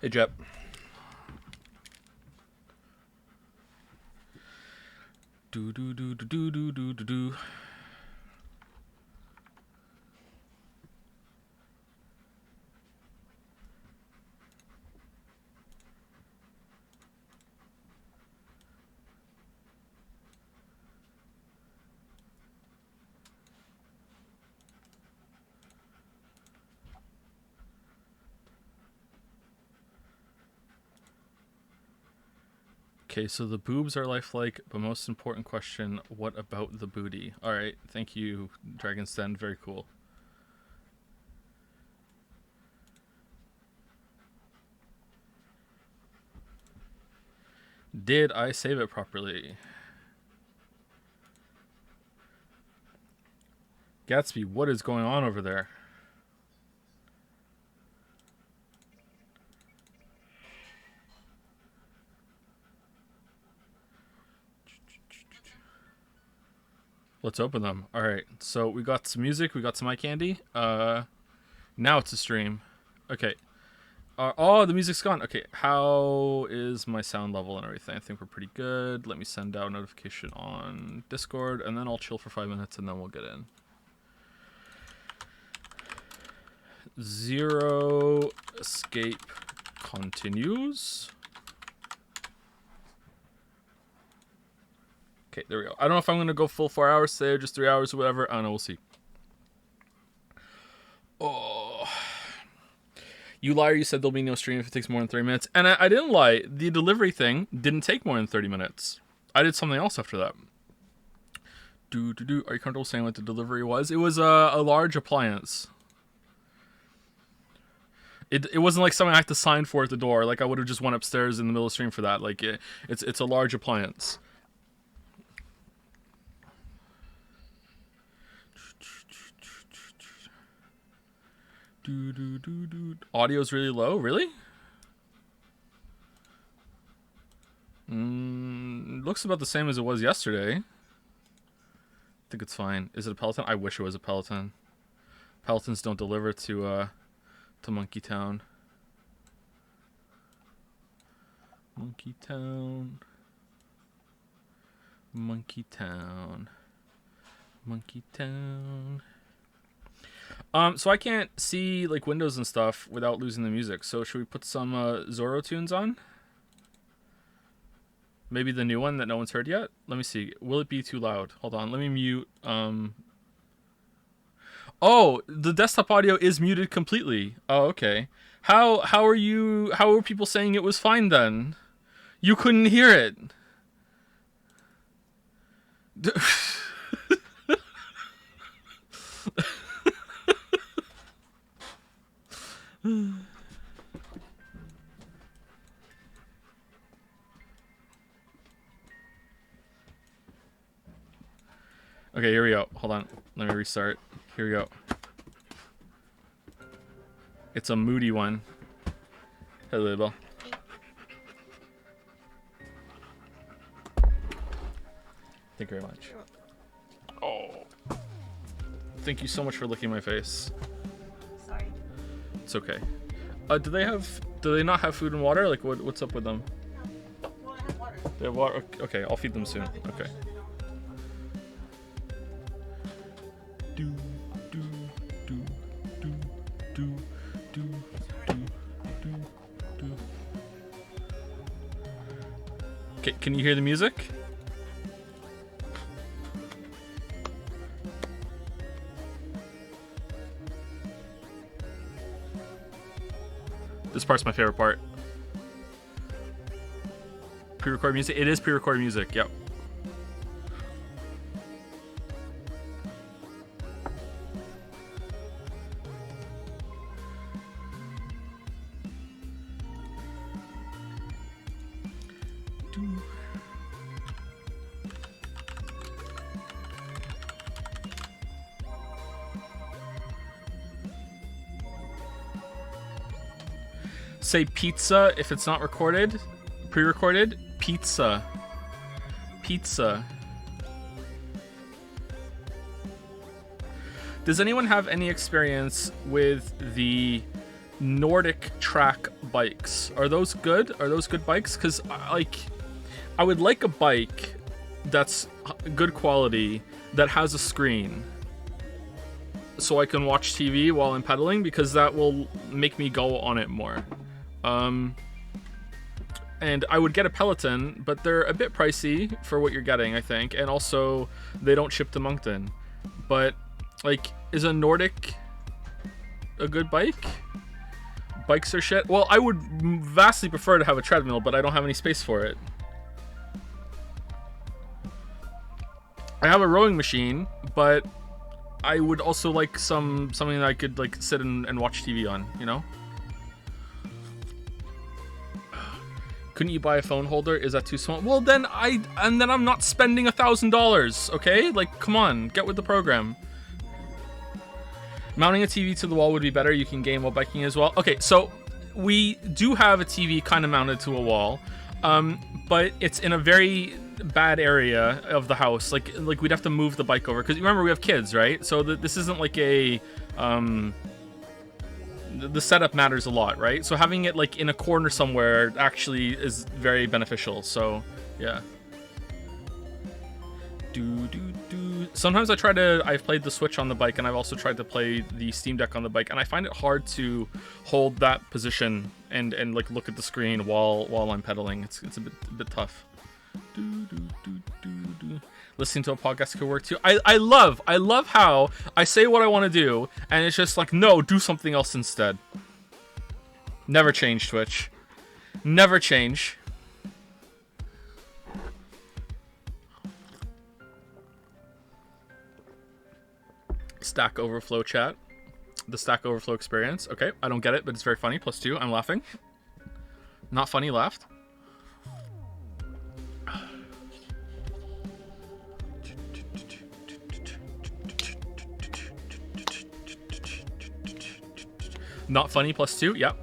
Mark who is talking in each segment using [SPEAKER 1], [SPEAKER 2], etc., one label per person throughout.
[SPEAKER 1] Hey, Jep. Do do do do do do do do do. Okay, so the boobs are lifelike, but most important question, what about the booty? Alright, thank you, Dragon's Den. Very cool. Did I save it properly? Gatsby, what is going on over there? Let's open them. Alright, so we got some music, we got some eye candy. Now it's a stream. Okay. Oh, the music's gone. Okay, how is my sound level and everything? I think we're pretty good. Let me send out a notification on Discord, and then I'll chill for 5 minutes, and then we'll get in. Zero escape continues. Okay, there we go. I don't know if I'm going to go full 4 hours today or just 3 hours or whatever. I don't know. We'll see. Oh. You liar, you said there'll be no stream if it takes more than 30 minutes. And I didn't lie. The delivery thing didn't take more than 30 minutes. I did something else after that. Are you comfortable saying what the delivery was? It was a large appliance. It wasn't like something I had to sign for at the door. Like I would have just went upstairs in the middle of the stream for that. Like it's a large appliance. Audio's really low. Really? Looks about the same as it was yesterday. I think it's fine. Is it a Peloton? I wish it was a Peloton. Pelotons don't deliver to Monkey Town. Monkey Town. Monkey Town. Monkey Town. So I can't see like windows and stuff without losing the music. So should we put some Zorro tunes on? Maybe the new one that no one's heard yet? Let me see. Will it be too loud? Hold on. Let me mute. Oh, the desktop audio is muted completely. Oh, okay. How are people saying it was fine then? You couldn't hear it. Okay, here we go. Hold on. Let me restart. Here we go. It's a moody one. Hello, Bill. Thank you very much. Oh. Thank you so much for licking my face.
[SPEAKER 2] Sorry.
[SPEAKER 1] It's okay. Do they not have food and water? Like what's up with them?
[SPEAKER 2] Well, I have water.
[SPEAKER 1] They have water? Okay, I'll feed them soon. Okay. Do do do do do do do do do. Okay, can you hear the music? This part's my favorite part. Pre-recorded music? It is pre-recorded music, yep. Say pizza if it's not recorded, pre-recorded. Pizza. Pizza. Does anyone have any experience with the Nordic track bikes. Are those good? Are those good bikes? Because like, I would like a bike that's good quality that has a screen, so I can watch TV while I'm pedaling, because that will make me go on it more. And I would get a Peloton, but they're a bit pricey for what you're getting, I think, and also they don't ship to Moncton. But like, is a Nordic a good bike? Bikes are shit. Well, I would vastly prefer to have a treadmill, but I don't have any space for it. I have a rowing machine, but I would also like something that I could like sit and watch TV on, you know? Couldn't you buy a phone holder? Is that too small? Well, then I'm not spending $1,000, okay? Like, come on, get with the program. Mounting a TV to the wall would be better. You can game while biking as well. Okay, so we do have a TV kind of mounted to a wall, but it's in a very bad area of the house. Like we'd have to move the bike over, because remember, we have kids, right? So this isn't like a the setup matters a lot, right? So having it like in a corner somewhere actually is very beneficial. So yeah. Sometimes I've played the Switch on the bike, and I've also tried to play the Steam Deck on the bike, and I find it hard to hold that position and like look at the screen while I'm pedaling. It's a bit tough. Listening to a podcast could work too. I love how I say what I want to do, and it's just like, no, do something else instead. Never change, Twitch. Never change. Stack Overflow chat. The Stack Overflow experience. Okay, I don't get it, but it's very funny. +2. I'm laughing. Not funny, laughed. Not funny, +2. Yep.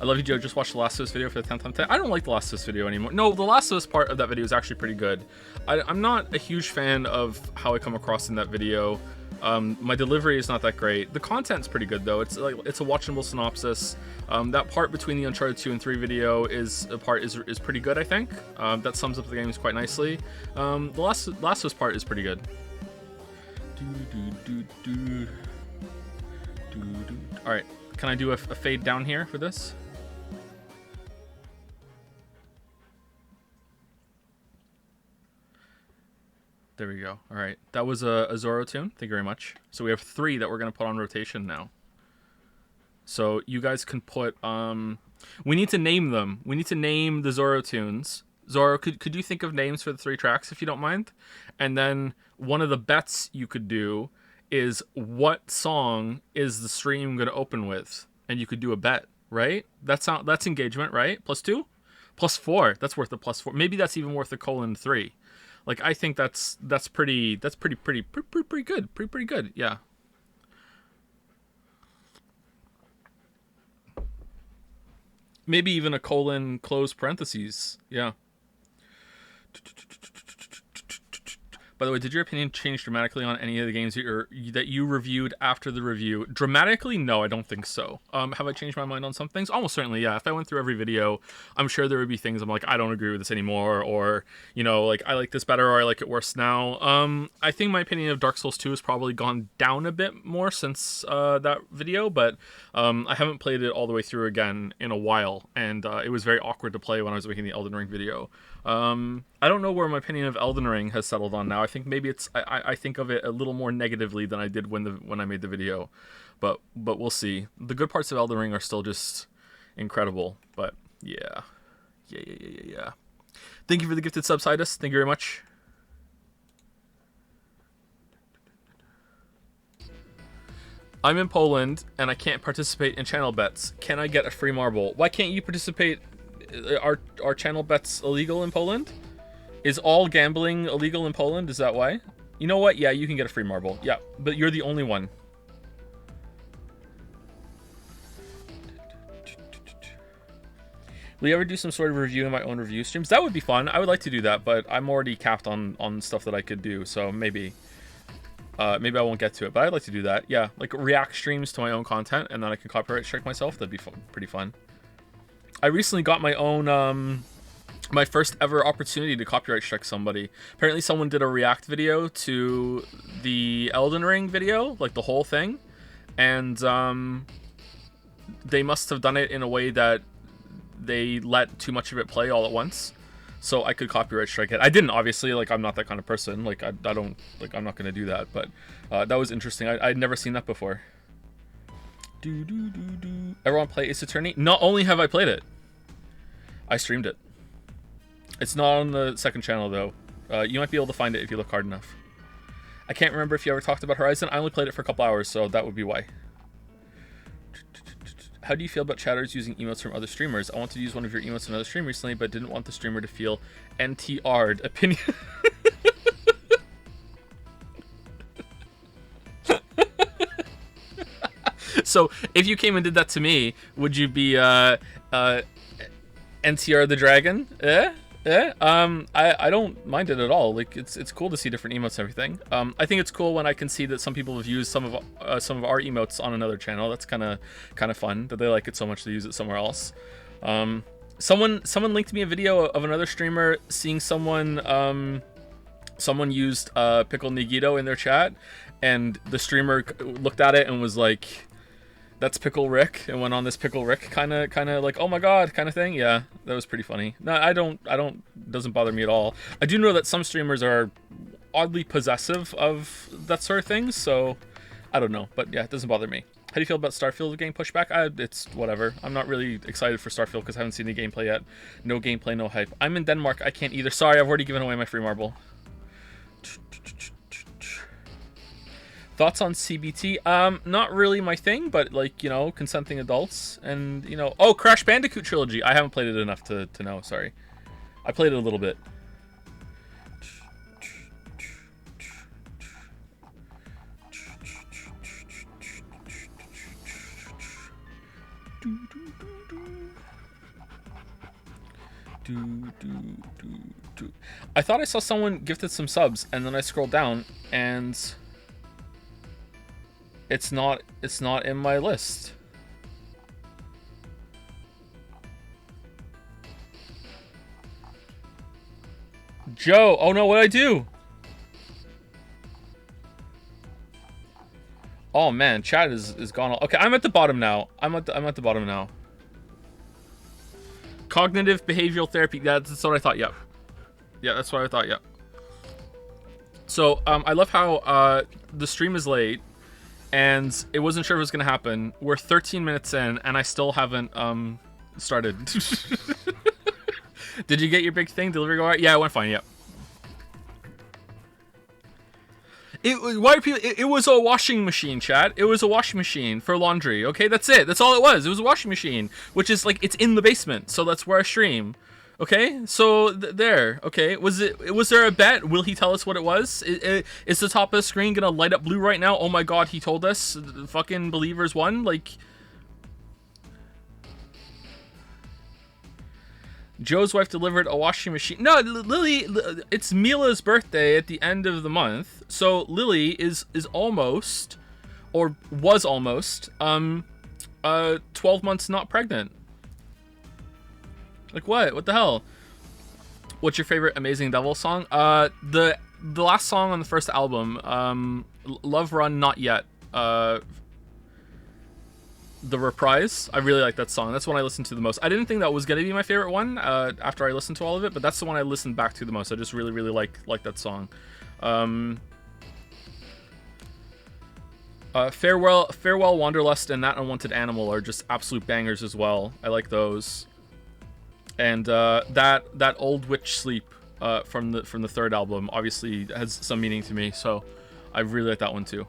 [SPEAKER 1] I love you, Joe. Just watched the Last of Us video for the 10th time. I don't like the Last of Us video anymore. No, the Last of Us part of that video is actually pretty good. I'm not a huge fan of how I come across in that video. My delivery is not that great. The content's pretty good though. It's a watchable synopsis. That part between the Uncharted 2 and 3 video is pretty good, I think. That sums up the games quite nicely. The Last of Us part is pretty good. All right, can I do a fade down here for this? There we go. All right, that was a Zoro tune. Thank you very much. So we have 3 that we're gonna put on rotation now. So you guys can put. We need to name them. We need to name the Zoro tunes. Zoro, could you think of names for the 3 tracks if you don't mind? And then one of the bets you could do is what song is the stream gonna open with, and you could do a bet, right? That's engagement, right? +2, +4. That's worth a +4. Maybe that's even worth a :3. Like, I think that's pretty good. Pretty good. Yeah. Maybe even a : close parentheses. Yeah. By the way, did your opinion change dramatically on any of the games that you reviewed after the review? Dramatically? No, I don't think so. Have I changed my mind on some things? Almost certainly, yeah. If I went through every video, I'm sure there would be things I'm like, I don't agree with this anymore, or, you know, like, I like this better, or I like it worse now. I think my opinion of Dark Souls 2 has probably gone down a bit more since that video, but I haven't played it all the way through again in a while, and it was very awkward to play when I was making the Elden Ring video. I don't know where my opinion of Elden Ring has settled on now. I think maybe I think of it a little more negatively than I did when I made the video, but we'll see. The good parts of Elden Ring are still just incredible. But yeah. Thank you for the gifted sub, Sidus. Thank you very much. I'm in Poland and I can't participate in channel bets. Can I get a free marble? Why can't you participate? Are channel bets illegal in Poland? Is all gambling illegal in Poland? Is that why? You know what? Yeah, you can get a free marble. Yeah, but you're the only one. Will you ever do some sort of review in my own review streams? That would be fun. I would like to do that, but I'm already capped on stuff that I could do, so maybe. Maybe I won't get to it, but I'd like to do that. Yeah, like react streams to my own content, and then I can copyright strike myself. That'd be fun, pretty fun. I recently got my own, my first ever opportunity to copyright strike somebody. Apparently someone did a react video to the Elden Ring video, like the whole thing, and they must have done it in a way that they let too much of it play all at once, so I could copyright strike it. I didn't, obviously, like I'm not that kind of person, like I don't, like I'm not gonna do that, but that was interesting. I'd never seen that before. Everyone play Ace Attorney? Not only have I played it, I streamed it. It's not on the second channel though. You might be able to find it if you look hard enough. I can't remember if you ever talked about Horizon. I only played it for a couple hours, so that would be why. How do you feel about chatters using emotes from other streamers? I wanted to use one of your emotes in another stream recently, but didn't want the streamer to feel NTR'd. Opinion. So, if you came and did that to me, would you be NTR the dragon? I don't mind it at all. Like it's cool to see different emotes and everything. I think it's cool when I can see that some people have used some of our emotes on another channel. That's kind of fun that they like it so much they use it somewhere else. Someone linked me a video of another streamer seeing someone used Pickle Nigito in their chat, and the streamer looked at it and was like, "That's Pickle Rick," and went on this Pickle Rick kind of like, "Oh my god," kind of thing. Yeah, that was pretty funny. No, I don't, doesn't bother me at all. I do know that some streamers are oddly possessive of that sort of thing, so I don't know, but yeah, it doesn't bother me. How do you feel about Starfield getting pushed back? It's whatever. I'm not really excited for Starfield because I haven't seen the gameplay yet. No gameplay, no hype. I'm in Denmark. I can't either. Sorry, I've already given away my free marble. Thoughts on CBT? Not really my thing, but like, you know, consenting adults and, you know, oh, Crash Bandicoot trilogy. I haven't played it enough to know, sorry. I played it a little bit. I thought I saw someone gifted some subs, and then I scrolled down and it's not in my list. Joe, oh no, what'd I do? Oh man, chat is gone. Okay, I'm at the bottom now. I'm at the bottom now. Cognitive behavioral therapy. Yeah, that's what I thought. Yep. Yeah, that's what I thought. Yep. So I love how the stream is late, and it wasn't sure if it was gonna happen. We're 13 minutes in, and I still haven't started. Did you get your big thing? Delivery go right? Yeah, it went fine. Yep. It was a washing machine, chat. It was a washing machine for laundry. Okay, that's it. That's all it was. It was a washing machine, which is like, it's in the basement, so that's where I stream. Okay, so there. Okay, was there a bet? Will he tell us what it was? Is the top of the screen gonna light up blue right now? Oh my god, he told us. Fucking believers won. Like, Joe's wife delivered a washing machine. No, Lily, it's Mila's birthday at the end of the month. So Lily is almost, or was almost, 12 months not pregnant. Like what? What the hell? What's your favorite Amazing Devil song? The last song on the first album, Love Run Not Yet. The Reprise. I really like that song. That's one I listened to the most. I didn't think that was gonna be my favorite one after I listened to all of it, but that's the one I listened back to the most. I just really like that song. Farewell Wanderlust and That Unwanted Animal are just absolute bangers as well. I like those. And that Old Witch Sleep from the third album obviously has some meaning to me, so I really like that one too.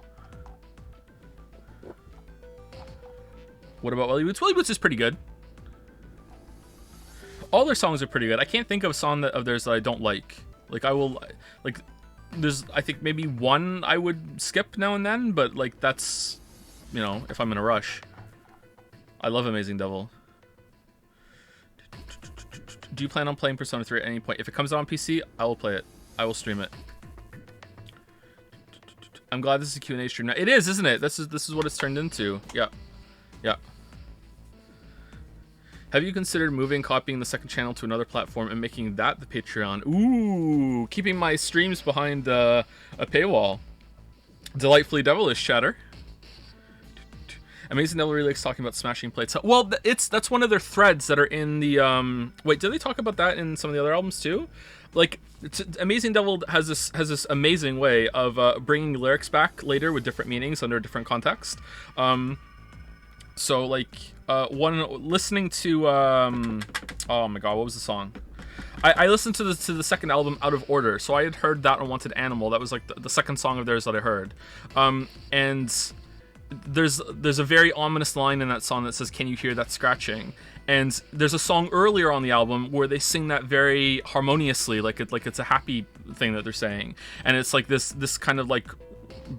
[SPEAKER 1] What about Welly Boots? Welly Boots is pretty good. All their songs are pretty good. I can't think of a song of theirs that I don't like. Like, I will, like, there's, I think maybe one I would skip now and then, but like, that's, you know, if I'm in a rush. I love Amazing Devil. Do you plan on playing Persona 3 at any point? If it comes out on PC, I will play it. I will stream it. I'm glad this is a Q&A stream now. It is, isn't it? This is what it's turned into. Yeah. Yeah. Have you considered moving, copying the second channel to another platform and making that the Patreon? Ooh, keeping my streams behind a paywall. Delightfully devilish, chatter. Amazing Devil really likes talking about smashing plates. Well, that's one of their threads that are in the wait, did they talk about that in some of the other albums too? Like, Amazing Devil has this amazing way of bringing lyrics back later with different meanings under a different context. So like listening to oh my god, what was the song? I listened to the second album out of order, so I had heard that Unwanted Animal. That was like the second song of theirs that I heard, and there's a very ominous line in that song that says, "Can you hear that scratching?" And there's a song earlier on the album where they sing that very harmoniously, like it's a happy thing that they're saying, and it's like this kind of like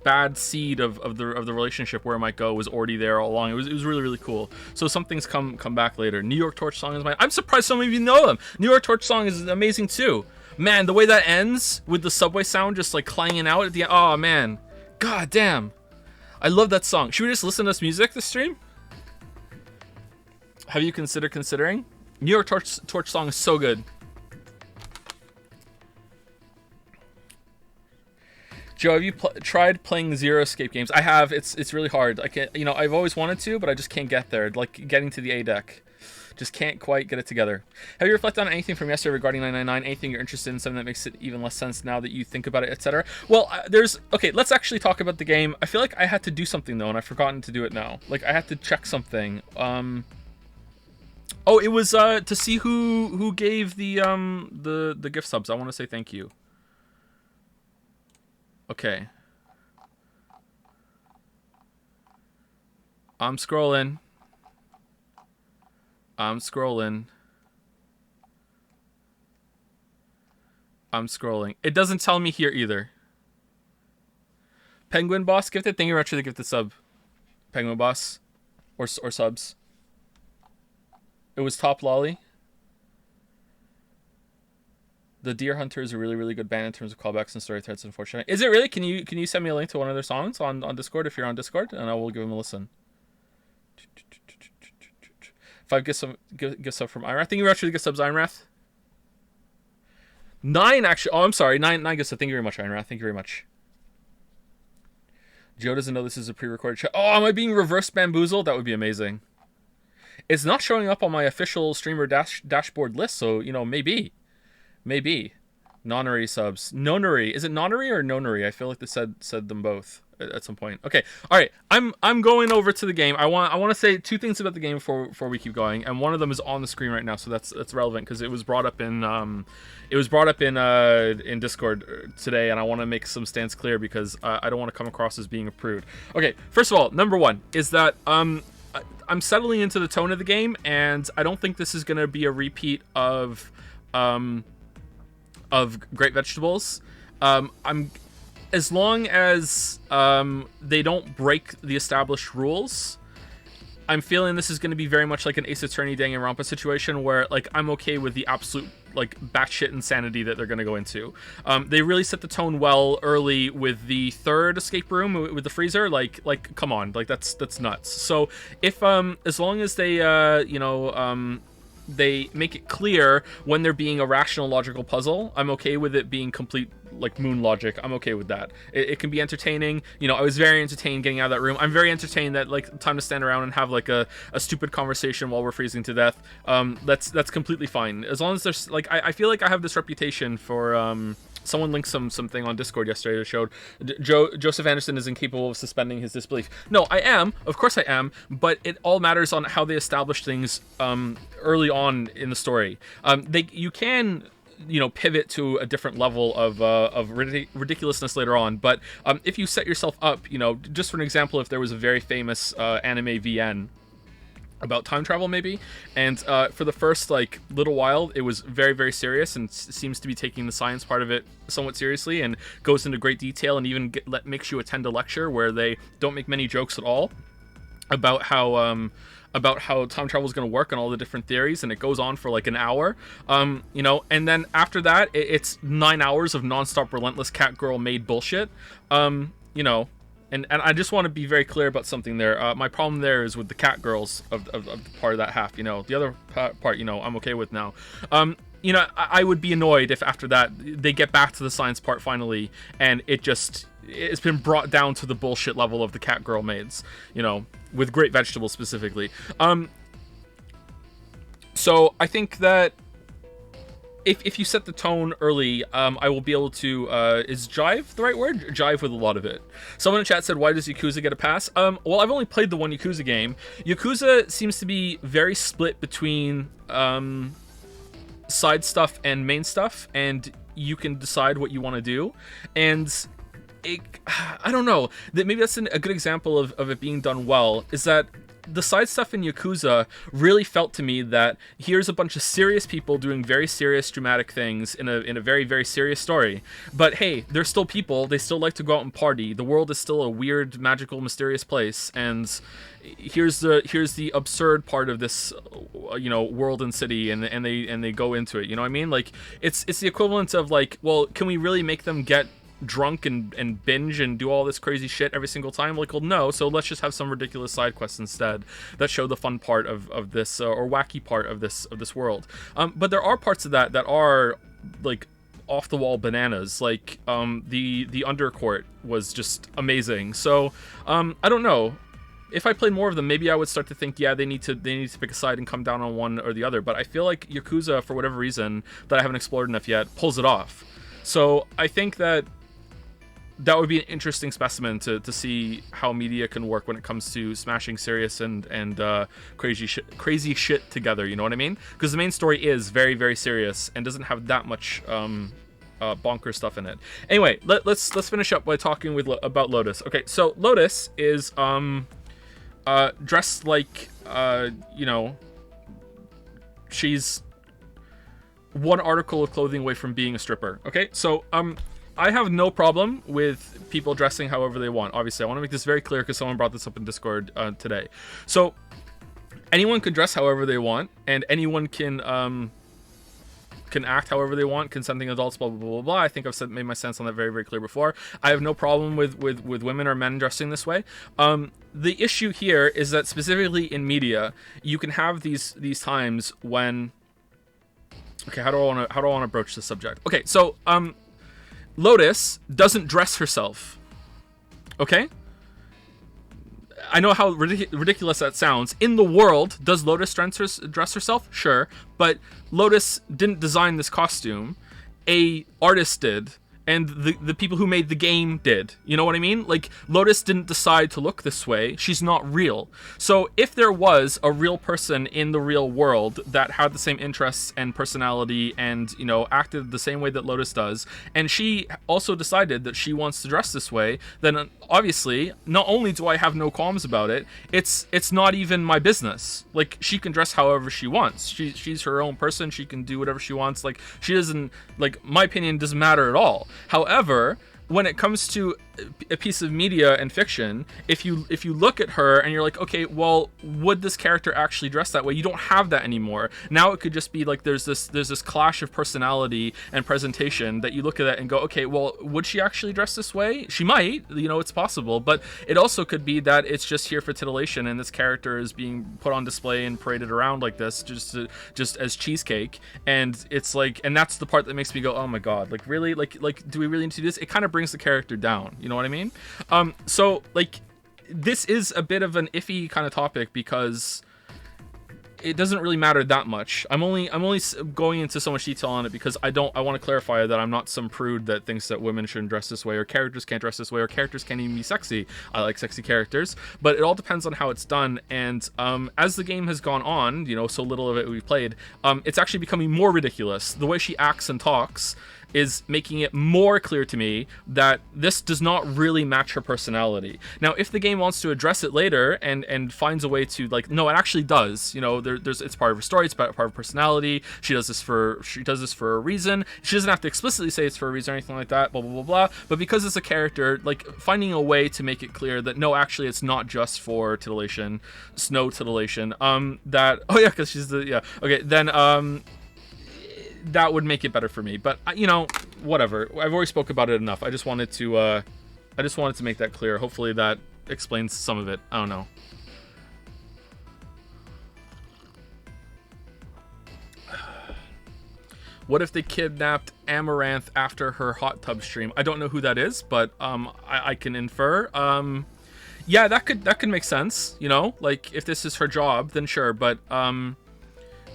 [SPEAKER 1] bad seed of the relationship where it might go was already there all along. It was really, really cool. So some things come back later. New York Torch song is mine. I'm surprised some of you know them. New York Torch song is amazing too. Man, the way that ends with the subway sound just like clanging out at the end. Oh man, god damn, I love that song. Should we just listen to this music this stream? Have you considering? New York Torch song is so good. Joe, have you tried playing Zero Escape games? I have. It's really hard. I can't. I've always wanted to, but I just can't get there. Like getting to the A deck, just can't quite get it together. Have you reflected on anything from yesterday regarding 999? Anything you're interested in? Something that makes it even less sense now that you think about it, etc. Well, okay. Let's actually talk about the game. I feel like I had to do something though, and I've forgotten to do it now. Like I had to check something. Oh, it was to see who gave the gift subs. I want to say thank you. Okay. I'm scrolling. It doesn't tell me here either. Penguin Boss gifted. Thank you very much for the gifted sub. Penguin Boss. Or subs. It was Top Lolly. The Deer Hunter is a really, really good band in terms of callbacks and story threads, unfortunately. Is it really? Can you send me a link to one of their songs on Discord if you're on Discord, and I will give them a listen. 5 gifts sub from Ironrath. Thank you very much for the gift subs, Ironrath. 9 actually. Oh, I'm sorry. 9 gifts sub. Thank you very much, Ironrath. Thank you very much. Joe doesn't know this is a pre-recorded show. Oh, am I being reverse bamboozled? That would be amazing. It's not showing up on my official streamer dashboard list, so maybe. Nonary subs. Nonary. Is it Nonary or Nonary? I feel like they said them both at some point. Okay. All right. I'm going over to the game. I want to say 2 things about the game before we keep going, and one of them is on the screen right now, so that's relevant because it was brought up in in Discord today, and I want to make some stance clear because I don't want to come across as being a prude. Okay. First of all, number 1 is that I'm settling into the tone of the game, and I don't think this is going to be a repeat of Great Vegetables. As long as they don't break the established rules, I'm feeling this is going to be very much like an Ace Attorney Danganronpa situation where like I'm okay with the absolute like batshit insanity that they're going to go into. They really set the tone well early with the 3rd escape room with the freezer. Like come on, like that's nuts. So if as long as they they make it clear when they're being a rational, logical puzzle, I'm okay with it being complete, like, moon logic. I'm okay with that. It can be entertaining. I was very entertained getting out of that room. I'm very entertained that, like, time to stand around and have, like, a stupid conversation while we're freezing to death. That's completely fine. As long as there's, like, I feel like I have this reputation for, someone linked something on Discord yesterday that showed Joseph Anderson is incapable of suspending his disbelief. No, I am. Of course I am. But it all matters on how they establish things early on in the story. You can pivot to a different level of ridiculousness later on. But if you set yourself up, just for an example, if there was a very famous anime VN about time travel maybe, and for the first like little while it was very, very serious and seems to be taking the science part of it somewhat seriously and goes into great detail and even makes you attend a lecture where they don't make many jokes at all about how time travel is going to work and all the different theories, and it goes on for like an hour, and then after that it's 9 hours of nonstop relentless cat girl made bullshit. you know, and I just want to be very clear about something there. My problem there is with the cat girls of the part of that half. You know, the other part, you know, I'm okay with now. You know, I would be annoyed if after that they get back to the science part finally, and it's been brought down to the bullshit level of the cat girl maids. You know, with Great Vegetables specifically. So I think that if you set the tone early, I will be able to, is jive the right word? Jive with a lot of it. Someone in chat said, why does Yakuza get a pass? Well, I've only played the one Yakuza game. Yakuza seems to be very split between, side stuff and main stuff, and you can decide what you want to do. And I don't know, that maybe that's a good example of it being done well, is that the side stuff in Yakuza really felt to me that here's a bunch of serious people doing very serious dramatic things in a very, very serious story. But hey, they're still people. They still like to go out and party. The world is still a weird, magical, mysterious place. And here's the absurd part of this, you know, world and city, and they go into it. You know what I mean? Like it's the equivalent of like, well, can we really make them get drunk and binge and do all this crazy shit every single time? Like, well, no, so let's just have some ridiculous side quests instead that show the fun part of this or wacky part of this world. But there are parts of that are like off the wall bananas. Like the undercourt was just amazing. So I don't know, if I played more of them, maybe I would start to think, yeah, they need to pick a side and come down on one or the other. But I feel like Yakuza, for whatever reason that I haven't explored enough yet, pulls it off. So I think that would be an interesting specimen to see how media can work when it comes to smashing serious and crazy shit together. You know what I mean? Because the main story is very, very serious and doesn't have that much bonker stuff in it. Anyway, let's finish up by talking about Lotus. Okay, so Lotus is dressed like you know, she's one article of clothing away from being a stripper. Okay, so I have no problem with people dressing however they want. Obviously, I want to make this very clear because someone brought this up in Discord today. So anyone can dress however they want, and anyone can act however they want. Consenting adults, blah blah blah blah blah. I think I've made my sense on that very, very clear before. I have no problem with women or men dressing this way. The issue here is that specifically in media, you can have these times when. Okay, how do I want to broach this subject? Okay, so Lotus doesn't dress herself. Okay? I know how ridiculous that sounds. In the world, does Lotus dress herself? Sure. But Lotus didn't design this costume. A artist did. And the people who made the game did. You know what I mean? Like, Lotus didn't decide to look this way. She's not real. So if there was a real person in the real world that had the same interests and personality and, you know, acted the same way that Lotus does, and she also decided that she wants to dress this way, then obviously, not only do I have no qualms about it, it's not even my business. Like, she can dress however she wants. She's her own person. She can do whatever she wants. Like, she doesn't, like, my opinion doesn't matter at all. However, when it comes to a piece of media and fiction, if you look at her and you're like, okay, well, would this character actually dress that way? You don't have that anymore. Now it could just be like there's this clash of personality and presentation that you look at it and go, okay, well, would she actually dress this way? She might, you know, it's possible, but it also could be that it's just here for titillation and this character is being put on display and paraded around like this just as cheesecake, and it's like, and that's the part that makes me go, oh my god, like really, like do we really need to do this? It kind of brings the character down. You know what I mean? So like, this is a bit of an iffy kind of topic because it doesn't really matter that much. I'm only going into so much detail on it because I want to clarify that I'm not some prude that thinks that women shouldn't dress this way or characters can't dress this way or characters can't even be sexy. I like sexy characters, but it all depends on how it's done. And as the game has gone on, you know, so little of it we've played, it's actually becoming more ridiculous. The way she acts and talks is making it more clear to me that this does not really match her personality. Now, if the game wants to address it later and finds a way to, like, no, it actually does. You know, there's it's part of her story, it's part of her personality. She does this for a reason. She doesn't have to explicitly say it's for a reason or anything like that. Blah blah blah blah. But because it's a character, like, finding a way to make it clear that no, actually, it's not just for titillation, snow titillation. That because she's then that would make it better for me. But you know, whatever. I've already spoke about it enough. I just wanted to I just wanted to make that clear. Hopefully that explains some of it. I don't know. What if they kidnapped Amaranth after her hot tub stream? I don't know who that is, but I can infer. Yeah, that could make sense. You know, like if this is her job, then sure. But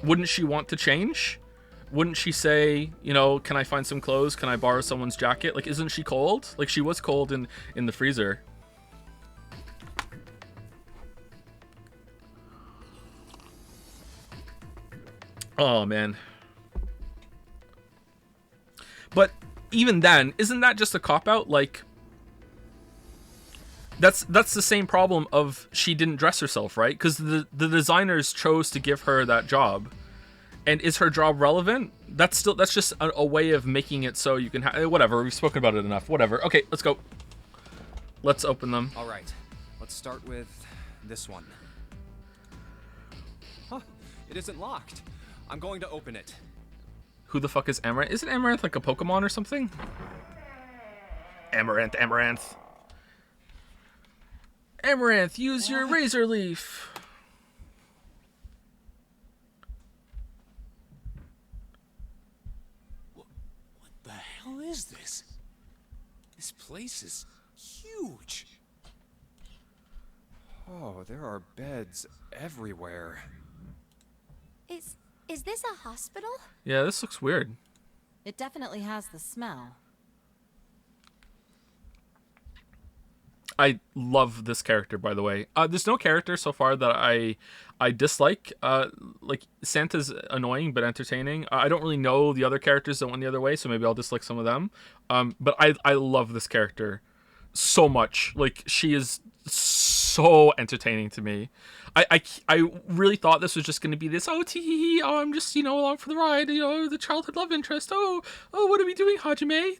[SPEAKER 1] wouldn't she want to change? Wouldn't she say, you know, can I find some clothes? Can I borrow someone's jacket? Like, isn't she cold? Like, she was cold in the freezer. Oh man. But even then, isn't that just a cop-out? Like, that's the same problem of she didn't dress herself, right? Because the designers chose to give her that job. And is her job relevant? That's just a way of making it so you can have... Whatever, we've spoken about it enough. Whatever. Okay, let's go. Let's open them.
[SPEAKER 3] All right, let's start with this one. Huh, it isn't locked. I'm going to open it.
[SPEAKER 1] Who the fuck is Amaranth? Isn't Amaranth like a Pokemon or something? Amaranth, Amaranth. Amaranth, use your Razor Leaf.
[SPEAKER 3] What the hell is this? This place is huge. Oh, there are beds everywhere.
[SPEAKER 4] Is this a hospital?
[SPEAKER 1] Yeah, this looks weird.
[SPEAKER 4] It definitely has the smell.
[SPEAKER 1] I love this character, by the way. There's no character so far that I dislike. Like, Santa's annoying but entertaining. I don't really know the other characters that went the other way, so maybe I'll dislike some of them. But I love this character so much. Like, she is so entertaining to me. I really thought this was just going to be this, oh, tee, oh, I'm just, you know, along for the ride, you know, the childhood love interest, oh, what are we doing, Hajime?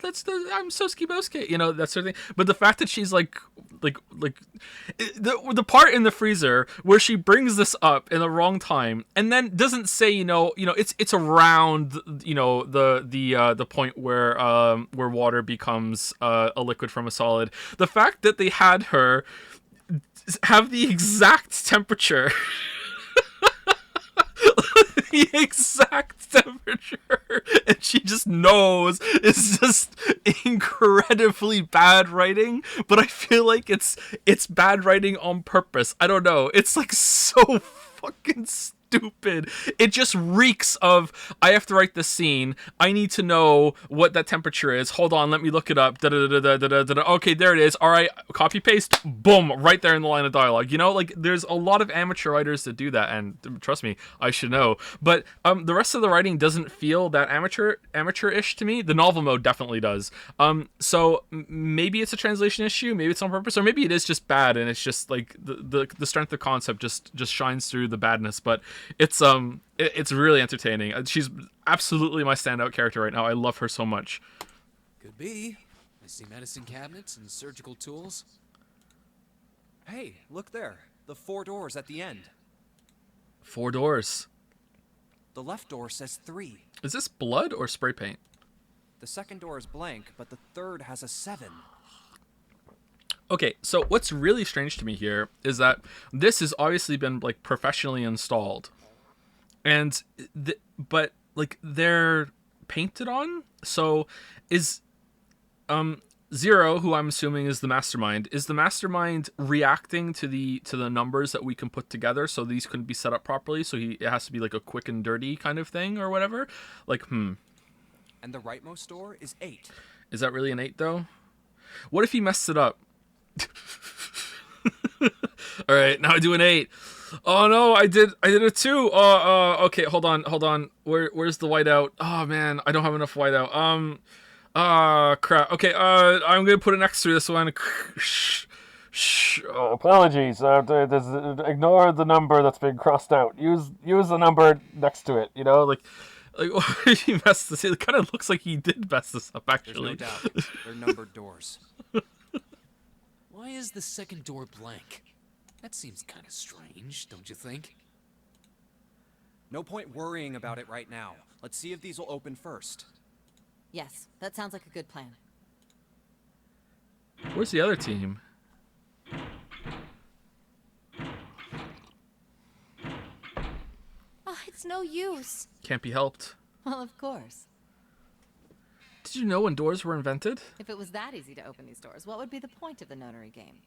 [SPEAKER 1] I'm so ski-bosuke, you know, that sort of thing. But the fact that she's like the part in the freezer where she brings this up in the wrong time and then doesn't say, you know, it's around, you know, the point where water becomes a liquid from a solid. The fact that they had her have the exact temperature the exact temperature and she just knows is just incredibly bad writing, but I feel like it's bad writing on purpose. I don't know, it's like so fucking stupid. It just reeks of, I have to write this scene, I need to know what that temperature is, hold on, let me look it up, okay, there it is, alright, copy paste, boom, right there in the line of dialogue. You know, like, there's a lot of amateur writers that do that, and trust me, I should know, but the rest of the writing doesn't feel that amateur-ish to me. The novel mode definitely does. So maybe it's a translation issue, maybe it's on purpose, or maybe it is just bad and it's just like the strength of concept just shines through the badness. But it's really entertaining. She's absolutely my standout character right now. I love her so much.
[SPEAKER 5] Could be. I see medicine cabinets and surgical tools.
[SPEAKER 3] Hey, look there. The 4 doors at the end.
[SPEAKER 1] 4 doors.
[SPEAKER 3] The left door says 3.
[SPEAKER 1] Is this blood or spray paint?
[SPEAKER 3] The second door is blank, but the third has a 7.
[SPEAKER 1] Okay, so what's really strange to me here is that this has obviously been like professionally installed, and but like they're painted on. So is Zero, who I'm assuming is the mastermind, reacting to the numbers that we can put together? So these couldn't be set up properly. So it has to be like a quick and dirty kind of thing or whatever. Like
[SPEAKER 3] And the rightmost door is 8.
[SPEAKER 1] Is that really an 8 though? What if he messed it up? All right, now I do an 8. Oh no, I did a 2. Okay, hold on. Where's the whiteout? Oh man, I don't have enough whiteout. Crap. Okay, I'm gonna put an X through this one. Apologies. Ignore the number that's been crossed out. Use the number next to it. You know, like he messed this. It kind of looks like he did mess this up. Actually,
[SPEAKER 3] There's no doubt. They're numbered doors.
[SPEAKER 5] Why is the second door blank? That seems kind of strange, don't you think?
[SPEAKER 3] No point worrying about it right now. Let's see if these will open first.
[SPEAKER 4] Yes, that sounds like a good plan.
[SPEAKER 1] Where's the other team?
[SPEAKER 4] Oh, it's no use.
[SPEAKER 1] Can't be helped.
[SPEAKER 4] Well, of course.
[SPEAKER 1] Did you know when doors were invented?
[SPEAKER 4] If it was that easy to open these doors, what would be the point of the notary game?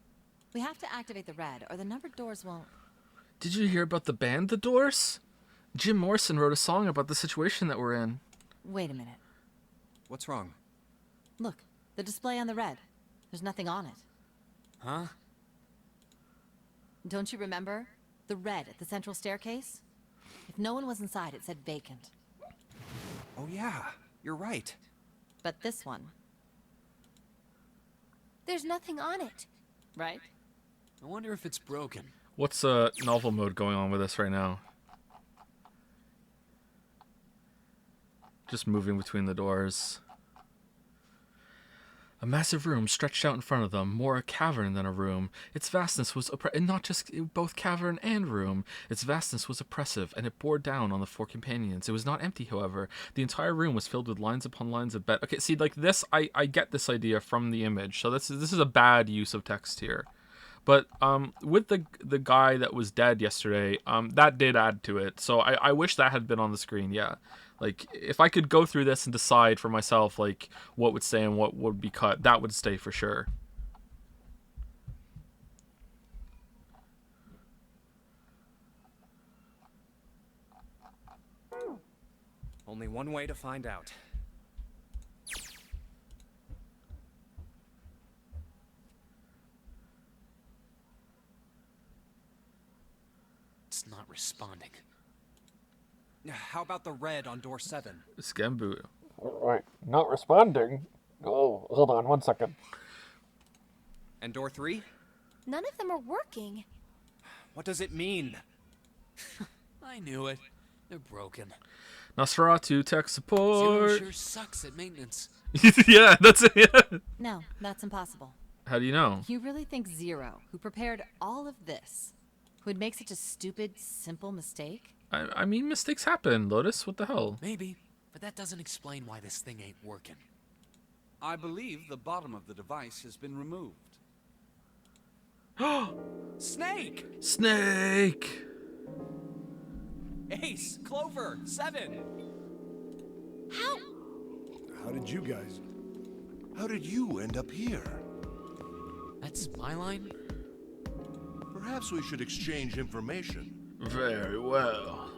[SPEAKER 4] We have to activate the red, or the numbered doors won't.
[SPEAKER 1] Did you hear about the band The Doors? Jim Morrison wrote a song about the situation that we're in.
[SPEAKER 4] Wait a minute.
[SPEAKER 6] What's wrong?
[SPEAKER 4] Look, the display on the red. There's nothing on it.
[SPEAKER 6] Huh?
[SPEAKER 4] Don't you remember? The red at the central staircase? If no one was inside, it said vacant.
[SPEAKER 6] Oh yeah, you're right.
[SPEAKER 4] But this one,
[SPEAKER 2] There's nothing on it.
[SPEAKER 4] right?
[SPEAKER 5] I wonder if it's broken.
[SPEAKER 1] What's novel mode going on with us right now? Just moving between the doors. A massive room stretched out in front of them, more a cavern than a room. Its vastness was and not just both cavern and room. Its vastness was oppressive, and it bore down on the four companions. It was not empty, however. The entire room was filled with lines upon lines of bed. Okay, see, like this, I get this idea from the image. So this is a bad use of text here. But with the guy that was dead yesterday, that did add to it. So I wish that had been on the screen. Yeah, like if I could go through this and decide for myself like what would stay and what would be cut, that would stay for sure.
[SPEAKER 6] Only one way to find out.
[SPEAKER 5] It's not responding.
[SPEAKER 6] How about the red on door 7?
[SPEAKER 1] Scambu. Right, not responding. Oh, hold on 1 second.
[SPEAKER 6] And door 3?
[SPEAKER 2] None of them are working.
[SPEAKER 6] What does it mean?
[SPEAKER 5] I knew it. They're broken.
[SPEAKER 1] Nosferatu tech
[SPEAKER 5] Zero
[SPEAKER 1] support.
[SPEAKER 5] sure sucks at maintenance.
[SPEAKER 1] Yeah, that's it. Yeah.
[SPEAKER 4] No, that's impossible.
[SPEAKER 1] How do you know?
[SPEAKER 4] You really think Zero, who prepared all of this, would make such a stupid, simple mistake?
[SPEAKER 1] I mean, mistakes happen, Lotus. What the hell?
[SPEAKER 5] Maybe, but that doesn't explain why this thing ain't working.
[SPEAKER 7] I believe the bottom of the device has been removed.
[SPEAKER 6] Snake!
[SPEAKER 1] Snake.
[SPEAKER 6] Ace! Clover! 7!
[SPEAKER 8] How did you end up here?
[SPEAKER 5] That's my line?
[SPEAKER 8] Perhaps we should exchange information.
[SPEAKER 1] Very well.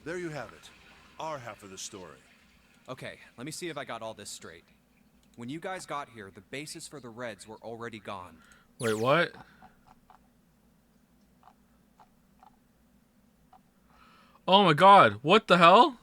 [SPEAKER 8] There you have it. Our half of the story.
[SPEAKER 6] Okay, let me see if I got all this straight. When you guys got here, the bases for the Reds were already gone.
[SPEAKER 1] Wait, what? Oh my god, what the hell?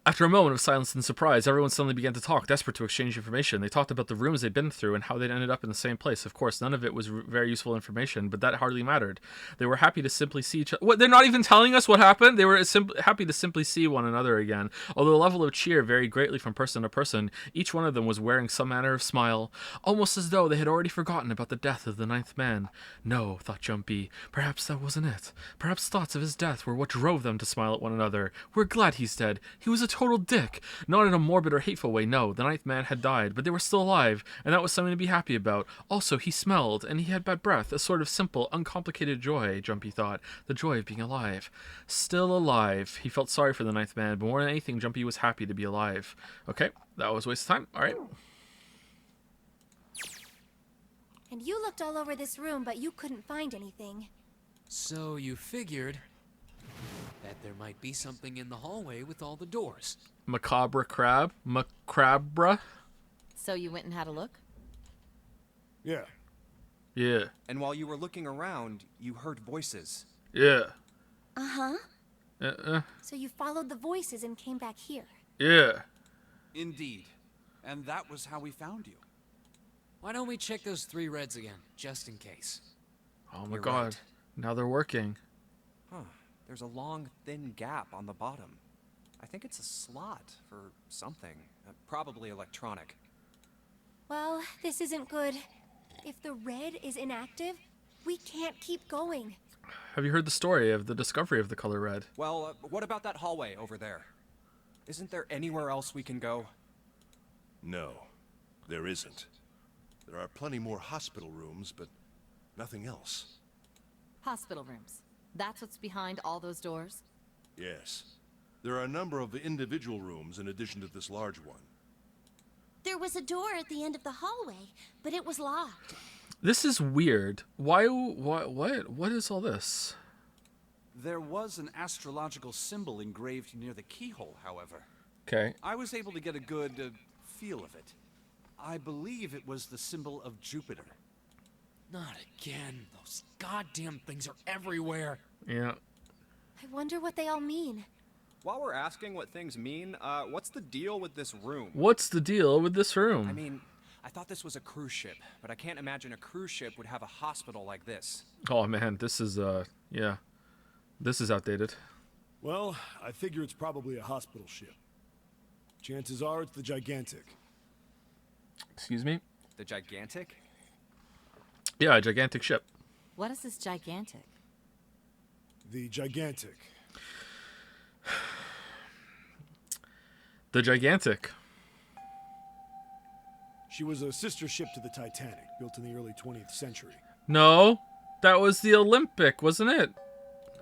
[SPEAKER 1] After a moment of silence and surprise, everyone suddenly began to talk, desperate to exchange information. They talked about the rooms they'd been through and how they'd ended up in the same place. Of course, none of it was very useful information, but that hardly mattered. They were happy to simply see each other. What, they're not even telling us what happened? They were happy to simply see one another again. Although the level of cheer varied greatly from person to person, each one of them was wearing some manner of smile, almost as though they had already forgotten about the death of the ninth man. No, thought Jumpy, perhaps that wasn't it. Perhaps thoughts of his death were what drove them to smile at one another. We're glad he's dead. He was a total dick. Not in a morbid or hateful way, no. The ninth man had died, but they were still alive, and that was something to be happy about. Also, he smelled, and he had bad breath, a sort of simple, uncomplicated joy, Jumpy thought. The joy of being alive. Still alive. He felt sorry for the ninth man, but more than anything, Jumpy was happy to be alive. Okay, that was a waste of time. Alright.
[SPEAKER 2] And you looked all over this room, but you couldn't find anything.
[SPEAKER 5] So you figured that there might be something in the hallway with all the doors.
[SPEAKER 1] Macabre crab? Macabra?
[SPEAKER 4] So you went and had a look?
[SPEAKER 8] Yeah.
[SPEAKER 1] Yeah.
[SPEAKER 6] And while you were looking around, you heard voices.
[SPEAKER 1] Yeah.
[SPEAKER 2] Uh-huh. So you followed the voices and came back here.
[SPEAKER 1] Yeah.
[SPEAKER 7] Indeed. And that was how we found you.
[SPEAKER 5] Why don't we check those 3 reds again, just in case?
[SPEAKER 1] Oh my
[SPEAKER 6] You're
[SPEAKER 1] god.
[SPEAKER 6] right.
[SPEAKER 1] Now they're working.
[SPEAKER 6] Huh. There's a long, thin gap on the bottom. I think it's a slot for something. Probably electronic.
[SPEAKER 2] Well, this isn't good. If the red is inactive, we can't keep going.
[SPEAKER 1] Have you heard the story of the discovery of the color red?
[SPEAKER 6] Well, what about that hallway over there? Isn't there anywhere else we can go?
[SPEAKER 8] No, there isn't. There are plenty more hospital rooms, but nothing else.
[SPEAKER 4] Hospital rooms. That's what's behind all those doors?
[SPEAKER 8] Yes. There are a number of individual rooms in addition to this large one.
[SPEAKER 2] There was a door at the end of the hallway, but it was locked.
[SPEAKER 1] This is weird. What is all this?
[SPEAKER 7] There was an astrological symbol engraved near the keyhole, however.
[SPEAKER 1] Okay.
[SPEAKER 7] I was able to get a good feel of it. I believe it was the symbol of Jupiter.
[SPEAKER 5] Not again. Those goddamn things are everywhere.
[SPEAKER 1] Yeah.
[SPEAKER 2] I wonder what they all mean.
[SPEAKER 6] While we're asking what things mean, what's the deal with this room?
[SPEAKER 1] What's the deal with this room?
[SPEAKER 6] I mean, I thought this was a cruise ship, but I can't imagine a cruise ship would have a hospital like this.
[SPEAKER 1] Oh man, this is yeah. This is outdated.
[SPEAKER 8] Well, I figure it's probably a hospital ship. Chances are it's the Gigantic.
[SPEAKER 1] Excuse me?
[SPEAKER 6] The Gigantic?
[SPEAKER 1] Yeah, a gigantic ship.
[SPEAKER 4] What is this gigantic?
[SPEAKER 8] The Gigantic.
[SPEAKER 1] The Gigantic.
[SPEAKER 8] She was a sister ship to the Titanic, built in the early 20th century.
[SPEAKER 1] No, that was the Olympic, wasn't it?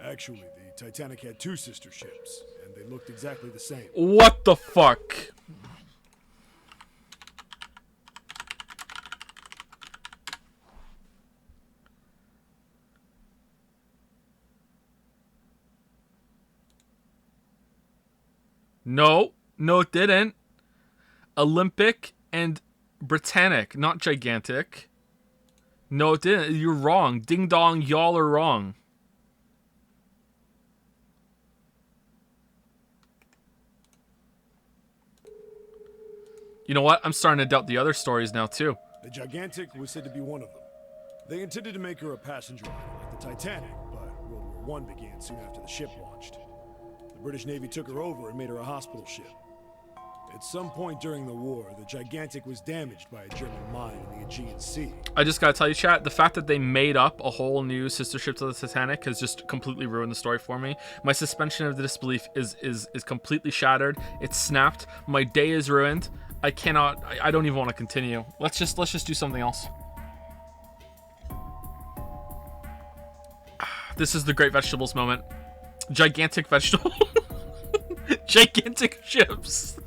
[SPEAKER 8] Actually, the Titanic had two sister ships, and they looked exactly the same.
[SPEAKER 1] What the fuck? No, it didn't. Olympic and Britannic, not Gigantic. No, it didn't. You're wrong. Ding dong, y'all are wrong. You know what? I'm starting to doubt the other stories now, too.
[SPEAKER 8] The Gigantic was said to be one of them. They intended to make her a passenger liner like the Titanic, but World War I began soon after the ship launched. The British Navy took her over and made her a hospital ship. At some point during the war, the Gigantic was damaged by a German mine in the Aegean Sea.
[SPEAKER 1] I just gotta tell you, chat, the fact that they made up a whole new sister ship to the Titanic has just completely ruined the story for me. My suspension of the disbelief is completely shattered. It's snapped. My day is ruined. I cannot. I don't even want to continue. Let's just do something else. This is the great vegetables moment. Gigantic vegetable. Gigantic ships.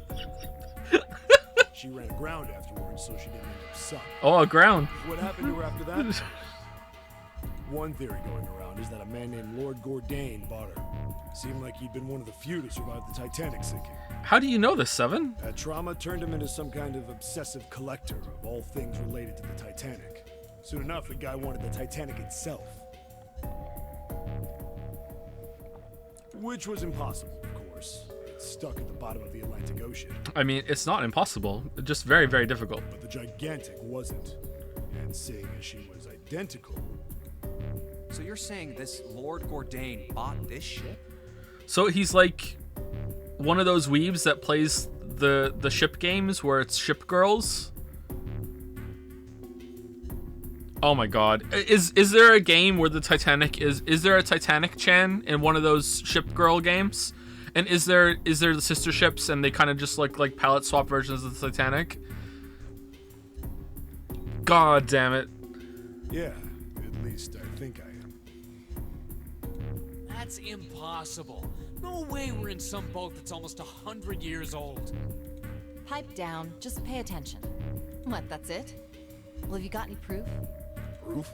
[SPEAKER 8] She ran aground afterwards, so she didn't end up sunk.
[SPEAKER 1] Oh, aground.
[SPEAKER 8] What happened to her after that? One theory going around is that a man named Lord Gordain bought her. Seemed like he'd been one of the few to survive the Titanic sinking.
[SPEAKER 1] How do you know this, Seven?
[SPEAKER 8] That trauma turned him into some kind of obsessive collector of all things related to the Titanic. Soon enough, the guy wanted the Titanic itself. Which was impossible, of course. It's stuck at the bottom of the Atlantic Ocean.
[SPEAKER 1] I mean, it's not impossible. Just very, very difficult.
[SPEAKER 8] But the Gigantic wasn't. And seeing as she was identical...
[SPEAKER 6] So you're saying this Lord Gordain bought this ship?
[SPEAKER 1] So he's like one of those weebs that plays the ship games where it's ship girls. Oh my god. Is there a game where the Titanic is there a Titanic Chan in one of those ship girl games? And is there the sister ships and they kind of just like palette swap versions of the Titanic? God damn it.
[SPEAKER 8] Yeah, at least I think I am.
[SPEAKER 5] That's impossible. No way we're in some boat that's almost 100 years old.
[SPEAKER 4] Pipe down, just pay attention. What, that's it? Well, have you got any proof?
[SPEAKER 8] Proof?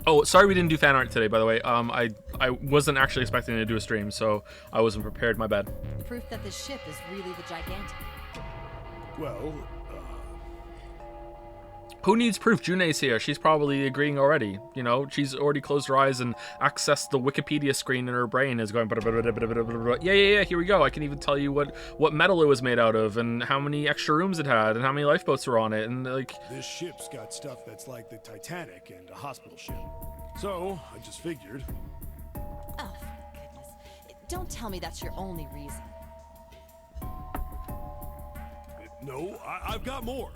[SPEAKER 1] Oh, sorry we didn't do fan art today, by the way. I wasn't actually expecting to do a stream, so I wasn't prepared. My bad.
[SPEAKER 4] Proof that this ship is really the Gigantic.
[SPEAKER 8] Well,
[SPEAKER 1] Who needs proof? June's here. She's probably agreeing already. You know, she's already closed her eyes and accessed the Wikipedia screen in her brain is going, yeah, here we go. I can even tell you what metal it was made out of and how many extra rooms it had and how many lifeboats were on it. And like,
[SPEAKER 8] this ship's got stuff that's like the Titanic and a hospital ship. So, I just figured.
[SPEAKER 4] Oh, for goodness. Don't tell me that's your only reason.
[SPEAKER 8] No, I've got more.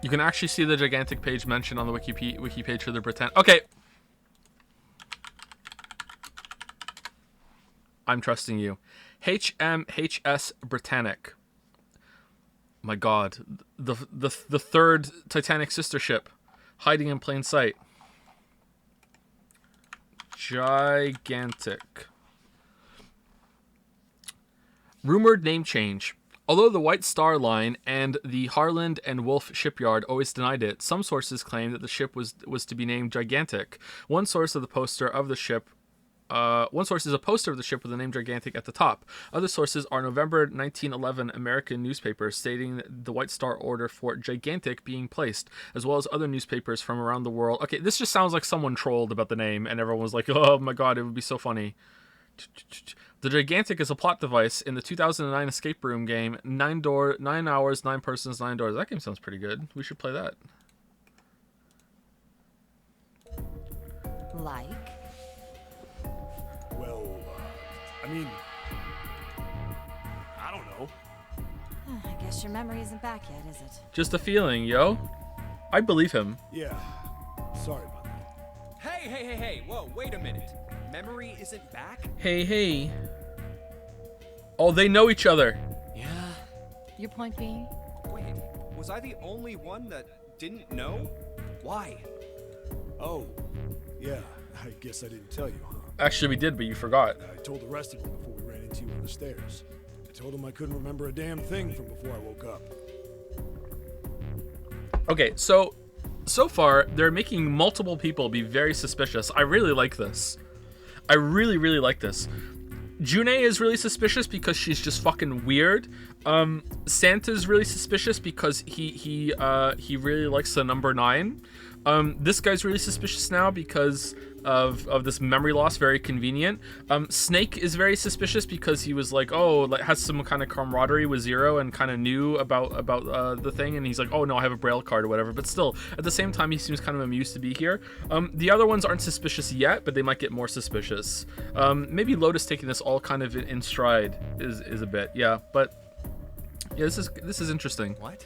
[SPEAKER 1] you can actually see the Gigantic page mentioned on the wiki page for the Britannic. Okay. I'm trusting you. HMHS Britannic. My God, the third Titanic sister ship, hiding in plain sight. Gigantic. Rumored name change. Although the White Star Line and the Harland and Wolff shipyard always denied it, some sources claim that the ship was to be named Gigantic. One source is a poster of the ship with the name Gigantic at the top. Other sources are November 1911 American newspapers stating that the White Star order for Gigantic being placed, as well as other newspapers from around the world. Okay, this just sounds like someone trolled about the name, and everyone was like, oh my God, it would be so funny. The Gigantic is a plot device in the 2009 escape room game 9 hours, 9 persons, 9 doors. That game sounds pretty good. We should play that.
[SPEAKER 4] Like?
[SPEAKER 8] Well, I mean, I don't know.
[SPEAKER 4] I guess your memory isn't back yet, is it?
[SPEAKER 1] Just a feeling, yo. I believe him.
[SPEAKER 8] Yeah, sorry about that.
[SPEAKER 6] Hey, whoa, wait a minute. Memory isn't back?
[SPEAKER 1] Hey. Oh, they know each other.
[SPEAKER 5] Yeah.
[SPEAKER 4] Your point being?
[SPEAKER 6] Wait, was I the only one that didn't know? Why?
[SPEAKER 8] Oh, yeah, I guess I didn't tell you, huh?
[SPEAKER 1] Actually, we did, but you forgot.
[SPEAKER 8] I told the rest of them before we ran into you on the stairs. I told them I couldn't remember a damn thing from before I woke up.
[SPEAKER 1] Okay, so far, they're making multiple people be very suspicious. I really like this. I really, really like this. June is really suspicious because she's just fucking weird. Santa's really suspicious because he really likes the number 9. This guy's really suspicious now because of this memory loss, very convenient. Snake is very suspicious because he was like, oh, like has some kind of camaraderie with Zero and kind of knew about the thing, and he's like, oh no, I have a Braille card or whatever. But still, at the same time, he seems kind of amused to be here. The other ones aren't suspicious yet, but they might get more suspicious. Maybe Lotus taking this all kind of in stride is a bit, yeah. But yeah, this is interesting.
[SPEAKER 6] What?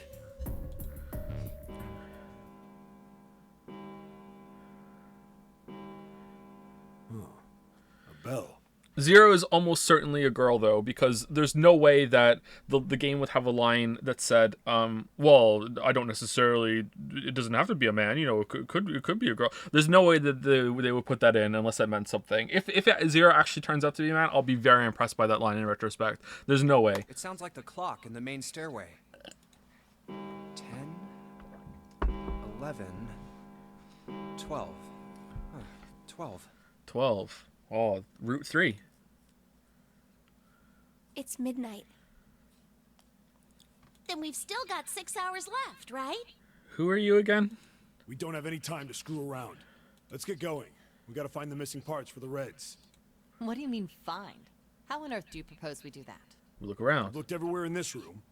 [SPEAKER 8] Bell.
[SPEAKER 1] Zero is almost certainly a girl, though, because there's no way that the game would have a line that said, well, I don't necessarily, it doesn't have to be a man, you know, it could be a girl. There's no way that they would put that in unless that meant something. If Zero actually turns out to be a man, I'll be very impressed by that line in retrospect. There's no way.
[SPEAKER 6] It sounds like the clock in the main stairway. 10, 11, 12. 12.
[SPEAKER 1] 12. Oh, Route 3.
[SPEAKER 2] It's midnight.
[SPEAKER 9] Then we've still got 6 hours left, right?
[SPEAKER 1] Who are you again?
[SPEAKER 8] We don't have any time to screw around. Let's get going. We gotta find the missing parts for the Reds.
[SPEAKER 4] What do you mean, find? How on earth do you propose we do that?
[SPEAKER 1] We look around.
[SPEAKER 8] I've looked everywhere in this room.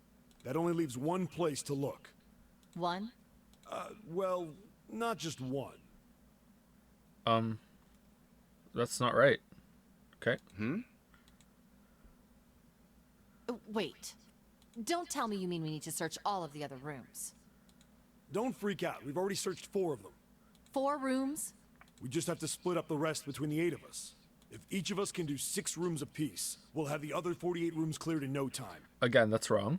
[SPEAKER 8] That only leaves one place to look.
[SPEAKER 4] One?
[SPEAKER 8] Well, not just one.
[SPEAKER 1] That's not right. Okay.
[SPEAKER 4] Wait. Don't tell me you mean we need to search all of the other rooms.
[SPEAKER 8] Don't freak out. We've already searched 4 of them.
[SPEAKER 4] 4 rooms?
[SPEAKER 8] We just have to split up the rest between the 8 of us. If each of us can do 6 rooms apiece, we'll have the other 48 rooms cleared in no time.
[SPEAKER 1] Again, that's wrong.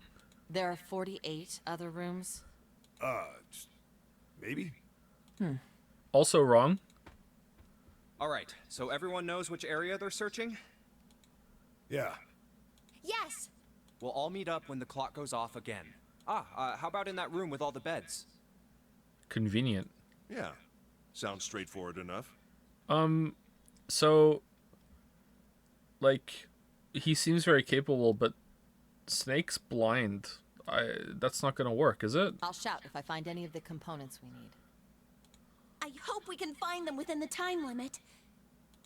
[SPEAKER 4] There are 48 other rooms?
[SPEAKER 8] Maybe?
[SPEAKER 1] Also wrong.
[SPEAKER 6] All right, so everyone knows which area they're searching?
[SPEAKER 8] Yeah.
[SPEAKER 2] Yes!
[SPEAKER 6] We'll all meet up when the clock goes off again. How about in that room with all the beds?
[SPEAKER 1] Convenient.
[SPEAKER 10] Yeah. Sounds straightforward enough.
[SPEAKER 1] So, like, he seems very capable, but Snake's blind. That's not gonna work, is it?
[SPEAKER 4] I'll shout if I find any of the components we need.
[SPEAKER 9] I hope we can find them within the time limit.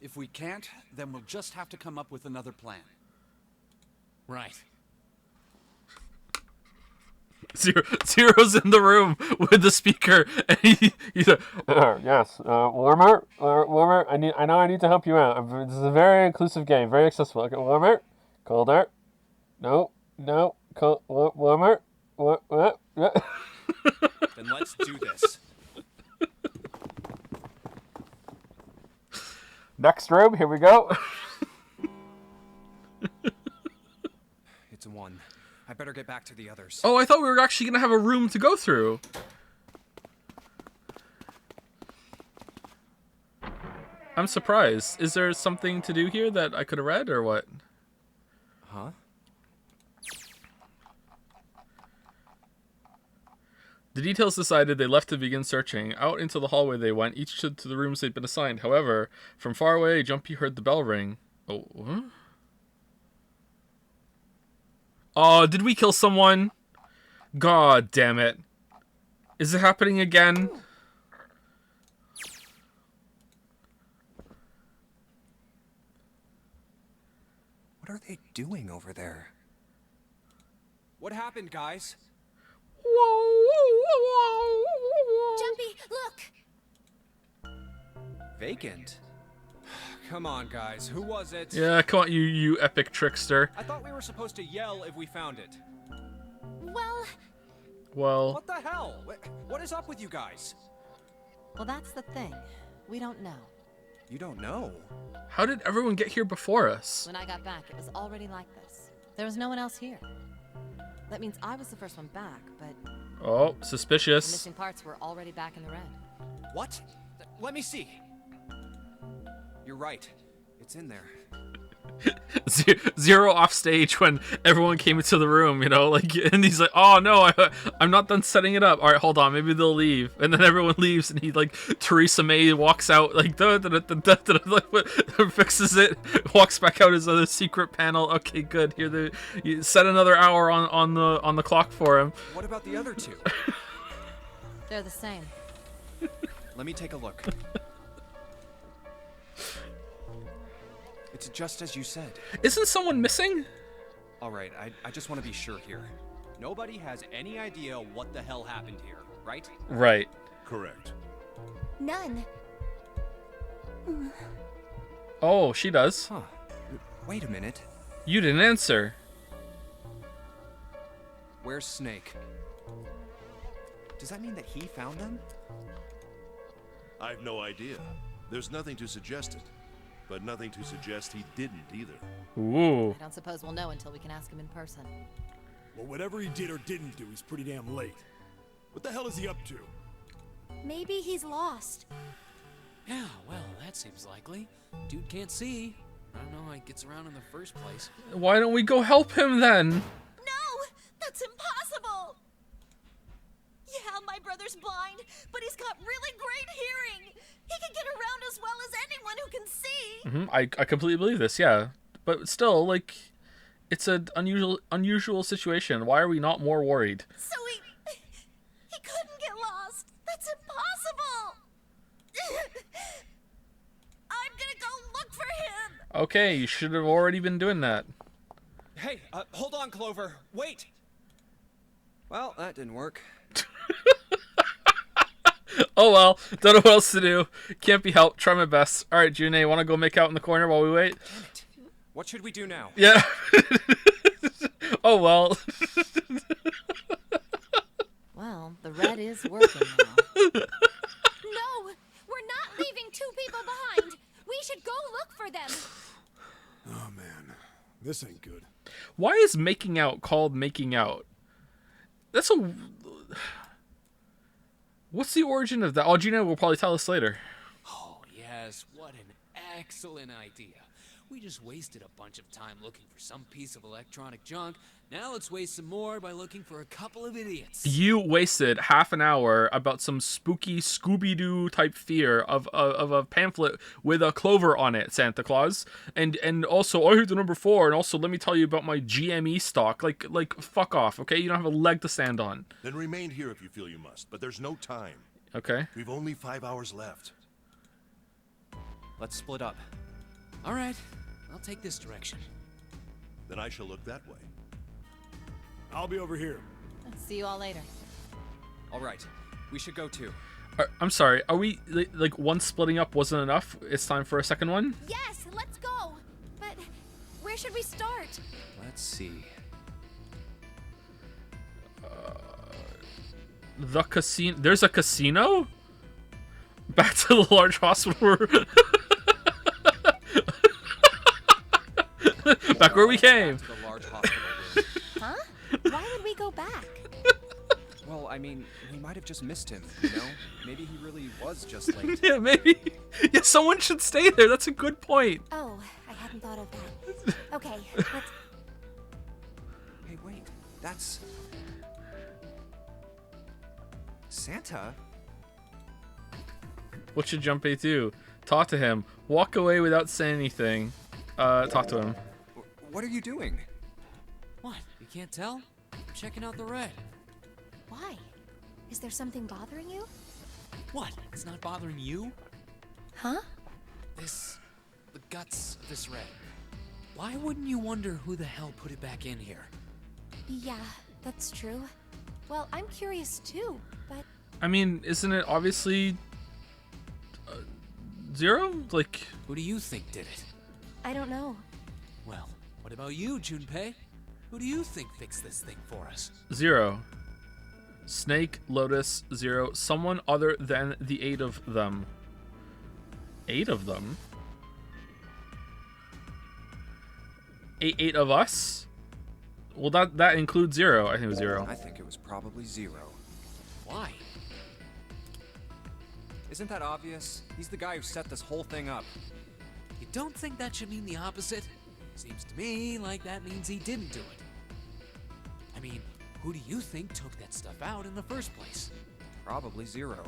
[SPEAKER 7] If we can't, then we'll just have to come up with another plan.
[SPEAKER 5] Right.
[SPEAKER 1] Zero's in the room with the speaker, and he's like, yes, warmer. I know I need to help you out. This is a very inclusive game, very accessible. Okay, warmer, colder, no, cold, warmer,
[SPEAKER 6] Then let's do this.
[SPEAKER 1] Next room, here we go.
[SPEAKER 6] I better get back to the others.
[SPEAKER 1] Oh, I thought we were actually gonna have a room to go through. I'm surprised. Is there something to do here that I could have read, or what?
[SPEAKER 6] Huh?
[SPEAKER 1] The details decided they left to begin searching. Out into the hallway they went, each to the rooms they'd been assigned. However, from far away, Jumpy heard the bell ring. Oh, huh? Oh, did we kill someone? God damn it. Is it happening again?
[SPEAKER 6] What are they doing over there? What happened, guys?
[SPEAKER 2] Jumpy, look!
[SPEAKER 6] Vacant? Come on, guys. Who was it?
[SPEAKER 1] Yeah, come on, you epic trickster.
[SPEAKER 6] I thought we were supposed to yell if we found it.
[SPEAKER 1] Well,
[SPEAKER 6] What the hell? What is up with you guys?
[SPEAKER 4] Well, that's the thing. We don't know.
[SPEAKER 6] You don't know?
[SPEAKER 1] how did everyone get here before us?
[SPEAKER 4] When I got back, it was already like this. There was no one else here. That means I was the first one back, but
[SPEAKER 1] Oh,
[SPEAKER 4] the
[SPEAKER 1] suspicious.
[SPEAKER 4] missing parts were already back in the red.
[SPEAKER 6] What? Let me see. You're right. It's in there.
[SPEAKER 1] Zero off stage when everyone came into the room, you know, like, and he's like, "Oh no, I'm not done setting it up. All right, hold on, maybe they'll leave." And then everyone leaves, and he like Theresa May walks out, like, fixes it, walks back out his other secret panel. Okay, good. Here, you set another hour on the clock for him.
[SPEAKER 6] What about the other two?
[SPEAKER 4] They're the same.
[SPEAKER 6] Let me take a look. It's just as you said.
[SPEAKER 1] Isn't someone missing?
[SPEAKER 6] All right, I just want to be sure here. Nobody has any idea what the hell happened here, right?
[SPEAKER 1] Right.
[SPEAKER 10] Correct.
[SPEAKER 2] None.
[SPEAKER 1] Oh, she does.
[SPEAKER 6] Huh. Wait a minute.
[SPEAKER 1] You didn't answer.
[SPEAKER 6] Where's Snake? Does that mean that he found them?
[SPEAKER 10] I've no idea. There's nothing to suggest it, but nothing to suggest he didn't either.
[SPEAKER 1] Ooh.
[SPEAKER 4] I don't suppose we'll know until we can ask him in person.
[SPEAKER 8] Well, whatever he did or didn't do, he's pretty damn late. What the hell is he up to?
[SPEAKER 2] Maybe he's lost.
[SPEAKER 5] Yeah, well, that seems likely. Dude can't see. I don't know how he gets around in the first place.
[SPEAKER 1] Why don't we go help him then?
[SPEAKER 9] No! That's impossible! Yeah, my brother's blind, but he's got really great hearing. He can get around as well as anyone who can see.
[SPEAKER 1] I completely believe this, yeah. But still, like, it's an unusual situation. Why are we not more worried?
[SPEAKER 9] So he couldn't get lost. That's impossible. I'm gonna go look for him.
[SPEAKER 1] Okay, you should have already been doing that.
[SPEAKER 6] Hey, hold on, Clover. Wait. Well, that didn't work.
[SPEAKER 1] Oh well, don't know what else to do. Can't be helped. Try my best. All right, June, want to go make out in the corner while we wait?
[SPEAKER 6] Damn it. What should we do now?
[SPEAKER 1] Yeah. Oh well.
[SPEAKER 4] Well, the red is working now.
[SPEAKER 2] No! We're not leaving two people behind! We should go look for them!
[SPEAKER 8] Oh man, this ain't good.
[SPEAKER 1] Why is making out called making out? That's a. What's the origin of that? Oh, Gina will probably tell us later.
[SPEAKER 5] Oh, yes, what an excellent idea. We just wasted a bunch of time looking for some piece of electronic junk. Now let's waste some more by looking for a couple of idiots.
[SPEAKER 1] You wasted half an hour about some spooky Scooby-Doo type fear of a pamphlet with a clover on it, Santa Claus, and also I heard the number 4, and also let me tell you about my GME stock. Like fuck off, okay? You don't have a leg to stand on.
[SPEAKER 10] Then remain here if you feel you must, but there's no time.
[SPEAKER 1] Okay.
[SPEAKER 10] We've only 5 hours left.
[SPEAKER 6] Let's split up.
[SPEAKER 5] All right, I'll take this direction.
[SPEAKER 10] Then I shall look that way.
[SPEAKER 8] I'll be over here.
[SPEAKER 4] See you all later.
[SPEAKER 6] All right, we should go too.
[SPEAKER 1] I'm sorry. Are we like one splitting up wasn't enough? It's time for a second one.
[SPEAKER 2] Yes, let's go! But where should we start?
[SPEAKER 6] Let's see.
[SPEAKER 1] The casino. There's a casino. Back to the large hospital. Back where we came.
[SPEAKER 6] Back to the large hospital room.
[SPEAKER 2] Huh? Why would we go back?
[SPEAKER 6] Well, I mean, we might have just missed him, you know? Maybe he really was just late.
[SPEAKER 1] Yeah, maybe. Yeah, someone should stay there. That's a good point.
[SPEAKER 2] Oh, I hadn't thought of that. Okay, let's...
[SPEAKER 6] Hey, wait. That's... Santa?
[SPEAKER 1] What should Junpei do? Talk to him. Walk away without saying anything. Talk to him.
[SPEAKER 6] What are you doing?
[SPEAKER 5] What? You can't tell? I'm checking out the red.
[SPEAKER 2] Why? Is there something bothering you?
[SPEAKER 5] What? It's not bothering you?
[SPEAKER 2] Huh?
[SPEAKER 5] The guts of this red. Why wouldn't you wonder who the hell put it back in here?
[SPEAKER 2] Yeah, that's true. Well, I'm curious too, but...
[SPEAKER 1] I mean, isn't it obviously... Zero? Like...
[SPEAKER 5] Who do you think did it?
[SPEAKER 2] I don't know.
[SPEAKER 5] Well, what about you, Junpei? Who do you think fixed this thing for us?
[SPEAKER 1] Zero. Snake, Lotus, Zero. Someone other than the 8 of them. 8 of them? 8 of us? Well, that includes Zero. I think it was Zero.
[SPEAKER 6] I think it was probably Zero.
[SPEAKER 5] Why?
[SPEAKER 6] Isn't that obvious? He's the guy who set this whole thing up.
[SPEAKER 5] You don't think that should mean the opposite? Seems to me like that means he didn't do it. I mean, who do you think took that stuff out in the first place?
[SPEAKER 6] Probably Zero.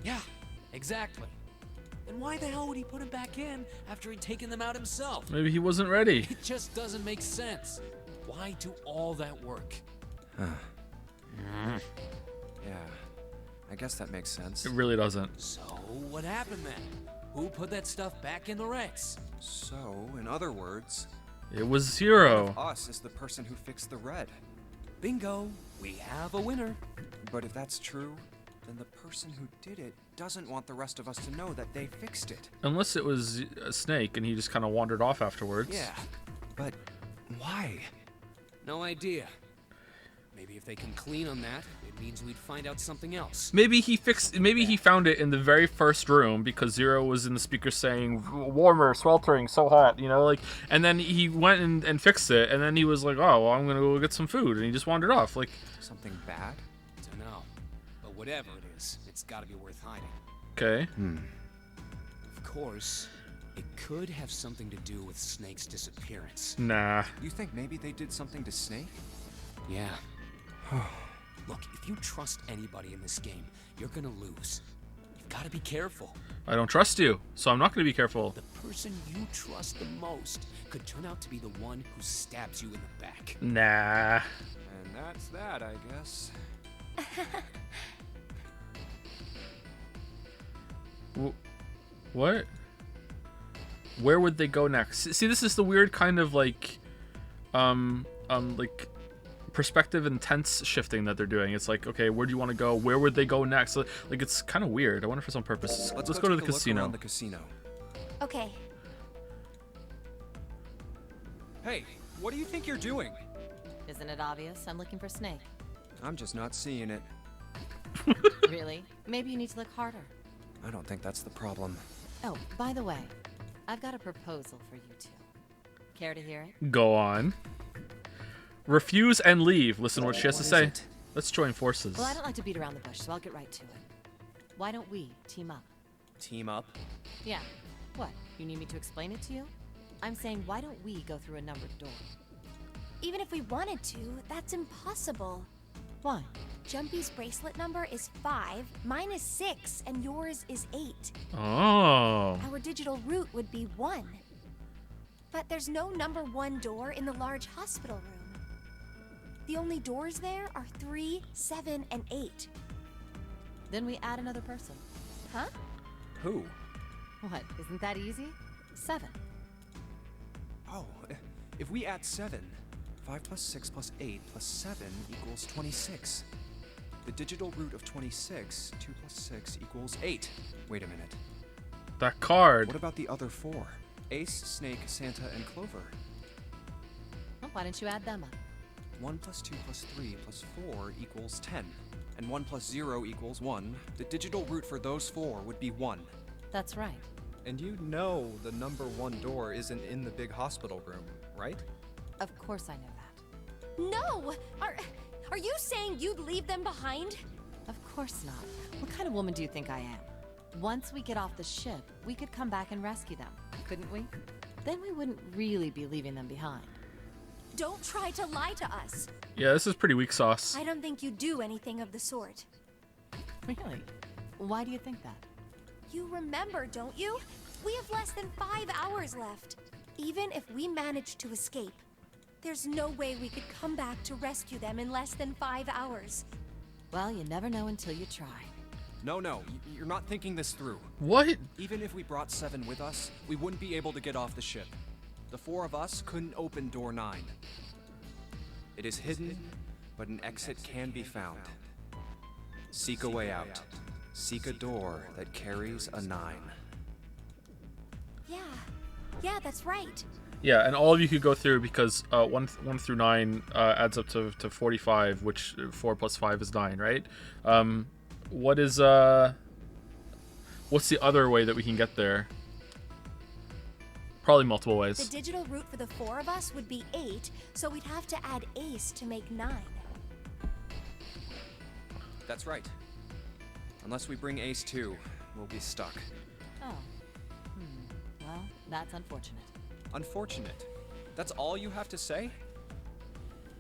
[SPEAKER 5] Yeah, exactly. Then why the hell would he put him back in after he'd taken them out himself?
[SPEAKER 1] Maybe he wasn't ready.
[SPEAKER 5] It just doesn't make sense. Why do all that work?
[SPEAKER 6] Yeah, I guess that makes sense.
[SPEAKER 1] It really doesn't.
[SPEAKER 5] So, what happened then? Who put that stuff back in the Rex?
[SPEAKER 6] So, in other words,
[SPEAKER 1] It was Zero.
[SPEAKER 6] us is the person who fixed the red.
[SPEAKER 5] Bingo, we have a winner.
[SPEAKER 6] But if that's true, then the person who did it doesn't want the rest of us to know that they fixed it.
[SPEAKER 1] Unless it was a snake and he just kind of wandered off afterwards.
[SPEAKER 5] Yeah,
[SPEAKER 6] But why?
[SPEAKER 5] no idea. Maybe if they can clean on that, it means we'd find out something else.
[SPEAKER 1] Maybe he found it in the very first room because Zero was in the speaker saying warmer, sweltering, so hot, you know, like, and then he went and fixed it, and then he was like, oh, well, I'm gonna go get some food, and he just wandered off, like.
[SPEAKER 6] Something bad?
[SPEAKER 5] Dunno. But whatever it is, it's gotta be worth hiding.
[SPEAKER 1] Okay.
[SPEAKER 5] Of course, it could have something to do with Snake's disappearance.
[SPEAKER 1] Nah.
[SPEAKER 6] You think maybe they did something to Snake?
[SPEAKER 5] Yeah. Look, if you trust anybody in this game, you're gonna lose. You've gotta be careful.
[SPEAKER 1] I don't trust you, so I'm not gonna be careful.
[SPEAKER 5] The person you trust the most could turn out to be the one who stabs you in the back.
[SPEAKER 1] Nah.
[SPEAKER 6] And that's that, I guess.
[SPEAKER 1] What? Where would they go next? See, this is the weird kind of like perspective and tense shifting that they're doing. It's like, okay, where do you want to go? Where would they go next? Like it's kind of weird. I wonder if it's on purpose. Let's go to the
[SPEAKER 6] take a look
[SPEAKER 1] casino.
[SPEAKER 6] around the casino.
[SPEAKER 2] Okay,
[SPEAKER 6] Hey, what do you think you're doing?
[SPEAKER 4] Isn't it obvious? I'm looking for Snake.
[SPEAKER 6] I'm just not seeing it.
[SPEAKER 4] Really? Maybe you need to look harder.
[SPEAKER 6] I don't think that's the problem.
[SPEAKER 4] Oh, by the way, I've got a proposal for you two. Care to hear it?
[SPEAKER 1] Go on. Refuse and leave. Listen to what she has to
[SPEAKER 6] What is
[SPEAKER 1] say.
[SPEAKER 6] it?
[SPEAKER 1] Let's join forces.
[SPEAKER 4] Well, I don't like to beat around the bush, so I'll get right to it. Why don't we team up?
[SPEAKER 6] Team up?
[SPEAKER 4] Yeah. What? You need me to explain it to you? I'm saying, why don't we go through a numbered door?
[SPEAKER 2] even if we wanted to, that's impossible.
[SPEAKER 4] Why?
[SPEAKER 2] Jumpy's bracelet number is 5, mine is 6, and yours is 8.
[SPEAKER 1] Oh.
[SPEAKER 2] Our digital route would be 1. But there's no number 1 door in the large hospital room. The only doors there are 3, 7, and 8.
[SPEAKER 4] Then we add another person.
[SPEAKER 2] Huh?
[SPEAKER 6] Who?
[SPEAKER 4] What? Isn't that easy? 7.
[SPEAKER 6] Oh, if we add 7, 5 plus 6 plus 8 plus 7 equals 26. The digital root of 26, 2 plus 6 equals 8. Wait a minute.
[SPEAKER 1] That card.
[SPEAKER 6] What about the other 4? Ace, Snake, Santa, and Clover.
[SPEAKER 4] Well, why don't you add them up?
[SPEAKER 6] 1 plus 2 plus 3 plus 4 equals 10. And 1 plus 0 equals 1. The digital root for those 4 would be 1.
[SPEAKER 4] That's right.
[SPEAKER 6] And you know the number 1 door isn't in the big hospital room, right?
[SPEAKER 4] Of course I know that.
[SPEAKER 2] No! mean you'd leave them behind?
[SPEAKER 4] Of course not. What kind of woman do you think I am? Once we get off the ship, we could come back and rescue them, couldn't we? Then we wouldn't really be leaving them behind.
[SPEAKER 2] Don't try to lie to us.
[SPEAKER 1] Yeah, this is pretty weak sauce.
[SPEAKER 2] I don't think you do anything of the sort.
[SPEAKER 4] Really? Why do you think that?
[SPEAKER 2] You remember, don't you? We have less than 5 hours left. Even if we manage to escape, there's no way we could come back to rescue them in less than 5 hours.
[SPEAKER 4] Well, you never know until you try.
[SPEAKER 6] No, you're not thinking this through.
[SPEAKER 1] What?
[SPEAKER 6] Even if we brought 7 with us, we wouldn't be able to get off the ship. The 4 of us couldn't open door 9. It is hidden, but an exit can be found. Seek a way out. Seek a door that carries a 9.
[SPEAKER 2] Yeah, that's right.
[SPEAKER 1] Yeah, and all of you could go through because 1 through 9 adds up to 45, which 4 plus 5 is 9, right? What's the other way that we can get there? Probably multiple ways.
[SPEAKER 2] The digital route for the 4 of us would be 8, so we'd have to add Ace to make 9.
[SPEAKER 6] That's right. Unless we bring Ace too, we'll be stuck.
[SPEAKER 4] Oh. Well, that's unfortunate.
[SPEAKER 6] Unfortunate. That's all you have to say?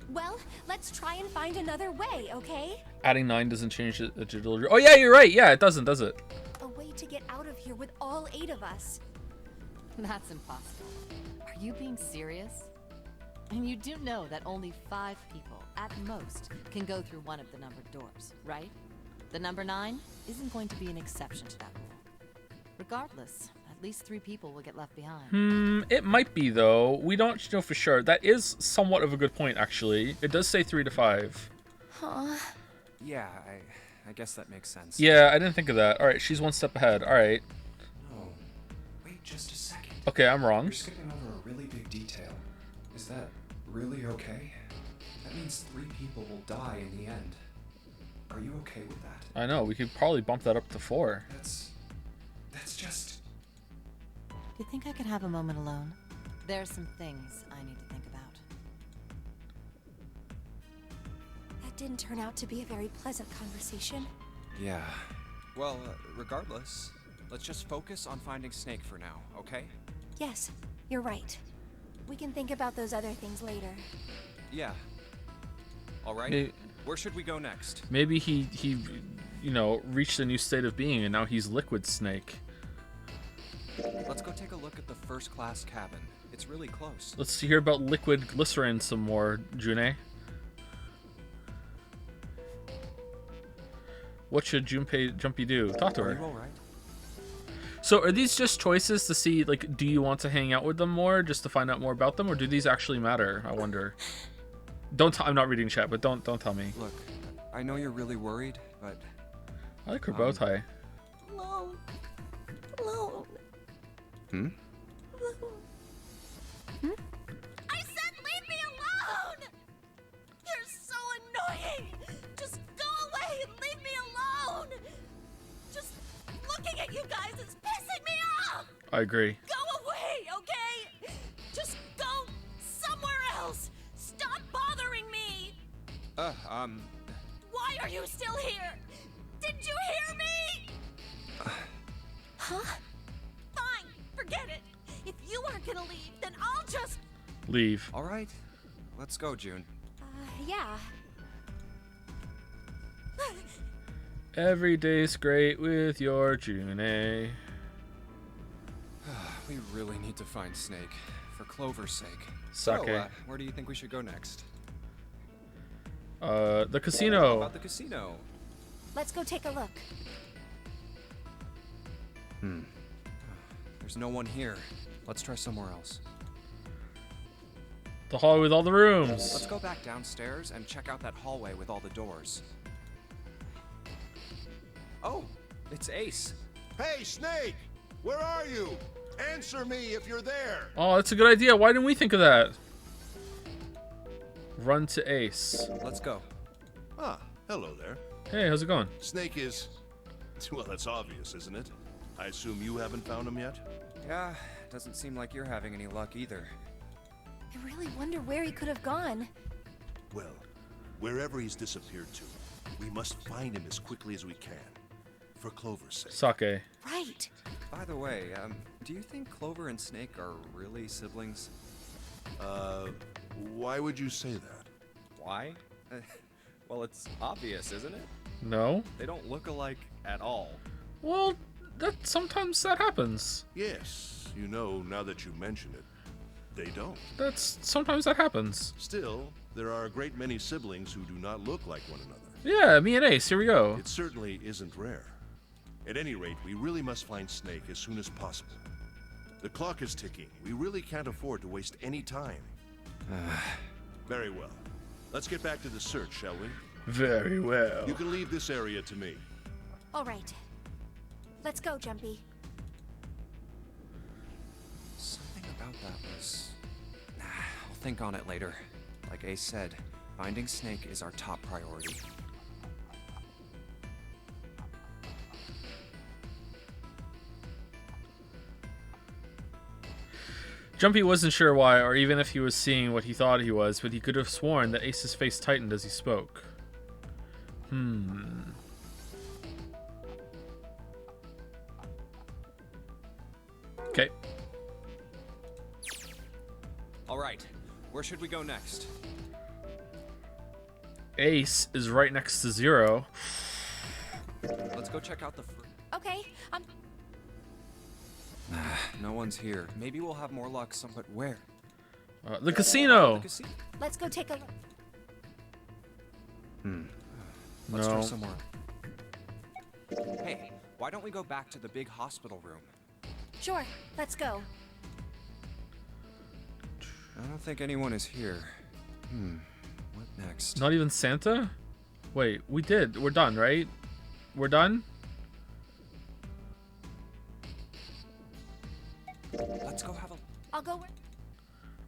[SPEAKER 2] Well, let's try and find another way, okay?
[SPEAKER 1] Adding 9 doesn't change the digital. Oh yeah, you're right. Yeah, it doesn't, does it?
[SPEAKER 2] A way to get out of here with all 8 of us.
[SPEAKER 4] That's impossible. Are you being serious? And you do know that only 5 people, at most, can go through one of the numbered doors, right? The number 9 isn't going to be an exception to that rule. Regardless, at least 3 people will get left behind.
[SPEAKER 1] It might be though. We don't know for sure. That is somewhat of a good point, actually. It does say 3 to 5.
[SPEAKER 2] Huh.
[SPEAKER 6] Yeah, I guess that makes sense.
[SPEAKER 1] Yeah, I didn't think of that. All right, she's one step ahead. All right.
[SPEAKER 11] Oh, wait just a second.
[SPEAKER 1] Okay, I'm wrong.
[SPEAKER 11] You're skipping over a really big detail. Is that really okay? That means 3 people will die in the end. Are you okay with that?
[SPEAKER 1] I know. We could probably bump that up to 4.
[SPEAKER 11] That's just...
[SPEAKER 4] Do you think I could have a moment alone? There are some things I need to think about.
[SPEAKER 2] That didn't turn out to be a very pleasant conversation.
[SPEAKER 6] Yeah. Well, regardless, let's just focus on finding Snake for now, okay?
[SPEAKER 2] Yes, you're right. We can think about those other things later.
[SPEAKER 6] Yeah. All right. Where should we go next?
[SPEAKER 1] Maybe he reached a new state of being and now he's Liquid Snake.
[SPEAKER 6] Let's go take a look at the first class cabin. It's really close.
[SPEAKER 1] Let's hear about Liquid Glycerin some more, Junpei. What should Jumpy do? Talk to her.
[SPEAKER 6] Are you all right?
[SPEAKER 1] So are these just choices to see, like, do you want to hang out with them more just to find out more about them, or do these actually matter? I wonder. I'm not reading chat, but don't tell me.
[SPEAKER 6] Look, I know you're really worried, but
[SPEAKER 1] I like her bow tie.
[SPEAKER 9] Alone. Alone.
[SPEAKER 6] Hmm?
[SPEAKER 9] I said leave me alone! You're so annoying! Just go away and leave me alone! Just looking at you guys is pissing me off!
[SPEAKER 1] I agree.
[SPEAKER 9] Go away, okay? Just go somewhere else! Stop bothering me! Why are you still here? Did you hear me?
[SPEAKER 2] Huh?
[SPEAKER 9] Fine, forget it. If you aren't gonna leave, then I'll just...
[SPEAKER 1] Leave.
[SPEAKER 6] all right. Let's go, June.
[SPEAKER 2] Yeah.
[SPEAKER 1] Every day's great with your Junpei.
[SPEAKER 6] We really need to find Snake, for Clover's sake.
[SPEAKER 1] Sake.
[SPEAKER 6] So, where do you think we should go next?
[SPEAKER 1] The
[SPEAKER 6] How
[SPEAKER 1] casino.
[SPEAKER 6] about the casino?
[SPEAKER 2] Let's go take a look.
[SPEAKER 6] There's no one here. Let's try somewhere else.
[SPEAKER 1] The hall with all the rooms.
[SPEAKER 6] Let's go back downstairs and check out that hallway with all the doors. Oh, it's Ace.
[SPEAKER 10] Hey, Snake! Where are you? Answer me if you're there!
[SPEAKER 1] Oh, that's a good idea. Why didn't we think of that? Run to Ace.
[SPEAKER 6] Let's go.
[SPEAKER 10] Ah, hello there.
[SPEAKER 1] Hey, how's it going?
[SPEAKER 10] Snake is... well, that's obvious, isn't it? I assume you haven't found him yet?
[SPEAKER 6] Yeah, doesn't seem like you're having any luck either.
[SPEAKER 2] I really wonder where he could have gone.
[SPEAKER 10] Well, Wherever he's disappeared to, we must find him as quickly as we can. For Clover's sake.
[SPEAKER 1] Sake.
[SPEAKER 2] Right.
[SPEAKER 6] By the way, do you think Clover and Snake are really siblings?
[SPEAKER 10] Why would you say that?
[SPEAKER 6] Why? Well, it's obvious, isn't it?
[SPEAKER 1] No.
[SPEAKER 6] They don't look alike at all.
[SPEAKER 1] Well, sometimes that happens.
[SPEAKER 10] Yes, you know, now that you mention it, they don't.
[SPEAKER 1] Sometimes that happens.
[SPEAKER 10] Still, there are a great many siblings who do not look like one another.
[SPEAKER 1] Yeah, me and Ace, here we go.
[SPEAKER 10] It certainly isn't rare. At any rate, we really must find Snake as soon as possible. The clock is ticking. We really can't afford to waste any time. Very well. Let's get back to the search, shall we?
[SPEAKER 1] Very well.
[SPEAKER 10] You can leave this area to me.
[SPEAKER 2] All right. Let's go, Jumpy.
[SPEAKER 6] Something about that was... I'll think on it later. Like Ace said, finding Snake is our top priority.
[SPEAKER 1] Jumpy wasn't sure why, or even if he was seeing what he thought he was, but he could have sworn that Ace's face tightened as he spoke. Okay.
[SPEAKER 6] All right, where should we go next?
[SPEAKER 1] Ace is right next to Zero.
[SPEAKER 6] Let's go check out the
[SPEAKER 2] Okay,
[SPEAKER 6] No one's here. Maybe we'll have more luck but where?
[SPEAKER 1] The casino!
[SPEAKER 2] let's go take a look.
[SPEAKER 6] Let's try
[SPEAKER 1] No.
[SPEAKER 6] somewhere. Hey, why don't we go back to the big hospital room?
[SPEAKER 2] Sure, let's go.
[SPEAKER 6] I don't think anyone is here. What next?
[SPEAKER 1] Not even Santa? Wait, we did. We're done, right? We're done?
[SPEAKER 6] Let's go have a...
[SPEAKER 2] I'll go where...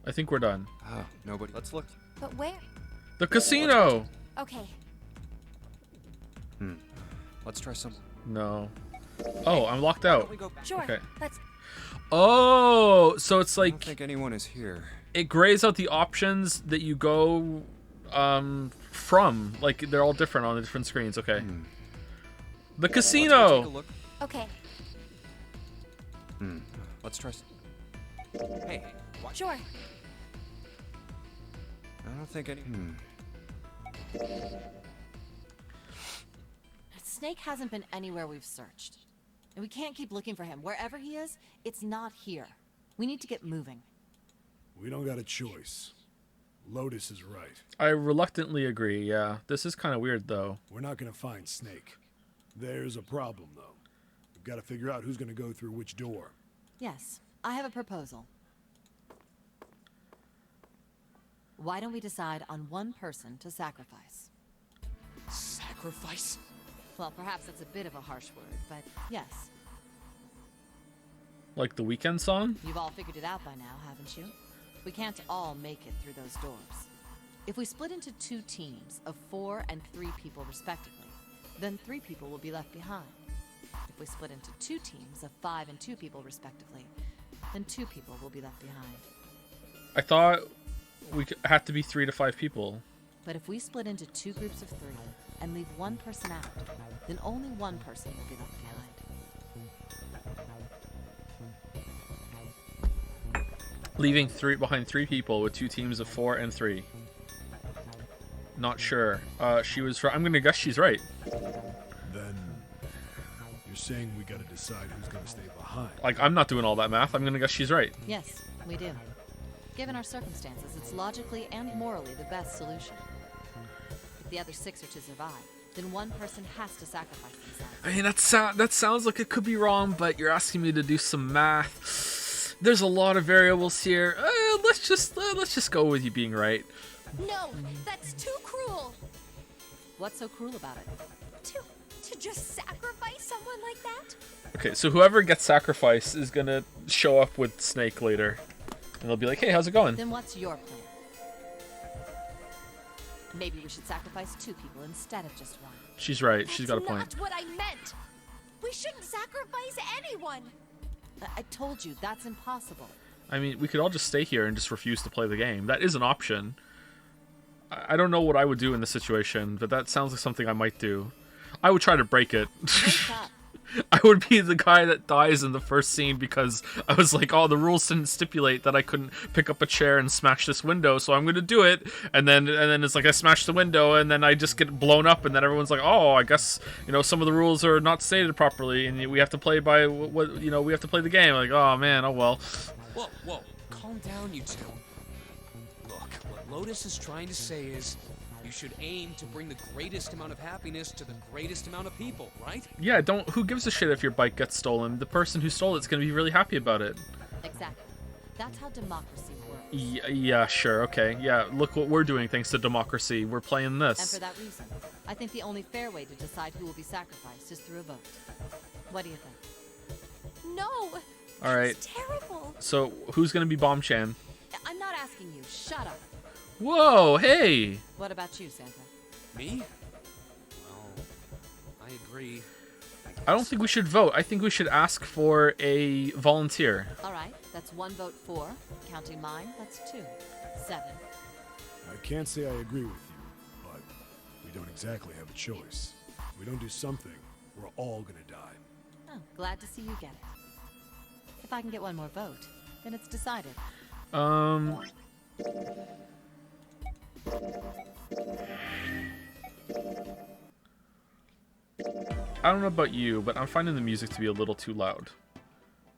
[SPEAKER 1] I think we're done.
[SPEAKER 6] Oh, nobody. Let's look.
[SPEAKER 2] But where?
[SPEAKER 1] The casino!
[SPEAKER 2] Okay.
[SPEAKER 6] Let's try some...
[SPEAKER 1] No. Oh, I'm locked
[SPEAKER 6] Why don't
[SPEAKER 1] out.
[SPEAKER 6] we go back?
[SPEAKER 2] Sure,
[SPEAKER 1] Okay.
[SPEAKER 2] let's...
[SPEAKER 1] Oh, so it's
[SPEAKER 6] I don't
[SPEAKER 1] like
[SPEAKER 6] think anyone is here.
[SPEAKER 1] it grays out the options that you go from. Like they're all different on the different screens. Okay. The
[SPEAKER 6] Let's go take a
[SPEAKER 1] casino.
[SPEAKER 6] look.
[SPEAKER 2] Okay,
[SPEAKER 6] Let's try... Hey, why...
[SPEAKER 2] sure.
[SPEAKER 6] I don't think any...
[SPEAKER 4] Snake hasn't been anywhere we've searched. And we can't keep looking for him. Wherever he is, it's not here. We need to get moving.
[SPEAKER 8] We don't got a choice. Lotus is right.
[SPEAKER 1] I reluctantly agree. Yeah, this is kind of weird though.
[SPEAKER 8] We're not gonna find Snake. There's a problem, though. We've got to figure out who's gonna go through which door.
[SPEAKER 4] Yes, I have a proposal. Why don't we decide on one person to sacrifice?
[SPEAKER 5] Sacrifice?
[SPEAKER 4] Well, perhaps that's a bit of a harsh word, but yes.
[SPEAKER 1] Like the Weeknd song?
[SPEAKER 4] You've all figured it out by now, haven't you? We can't all make it through those doors. If we split into 2 teams of 4 and 3 people respectively, then 3 people will be left behind. If we split into 2 teams of 5 and 2 people respectively, then 2 people will be left behind.
[SPEAKER 1] I thought we had to be 3 to 5 people.
[SPEAKER 4] But if we split into 2 groups of 3 and leave one person out, then only one person will be left behind.
[SPEAKER 1] Leaving behind 3 people with 2 teams of 4 and 3. Not sure. She was right. I'm gonna guess she's right.
[SPEAKER 8] Then you're saying we gotta decide who's gonna stay behind.
[SPEAKER 1] Like I'm not doing all that math. I'm gonna guess she's right.
[SPEAKER 4] Yes, we do. Given our circumstances, it's logically and morally the best solution. If the other 6 are to survive, then one person has to sacrifice themselves.
[SPEAKER 1] I mean that sounds like it could be wrong, but you're asking me to do some math. There's a lot of variables here. Let's just go with you being right.
[SPEAKER 2] No, that's too cruel.
[SPEAKER 4] What's so cruel about it?
[SPEAKER 2] To just sacrifice someone like that?
[SPEAKER 1] Okay, so whoever gets sacrificed is gonna show up with Snake later, and they'll be like, "Hey, how's it going?"
[SPEAKER 4] Then what's your plan? Maybe we should sacrifice 2 people instead of just 1.
[SPEAKER 1] She's right. She's got a point.
[SPEAKER 2] That's not what I meant. We shouldn't sacrifice anyone.
[SPEAKER 4] I told you, that's impossible.
[SPEAKER 1] I mean, we could all just stay here and just refuse to play the game. That is an option. I don't know what I would do in this situation, but that sounds like something I might do. I would try to break it.
[SPEAKER 4] Wake up.
[SPEAKER 1] I would be the guy that dies in the first scene because I was like, oh, the rules didn't stipulate that I couldn't pick up a chair and smash this window, so I'm gonna do it. And then it's like I smash the window, and then I just get blown up, and then everyone's like, oh, I guess some of the rules are not stated properly, and we have to play by what we have to play the game. Like, oh man, oh well.
[SPEAKER 5] Whoa, calm down, you two. Look, what Lotus is trying to say is, you should aim to bring the greatest amount of happiness to the greatest amount of people, right?
[SPEAKER 1] Yeah, who gives a shit if your bike gets stolen? The person who stole it's gonna be really happy about it.
[SPEAKER 4] Exactly. That's how democracy works.
[SPEAKER 1] Yeah, sure, okay. Yeah, look what we're doing thanks to democracy. We're playing this.
[SPEAKER 4] And for that reason, I think the only fair way to decide who will be sacrificed is through a vote. What do you think?
[SPEAKER 2] No.
[SPEAKER 1] All right.
[SPEAKER 2] It's terrible.
[SPEAKER 1] So, who's gonna be Bomb-chan?
[SPEAKER 4] I'm not asking you. Shut up.
[SPEAKER 1] Whoa, hey!
[SPEAKER 4] What about you, Santa?
[SPEAKER 5] Me? Well, I agree.
[SPEAKER 1] I don't think we should vote. I think we should ask for a volunteer.
[SPEAKER 4] All right, that's 1 vote for. Counting mine, that's 2. 7.
[SPEAKER 8] I can't say I agree with you, but we don't exactly have a choice. If we don't do something, we're all gonna die.
[SPEAKER 4] Oh, glad to see you get it. If I can get one more vote, then it's decided.
[SPEAKER 1] I don't know about you, but I'm finding the music to be a little too loud.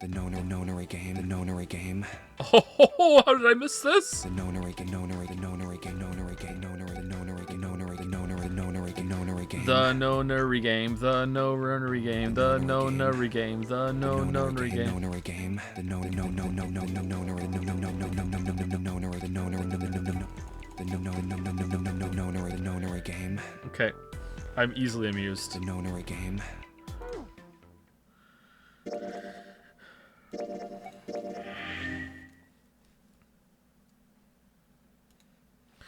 [SPEAKER 6] The nonary game, the nonary game.
[SPEAKER 1] Oh, how did I miss this?
[SPEAKER 6] The nonary game, nonary, the nonary game, nonary game, nonary, the nonary, the nonary, the nonary, the nonary, the nonary game.
[SPEAKER 1] The nonary game, the nonary game, the nonary game, the nonary game.
[SPEAKER 6] Nonary game, the nonary, no, no, no, no, no, nonary, no, no, no, no, no, no, no, no, nonary, the nonary, no, no, no, no, no. The nonary, the nonary game.
[SPEAKER 1] Okay, I'm easily amused.
[SPEAKER 6] The nonary game.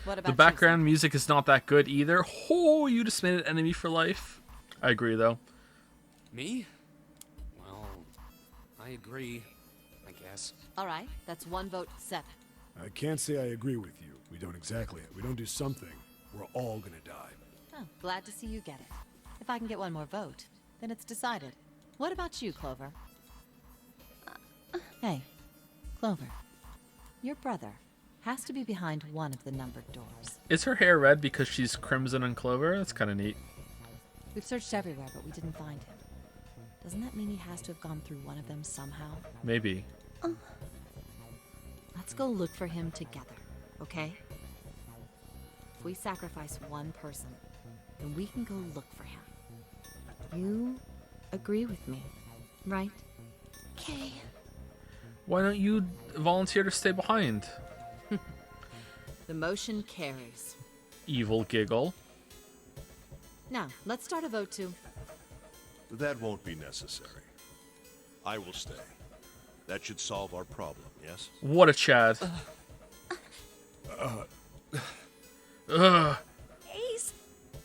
[SPEAKER 4] What about
[SPEAKER 1] the background music is not that good either. Oh, you just made an enemy for life. I agree, though.
[SPEAKER 5] Me? Well, I agree, I guess.
[SPEAKER 4] All right, that's 1 vote, 7.
[SPEAKER 8] I can't say I agree with you. We don't do something, we're all gonna die.
[SPEAKER 4] Oh, glad to see you get it. If I can get one more vote, then it's decided. What about you, Clover? Hey, Clover. Your brother has to be behind one of the numbered doors.
[SPEAKER 1] Is her hair red because she's crimson and clover? That's kind of neat.
[SPEAKER 4] We've searched everywhere, but we didn't find him. Doesn't that mean he has to have gone through one of them somehow?
[SPEAKER 1] Maybe.
[SPEAKER 4] Let's go look for him together, okay? If we sacrifice one person, then we can go look for him. You agree with me, right?
[SPEAKER 2] Okay.
[SPEAKER 1] Why don't you volunteer to stay behind?
[SPEAKER 4] The motion carries.
[SPEAKER 1] Evil giggle.
[SPEAKER 4] Now, let's start a vote to...
[SPEAKER 10] That won't be necessary. I will stay. That should solve our problem, yes?
[SPEAKER 1] What a Chad.
[SPEAKER 2] Ace,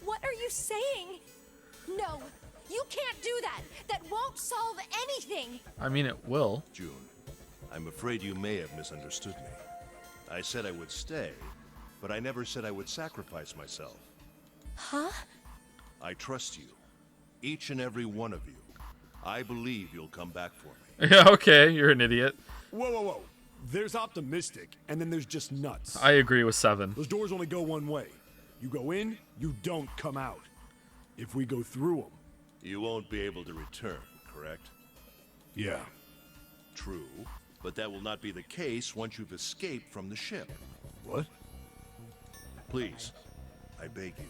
[SPEAKER 2] what are you saying? No, you can't do that. That won't solve anything.
[SPEAKER 1] I mean, it will.
[SPEAKER 10] June, I'm afraid you may have misunderstood me. I said I would stay, but I never said I would sacrifice myself.
[SPEAKER 2] Huh?
[SPEAKER 10] I trust you. Each and every one of you. I believe you'll come back for me.
[SPEAKER 1] Yeah, okay, you're an idiot.
[SPEAKER 8] Whoa. There's optimistic, and then there's just nuts.
[SPEAKER 1] I agree with 7.
[SPEAKER 8] Those doors only go one way. You go in, you don't come out. If we go through them...
[SPEAKER 10] You won't be able to return, correct?
[SPEAKER 8] Yeah.
[SPEAKER 10] True, but that will not be the case once you've escaped from the ship.
[SPEAKER 8] What?
[SPEAKER 10] Please, I beg you.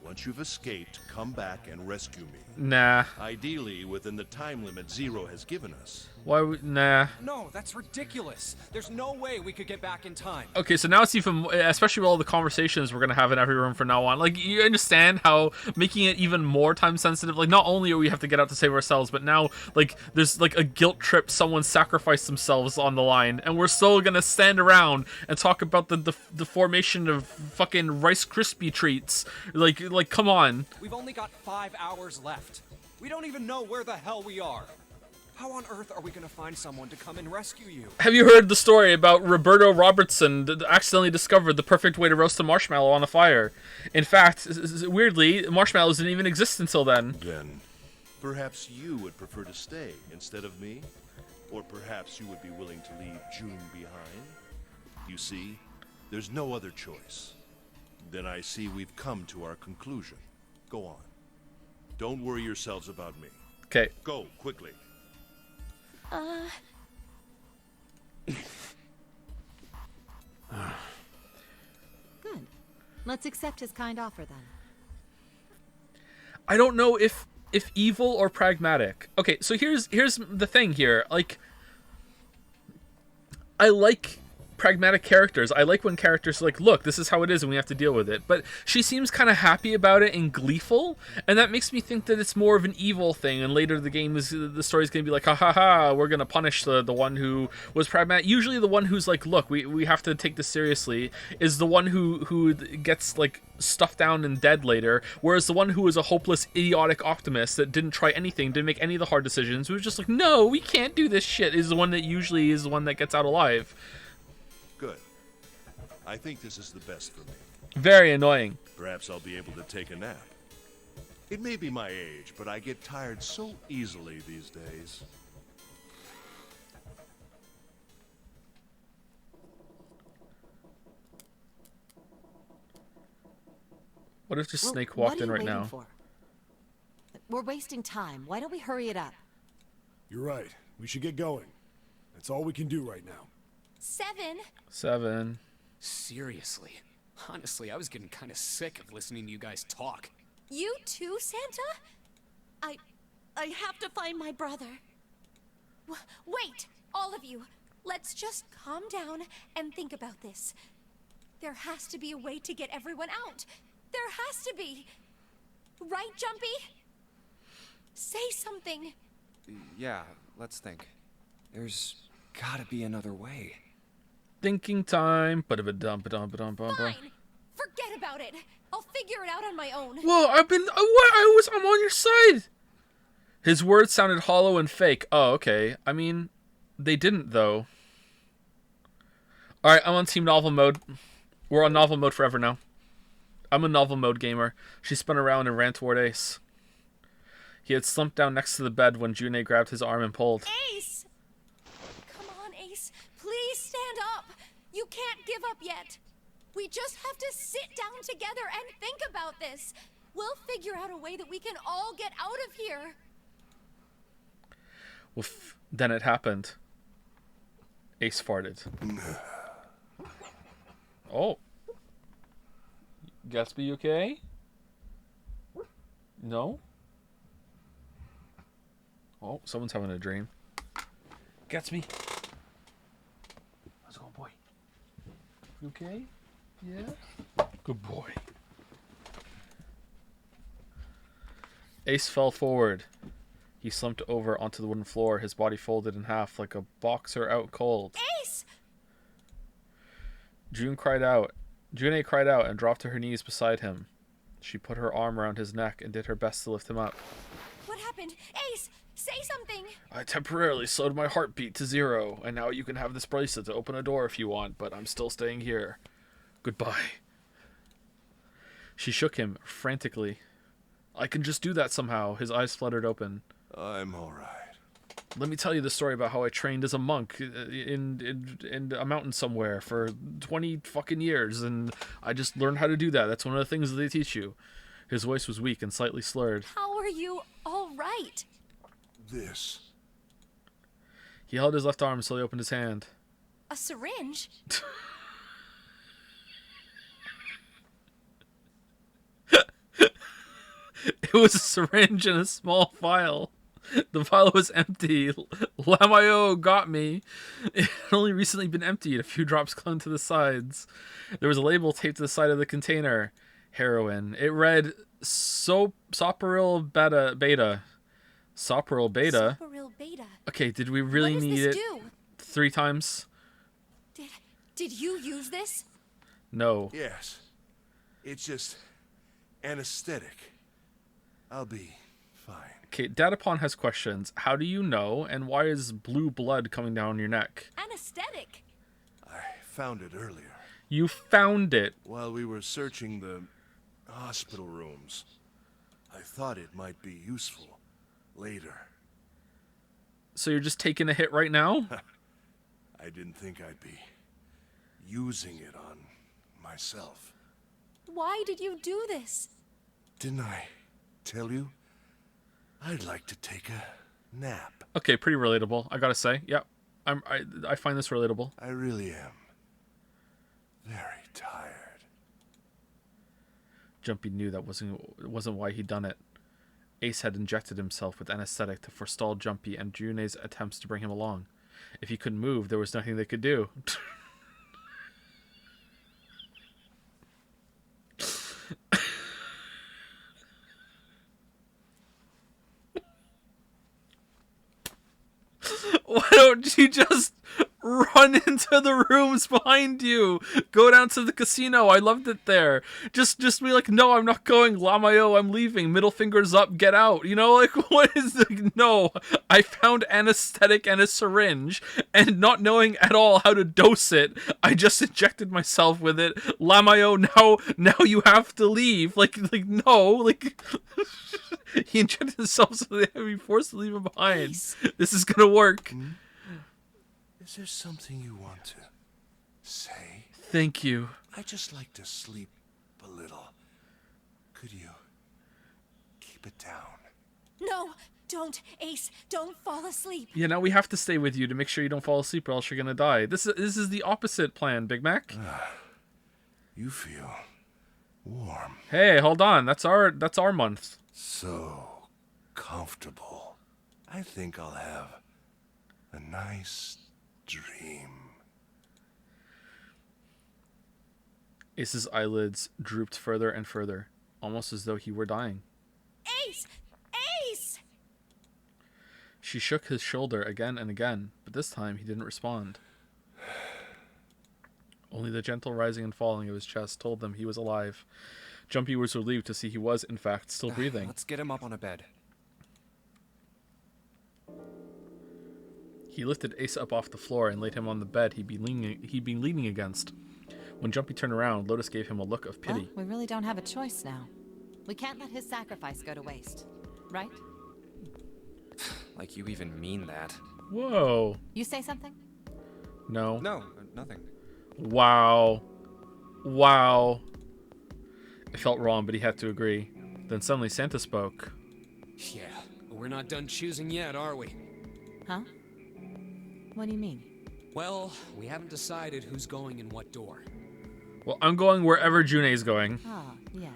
[SPEAKER 10] Once you've escaped, come back and rescue me.
[SPEAKER 1] Nah.
[SPEAKER 10] Ideally, within the time limit Zero has given us.
[SPEAKER 1] Why would... Nah.
[SPEAKER 6] No, that's ridiculous. There's no way we could get back in time.
[SPEAKER 1] Okay, so now it's even... Especially with all the conversations we're going to have in every room from now on. Like, you understand how making it even more time sensitive... Like, not only do we have to get out to save ourselves, but now, like, there's, like, a guilt trip. Someone sacrificed themselves on the line. And we're still going to stand around and talk about the formation of fucking Rice Krispie treats. Like, come on.
[SPEAKER 6] We've only got 5 hours left. We don't even know where the hell we are. How on earth are we gonna find someone to come and rescue you?
[SPEAKER 1] Have you heard the story about Roberto Robertson accidentally discovered the perfect way to roast a marshmallow on a fire? In fact, weirdly, marshmallows didn't even exist until then.
[SPEAKER 10] Then, perhaps you would prefer to stay instead of me? Or perhaps you would be willing to leave June behind? You see, there's no other choice. Then I see we've come to our conclusion. Go on. Don't worry yourselves about me.
[SPEAKER 1] Okay.
[SPEAKER 10] Go, quickly.
[SPEAKER 4] Good. Let's accept his kind offer then.
[SPEAKER 1] I don't know if evil or pragmatic. Okay, so here's the thing here. Like, I like pragmatic characters. I like when characters are like, look, this is how it is and we have to deal with it. But she seems kind of happy about it and gleeful, and that makes me think that it's more of an evil thing, and later the story's going to be like, ha ha ha, we're going to punish the one who was pragmatic. Usually the one who's like, look, we have to take this seriously is the one who gets like stuffed down and dead later, whereas the one who was a hopeless, idiotic optimist that didn't try anything, didn't make any of the hard decisions, who was just like, no, we can't do this shit, is the one that usually is the one that gets out alive.
[SPEAKER 10] Good. I think this is the best for me.
[SPEAKER 1] Very annoying.
[SPEAKER 10] Perhaps I'll be able to take a nap. It may be my age, but I get tired so easily these days.
[SPEAKER 1] What if just
[SPEAKER 4] Well,
[SPEAKER 1] Snake
[SPEAKER 4] what
[SPEAKER 1] walked
[SPEAKER 4] are
[SPEAKER 1] in
[SPEAKER 4] you
[SPEAKER 1] right
[SPEAKER 4] waiting
[SPEAKER 1] now?
[SPEAKER 4] for? We're wasting time. Why don't we hurry it up?
[SPEAKER 8] You're right. We should get going. That's all we can do right now.
[SPEAKER 2] 7.
[SPEAKER 1] 7.
[SPEAKER 5] Seriously. Honestly, I was getting kind of sick of listening to you guys talk.
[SPEAKER 2] You too, Santa?
[SPEAKER 9] I have to find my brother.
[SPEAKER 2] Wait, all of you. Let's just calm down and think about this. There has to be a way to get everyone out. There has to be. Right, Jumpy? Say something.
[SPEAKER 6] Yeah, let's think. There's gotta be another way.
[SPEAKER 1] Thinking time. Ba-da-ba-dum.
[SPEAKER 2] Fine. Forget about it. I'll figure it out on my own.
[SPEAKER 1] Whoa, I'm on your side. His words sounded hollow and fake. Oh, okay. I mean, they didn't, though. Alright, I'm on Team Novel Mode. We're on Novel Mode forever now. I'm a Novel Mode gamer. She spun around and ran toward Ace. He had slumped down next to the bed when June grabbed his arm and pulled.
[SPEAKER 2] Ace! Come on, Ace. Please stand up. You can't give up yet. We just have to sit down together and think about this. We'll figure out a way that we can all get out of here.
[SPEAKER 1] Well, then it happened. Ace farted. Oh. Gatsby, you okay? No? Oh, someone's having a dream. Gatsby. How's it going, boy? You okay? Yeah? Good boy. Ace fell forward. He slumped over onto the wooden floor, his body folded in half like a boxer out cold.
[SPEAKER 2] Ace!
[SPEAKER 1] June cried out and dropped to her knees beside him. She put her arm around his neck and did her best to lift him up.
[SPEAKER 2] What happened? Ace, say something!
[SPEAKER 1] I temporarily slowed my heartbeat to 0, and now you can have this bracelet to open a door if you want, but I'm still staying here. Goodbye. She shook him frantically. I can just do that somehow. His eyes fluttered open.
[SPEAKER 10] I'm all right.
[SPEAKER 1] Let me tell you the story about how I trained as a monk in a mountain somewhere for 20 fucking years, and I just learned how to do that. That's one of the things that they teach you. His voice was weak and slightly slurred.
[SPEAKER 2] How are you all right?
[SPEAKER 10] This.
[SPEAKER 1] He held his left arm until he opened his hand.
[SPEAKER 2] A syringe?
[SPEAKER 1] It was a syringe and a small vial. The vial was empty. Lamayo got me. It had only recently been emptied. A few drops clung to the sides. There was a label taped to the side of the container. Heroin. It read Sopril Beta. Sopril Beta?
[SPEAKER 2] Sopril Beta.
[SPEAKER 1] Okay, did we really need it?
[SPEAKER 2] Do?
[SPEAKER 1] 3 times?
[SPEAKER 2] Did you use this?
[SPEAKER 1] No.
[SPEAKER 10] Yes. It's just anesthetic. I'll be fine.
[SPEAKER 1] Okay, Datapon has questions. How do you know, and why is blue blood coming down your neck?
[SPEAKER 9] Anesthetic.
[SPEAKER 10] I found it earlier.
[SPEAKER 1] You found it.
[SPEAKER 10] While we were searching the hospital rooms. I thought it might be useful later.
[SPEAKER 1] So you're just taking a hit right now?
[SPEAKER 10] I didn't think I'd be using it on myself.
[SPEAKER 2] Why did you do this?
[SPEAKER 10] Didn't I tell you? I'd like to take a nap.
[SPEAKER 1] Okay, pretty relatable, I gotta say. Yep. I find this relatable.
[SPEAKER 10] I really am. Very tired.
[SPEAKER 1] Jumpy knew that wasn't why he'd done it. Ace had injected himself with anesthetic to forestall Jumpy and Junei's attempts to bring him along. If he couldn't move, there was nothing they could do. Why don't you just run into the rooms behind you? Go down to the casino. I loved it there. Just be like, no, I'm not going. Lamayo, I'm leaving. Middle fingers up, get out. You know, like, what is the... No, I found anesthetic and a syringe, and not knowing at all how to dose it, I just injected myself with it. Lamayo, now you have to leave. Like no, like... He injected himself so they would be forced to leave him behind.
[SPEAKER 2] Ace.
[SPEAKER 1] This is gonna work.
[SPEAKER 10] Is there something you want to say?
[SPEAKER 1] Thank you.
[SPEAKER 10] I'd just like to sleep a little. Could you keep it down?
[SPEAKER 2] No, don't, Ace. Don't fall asleep.
[SPEAKER 1] Yeah, now we have to stay with you to make sure you don't fall asleep, or else you're gonna die. This is the opposite plan, Big Mac.
[SPEAKER 10] You feel warm.
[SPEAKER 1] Hey, hold on. That's our month.
[SPEAKER 10] So comfortable. I think I'll have a nice dream.
[SPEAKER 1] Ace's eyelids drooped further and further, almost as though he were dying.
[SPEAKER 2] Ace! Ace!
[SPEAKER 1] She shook his shoulder again and again, but this time he didn't respond. Only the gentle rising and falling of his chest told them he was alive. Jumpy was relieved to see he was, in fact, still breathing.
[SPEAKER 6] Let's get him up on a bed.
[SPEAKER 1] He lifted Ace up off the floor and laid him on the bed he'd been leaning against. When Jumpy turned around, Lotus gave him a look of pity.
[SPEAKER 4] Well, we really don't have a choice now. We can't let his sacrifice go to waste, right?
[SPEAKER 6] Like you even mean that.
[SPEAKER 1] Whoa.
[SPEAKER 4] You say something?
[SPEAKER 1] No.
[SPEAKER 6] No, nothing.
[SPEAKER 1] Wow. It felt wrong, but he had to agree. Then suddenly Santa spoke.
[SPEAKER 5] Yeah, but we're not done choosing yet, are we?
[SPEAKER 4] Huh? What do you mean?
[SPEAKER 5] Well, we haven't decided who's going in what door.
[SPEAKER 1] Well, I'm going wherever Junei's going.
[SPEAKER 4] Ah, yes.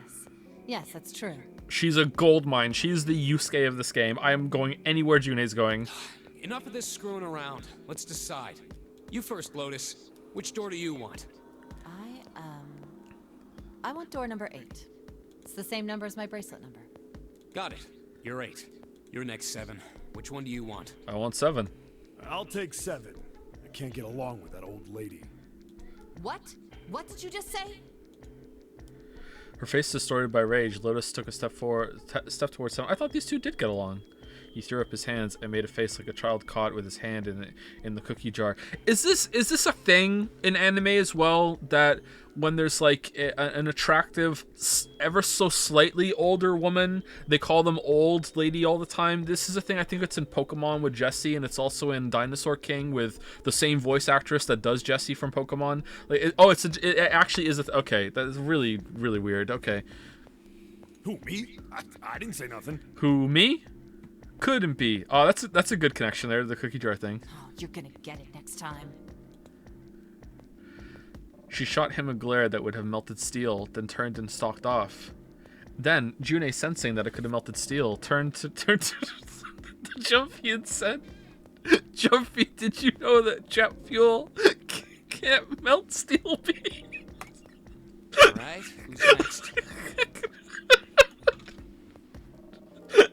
[SPEAKER 4] Yes, that's true.
[SPEAKER 1] She's a gold mine. She's the Yusuke of this game. I am going anywhere Junei's going.
[SPEAKER 5] Enough of this screwing around. Let's decide. You first, Lotus. Which door do you want?
[SPEAKER 4] I want door number 8. It's the same number as my bracelet number.
[SPEAKER 5] Got it. You're 8. You're next 7. Which one do you want?
[SPEAKER 1] I want 7.
[SPEAKER 8] I'll take 7. I can't get along with that old lady.
[SPEAKER 4] What? What did you just say?
[SPEAKER 1] Her face distorted by rage, Lotus took a step towards 7. I thought these two did get along. He threw up his hands and made a face like a child caught with his hand in the cookie jar. Is this a thing in anime as well, that when there's like an attractive, ever so slightly older woman, they call them old lady all the time? This is a thing. I think it's in Pokemon with Jessie, and it's also in Dinosaur King with the same voice actress that does Jessie from Pokemon. Like, it actually is okay. That is really, really weird. Okay.
[SPEAKER 8] Who, me? I didn't say nothing.
[SPEAKER 1] Who, me? Couldn't be. Oh, that's a good connection there, the cookie jar thing.
[SPEAKER 4] Oh, you're gonna get it next time.
[SPEAKER 1] She shot him a glare that would have melted steel, then turned and stalked off. Then, Junei, sensing that it could have melted steel, turned to Jumpy and said, Jumpy, did you know that jet fuel can't melt steel beams?
[SPEAKER 5] Alright, who's next?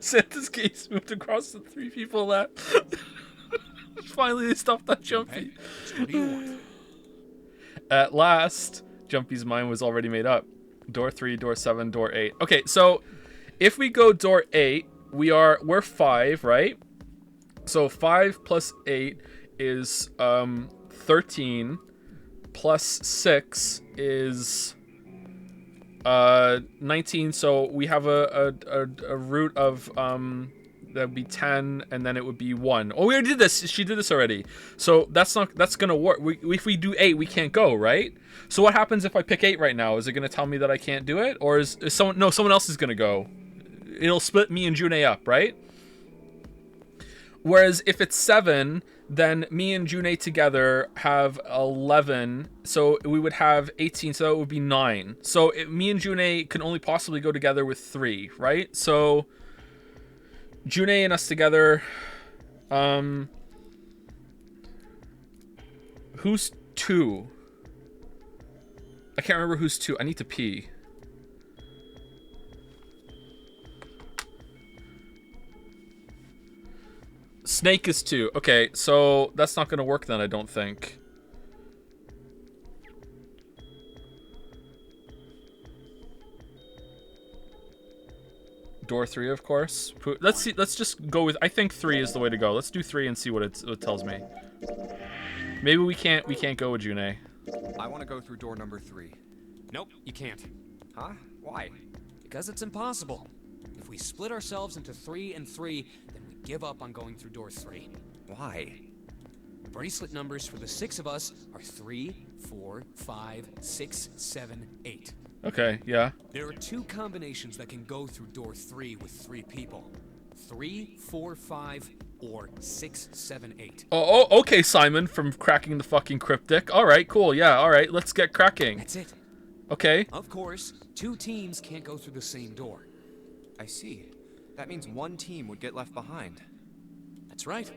[SPEAKER 1] Santa's gaze moved across the 3 people that finally they stopped that Jumpy.
[SPEAKER 5] Hey, what do you want?
[SPEAKER 1] At last, Jumpy's mind was already made up. Door 3, door 7, door 8. Okay, so if we go door 8, we're 5, right? So 5 plus 8 is 13, plus 6 is 19. So we have a root of that would be 10, and then it would be 1. Oh, we already did this. She did this already. So that's gonna work. If we do 8, we can't go, right? So what happens if I pick 8 right now? Is it gonna tell me that I can't do it, or is someone? No, someone else is gonna go. It'll split me and June up, right? Whereas if it's 7, then me and June together have 11, so we would have 18, so that would be 9. So me and June can only possibly go together with 3, right? So June and us together, who's 2? I can't remember who's 2. I need to pee. Snake is 2. Okay, so that's not going to work then, I don't think. Door 3, of course. Let's see. Let's just go with. I think 3 is the way to go. Let's do 3 and see what it tells me. Maybe we can't go with June.
[SPEAKER 6] I want to go through door number 3.
[SPEAKER 5] Nope, you can't.
[SPEAKER 6] Huh? Why?
[SPEAKER 5] Because it's impossible. If we split ourselves into 3 and 3, then we give up on going through door 3.
[SPEAKER 6] Why?
[SPEAKER 5] The bracelet numbers for the 6 of us are 3, 4, 5, 6, 7, 8.
[SPEAKER 1] Okay, yeah.
[SPEAKER 5] There are 2 combinations that can go through door 3 with 3 people. 3, 4, 5, or 6, 7, 8.
[SPEAKER 1] Oh, okay, Simon from cracking the fucking cryptic. All right, cool. Yeah, all right. Let's get cracking.
[SPEAKER 5] That's it.
[SPEAKER 1] Okay.
[SPEAKER 5] Of course, 2 teams can't go through the same door.
[SPEAKER 6] I see. That means one team would get left behind.
[SPEAKER 5] That's right.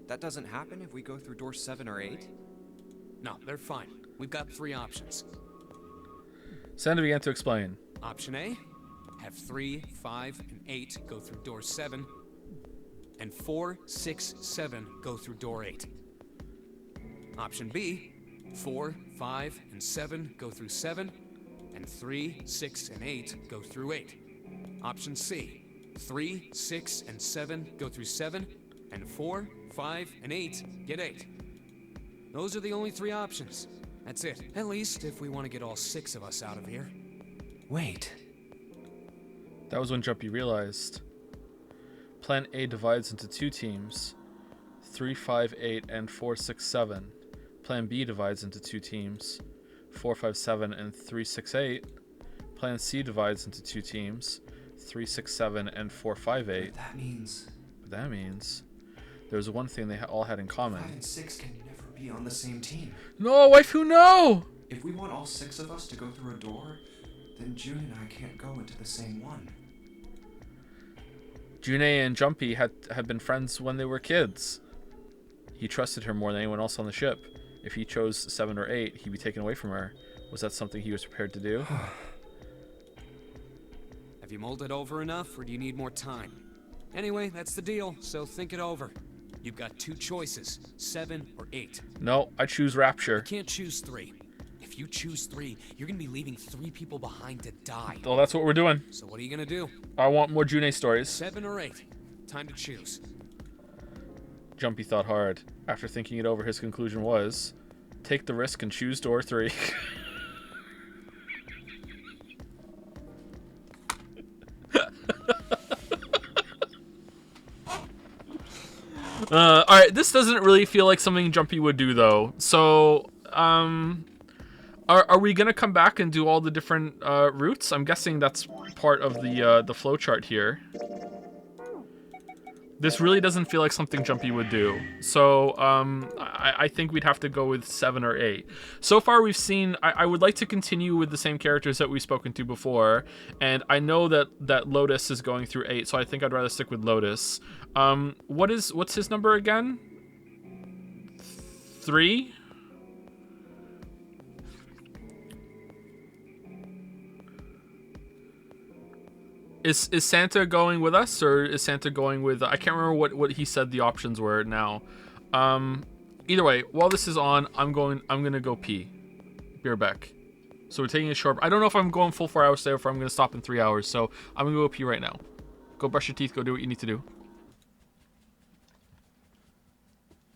[SPEAKER 6] That doesn't happen if we go through door 7 or 8?
[SPEAKER 5] No, they're fine. We've got 3 options.
[SPEAKER 1] Santa began to explain.
[SPEAKER 5] Option A, have 3, 5, and 8 go through door 7, and 4, 6, 7 go through door 8. Option B, 4, 5, and 7 go through 7, and 3, 6, and 8 go through 8. Option C, 3, 6, and 7 go through 7, and 4, 5, and 8 get 8. Those are the only 3 options. That's it. At least if we want to get all 6 of us out of here.
[SPEAKER 6] Wait.
[SPEAKER 1] That was when Jumpy realized. Plan A divides into 2 teams. 3, 5, 8, and 4, 6, 7. Plan B divides into 2 teams. 4, 5, 7, and 3, 6, 8. Plan C divides into 2 teams. 3, 6, 7, and 4, 5, 8. That means there's one thing they all had in common.
[SPEAKER 11] 5 and 6 can never be on the same team.
[SPEAKER 1] No, waifu, no!
[SPEAKER 11] If we want all 6 of us to go through a door, then June and I can't go into the same one.
[SPEAKER 1] June and Jumpy had been friends when they were kids. He trusted her more than anyone else on the ship. If he chose 7 or 8, he'd be taken away from her. Was that something he was prepared to do?
[SPEAKER 5] Have you mulled it over enough, or do you need more time? Anyway, that's the deal, so think it over. You've got 2 choices, 7 or 8.
[SPEAKER 1] No, I choose Rapture.
[SPEAKER 5] You can't choose 3. If you choose 3, you're gonna be leaving 3 people behind to die.
[SPEAKER 1] Well, that's what we're doing.
[SPEAKER 5] So what are you gonna do?
[SPEAKER 1] I want more June stories.
[SPEAKER 5] 7 or 8. Time to choose.
[SPEAKER 1] Jumpy thought hard. After thinking it over, his conclusion was, take the risk and choose door 3. Alright, this doesn't really feel like something Jumpy would do, though. So, are we gonna come back and do all the different routes? I'm guessing that's part of the flowchart here. This really doesn't feel like something Jumpy would do. So, I think we'd have to go with 7 or 8. So far, we've seen... I would like to continue with the same characters that we've spoken to before. And I know that Lotus is going through 8, so I think I'd rather stick with Lotus. What's his number again? 3? Is Santa going with us, or is Santa going with... I can't remember what he said the options were now. Either way, while this is on, I'm gonna go pee. Be right back. So we're taking a short... I don't know if I'm going full 4 hours today or if I'm gonna stop in 3 hours, so I'm gonna go pee right now. Go brush your teeth. Go do what you need to do.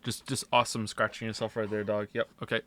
[SPEAKER 1] Just awesome scratching yourself right there, dog. Yep. Okay.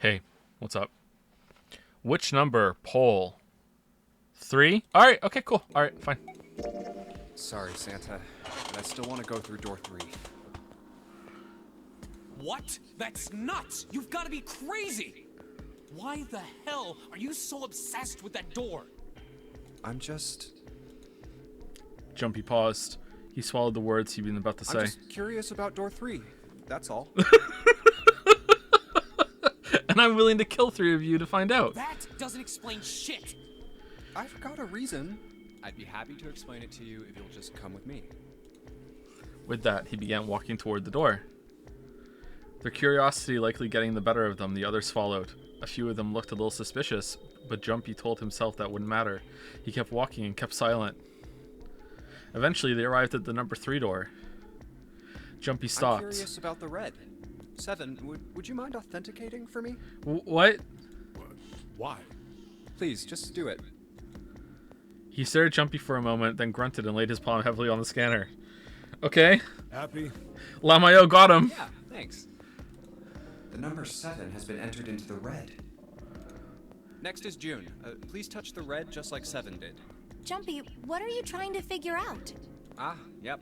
[SPEAKER 1] Hey, what's up? Which number? Poll. 3? Alright, okay, cool. Alright, fine.
[SPEAKER 6] Sorry, Santa, but I still want to go through door 3.
[SPEAKER 5] What? That's nuts! You've got to be crazy! Why the hell are you so obsessed with that door?
[SPEAKER 6] I'm just...
[SPEAKER 1] Jumpy paused. He swallowed the words he'd been about to say.
[SPEAKER 6] I'm just curious about door 3. that's all.
[SPEAKER 1] And I'm willing to kill 3 of you to find out.
[SPEAKER 5] That doesn't explain shit.
[SPEAKER 6] I've got a reason. I'd be happy to explain it to you if you'll just come with me.
[SPEAKER 1] With that, he began walking toward the door. Their curiosity likely getting the better of them, the others followed. A few of them looked a little suspicious, but Jumpy told himself that wouldn't matter. He kept walking and kept silent. Eventually, they arrived at the number 3 door. Jumpy stopped.
[SPEAKER 6] I'm curious about the red. 7, would you mind authenticating for me?
[SPEAKER 1] What?
[SPEAKER 8] Why?
[SPEAKER 6] Please, just do it.
[SPEAKER 1] He stared at Jumpy for a moment, then grunted and laid his palm heavily on the scanner. Okay.
[SPEAKER 8] Happy?
[SPEAKER 1] Lamayo got him.
[SPEAKER 6] Yeah, thanks.
[SPEAKER 11] The number 7 has been entered into the red.
[SPEAKER 6] Next is June. Please touch the red just like 7 did.
[SPEAKER 2] Jumpy, what are you trying to figure out?
[SPEAKER 6] Ah, yep.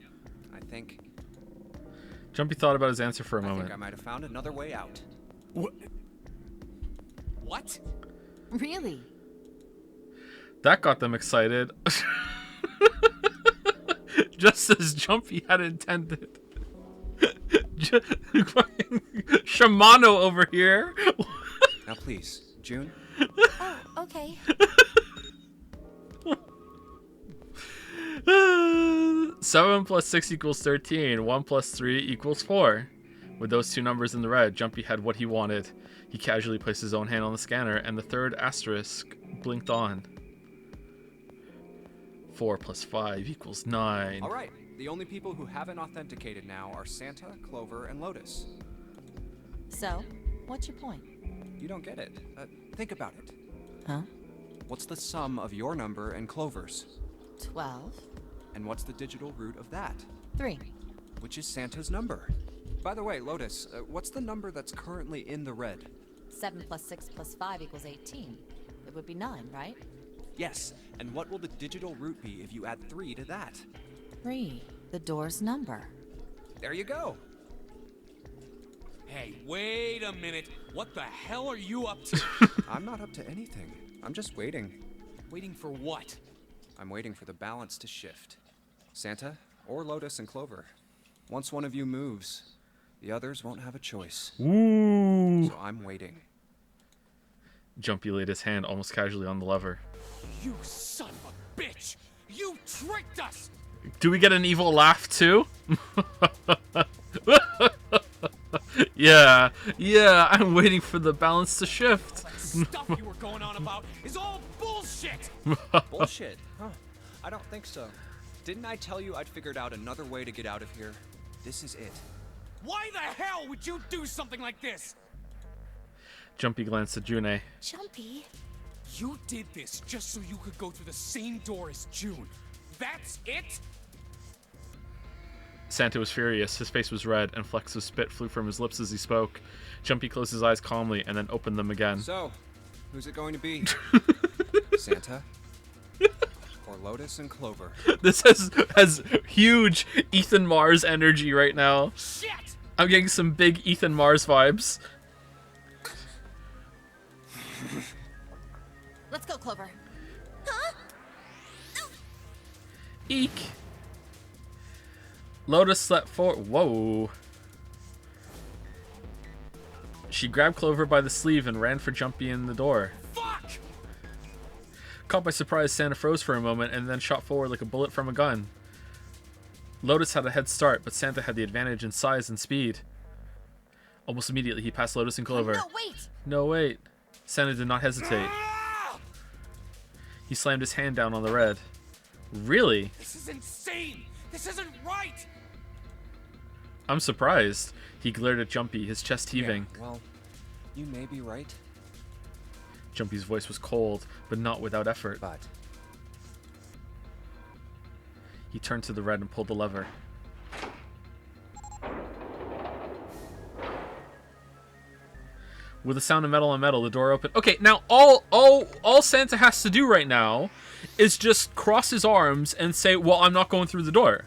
[SPEAKER 6] I think
[SPEAKER 1] Jumpy thought about his answer for a moment.
[SPEAKER 6] I might have found another way out.
[SPEAKER 8] What?
[SPEAKER 5] What?
[SPEAKER 4] Really?
[SPEAKER 1] That got them excited. Just as Jumpy had intended. Shimano over here.
[SPEAKER 6] Now please, June.
[SPEAKER 2] Oh, okay.
[SPEAKER 1] 7 plus 6 equals 13. 1 plus 3 equals 4. With those 2 numbers in the red, Jumpy had what he wanted. He casually placed his own hand on the scanner, and the third asterisk blinked on. 4 plus 5 equals 9.
[SPEAKER 6] All right. The only people who haven't authenticated now are Santa, Clover, and Lotus.
[SPEAKER 4] So, what's your point?
[SPEAKER 6] You don't get it. Think about it.
[SPEAKER 4] Huh?
[SPEAKER 6] What's the sum of your number and Clover's?
[SPEAKER 4] 12.
[SPEAKER 6] And what's the digital root of that?
[SPEAKER 4] 3.
[SPEAKER 6] Which is Santa's number. By the way, Lotus, what's the number that's currently in the red?
[SPEAKER 4] 7 plus 6 plus 5 equals 18. It would be 9, right?
[SPEAKER 6] Yes. And what will the digital root be if you add 3 to that?
[SPEAKER 4] 3. The door's number.
[SPEAKER 6] There you go.
[SPEAKER 5] Hey, wait a minute. What the hell are you up to?
[SPEAKER 6] I'm not up to anything. I'm just waiting.
[SPEAKER 5] Waiting for what?
[SPEAKER 6] I'm waiting for the balance to shift. Santa, or Lotus and Clover. Once one of you moves, the others won't have a choice.
[SPEAKER 1] Ooh.
[SPEAKER 6] So I'm waiting.
[SPEAKER 1] Jumpy laid his hand almost casually on the lever.
[SPEAKER 5] You son of a bitch! You tricked us!
[SPEAKER 1] Do we get an evil laugh too? Yeah, I'm waiting for the balance to shift.
[SPEAKER 5] That stuff you were going on about is all bullshit!
[SPEAKER 6] Bullshit? Huh. I don't think so. Didn't I tell you I'd figured out another way to get out of here? This is it.
[SPEAKER 5] Why the hell would you do something like this?
[SPEAKER 1] Jumpy glanced at June.
[SPEAKER 2] Jumpy?
[SPEAKER 5] You did this just so you could go through the same door as June. That's it?
[SPEAKER 1] Santa was furious. His face was red, and flecks of spit flew from his lips as he spoke. Jumpy closed his eyes calmly and then opened them again.
[SPEAKER 6] So, who's it going to be? Santa? Or Lotus and Clover?
[SPEAKER 1] This has huge Ethan Mars energy right now.
[SPEAKER 5] Shit!
[SPEAKER 1] I'm getting some big Ethan Mars vibes.
[SPEAKER 4] Let's go, Clover.
[SPEAKER 2] Huh?
[SPEAKER 1] Eek. Lotus slept forward. Whoa. She grabbed Clover by the sleeve and ran for Jumpy in the door.
[SPEAKER 5] Fuck!
[SPEAKER 1] Caught by surprise, Santa froze for a moment and then shot forward like a bullet from a gun. Lotus had a head start, but Santa had the advantage in size and speed. Almost immediately, he passed Lotus and Clover.
[SPEAKER 2] No, wait!
[SPEAKER 1] No, wait. Santa did not hesitate. He slammed his hand down on the red. Really?
[SPEAKER 5] This is insane! This isn't right!
[SPEAKER 1] I'm surprised. He glared at Jumpy, his chest heaving.
[SPEAKER 6] Yeah, well, you may be right.
[SPEAKER 1] Jumpy's voice was cold, but not without effort.
[SPEAKER 6] But
[SPEAKER 1] he turned to the red and pulled the lever. With the sound of metal on metal, the door opened. Okay, now all Santa has to do right now is just cross his arms and say, "Well, I'm not going through the door."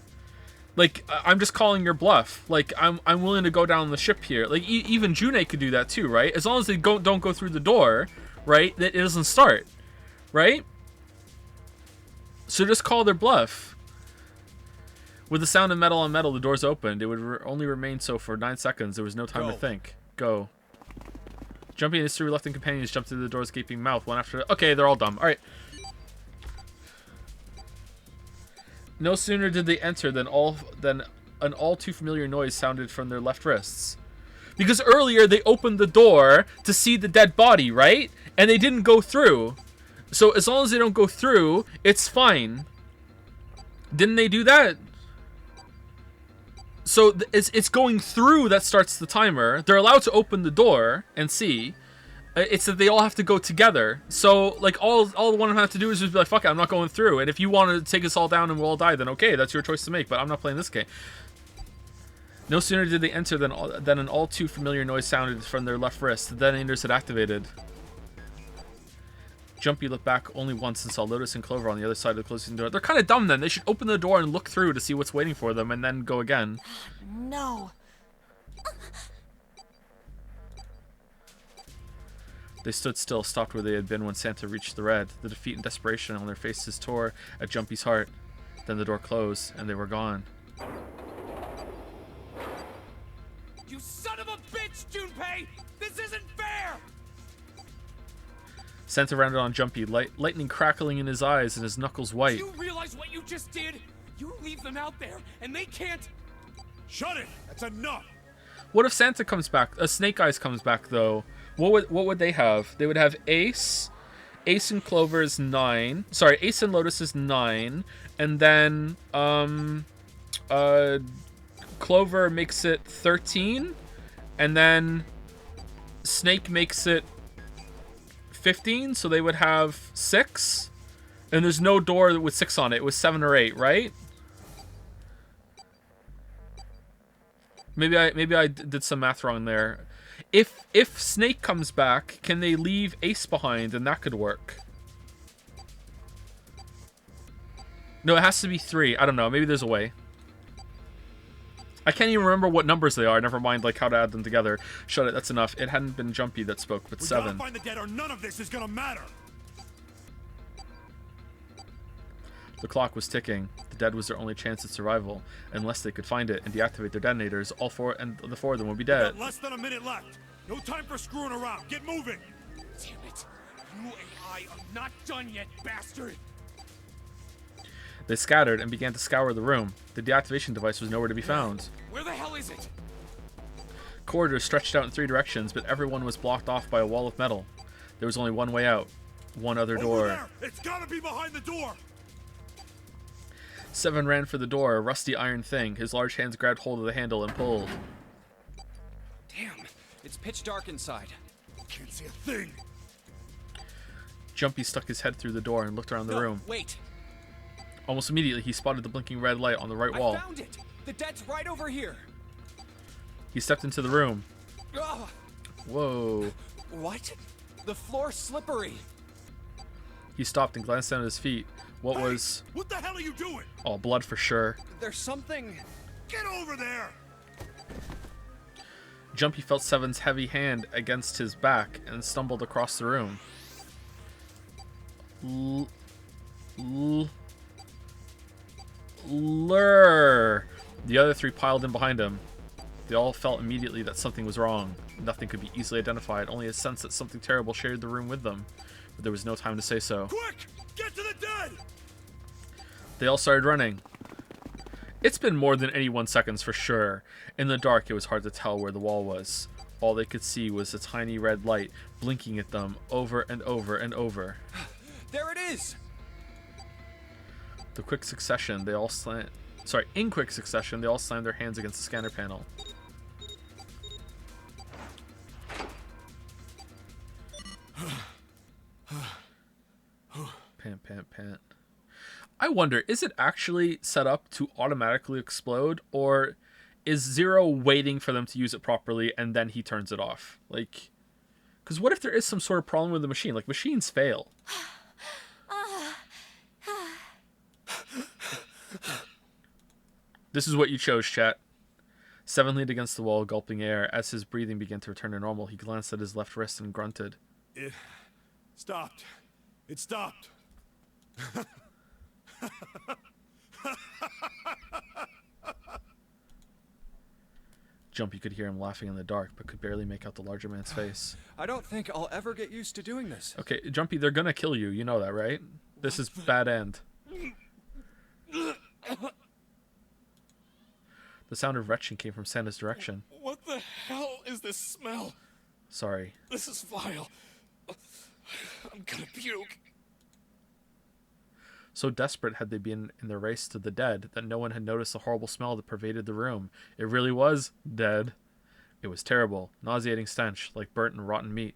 [SPEAKER 1] Like, I'm just calling your bluff. Like, I'm willing to go down the ship here. Like, even June could do that too, right? As long as they don't go through the door, right? That it doesn't start, right? So just call their bluff. With the sound of metal on metal, the doors opened. It would only remain so for 9 seconds. There was no time to think. Go. Jumpy and his 3 reluctant companions jumped through the door's gaping mouth, one after... Okay, they're all dumb. Alright. No sooner did they enter than an all too familiar noise sounded from their left wrists. Because earlier they opened the door to see the dead body, right? And they didn't go through. So as long as they don't go through, it's fine. Didn't they do that? So it's going through that starts the timer. They're allowed to open the door and see. It's that they all have to go together. So, like, all one of them have to do is just be like, fuck it, I'm not going through. And if you want to take us all down and we'll all die, then okay, that's your choice to make. But I'm not playing this game. No sooner did they enter than an all too familiar noise sounded from their left wrist. The detonators had activated. Jumpy looked back only once and saw Lotus and Clover on the other side of the closing door. They're kind of dumb then. They should open the door and look through to see what's waiting for them and then go again.
[SPEAKER 9] No.
[SPEAKER 1] They stood still, stopped where they had been when Santa reached the red. The defeat and desperation on their faces tore at Jumpy's heart. Then the door closed, and they were gone.
[SPEAKER 5] You son of a bitch, Junpei! This isn't fair!
[SPEAKER 1] Santa rounded on Jumpy, lightning crackling in his eyes and his knuckles white.
[SPEAKER 5] Do you realize what you just did? You leave them out there, and they can't...
[SPEAKER 8] Shut it! That's enough!
[SPEAKER 1] What if Santa comes back? Snake Eyes comes back, though. What would they have? They would have Ace. Ace and Clover is 9. Sorry, Ace and Lotus is 9. And then, Clover makes it 13. And then Snake makes it 15. So they would have 6. And there's no door with 6 on it. It was 7 or 8, right? Maybe I did some math wrong there. If Snake comes back, can they leave Ace behind and that could work? No, it has to be 3. I don't know. Maybe there's a way. I can't even remember what numbers they are. Never mind, like, how to add them together. Shut it. That's enough. It hadn't been Jumpy that spoke, but 7.
[SPEAKER 8] We gotta find the dead or none of this is gonna matter.
[SPEAKER 1] The clock was ticking. The dead was their only chance at survival, unless they could find it and deactivate their detonators. All 4 of them would be dead.
[SPEAKER 8] We got less than a minute left. No time for screwing around. Get moving.
[SPEAKER 5] Damn it. You and I are not done yet, bastard!
[SPEAKER 1] They scattered and began to scour the room. The deactivation device was nowhere to be found.
[SPEAKER 5] Where the hell is it?
[SPEAKER 1] Corridors stretched out in 3 directions, but everyone was blocked off by a wall of metal. There was only one way out. One other door.
[SPEAKER 8] Over there. It's gotta be behind the door.
[SPEAKER 1] 7 ran for the door, a rusty iron thing. His large hands grabbed hold of the handle and pulled.
[SPEAKER 6] Damn, it's pitch dark inside.
[SPEAKER 8] Can't see a thing.
[SPEAKER 1] Jumpy stuck his head through the door and looked around the room.
[SPEAKER 6] Wait.
[SPEAKER 1] Almost immediately, he spotted the blinking red light on the right wall.
[SPEAKER 6] I found it. The dead's right over here.
[SPEAKER 1] He stepped into the room.
[SPEAKER 6] Ugh.
[SPEAKER 1] Whoa.
[SPEAKER 6] What? The floor's slippery.
[SPEAKER 1] He stopped and glanced down at his feet. What was...
[SPEAKER 8] What the hell are you doing?
[SPEAKER 1] Oh, blood for sure.
[SPEAKER 6] There's something...
[SPEAKER 8] Get over there!
[SPEAKER 1] Jumpy felt Seven's heavy hand against his back and stumbled across the room. Lure! The other 3 piled in behind him. They all felt immediately that something was wrong. Nothing could be easily identified, only a sense that something terrible shared the room with them. But there was no time to say so.
[SPEAKER 8] Quick! Get to the dead!
[SPEAKER 1] They all started running. It's been more than 81 seconds for sure. In the dark, it was hard to tell where the wall was. All they could see was a tiny red light blinking at them over and over and over.
[SPEAKER 6] There it is!
[SPEAKER 1] In quick succession, they all slammed their hands against the scanner panel. Pant, pant, pant. I wonder, is it actually set up to automatically explode, or is Zero waiting for them to use it properly and then he turns it off? Like, because what if there is some sort of problem with the machine? Like, machines fail. This is what you chose, chat. Seven leaned against the wall, gulping air. As his breathing began to return to normal, he glanced at his left wrist and grunted.
[SPEAKER 8] It stopped. It stopped.
[SPEAKER 1] Jumpy could hear him laughing in the dark, but could barely make out the larger man's face.
[SPEAKER 6] I don't think I'll ever get used to doing this.
[SPEAKER 1] Okay, Jumpy, they're gonna kill you. You know that, right? This is bad end. The sound of retching came from Santa's direction.
[SPEAKER 3] What the hell is this smell?
[SPEAKER 1] Sorry.
[SPEAKER 3] This is vile. I'm gonna puke.
[SPEAKER 1] So desperate had they been in the race to the dead that no one had noticed the horrible smell that pervaded the room. It really was dead. It was terrible, nauseating stench, like burnt and rotten meat.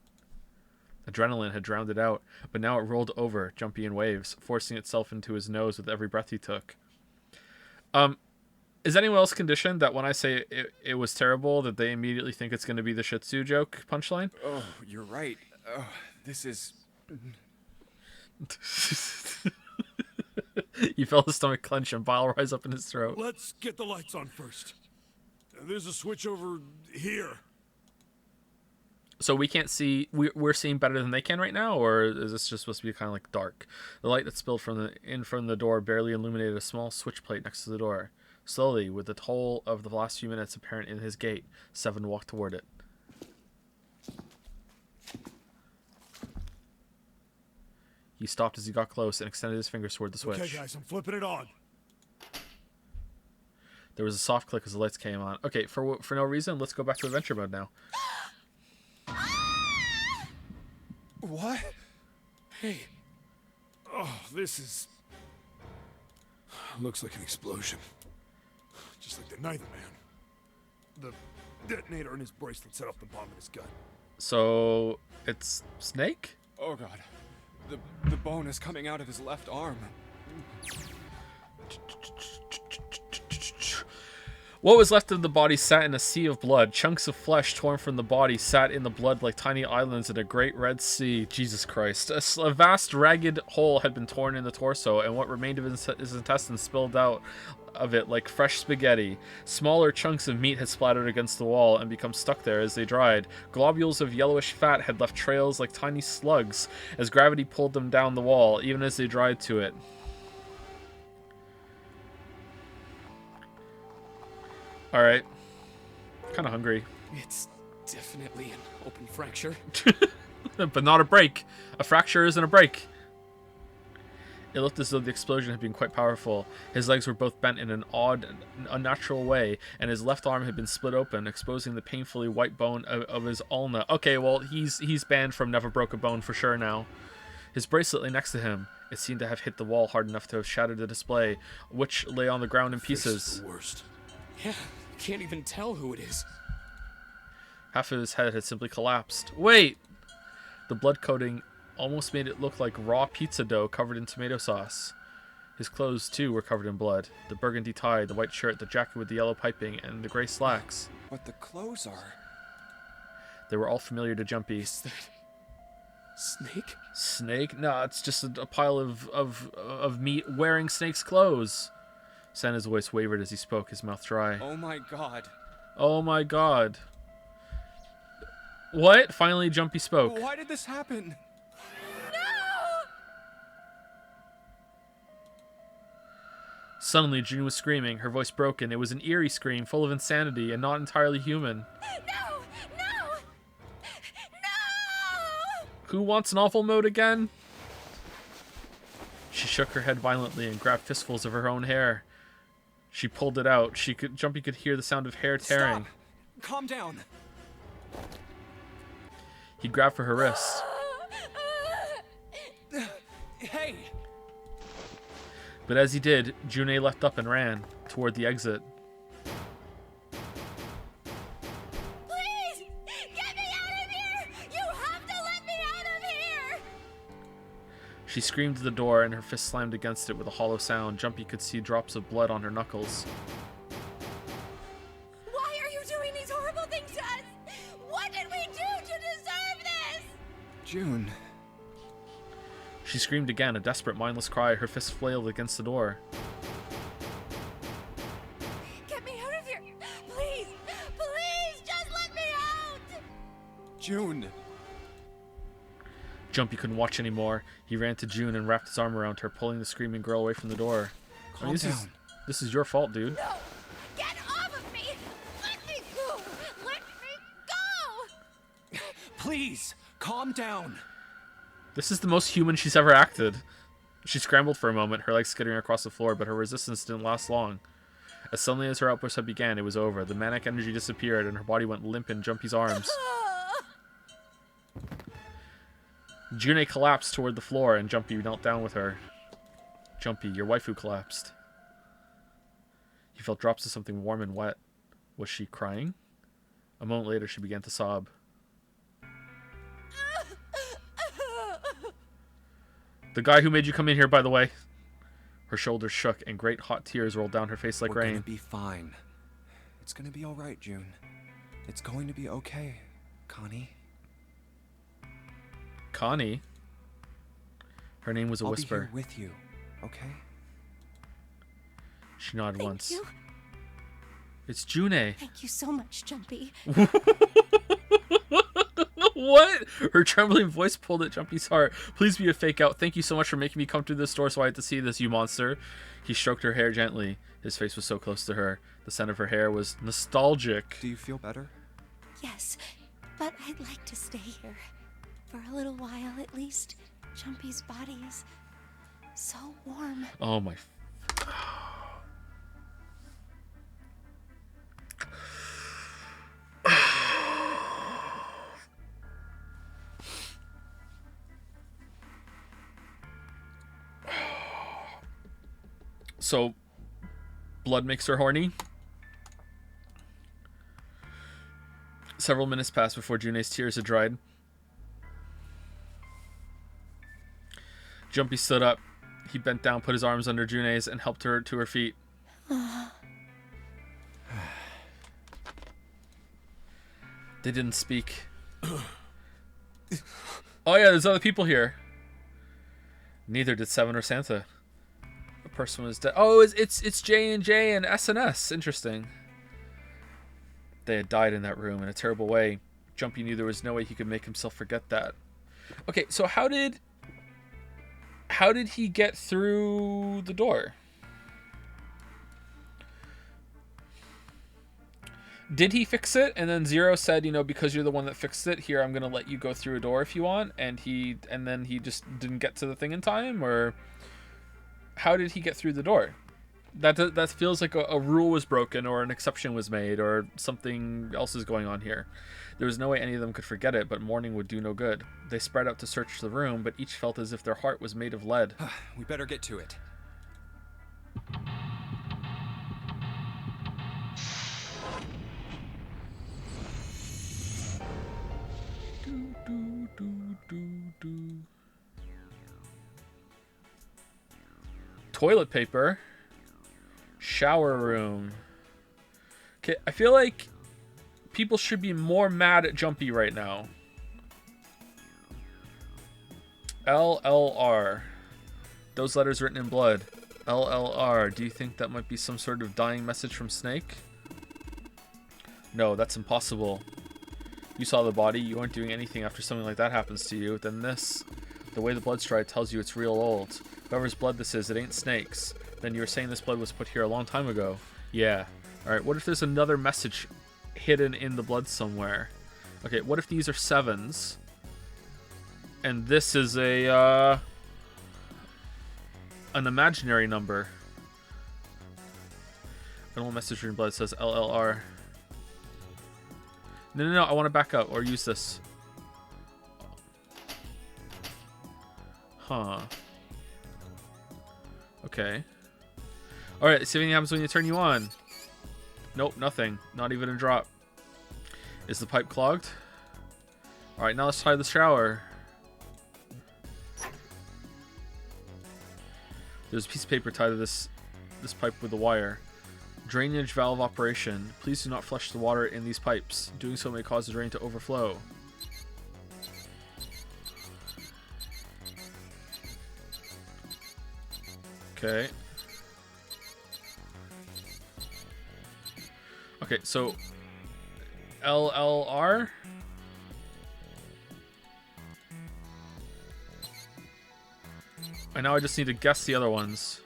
[SPEAKER 1] Adrenaline had drowned it out, but now it rolled over, Jumpy in waves, forcing itself into his nose with every breath he took. Is anyone else conditioned that when I say it was terrible, that they immediately think it's going to be the Shih Tzu joke punchline?
[SPEAKER 6] Oh, you're right. Oh, this is...
[SPEAKER 1] You felt his stomach clench and bile rise up in his throat.
[SPEAKER 8] Let's get the lights on first. There's a switch over here.
[SPEAKER 1] So we can't see, we're seeing better than they can right now, or is this just supposed to be kind of like dark? The light that spilled from the door barely illuminated a small switch plate next to the door. Slowly, with the toll of the last few minutes apparent in his gait, Seven walked toward it. He stopped as he got close and extended his fingers toward the switch.
[SPEAKER 8] Okay, guys, I'm flipping it on.
[SPEAKER 1] There was a soft click as the lights came on. Okay, for no reason, let's go back to adventure mode now.
[SPEAKER 6] What?
[SPEAKER 8] Hey. Oh, this is... Looks like an explosion. Just like the Ninth Man. The detonator in his bracelet set off the bomb in his gun.
[SPEAKER 1] So, it's Snake?
[SPEAKER 6] Oh god. The bone is coming out of his left arm.
[SPEAKER 1] What was left of the body sat in a sea of blood. Chunks of flesh torn from the body sat in the blood like tiny islands in a great red sea. Jesus Christ. A vast, ragged hole had been torn in the torso, and what remained of his intestines spilled out of it like fresh spaghetti. Smaller chunks of meat had splattered against the wall and become stuck there as they dried. Globules of yellowish fat had left trails like tiny slugs as gravity pulled them down the wall, even as they dried to it. Alright. Kind of hungry.
[SPEAKER 5] It's definitely an open fracture.
[SPEAKER 1] But not a break. A fracture isn't a break. It looked as though the explosion had been quite powerful. His legs were both bent in an odd, unnatural way, and his left arm had been split open, exposing the painfully white bone of his ulna. Okay, well, he's banned from Never Broke a Bone for sure now. His bracelet lay next to him. It seemed to have hit the wall hard enough to have shattered the display, which lay on the ground in pieces.
[SPEAKER 8] This is the worst.
[SPEAKER 5] Yeah, can't even tell who it is.
[SPEAKER 1] Half of his head had simply collapsed. Wait! The blood coating almost made it look like raw pizza dough covered in tomato sauce. His clothes, too, were covered in blood. The burgundy tie, the white shirt, the jacket with the yellow piping, and the gray slacks.
[SPEAKER 6] But the clothes are...
[SPEAKER 1] They were all familiar to Jumpy.
[SPEAKER 5] Is that... Snake?
[SPEAKER 1] Snake? No, it's just a pile of meat wearing Snake's clothes. Santa's voice wavered as he spoke, his mouth dry.
[SPEAKER 6] Oh my god.
[SPEAKER 1] Oh my god. What? Finally, Jumpy spoke.
[SPEAKER 6] Why did this happen?
[SPEAKER 1] Suddenly, June was screaming, her voice broken. It was an eerie scream, full of insanity, and not entirely human.
[SPEAKER 9] No! No! No!
[SPEAKER 1] Who wants an awful mode again? She shook her head violently and grabbed fistfuls of her own hair. She pulled it out. Jumpy could hear the sound of hair tearing.
[SPEAKER 6] Stop. Calm down.
[SPEAKER 1] He grabbed for her wrist.
[SPEAKER 6] Hey!
[SPEAKER 1] But as he did, June leapt up and ran toward the exit.
[SPEAKER 9] Please! Get me out of here! You have to let me out of here!
[SPEAKER 1] She screamed at the door and her fist slammed against it with a hollow sound. Jumpy could see drops of blood on her knuckles.
[SPEAKER 9] Why are you doing these horrible things to us? What did we do to deserve this?
[SPEAKER 6] June.
[SPEAKER 1] She screamed again, a desperate, mindless cry. Her fist flailed against the door.
[SPEAKER 9] Get me out of here! Please! Please! Just let me out!
[SPEAKER 6] June.
[SPEAKER 1] Jumpy couldn't watch anymore. He ran to June and wrapped his arm around her, pulling the screaming girl away from the door.
[SPEAKER 6] Calm down.
[SPEAKER 1] This is your fault, dude.
[SPEAKER 9] No! Get off of me! Let me go!
[SPEAKER 6] Please, calm down.
[SPEAKER 1] This is the most human she's ever acted. She scrambled for a moment, her legs skittering across the floor, but her resistance didn't last long. As suddenly as her outburst had began, it was over. The manic energy disappeared, and her body went limp in Jumpy's arms. June collapsed toward the floor, and Jumpy knelt down with her. Jumpy, your waifu collapsed. He felt drops of something warm and wet. Was she crying? A moment later, she began to sob. The guy who made you come in here, by the way. Her shoulders shook, and great hot tears rolled down her face like rain.
[SPEAKER 6] We're gonna be fine. It's gonna be alright, June. It's going to be okay, Connie.
[SPEAKER 1] Connie? Her name was a whisper.
[SPEAKER 6] I'll be here with you, okay?
[SPEAKER 1] She nodded once.
[SPEAKER 2] Thank you.
[SPEAKER 1] It's June.
[SPEAKER 2] Thank you so much, Jumpy.
[SPEAKER 1] What? Her trembling voice pulled at Jumpy's heart. Please be a fake out. Thank you so much for making me come through this door so I had to see this, you monster. He stroked her hair gently. His face was so close to her. The scent of her hair was nostalgic.
[SPEAKER 6] Do you feel better?
[SPEAKER 2] Yes, but I'd like to stay here. For a little while, at least. Jumpy's body is so warm.
[SPEAKER 1] Oh my... So, blood makes her horny. Several minutes passed before June's tears had dried. Jumpy stood up. He bent down, put his arms under June's, and helped her to her feet. They didn't speak. Oh yeah, there's other people here. Neither did Seven or Santa. A person was dead. Oh, it's J&J and SNS. Interesting. They had died in that room in a terrible way. Jumpy knew there was no way he could make himself forget that. Okay, so how did he get through the door? Did he fix it? And then Zero said, you know, because you're the one that fixed it, here, I'm going to let you go through a door if you want. And then he just didn't get to the thing in time? Or how did he get through the door? That feels like a rule was broken, or an exception was made, or something else is going on here. There was no way any of them could forget it, but mourning would do no good. They spread out to search the room, but each felt as if their heart was made of lead.
[SPEAKER 6] We better get to it.
[SPEAKER 1] Toilet paper. Shower room. Okay, I feel like people should be more mad at Jumpy right now. LLR. Those letters written in blood. LLR. Do you think that might be some sort of dying message from Snake? No, that's impossible. You saw the body. You aren't doing anything after something like that happens to you. Then this. The way the blood's dried tells you it's real old. Whoever's blood this is, it ain't Snake's. Then you were saying this blood was put here a long time ago. Yeah. Alright, what if there's another message hidden in the blood somewhere? Okay, what if these are 7s? And this is an imaginary number. An old message in blood says LLR. No, I want to back up or use this. Huh. Okay. Alright, see if anything happens when you turn you on. Nope, nothing. Not even a drop. Is the pipe clogged? Alright, now let's try the shower. There's a piece of paper tied to this pipe with a wire. Drainage valve operation. Please do not flush the water in these pipes. Doing so may cause the drain to overflow. Okay. Okay, so LLR. And now I just need to guess the other ones.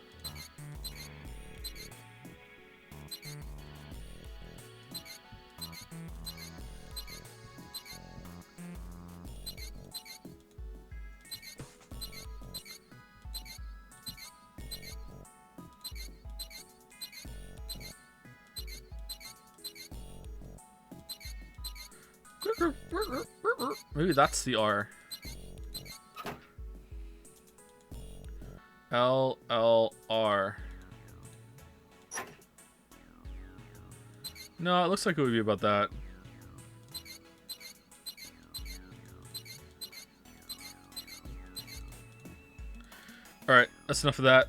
[SPEAKER 1] Maybe that's the R. LLR. No, it looks like it would be about that. Alright, that's enough of that.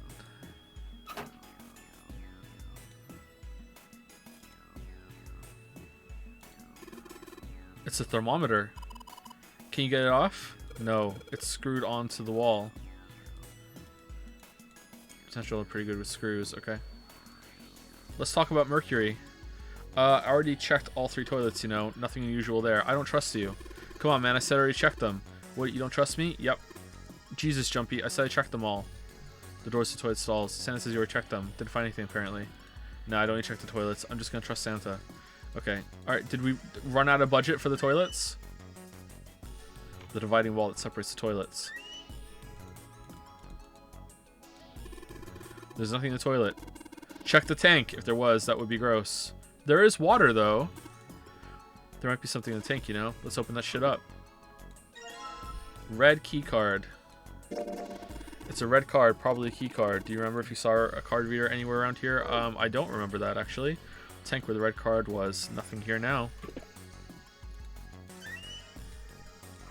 [SPEAKER 1] It's a thermometer. Can you get it off? No, it's screwed onto the wall. Potential are pretty good with screws, okay. Let's talk about Mercury. I already checked all 3 toilets, you know. Nothing unusual there. I don't trust you. Come on, man, I said I already checked them. What, you don't trust me? Yep. Jesus, Jumpy, I said I checked them all. The doors to toilet stalls. Santa says you already checked them. Didn't find anything, apparently. No, I don't need to check the toilets. I'm just gonna trust Santa. Okay. Alright, did we run out of budget for the toilets? The dividing wall that separates the toilets. There's nothing in the toilet. Check the tank. If there was, that would be gross. There is water, though. There might be something in the tank, you know? Let's open that shit up. Red key card. It's a red card, probably a key card. Do you remember if you saw a card reader anywhere around here? I don't remember that, actually. Tank where the red card was. Nothing here now.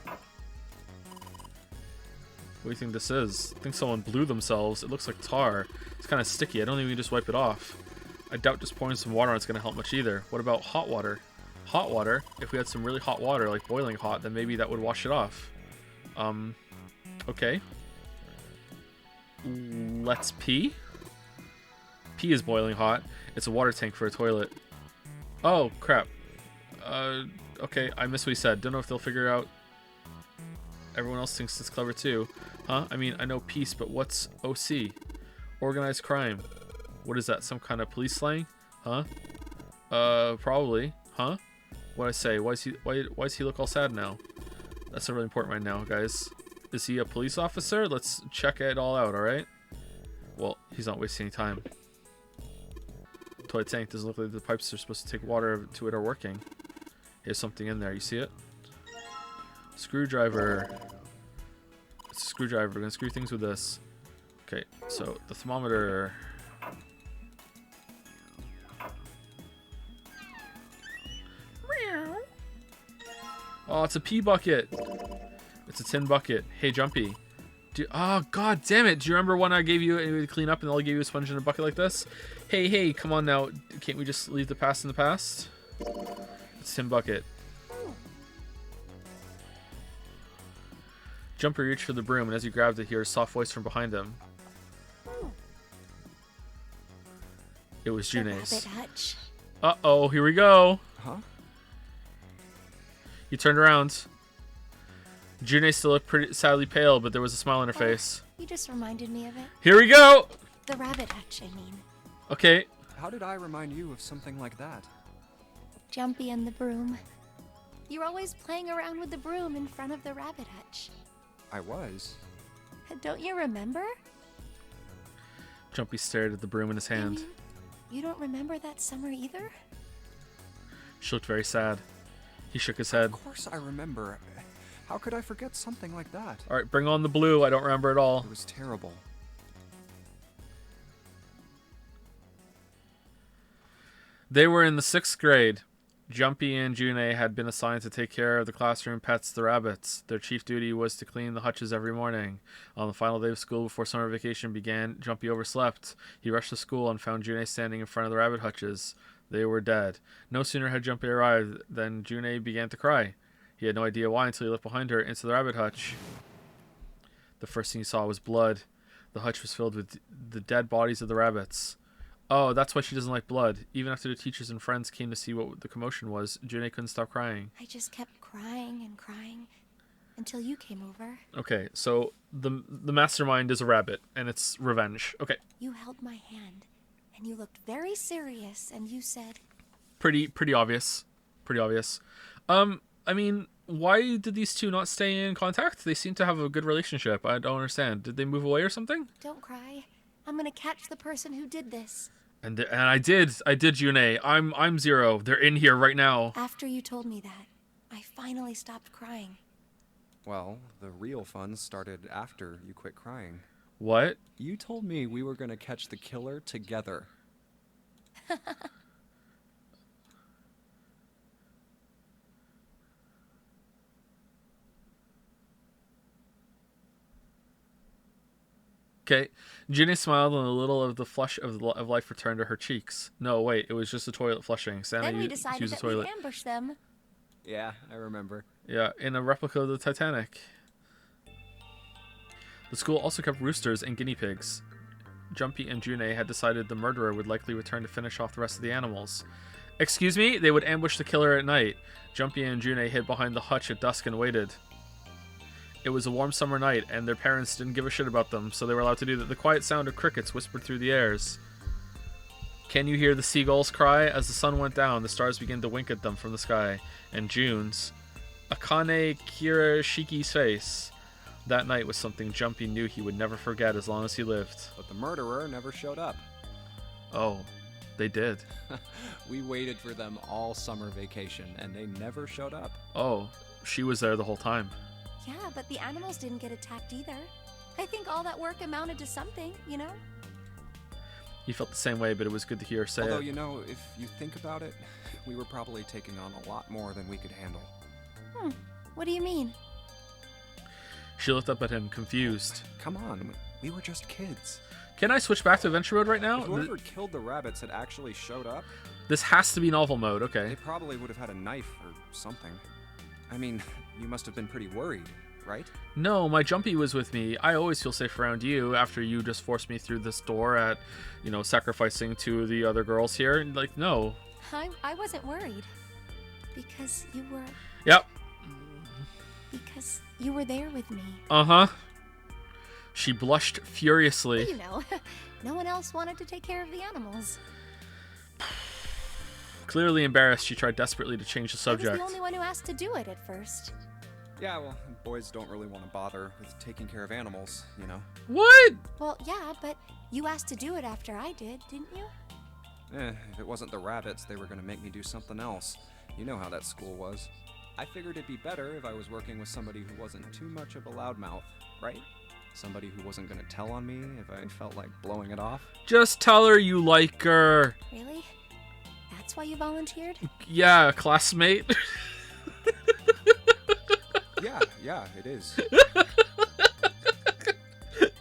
[SPEAKER 1] What do you think this is? I think someone blew themselves. It looks like tar. It's kind of sticky. I don't think we can just wipe it off. I doubt just pouring some water on it's going to help much either. What about hot water? Hot water? If we had some really hot water, like boiling hot, then maybe that would wash it off. Okay. Let's pee. Pee is boiling hot. It's a water tank for a toilet. Oh, crap. Okay, I missed what he said. Don't know if they'll figure out. Everyone else thinks it's clever too. Huh? I mean, I know peace, but what's OC? Organized crime. What is that? Some kind of police slang? Huh? Probably. Huh? What'd I say? Why does he look all sad now? That's not really important right now, guys. Is he a police officer? Let's check it all out, alright? Well, he's not wasting any time. Toilet tank doesn't look like the pipes are supposed to take water to it are working. There's something in there. You see it? Screwdriver. It's a screwdriver. We're gonna screw things with this. Okay, so the thermometer. Oh, it's a pee bucket. It's a tin bucket. Hey, Jumpy. Oh, god damn it. Do you remember when I gave you to clean up and I gave you a sponge in a bucket like this? Hey, come on now. Can't we just leave the past in the past? It's a tin bucket. Jumpy reached for the broom, and as he grabbed it, he heard a soft voice from behind him. It was June's. Uh-oh, here we go.
[SPEAKER 6] Huh?
[SPEAKER 1] He turned around. June still looked pretty sadly pale, but there was a smile on her face.
[SPEAKER 2] You just reminded me of it.
[SPEAKER 1] Here we go!
[SPEAKER 2] The rabbit hutch, I mean.
[SPEAKER 1] Okay.
[SPEAKER 6] How did I remind you of something like that?
[SPEAKER 2] Jumpy and the broom. You're always playing around with the broom in front of the rabbit hutch.
[SPEAKER 6] I was.
[SPEAKER 2] Don't you remember?
[SPEAKER 1] Jumpy stared at the broom in his hand.
[SPEAKER 2] You don't remember that summer either?
[SPEAKER 1] She looked very sad. He shook his head.
[SPEAKER 6] Of course I remember. How could I forget something like that?
[SPEAKER 1] Alright, bring on the blue. I don't remember at all.
[SPEAKER 6] It was terrible.
[SPEAKER 1] They were in the 6th grade. Jumpy and June had been assigned to take care of the classroom pets, the rabbits. Their chief duty was to clean the hutches every morning. On the final day of school before summer vacation began, Jumpy overslept. He rushed to school and found June standing in front of the rabbit hutches. They were dead. No sooner had Jumpy arrived than June began to cry. He had no idea why until he looked behind her into the rabbit hutch. The first thing he saw was blood. The hutch was filled with the dead bodies of the rabbits. Oh, that's why she doesn't like blood. Even after the teachers and friends came to see what the commotion was, June couldn't stop crying.
[SPEAKER 2] I just kept crying and crying until you came over.
[SPEAKER 1] Okay, so the mastermind is a rabbit, and it's revenge. Okay.
[SPEAKER 2] You held my hand, and you looked very serious, and you said...
[SPEAKER 1] Pretty obvious. Pretty obvious. I mean, why did these two not stay in contact? They seem to have a good relationship. I don't understand. Did they move away or something?
[SPEAKER 2] Don't cry. I'm gonna catch the person who did this.
[SPEAKER 1] And I did, June. I'm Zero. They're in here right now.
[SPEAKER 2] After you told me that, I finally stopped crying.
[SPEAKER 6] Well, the real fun started after you quit crying.
[SPEAKER 1] What?
[SPEAKER 6] You told me we were gonna catch the killer together.
[SPEAKER 1] Okay. Ginny smiled and a little of the flush of life returned to her cheeks. No, wait, it was just the toilet flushing. Santa
[SPEAKER 2] Then we
[SPEAKER 1] used
[SPEAKER 2] decided
[SPEAKER 1] the
[SPEAKER 2] that
[SPEAKER 1] toilet.
[SPEAKER 2] we'd ambush them.
[SPEAKER 6] Yeah, I remember.
[SPEAKER 1] Yeah, in a replica of the Titanic. The school also kept roosters and guinea pigs. Jumpy and June had decided the murderer would likely return to finish off the rest of the animals. Excuse me? They would ambush the killer at night. Jumpy and June hid behind the hutch at dusk and waited. It was a warm summer night, and their parents didn't give a shit about them, so they were allowed to do that. The quiet sound of crickets whispered through the airs. Can you hear the seagulls cry? As the sun went down, the stars began to wink at them from the sky, and June's, Akane Kirashiki's face. That night was something Jumpy knew he would never forget as long as he lived.
[SPEAKER 6] But the murderer never showed up.
[SPEAKER 1] Oh, they did.
[SPEAKER 6] We waited for them all summer vacation, and they never showed up.
[SPEAKER 1] Oh, she was there the whole time.
[SPEAKER 2] Yeah, but the animals didn't get attacked either. I think all that work amounted to something, you know?
[SPEAKER 1] He felt the same way, but it was good to hear her say
[SPEAKER 6] Although,
[SPEAKER 1] it.
[SPEAKER 6] you know, if you think about it, we were probably taking on a lot more than we could handle.
[SPEAKER 2] What do you mean?
[SPEAKER 1] She looked up at him, confused.
[SPEAKER 6] Come on, we were just kids.
[SPEAKER 1] Can I switch back to Adventure Mode right now?
[SPEAKER 6] If whoever killed the rabbits had actually showed up,
[SPEAKER 1] This has to be novel mode,
[SPEAKER 6] they
[SPEAKER 1] okay.
[SPEAKER 6] probably would have had a knife or something. I mean, you must have been pretty worried, right?
[SPEAKER 1] No, my Jumpy was with me. I always feel safe around you after you just forced me through this door at, you know, sacrificing two of the other girls here. Like, no.
[SPEAKER 2] I wasn't worried. Because you were...
[SPEAKER 1] Yep.
[SPEAKER 2] Because you were there with me.
[SPEAKER 1] Uh-huh. She blushed furiously.
[SPEAKER 2] You know, no one else wanted to take care of the animals.
[SPEAKER 1] Clearly embarrassed, she tried desperately to change the
[SPEAKER 2] I
[SPEAKER 1] subject.
[SPEAKER 2] was the only one who asked to do it at first.
[SPEAKER 6] Yeah, well, boys don't really want to bother with taking care of animals, you know?
[SPEAKER 1] What?
[SPEAKER 2] Well, yeah, but you asked to do it after I did, didn't you?
[SPEAKER 6] If it wasn't the rabbits, they were going to make me do something else. You know how that school was. I figured it'd be better if I was working with somebody who wasn't too much of a loudmouth, right? Somebody who wasn't going to tell on me if I felt like blowing it off.
[SPEAKER 1] Just tell her you like her.
[SPEAKER 2] Really? That's why you volunteered?
[SPEAKER 1] Yeah, classmate.
[SPEAKER 6] Yeah, it is.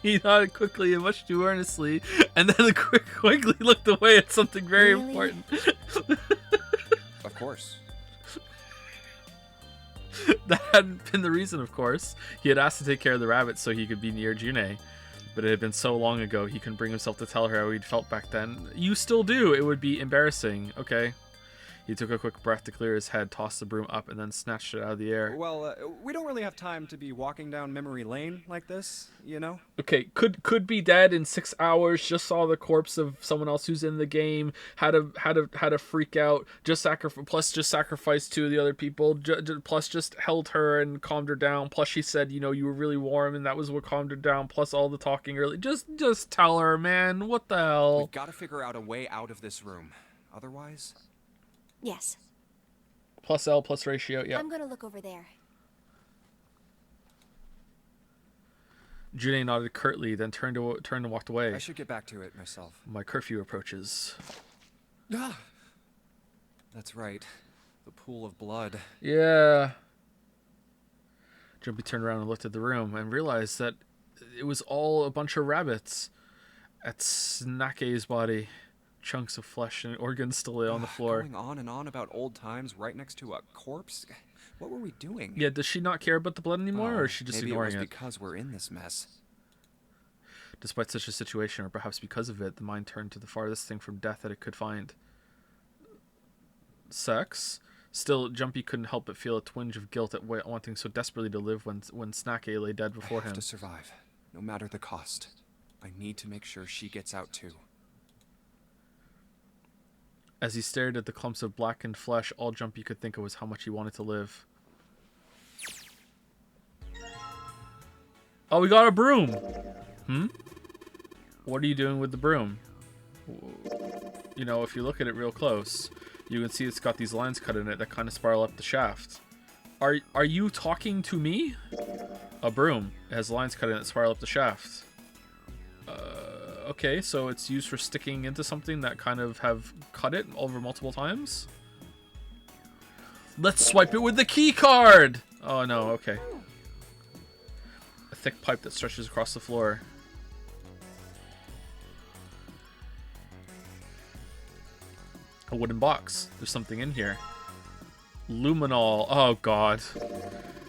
[SPEAKER 1] He nodded quickly and much too earnestly, and then quickly looked away at something very
[SPEAKER 2] Really?
[SPEAKER 1] important.
[SPEAKER 6] Of course.
[SPEAKER 1] That hadn't been the reason, of course. He had asked to take care of the rabbits so he could be near June, but it had been so long ago he couldn't bring himself to tell her how he'd felt back then. You still do. It would be embarrassing. Okay. He took a quick breath to clear his head, tossed the broom up, and then snatched it out of the air.
[SPEAKER 6] Well, we don't really have time to be walking down memory lane like this, you know?
[SPEAKER 1] Okay, could be dead in 6 hours. Just saw the corpse of someone else who's in the game. Had to freak out. Just sacrificed two of the other people. Plus just held her and calmed her down. Plus she said, you know, you were really warm and that was what calmed her down. Plus all the talking early. Just tell her, man. What the hell?
[SPEAKER 6] We've got to figure out a way out of this room. Otherwise...
[SPEAKER 2] Yes.
[SPEAKER 1] Plus L plus ratio. Yeah.
[SPEAKER 2] I'm gonna look over there.
[SPEAKER 1] June nodded curtly, then turned and walked away.
[SPEAKER 6] I should get back to it myself.
[SPEAKER 1] My curfew approaches.
[SPEAKER 6] Ah! That's right. The pool of blood.
[SPEAKER 1] Yeah. Jumpy turned around and looked at the room and realized that it was all a bunch of rabbits at Snake's body. Chunks of flesh and organs still lay on the floor.
[SPEAKER 6] Going on and on about old times right next to a corpse? What were we doing?
[SPEAKER 1] Yeah, does she not care about the blood anymore, or is she just ignoring it?
[SPEAKER 6] Maybe it was because we're in this mess.
[SPEAKER 1] Despite such a situation, or perhaps because of it, the mind turned to the farthest thing from death that it could find. Sex? Still, Jumpy couldn't help but feel a twinge of guilt at wanting so desperately to live when Snake lay dead before him.
[SPEAKER 6] I have to survive, no matter the cost. I need to make sure she gets out too.
[SPEAKER 1] As he stared at the clumps of blackened flesh, all Jumpy could think of was how much he wanted to live. Oh, we got a broom! What are you doing with the broom? You know, if you look at it real close, you can see it's got these lines cut in it that kind of spiral up the shaft. Are you talking to me? A broom. It has lines cut in it spiral up the shaft. Okay, so it's used for sticking into something that kind of have cut it over multiple times. Let's swipe it with the key card! Oh no, okay. A thick pipe that stretches across the floor. A wooden box. There's something in here. Luminol. Oh god.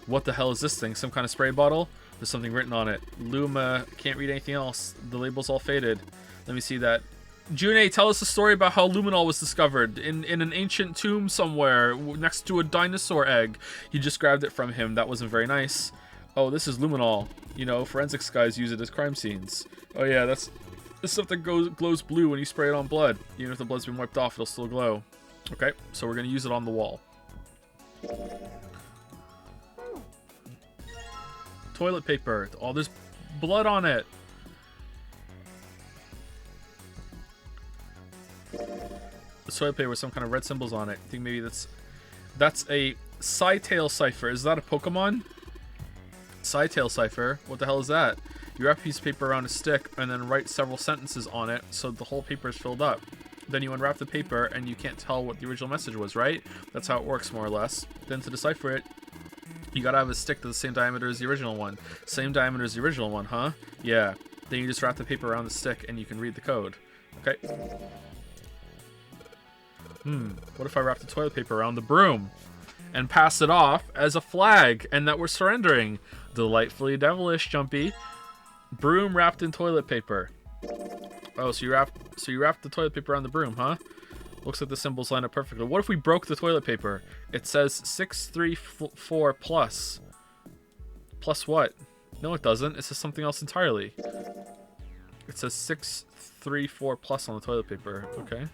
[SPEAKER 1] What the hell is this thing? Some kind of spray bottle? There's something written on it. Luma. Can't read anything else. The label's all faded. Let me see that. June, tell us a story about how luminol was discovered in an ancient tomb somewhere next to a dinosaur egg. You just grabbed it from him. That wasn't very nice. Oh, this is luminol. You know, forensics guys use it as crime scenes. Oh yeah, that's stuff that glows blue when you spray it on blood. Even if the blood's been wiped off, it'll still glow. Okay, so we're gonna use it on the wall. Toilet paper. Oh, there's blood on it. The toilet paper with some kind of red symbols on it. I think maybe that's a Psytail Cipher. Is that a Pokemon? Psytail Cipher. What the hell is that? You wrap a piece of paper around a stick and then write several sentences on it so the whole paper is filled up. Then you unwrap the paper and you can't tell what the original message was, right? That's how it works, more or less. Then to decipher it, you gotta have a stick that's the same diameter as the original one. Same diameter as the original one, huh? Yeah. Then you just wrap the paper around the stick and you can read the code. Okay. What if I wrap the toilet paper around the broom and pass it off as a flag and that we're surrendering? Delightfully devilish, Jumpy. Broom wrapped in toilet paper. Oh, so you wrapped the toilet paper around the broom, huh? Looks like the symbols line up perfectly. What if we broke the toilet paper? It says 634 plus. Plus what? No, it doesn't. It says something else entirely. It says 634 plus on the toilet paper. Okay.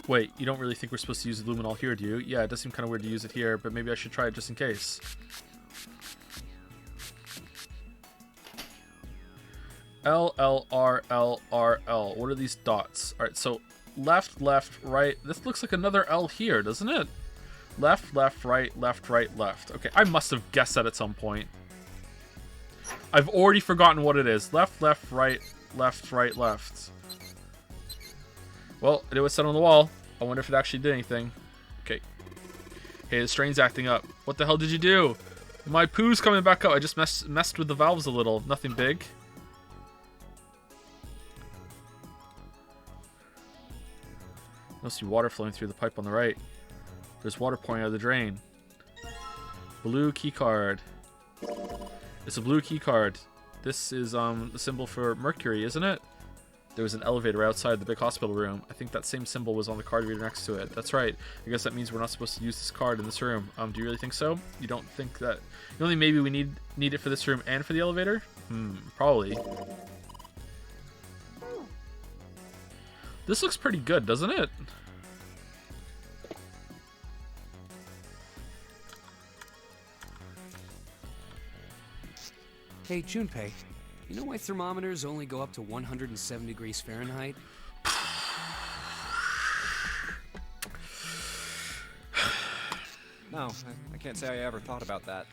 [SPEAKER 1] Wait, you don't really think we're supposed to use the luminol here, do you? Yeah, it does seem kind of weird to use it here, but maybe I should try it just in case. L, L, R, L, R, L. What are these dots? Alright, so left, left, right. This looks like another L here, doesn't it? Left, left, right, left, right, left. Okay, I must have guessed that at some point. I've already forgotten what it is. Left, left, right, left, right, left. Well, it was set on the wall. I wonder if it actually did anything. Okay. Hey, the strain's acting up. What the hell did you do? My poo's coming back up. I just messed with the valves a little. Nothing big. I see water flowing through the pipe on the right. There's water pouring out of the drain. Blue key card. It's a blue key card. This is the symbol for Mercury, isn't it? There was an elevator outside the big hospital room. I think that same symbol was on the card reader next to it. That's right. I guess that means we're not supposed to use this card in this room. Do you really think so? You don't think that... You don't think maybe we need it for this room and for the elevator? Probably. This looks pretty good, doesn't it?
[SPEAKER 5] Hey, Junpei, you know why thermometers only go up to 107 degrees Fahrenheit?
[SPEAKER 6] No, I can't say I ever thought about that.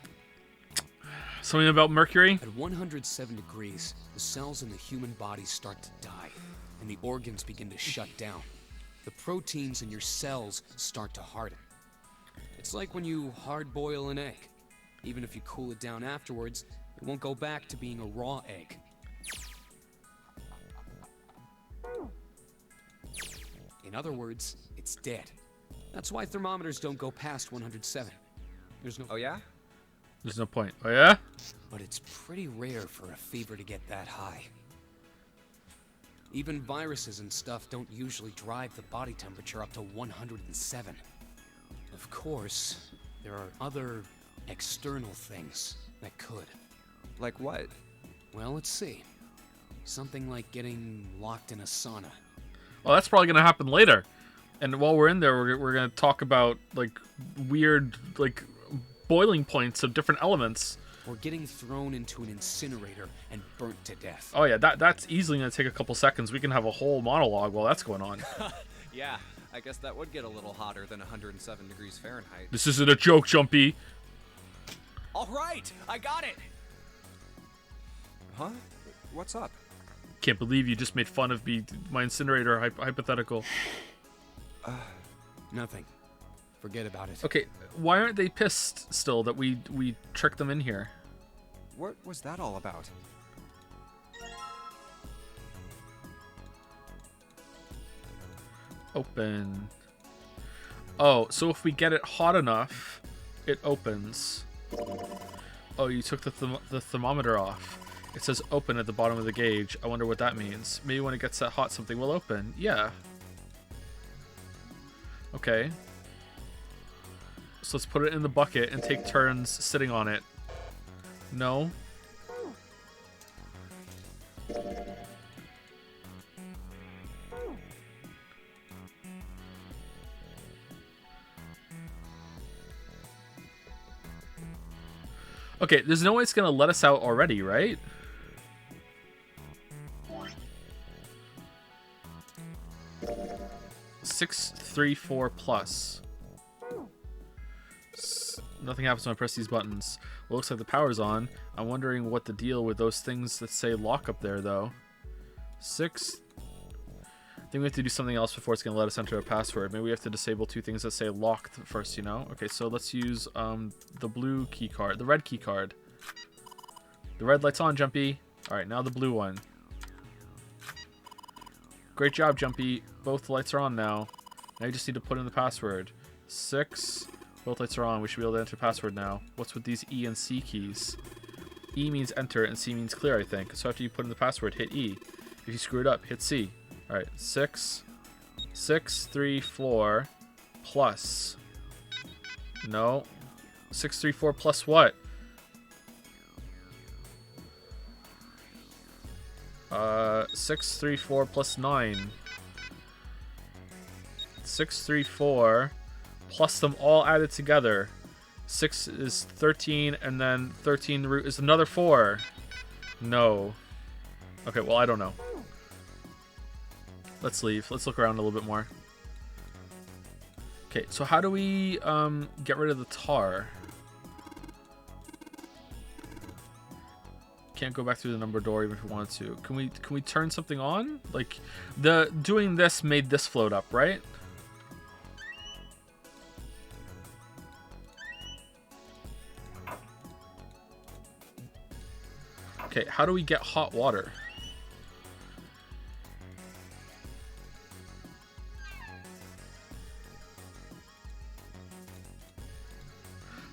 [SPEAKER 1] Something about mercury?
[SPEAKER 5] At 107 degrees, the cells in the human body start to die, and the organs begin to shut down. The proteins in your cells start to harden. It's like when you hard-boil an egg. Even if you cool it down afterwards, it won't go back to being a raw egg. In other words, it's dead. That's why thermometers don't go past 107. There's no...
[SPEAKER 6] Oh yeah?
[SPEAKER 1] There's no point. Oh yeah?
[SPEAKER 5] But it's pretty rare for a fever to get that high. Even viruses and stuff don't usually drive the body temperature up to 107. Of course, there are other external things that could.
[SPEAKER 6] Like what?
[SPEAKER 5] Well, let's see. Something like getting locked in a sauna.
[SPEAKER 1] Well, that's probably going to happen later. And while we're in there, we're going to talk about, like, weird, like, boiling points of different elements.
[SPEAKER 5] or getting thrown into an incinerator and burnt to death.
[SPEAKER 1] Oh yeah, that's easily gonna take a couple seconds. We can have a whole monologue while that's going on.
[SPEAKER 6] Yeah, I guess that would get a little hotter than 107 degrees Fahrenheit.
[SPEAKER 1] This isn't a joke, Jumpy.
[SPEAKER 6] All right, I got it. Huh? What's up?
[SPEAKER 1] Can't believe you just made fun of me, my incinerator hypothetical.
[SPEAKER 5] Nothing. Forget about it.
[SPEAKER 1] Okay, why aren't they pissed still that we tricked them in here?
[SPEAKER 6] What was that all about?
[SPEAKER 1] Open. Oh, so if we get it hot enough, it opens. Oh, you took the thermometer off. It says open at the bottom of the gauge. I wonder what that means. Maybe when it gets that hot, something will open. Yeah. Okay. So let's put it in the bucket and take turns sitting on it. No. Okay, there's no way it's gonna let us out already, right? $634 plus. Nothing happens when I press these buttons. Well, looks like the power's on. I'm wondering what the deal with those things that say lock up there, though. I think we have to do something else before it's going to let us enter a password. Maybe we have to disable two things that say locked first, you know? Okay, so let's use the blue key card. The red key card. The red light's on, Jumpy. Alright, now the blue one. Great job, Jumpy. Both lights are on now. Now you just need to put in the password. 6. Both lights are on. We should be able to enter password now. What's with these E and C keys? E means enter and C means clear, I think. So after you put in the password, hit E. If you screw it up, hit C. Alright, 634 plus. No. 634 plus what? 634 plus 9. 634 plus them all added together. 6 is 13, and then 13 the root is another 4. No. Okay, well, I don't know. Let's leave. Let's look around a little bit more. Okay, so how do we get rid of the tar? Can't go back through the number door even if we wanted to. Can we turn something on? Like, doing this made this float up, right? Okay, how do we get hot water?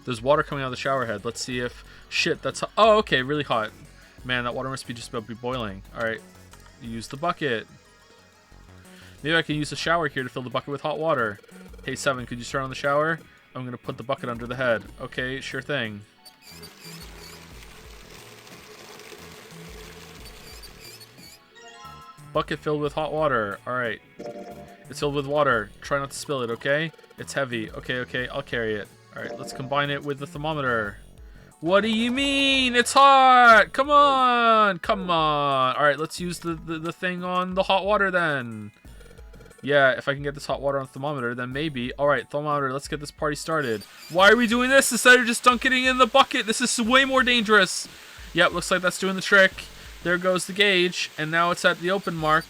[SPEAKER 1] There's water coming out of the shower head. Let's see if... Shit, that's... Oh, okay, really hot. Man, that water must be just about to be boiling. Alright, use the bucket. Maybe I can use the shower here to fill the bucket with hot water. Hey, 7, could you turn on the shower? I'm going to put the bucket under the head. Okay, sure thing. Bucket filled with hot water. Alright. It's filled with water. Try not to spill it, okay? It's heavy. Okay, I'll carry it. Alright, let's combine it with the thermometer. What do you mean? It's hot! Come on! Come on! Alright, let's use the thing on the hot water then. Yeah, if I can get this hot water on the thermometer, then maybe. Alright, thermometer, let's get this party started. Why are we doing this instead of just dunking it in the bucket? This is way more dangerous. Yep, looks like that's doing the trick. There goes the gauge, and now it's at the open mark,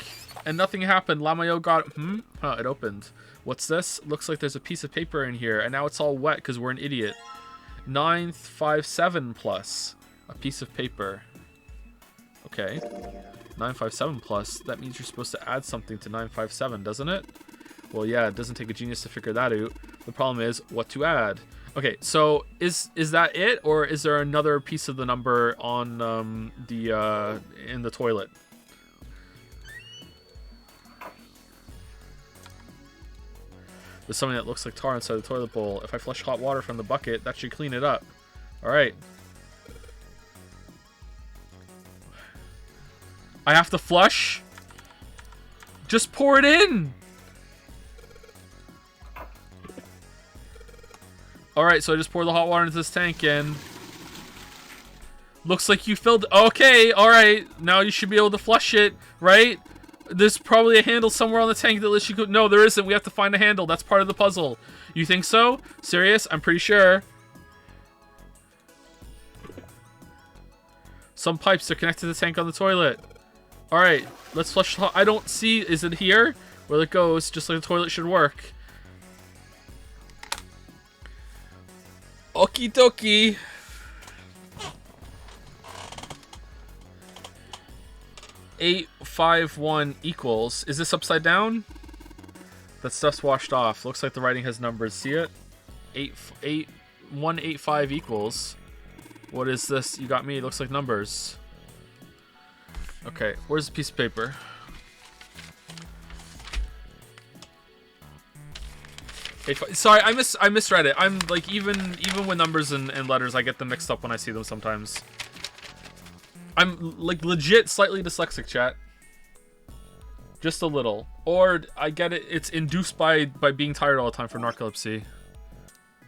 [SPEAKER 1] and nothing happened. Lamayo got... Huh, it opened. What's this? Looks like there's a piece of paper in here, and now it's all wet because we're an idiot. 957 plus. A piece of paper. Okay. 957 plus. That means you're supposed to add something to 957, doesn't it? Well, yeah, it doesn't take a genius to figure that out. The problem is what to add. Okay, so is that it, or is there another piece of the number on in the toilet? There's something that looks like tar inside the toilet bowl. If I flush hot water from the bucket, that should clean it up. Alright. I have to flush? Just pour it in! Alright, so I just pour the hot water into this tank and... Looks like you filled... Okay, alright. Now you should be able to flush it, right? There's probably a handle somewhere on the tank that lets you go... No, there isn't. We have to find a handle. That's part of the puzzle. You think so? Serious? I'm pretty sure. Some pipes are connected to the tank on the toilet. Alright, let's flush the... I don't see... Is it here? Where it goes, just like the toilet should work. Okie dokie. $851 equals. Is this upside down? That stuff's washed off. Looks like the writing has numbers. See it? 185 equals. What is this? You got me. It looks like numbers. Okay, where's the piece of paper? Sorry, I misread it. I'm like even with numbers and letters, I get them mixed up when I see them sometimes. I'm like legit slightly dyslexic, chat. Just a little. Or I get it, it's induced by being tired all the time from narcolepsy.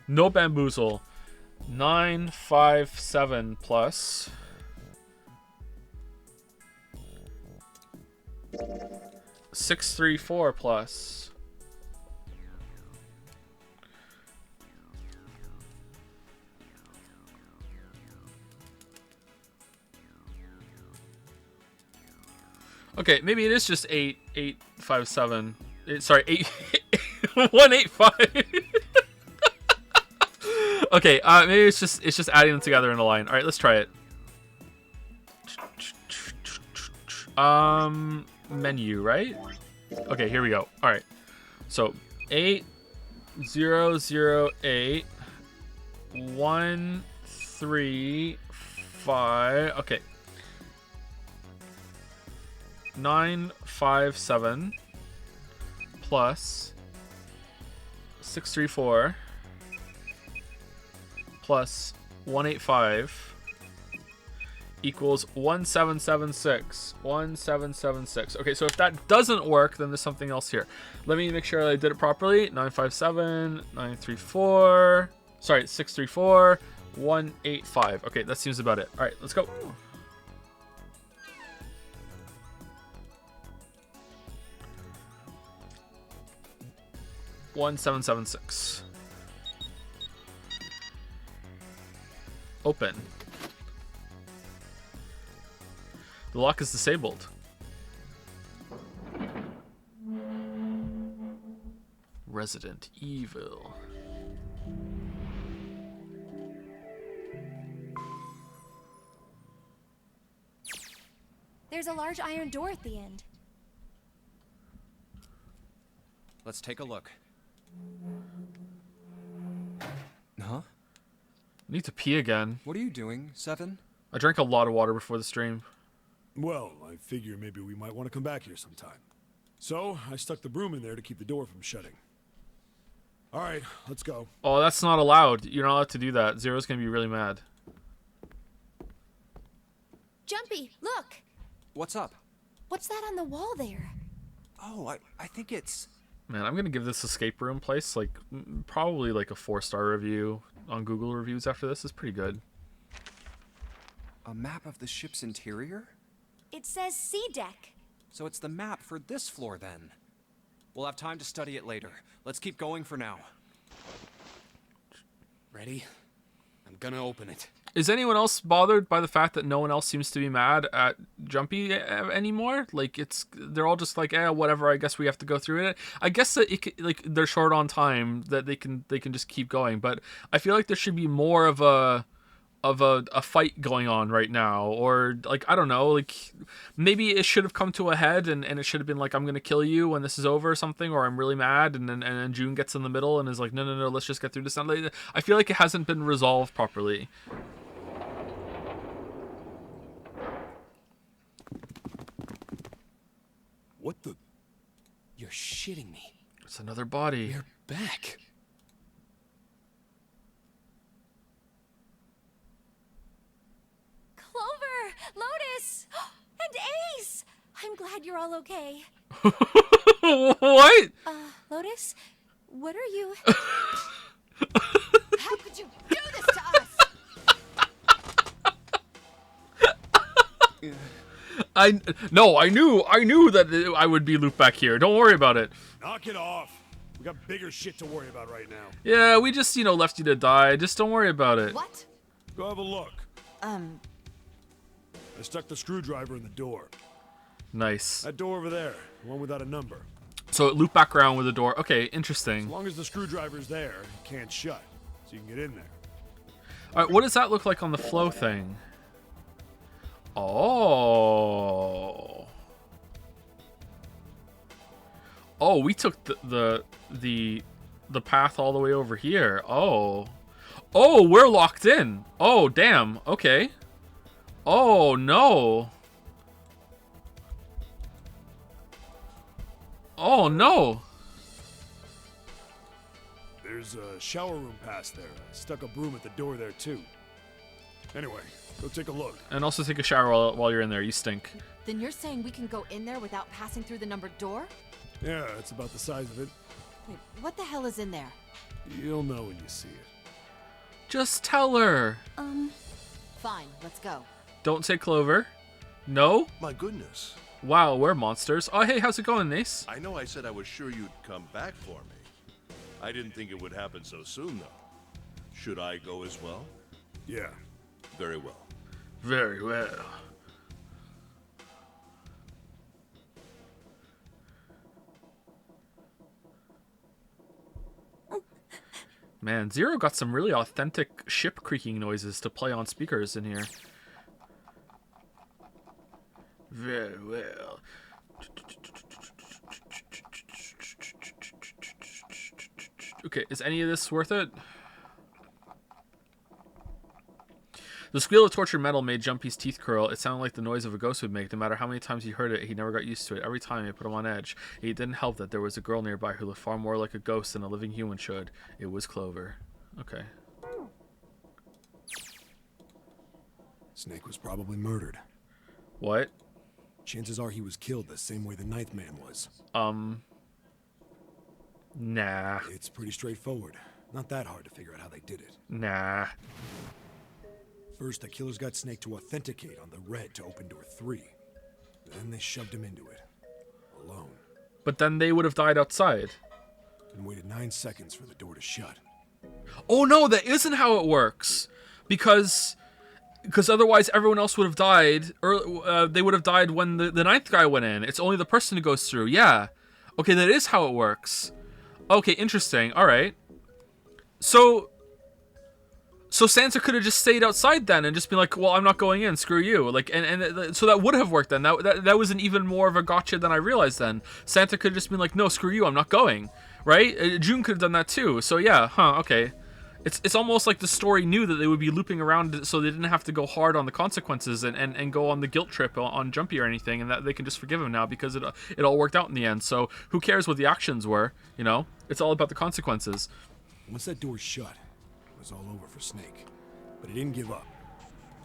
[SPEAKER 1] No bamboozle. 957 plus 634 plus okay, maybe it is just 857. Sorry, 185. Okay, maybe it's just adding them together in a line. All right, let's try it. Menu, right? Okay, here we go. All right. So 8008 135. Okay. 957 plus 634 plus 185 equals 1776. 1776. Okay, so if that doesn't work, then there's something else here. Let me make sure I did it properly. 957, 934. Sorry, 634, 185. Okay, that seems about it. All right, let's go. 1776. Open. The lock is disabled. Resident Evil.
[SPEAKER 2] There's a large iron door at the end.
[SPEAKER 6] Let's take a look. Huh?
[SPEAKER 1] Need to pee again.
[SPEAKER 6] What are you doing, Seven?
[SPEAKER 1] I drank a lot of water before the stream.
[SPEAKER 8] Well, I figure maybe we might want to come back here sometime. So, I stuck the broom in there to keep the door from shutting. Alright, let's go.
[SPEAKER 1] Oh, that's not allowed. You're not allowed to do that. Zero's gonna be really mad.
[SPEAKER 2] Jumpy, look!
[SPEAKER 6] What's up?
[SPEAKER 2] What's that on the wall there?
[SPEAKER 6] Oh, I think it's...
[SPEAKER 1] Man, I'm gonna give this escape room place like probably like a 4-star review on Google reviews after this. Is pretty good.
[SPEAKER 6] A map of the ship's interior?
[SPEAKER 2] It says C deck.
[SPEAKER 6] So it's the map for this floor then. We'll have time to study it later. Let's keep going for now.
[SPEAKER 5] Ready? I'm gonna open it.
[SPEAKER 1] Is anyone else bothered by the fact that no one else seems to be mad at Jumpy anymore? Like they're all just like, whatever. I guess we have to go through it. I guess that like they're short on time, that they can just keep going. But I feel like there should be more of a fight going on right now, or like I don't know, like maybe it should have come to a head and it should have been like, I'm gonna kill you when this is over or something, or I'm really mad, and then June gets in the middle and is like, no, let's just get through this. I feel like it hasn't been resolved properly.
[SPEAKER 8] What the?
[SPEAKER 5] You're shitting me.
[SPEAKER 1] It's another body.
[SPEAKER 5] You're back.
[SPEAKER 2] Clover! Lotus! And Ace! I'm glad you're all okay.
[SPEAKER 1] What?
[SPEAKER 2] Lotus? What are you...
[SPEAKER 4] How could you do this to us?
[SPEAKER 1] I knew that I would be looped back here. Don't worry about it.
[SPEAKER 8] Knock it off. We got bigger shit to worry about right now.
[SPEAKER 1] Yeah, we just, left you to die. Just don't worry about it.
[SPEAKER 4] What?
[SPEAKER 8] Go have a look. I stuck the screwdriver in the door.
[SPEAKER 1] Nice.
[SPEAKER 8] That door over there, the one without a number.
[SPEAKER 1] So it looped back around with the door. Okay, interesting.
[SPEAKER 8] As long as the screwdriver's there, it can't shut, so you can get in there.
[SPEAKER 1] All right, what does that look like on the flow thing? Oh. Oh, we took the path all the way over here. Oh. Oh, we're locked in. Oh, damn. Okay. Oh, no. Oh, no.
[SPEAKER 8] There's a shower room past there. I stuck a broom at the door there, too. Anyway, go take a look.
[SPEAKER 1] And also take a shower while you're in there. You stink.
[SPEAKER 4] Then you're saying we can go in there without passing through the numbered door?
[SPEAKER 8] Yeah, it's about the size of it.
[SPEAKER 4] Wait, what the hell is in there?
[SPEAKER 8] You'll know when you see it.
[SPEAKER 1] Just tell her.
[SPEAKER 4] Fine, let's go.
[SPEAKER 1] Don't say Clover. No?
[SPEAKER 10] My goodness.
[SPEAKER 1] Wow, we're monsters. Oh, hey, how's it going, Nace?
[SPEAKER 10] I know I said I was sure you'd come back for me. I didn't think it would happen so soon, though. Should I go as well?
[SPEAKER 8] Yeah.
[SPEAKER 10] Very well.
[SPEAKER 1] Very well. Man, Zero got some really authentic ship creaking noises to play on speakers in here. Very well. Okay, is any of this worth it? The squeal of tortured metal made Jumpy's teeth curl. It sounded like the noise of a ghost would make. No matter how many times he heard it, he never got used to it. Every time it put him on edge. It didn't help that there was a girl nearby who looked far more like a ghost than a living human should. It was Clover. Okay.
[SPEAKER 8] Snake was probably murdered.
[SPEAKER 1] What?
[SPEAKER 8] Chances are he was killed the same way the Ninth Man was.
[SPEAKER 1] Nah.
[SPEAKER 8] It's pretty straightforward. Not that hard to figure out how they did it.
[SPEAKER 1] Nah.
[SPEAKER 8] First, the killers got Snake to authenticate on the red to open door 3. Then they shoved him into it. Alone.
[SPEAKER 1] But then they would have died outside.
[SPEAKER 8] And waited 9 seconds for the door to shut.
[SPEAKER 1] Oh no, that isn't how it works. Because otherwise everyone else would have died. Or they would have died when the ninth guy went in. It's only the person who goes through. Yeah. Okay, that is how it works. Okay, interesting. All right. So Santa could have just stayed outside then and just been like, well, I'm not going in, screw you. Like, and so that would have worked then. That was an even more of a gotcha than I realized then. Santa could have just been like, no, screw you, I'm not going. Right? June could have done that too. So yeah, okay. It's almost like the story knew that they would be looping around so they didn't have to go hard on the consequences and go on the guilt trip on Jumpy or anything, and that they can just forgive him now because it all worked out in the end. So who cares what the actions were, It's all about the consequences.
[SPEAKER 8] Once that door shut, it was all over for Snake. But he didn't give up.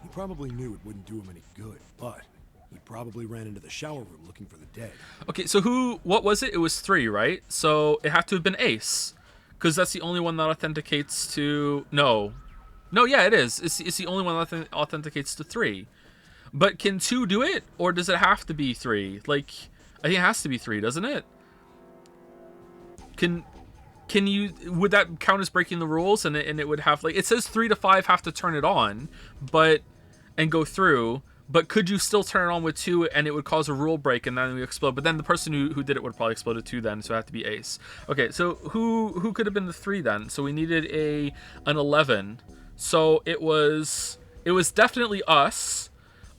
[SPEAKER 8] He probably knew it wouldn't do him any good, but he probably ran into the shower room looking for the dead.
[SPEAKER 1] Okay, so what was it? It was 3, right? So it had to have been Ace. Because that's the only one that authenticates to... No, yeah, it is. It's the only one that authenticates to 3. But can 2 do it? Or does it have to be 3? Like, I think it has to be 3, doesn't it? Can you... Would that count as breaking the rules? And it would have... Like, it says 3 to 5 have to turn it on. And go through... But could you still turn it on with 2 and it would cause a rule break and then it would explode? But then the person who did it would probably explode at 2 then, so it had to be Ace. Okay, so who could have been the 3 then? So we needed an 11. So it was definitely us.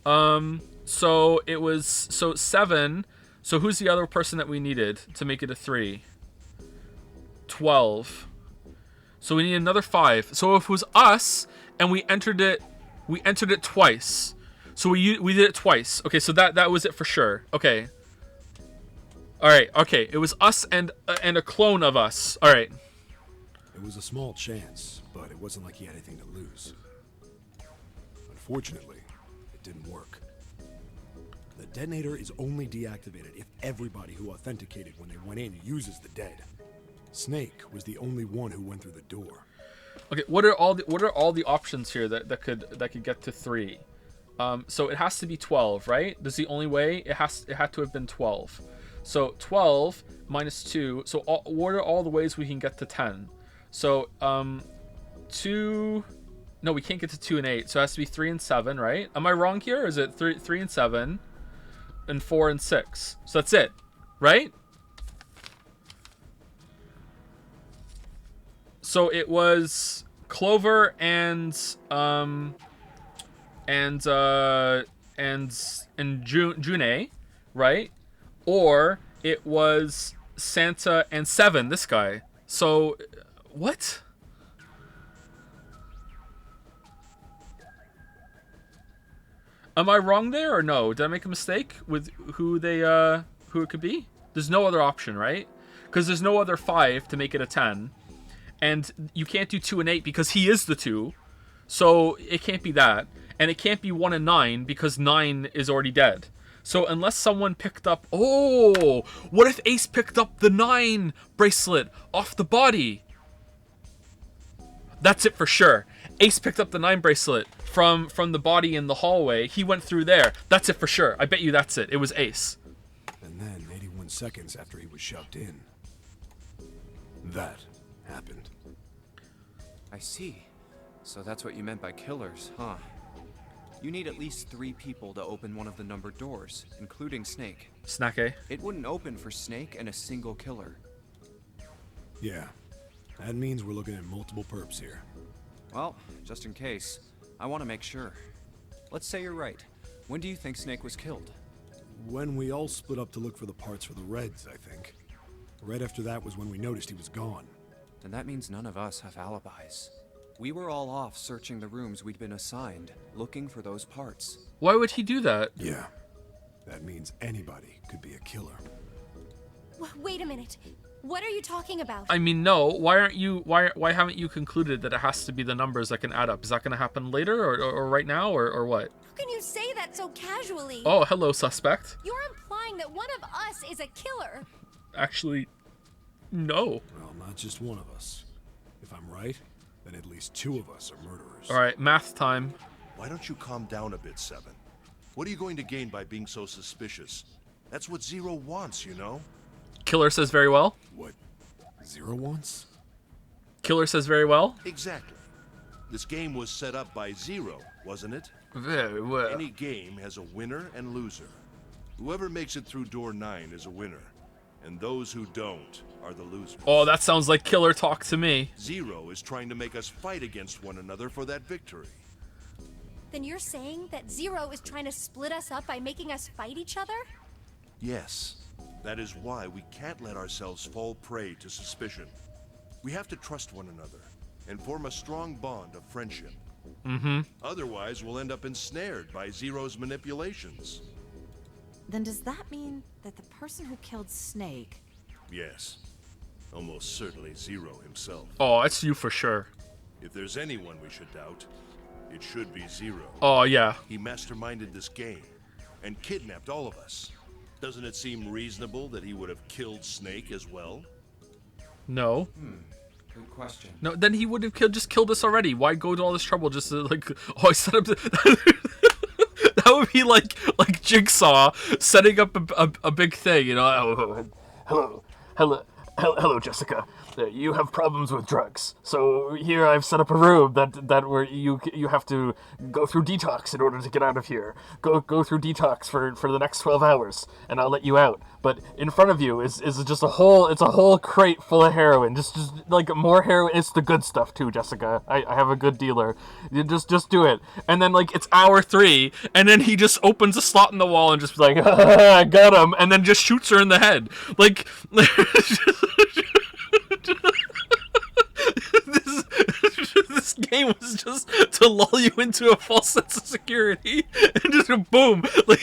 [SPEAKER 1] So 7. So who's the other person that we needed to make it a 3? 12. So we need another 5. So if it was us and we entered it twice. So we did it twice. Okay, so that was it for sure. Okay. All right. Okay, it was us and a clone of us. All right.
[SPEAKER 8] It was a small chance, but it wasn't like he had anything to lose. Unfortunately, it didn't work. The detonator is only deactivated if everybody who authenticated when they went in uses the dead. Snake was the only one who went through the door.
[SPEAKER 1] Okay, what are all the options here that could get to 3? So it has to be 12, right? That's the only way. It had to have been 12. So 12 minus 2. So what are all the ways we can get to 10? So 2. No, we can't get to 2 and 8. So it has to be 3 and 7, right? Am I wrong here? Or is it 3 and 7 and 4 and 6? So that's it, right? So it was Clover and June, right? Or it was Santa and 7, this guy. So what? Am I wrong there or no? Did I make a mistake with who it could be? There's no other option, right? Because there's no other 5 to make it a 10. And you can't do 2 and 8 because he is the 2. So it can't be that. And it can't be 1 and 9 because 9 is already dead. So unless someone picked up... Oh! What if Ace picked up the 9 bracelet off the body? That's it for sure. Ace picked up the 9 bracelet from the body in the hallway. He went through there. That's it for sure. I bet you that's it. It was Ace.
[SPEAKER 8] And then, 81 seconds after he was shoved in, that happened.
[SPEAKER 6] I see. So that's what you meant by killers, huh? You need at least 3 people to open one of the numbered doors, including Snake.
[SPEAKER 1] Snake?
[SPEAKER 6] It wouldn't open for Snake and a single killer.
[SPEAKER 8] Yeah. That means we're looking at multiple perps here.
[SPEAKER 6] Well, just in case, I want to make sure. Let's say you're right. When do you think Snake was killed?
[SPEAKER 8] When we all split up to look for the parts for the Reds, I think. Right after that was when we noticed he was gone.
[SPEAKER 6] Then that means none of us have alibis. We were all off searching the rooms we'd been assigned, looking for those parts.
[SPEAKER 1] Why would he do that?
[SPEAKER 8] Yeah. That means anybody could be a killer.
[SPEAKER 2] Wait a minute. What are you talking about?
[SPEAKER 1] I mean, no. Why haven't you concluded that it has to be the numbers that can add up? Is that going to happen later or right now or what?
[SPEAKER 2] How can you say that so casually?
[SPEAKER 1] Oh, hello, suspect.
[SPEAKER 2] You're implying that one of us is a killer.
[SPEAKER 1] Actually, no.
[SPEAKER 8] Well, not just one of us. If I'm right, then at least 2 of us are murderers.
[SPEAKER 1] All right, math time.
[SPEAKER 10] Why don't you calm down a bit, 7? What are you going to gain by being so suspicious? That's what Zero wants, you know?
[SPEAKER 1] Killer says very well.
[SPEAKER 8] What Zero wants?
[SPEAKER 1] Killer says very well.
[SPEAKER 10] Exactly. This game was set up by Zero, wasn't it?
[SPEAKER 1] Very well.
[SPEAKER 10] Any game has a winner and loser. Whoever makes it through door 9 is a winner, and those who don't are the losers.
[SPEAKER 1] Oh, that sounds like killer talk to me.
[SPEAKER 10] Zero is trying to make us fight against one another for that victory.
[SPEAKER 2] Then you're saying that Zero is trying to split us up by making us fight each other?
[SPEAKER 10] Yes. That is why we can't let ourselves fall prey to suspicion. We have to trust one another and form a strong bond of friendship.
[SPEAKER 1] Mm-hmm.
[SPEAKER 10] Otherwise, we'll end up ensnared by Zero's manipulations.
[SPEAKER 4] Then does that mean that the person who killed Snake...
[SPEAKER 10] Yes. Almost certainly Zero himself.
[SPEAKER 1] Oh, it's you for sure.
[SPEAKER 10] If there's anyone we should doubt, it should be Zero.
[SPEAKER 1] Oh, yeah.
[SPEAKER 10] He masterminded this game and kidnapped all of us. Doesn't it seem reasonable that he would have killed Snake as well?
[SPEAKER 1] No.
[SPEAKER 11] Good question.
[SPEAKER 1] No, then he would have just killed us already. Why go to all this trouble just to, like... Oh, I set up... That would be like Jigsaw setting up a big thing, you know? Hello, Jessica. You have problems with drugs, so here I've set up a room that where you have to go through detox in order to get out of here. Go through detox for the next 12 hours, and I'll let you out. But in front of you is just a whole crate full of heroin, just like more heroin. It's the good stuff too, Jessica. I have a good dealer. You just do it, and then like it's hour 3, and then he just opens a slot in the wall and just like I got him, and then just shoots her in the head, like. This game was just to lull you into a false sense of security, and just boom. Like,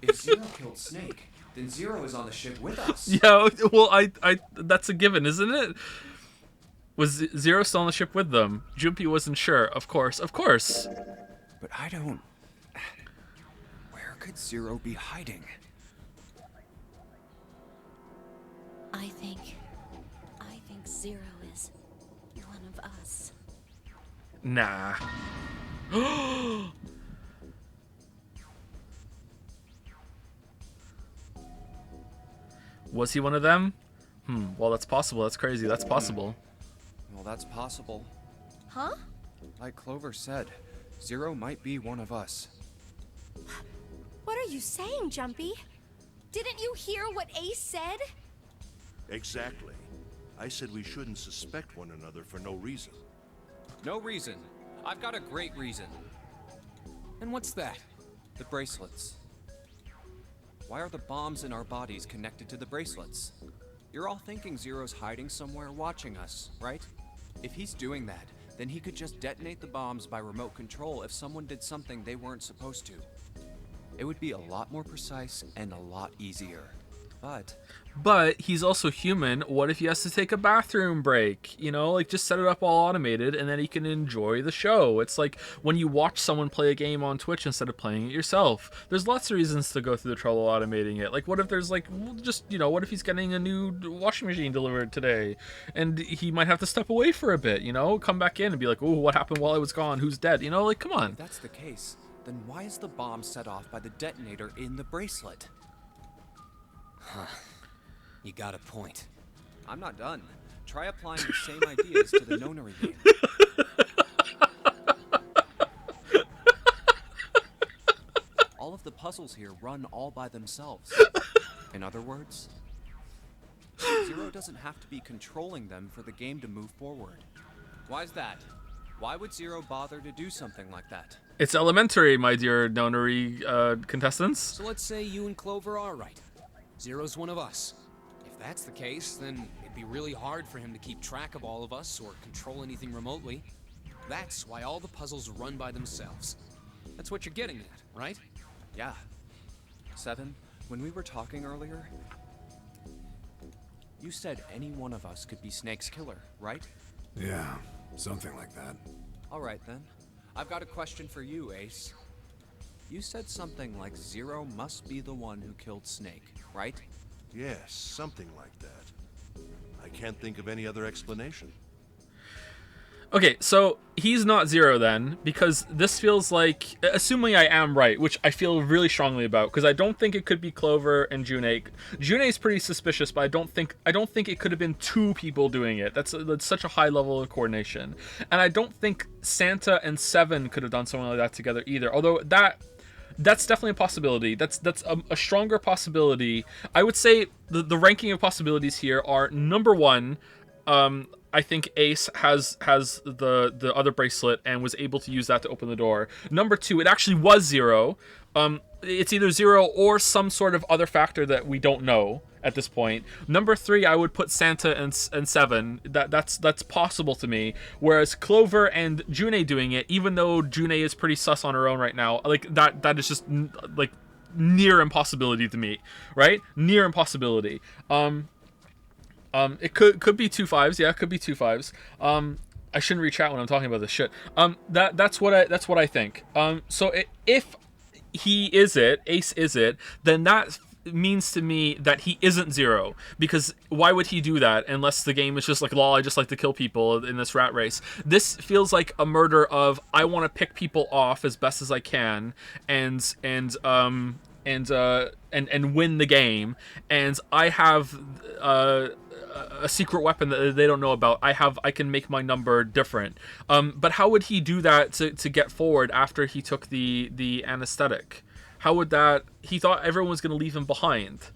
[SPEAKER 6] If Zero killed Snake, then Zero is on the ship with us.
[SPEAKER 1] yeah, well, I that's a given, isn't it? Was Zero still on the ship with them? Junpei wasn't sure. Of course.
[SPEAKER 6] But I don't... Where could Zero be hiding?
[SPEAKER 9] I think Zero is one of us.
[SPEAKER 1] Nah. Was he one of them? Well, that's possible. That's crazy. That's possible.
[SPEAKER 6] Well, that's possible.
[SPEAKER 2] Huh?
[SPEAKER 6] Like Clover said, Zero might be one of us.
[SPEAKER 2] What are you saying, Jumpy? Didn't you hear what Ace said?
[SPEAKER 10] Exactly. I said we shouldn't suspect one another for no reason.
[SPEAKER 5] No reason. I've got a great reason. And what's that?
[SPEAKER 6] The bracelets. Why are the bombs in our bodies connected to the bracelets? You're all thinking Zero's hiding somewhere watching us, right? If he's doing that, then he could just detonate the bombs by remote control if someone did something they weren't supposed to. It would be a lot more precise and a lot easier.
[SPEAKER 1] But he's also human. What if he has to take a bathroom break? You know, like just set it up all automated and then he can enjoy the show. It's like when you watch someone play a game on Twitch instead of playing it yourself. There's lots of reasons to go through the trouble of automating it. Like what if there's like, just, you know, what if he's getting a new washing machine delivered today and he might have to step away for a bit, you know, come back in and be like, oh, what happened while I was gone? Who's dead? You know, like, come on.
[SPEAKER 6] If that's the case, then why is the bomb set off by the detonator in the bracelet?
[SPEAKER 5] Huh. You got a point.
[SPEAKER 6] I'm not done. Try applying the same ideas to the Nonary game. All of the puzzles here run all by themselves. In other words, Zero doesn't have to be controlling them for the game to move forward. Why's that? Why would Zero bother to do something like that?
[SPEAKER 1] It's elementary, my dear Nonary contestants.
[SPEAKER 5] So let's say you and Clover are right. Zero's one of us. If that's the case, then it'd be really hard for him to keep track of all of us or control anything remotely. That's why all the puzzles run by themselves. That's what you're getting at, right?
[SPEAKER 6] Yeah. Seven, when we were talking earlier, you said any one of us could be Snake's killer, right?
[SPEAKER 8] Yeah, something like that.
[SPEAKER 6] All right then. I've got a question for you, Ace. You said something like Zero must be the one who killed Snake, right?
[SPEAKER 10] Yes, something like that. I can't think of any other explanation.
[SPEAKER 1] Okay, so he's not Zero then, because this feels like, assuming I am right, which I feel really strongly about, because I don't think it could be Clover and June. June's pretty suspicious, but I don't think it could have been two people doing it. That's such a high level of coordination, and I don't think Santa and Seven could have done something like that together either. Although that's definitely a possibility. That's a stronger possibility. I would say the ranking of possibilities here are number one. I think Ace has the other bracelet and was able to use that to open the door. Number two, it actually was Zero. It's either Zero or some sort of other factor that we don't know at this point. Number three, I would put Santa and Seven. That's possible to me. Whereas Clover and June doing it, even though June is pretty sus on her own right now, like that is just like near impossibility to me, right? Near impossibility. It could be 2 5s. Yeah, it could be 2 5s. I shouldn't reach out when I'm talking about this shit. That's what I think. So if Ace is it, then that means to me that he isn't Zero, because why would he do that unless the game is just like, lol, I just like to kill people in this rat race. This feels like a murder of, I want to pick people off as best as I can and win the game, and I have a secret weapon that they don't know about. I can make my number different. But how would he do that to get forward after he took the anesthetic? How would that? He thought everyone was going to leave him behind.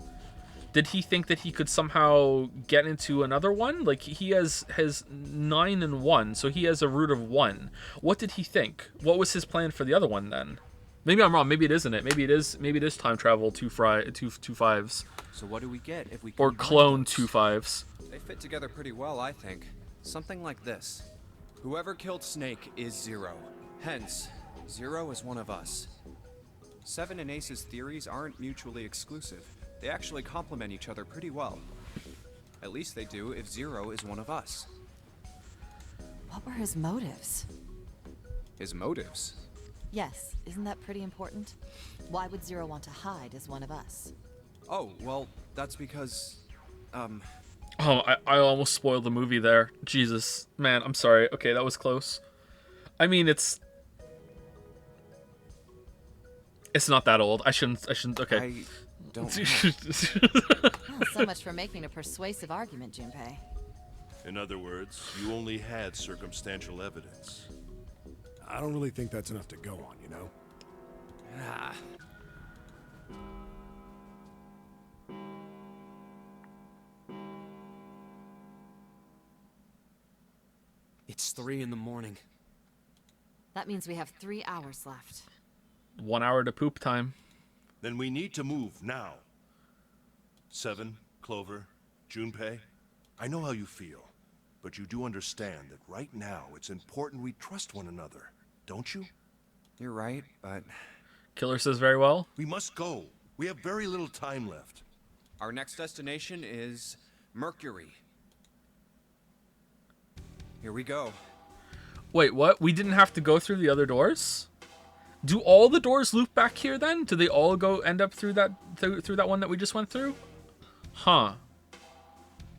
[SPEAKER 1] Did he think that he could somehow get into another one? Like, he has 9 and 1, so he has a root of 1. What did he think? What was his plan for the other one then? Maybe I'm wrong. Maybe it isn't it. Maybe it is time travel 2 5s.
[SPEAKER 6] So what do we get if we
[SPEAKER 1] or clone 2 5s?
[SPEAKER 6] They fit together pretty well, I think. Something like this. Whoever killed Snake is Zero. Hence, Zero is one of us. Seven and Ace's theories aren't mutually exclusive. They actually complement each other pretty well. At least they do if Zero is one of us.
[SPEAKER 4] What were his motives?
[SPEAKER 6] His motives?
[SPEAKER 4] Yes, isn't that pretty important? Why would Zero want to hide as one of us?
[SPEAKER 6] Oh, well, that's because,
[SPEAKER 1] Oh, I almost spoiled the movie there. Jesus. Man, I'm sorry. Okay, that was close. I mean, it's not that old. I shouldn't, okay.
[SPEAKER 6] don't know.
[SPEAKER 4] Oh, so much for making a persuasive argument, Junpei.
[SPEAKER 10] In other words, you only had circumstantial evidence.
[SPEAKER 8] I don't really think that's enough to go on, you know?
[SPEAKER 6] Ah.
[SPEAKER 5] It's 3 in the morning.
[SPEAKER 4] That means we have 3 hours left.
[SPEAKER 1] 1 hour to poop time.
[SPEAKER 10] Then we need to move now. Seven, Clover, Junpei, I know how you feel, but you do understand that right now it's important we trust one another, don't you?
[SPEAKER 6] You're right, but
[SPEAKER 1] Killer says very well.
[SPEAKER 10] We must go. We have very little time left.
[SPEAKER 6] our next destination is Mercury. Here we go.
[SPEAKER 1] Wait, what? We didn't have to go through the other doors? Do all the doors loop back here then? Do they all go end up through that through that one that we just went through? Huh.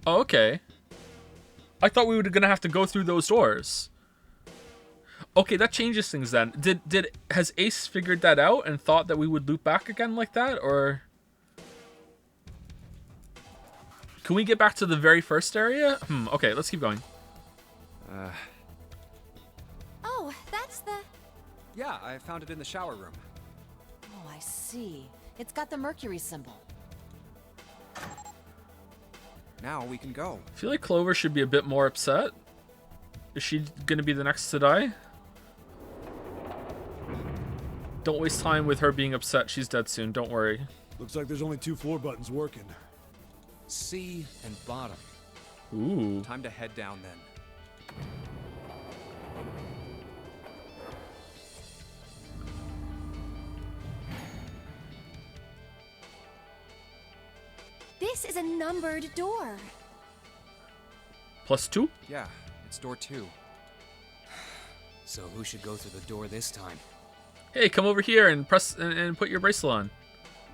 [SPEAKER 1] Oh, okay. I thought we were gonna have to go through those doors. Okay, that changes things then. Has Ace figured that out and thought that we would loop back again like that, or can we get back to the very first area? Okay, let's keep going.
[SPEAKER 2] Oh, that's the...
[SPEAKER 6] Yeah, I found it in the shower room.
[SPEAKER 4] Oh, I see. It's got the Mercury symbol.
[SPEAKER 6] Now we can go.
[SPEAKER 1] I feel like Clover should be a bit more upset. Is she gonna be the next to die? Don't waste time with her being upset. She's dead soon. Don't worry.
[SPEAKER 8] Looks like there's only 2 floor buttons working.
[SPEAKER 5] C and bottom.
[SPEAKER 1] Ooh.
[SPEAKER 6] Time to head down then.
[SPEAKER 2] This is a numbered door.
[SPEAKER 1] +2?
[SPEAKER 6] Yeah, it's door 2.
[SPEAKER 5] So who should go through the door this time?
[SPEAKER 1] Hey, come over here and press and put your bracelet on.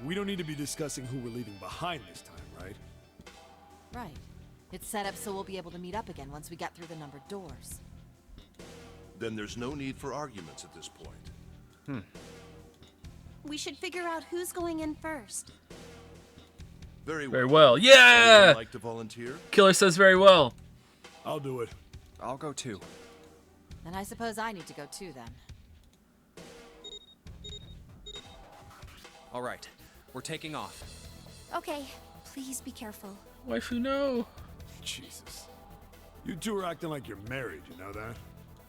[SPEAKER 8] We don't need to be discussing who we're leaving behind this time, right?
[SPEAKER 4] Right. It's set up so we'll be able to meet up again once we get through the numbered doors.
[SPEAKER 10] Then there's no need for arguments at this point.
[SPEAKER 9] We should figure out who's going in first.
[SPEAKER 10] Very well.
[SPEAKER 1] Very well.
[SPEAKER 10] Anyone
[SPEAKER 1] Yeah!
[SPEAKER 10] like to volunteer?
[SPEAKER 1] Killer says very well.
[SPEAKER 8] I'll do it.
[SPEAKER 6] I'll go too.
[SPEAKER 4] And I suppose I need to go too then.
[SPEAKER 6] All right, we're taking off.
[SPEAKER 2] Okay, please be careful.
[SPEAKER 1] Waifu, no.
[SPEAKER 8] Jesus. You two are acting like you're married, you know that?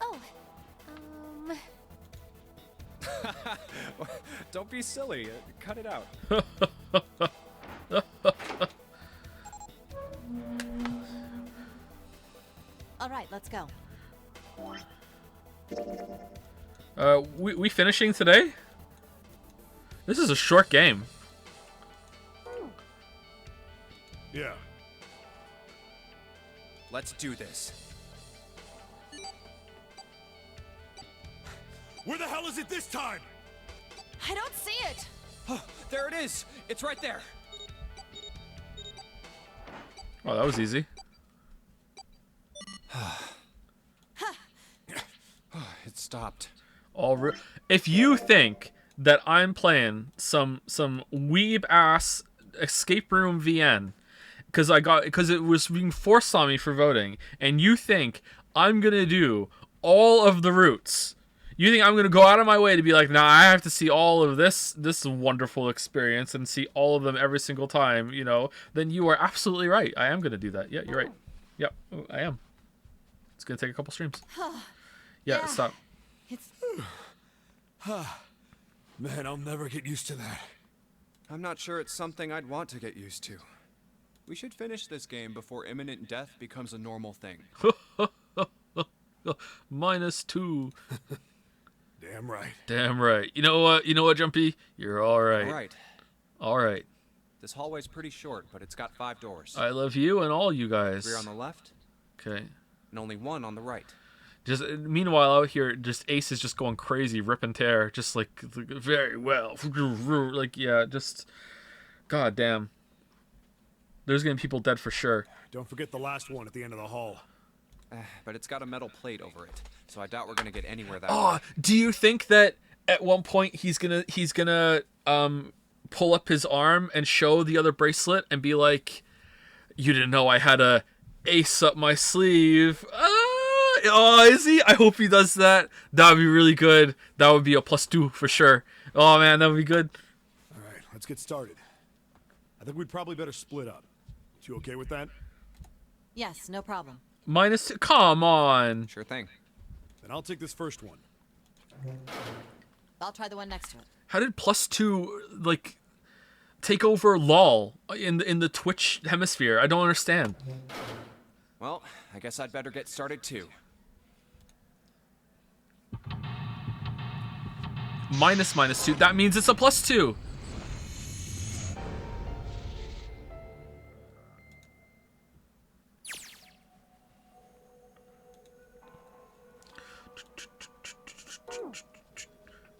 [SPEAKER 2] Oh,
[SPEAKER 6] Don't be silly. Cut it out.
[SPEAKER 4] All right, let's go.
[SPEAKER 1] We finishing today? This is a short game.
[SPEAKER 8] Yeah.
[SPEAKER 6] Let's do this.
[SPEAKER 8] Where the hell is it this time?
[SPEAKER 9] I don't see it.
[SPEAKER 6] Oh, there it is. It's right there.
[SPEAKER 1] Oh, that was easy.
[SPEAKER 6] It stopped.
[SPEAKER 1] If you think that I'm playing some weeb ass escape room VN because it was being forced on me for voting, and you think I'm gonna do all of the routes, you think I'm gonna go out of my way to be like, nah, I have to see all of this wonderful experience and see all of them every single time, you know, then you are absolutely right. I am gonna do that. Yeah, you're right. Yep, I am. It's gonna take a couple streams. Yeah, stop.
[SPEAKER 4] It's
[SPEAKER 8] Man, I'll never get used to that.
[SPEAKER 6] I'm not sure it's something I'd want to get used to. We should finish this game before imminent death becomes a normal thing.
[SPEAKER 1] -2.
[SPEAKER 8] Damn right.
[SPEAKER 1] Damn right. You know what? You know what, Jumpy? You're all right.
[SPEAKER 6] All right.
[SPEAKER 1] All right.
[SPEAKER 6] This hallway's pretty short, but it's got 5 doors.
[SPEAKER 1] I love you and all you guys.
[SPEAKER 6] 3 on the left
[SPEAKER 1] Okay.
[SPEAKER 6] and only 1 on the right.
[SPEAKER 1] Just meanwhile out here, just Ace is just going crazy, rip and tear, just like very well, like yeah, just god damn. There's gonna be people dead for sure.
[SPEAKER 8] Don't forget the last one at the end of the hall.
[SPEAKER 6] But it's got a metal plate over it, so I doubt we're gonna get anywhere that
[SPEAKER 1] Oh,
[SPEAKER 6] way.
[SPEAKER 1] do you think that at one point he's gonna pull up his arm and show the other bracelet and be like, "You didn't know I had a ace up my sleeve." Oh, is he? I hope he does that. That would be really good. That would be a +2 for sure. Oh man, that would be good.
[SPEAKER 8] All right, let's get started. I think we'd probably better split up. You okay with that?
[SPEAKER 4] Yes, no problem.
[SPEAKER 1] -2. Come on.
[SPEAKER 6] Sure thing.
[SPEAKER 8] Then I'll take this first one.
[SPEAKER 4] I'll try the one next to it.
[SPEAKER 1] How did +2 like take over LOL in the Twitch hemisphere? I don't understand.
[SPEAKER 6] Well, I guess I'd better get started too.
[SPEAKER 1] -2. That means it's a +2.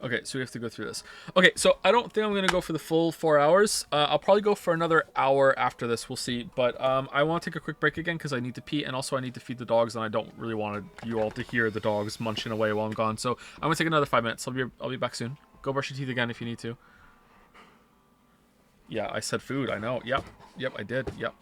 [SPEAKER 1] Okay, so we have to go through this. Okay, so I don't think I'm going to go for the full 4 hours. I'll probably go for another hour after this. We'll see. But I want to take a quick break again because I need to pee. And also I need to feed the dogs. And I don't really want you all to hear the dogs munching away while I'm gone. So I'm going to take another 5 minutes. I'll be back soon. Go brush your teeth again if you need to. Yeah, I said food. I know. Yep, I did. Yep.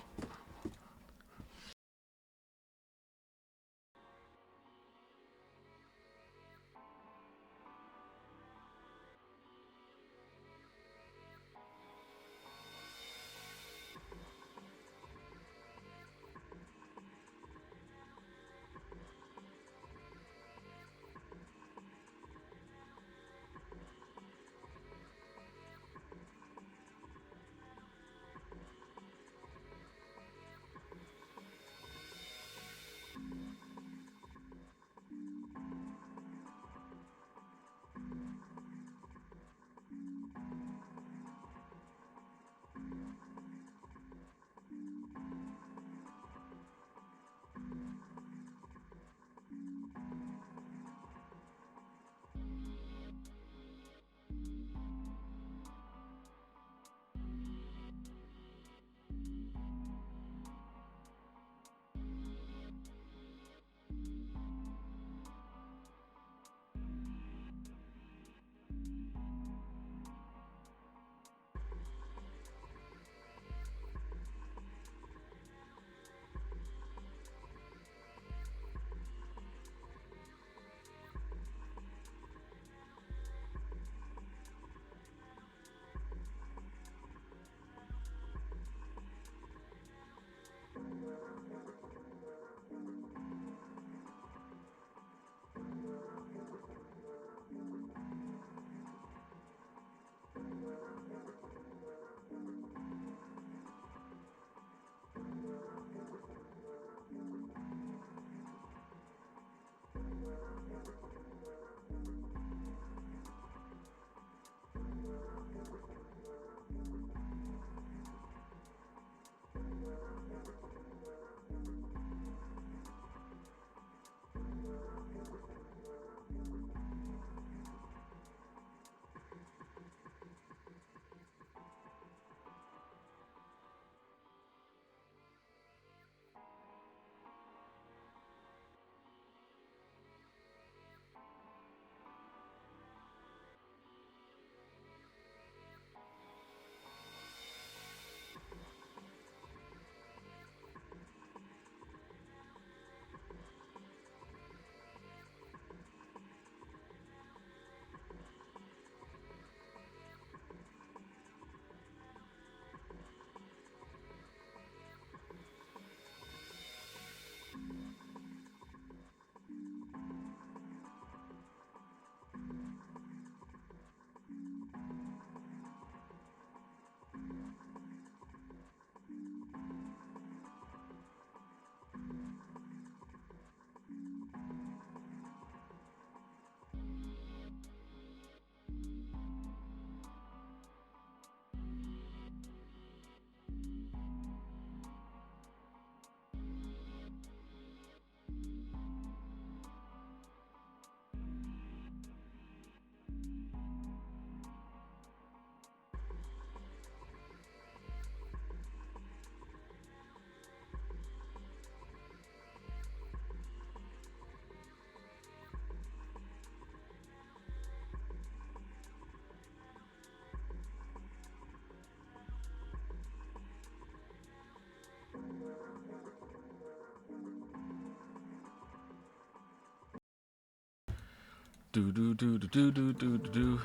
[SPEAKER 1] Do do do do do do do do.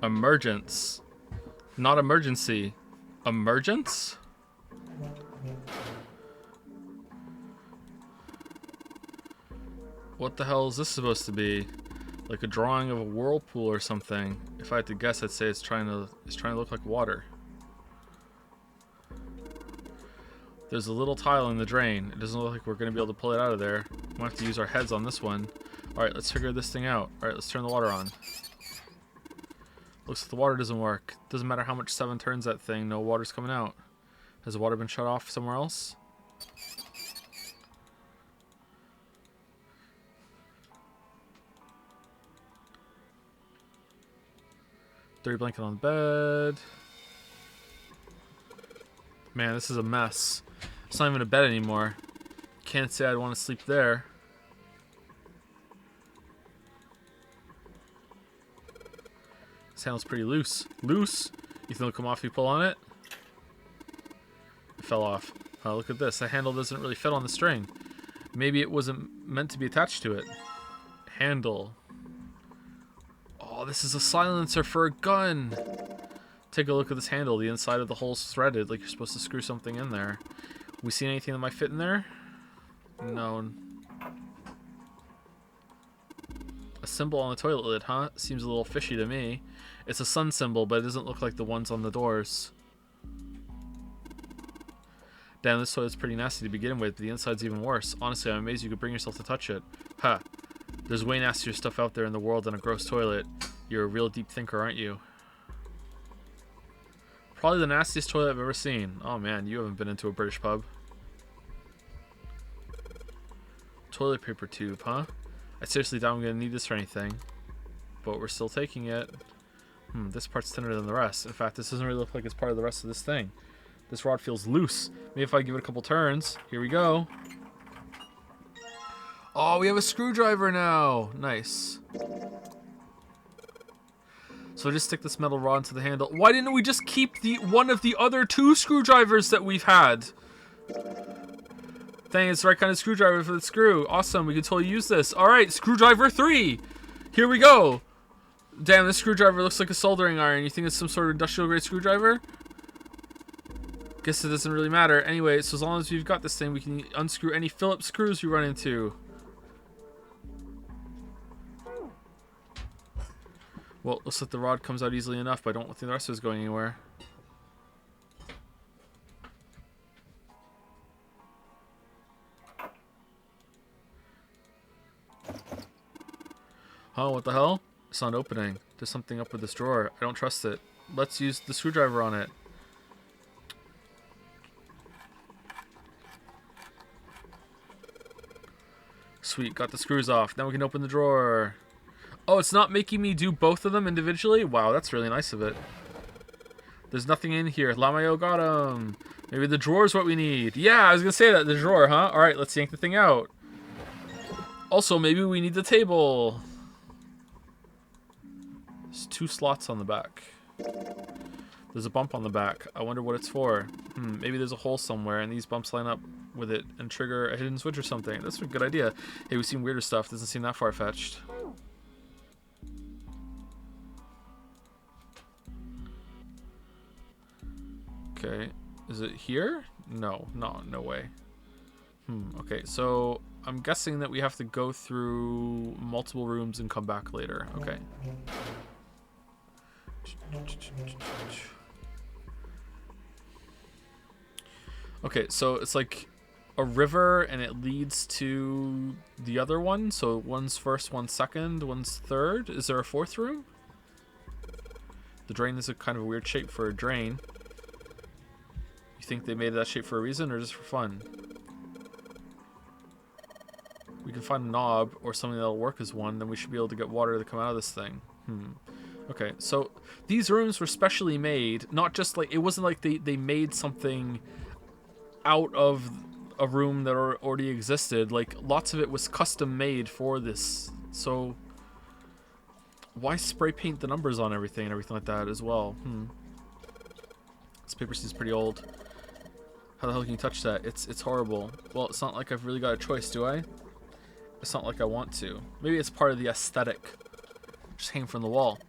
[SPEAKER 1] Emergence. Not emergency. Emergence? What the hell is this supposed to be? Like a drawing of a whirlpool or something. If I had to guess, I'd say it's trying to look like water. There's a little tile in the drain. It doesn't look like we're going to be able to pull it out of there. We'll have to use our heads on this one. Alright, let's figure this thing out. Alright, let's turn the water on. Looks like the water doesn't work. Doesn't matter how much 7 turns that thing, no water's coming out. Has the water been shut off somewhere else? Dirty blanket on the bed. Man, this is a mess. It's not even a bed anymore. Can't say I'd want to sleep there. This handle's pretty loose. Loose? You think it'll come off if you pull on it? It fell off. Oh, look at this. The handle doesn't really fit on the string. Maybe it wasn't meant to be attached to it. Handle. Oh, this is a silencer for a gun. Take a look at this handle. The inside of the hole's threaded, like you're supposed to screw something in there. We seen anything that might fit in there? No. A symbol on the toilet lid, huh? Seems a little fishy to me. It's a sun symbol, but it doesn't look like the ones on the doors. Damn, this toilet's pretty nasty to begin with, but the inside's even worse. Honestly, I'm amazed you could bring yourself to touch it. Ha! There's way nastier stuff out there in the world than a gross toilet. You're a real deep thinker, aren't you? Probably the nastiest toilet I've ever seen. Oh man, you haven't been into a British pub. Toilet paper tube, huh? I seriously doubt I'm gonna need this for anything. But we're still taking it. This part's thinner than the rest. In fact, this doesn't really look like it's part of the rest of this thing. This rod feels loose. Maybe if I give it a couple turns. Here we go. Oh, we have a screwdriver now. Nice. So I just stick this metal rod into the handle. Why didn't we just keep one of the other 2 screwdrivers that we've had? Dang, it's the right kind of screwdriver for the screw. Awesome, we can totally use this. Alright, screwdriver 3. Here we go. Damn, this screwdriver looks like a soldering iron. You think it's some sort of industrial grade screwdriver? Guess it doesn't really matter. Anyway, so as long as we've got this thing, we can unscrew any Phillips screws we run into. Well, looks like the rod comes out easily enough, but I don't think the rest of it is going anywhere. Oh, what the hell? It's not opening. There's something up with this drawer. I don't trust it. Let's use the screwdriver on it. Sweet, got the screws off. Now we can open the drawer. Oh, it's not making me do both of them individually? Wow, that's really nice of it. There's nothing in here. Lamayo got him. Maybe the drawer's what we need. Yeah, I was gonna say that. The drawer, huh? Alright, let's yank the thing out. Also, maybe we need the table. There's 2 slots on the back. There's a bump on the back. I wonder what it's for. Maybe there's a hole somewhere and these bumps line up with it and trigger a hidden switch or something. That's a good idea. Hey, we've seen weirder stuff. Doesn't seem that far-fetched. Okay. Is it here? No, no way. Okay, so I'm guessing that we have to go through multiple rooms and come back later. Okay. Okay, so it's like a river and it leads to the other one. So one's first, one's second, one's third. Is there a 4th room? The drain is a kind of a weird shape for a drain. You think they made that shape for a reason or just for fun? We can find a knob or something that'll work as one, then we should be able to get water to come out of this thing. Okay, so these rooms were specially made, not just like, it wasn't like they made something out of a room that already existed. Like, lots of it was custom made for this. So why spray paint the numbers on everything and everything like that as well? This paper seems pretty old. How the hell can you touch that? It's horrible. Well, it's not like I've really got a choice, do I? It's not like I want to. Maybe it's part of the aesthetic. Just hang from the wall.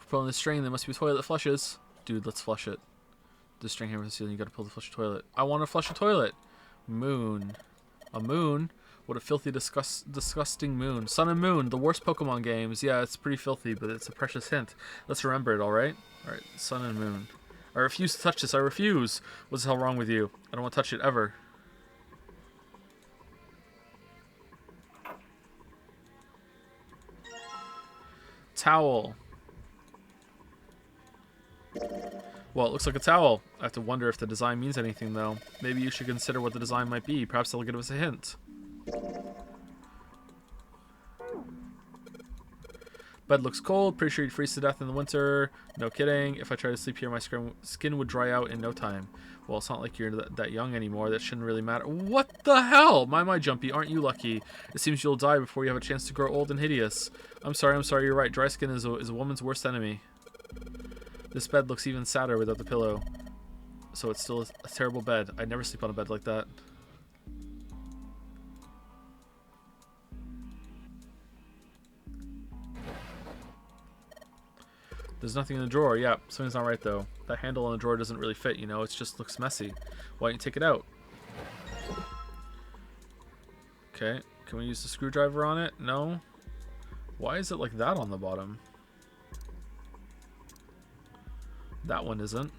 [SPEAKER 1] Pulling the string, there must be a toilet that flushes. Dude, let's flush it. The string here from the ceiling, you gotta pull the flush the toilet. I want to flush a toilet. Moon. A moon? What a filthy, disgusting moon. Sun and Moon, the worst Pokemon games. Yeah, it's pretty filthy, but it's a precious hint. Let's remember it, alright? Alright, Sun and Moon. I refuse to touch this, I refuse! What's the hell wrong with you? I don't want to touch it ever. Towel. Well, it looks like a towel. I have to wonder if the design means anything, though. Maybe you should consider what the design might be. Perhaps it'll give us a hint. Bed looks cold. Pretty sure you'd freeze to death in the winter. No kidding. If I try to sleep here, my skin would dry out in no time. Well, it's not like you're that young anymore. That shouldn't really matter. What the hell? My Jumpy, aren't you lucky? It seems you'll die before you have a chance to grow old and hideous. I'm sorry, you're right. Dry skin is a woman's worst enemy. This bed looks even sadder without the pillow. So it's still a terrible bed. I'd never sleep on a bed like that. There's nothing in the drawer. Yeah, something's not right though. That handle on the drawer doesn't really fit, you know? It just looks messy. Why don't you take it out? Okay, can we use the screwdriver on it? No? Why is it like that on the bottom? That one isn't.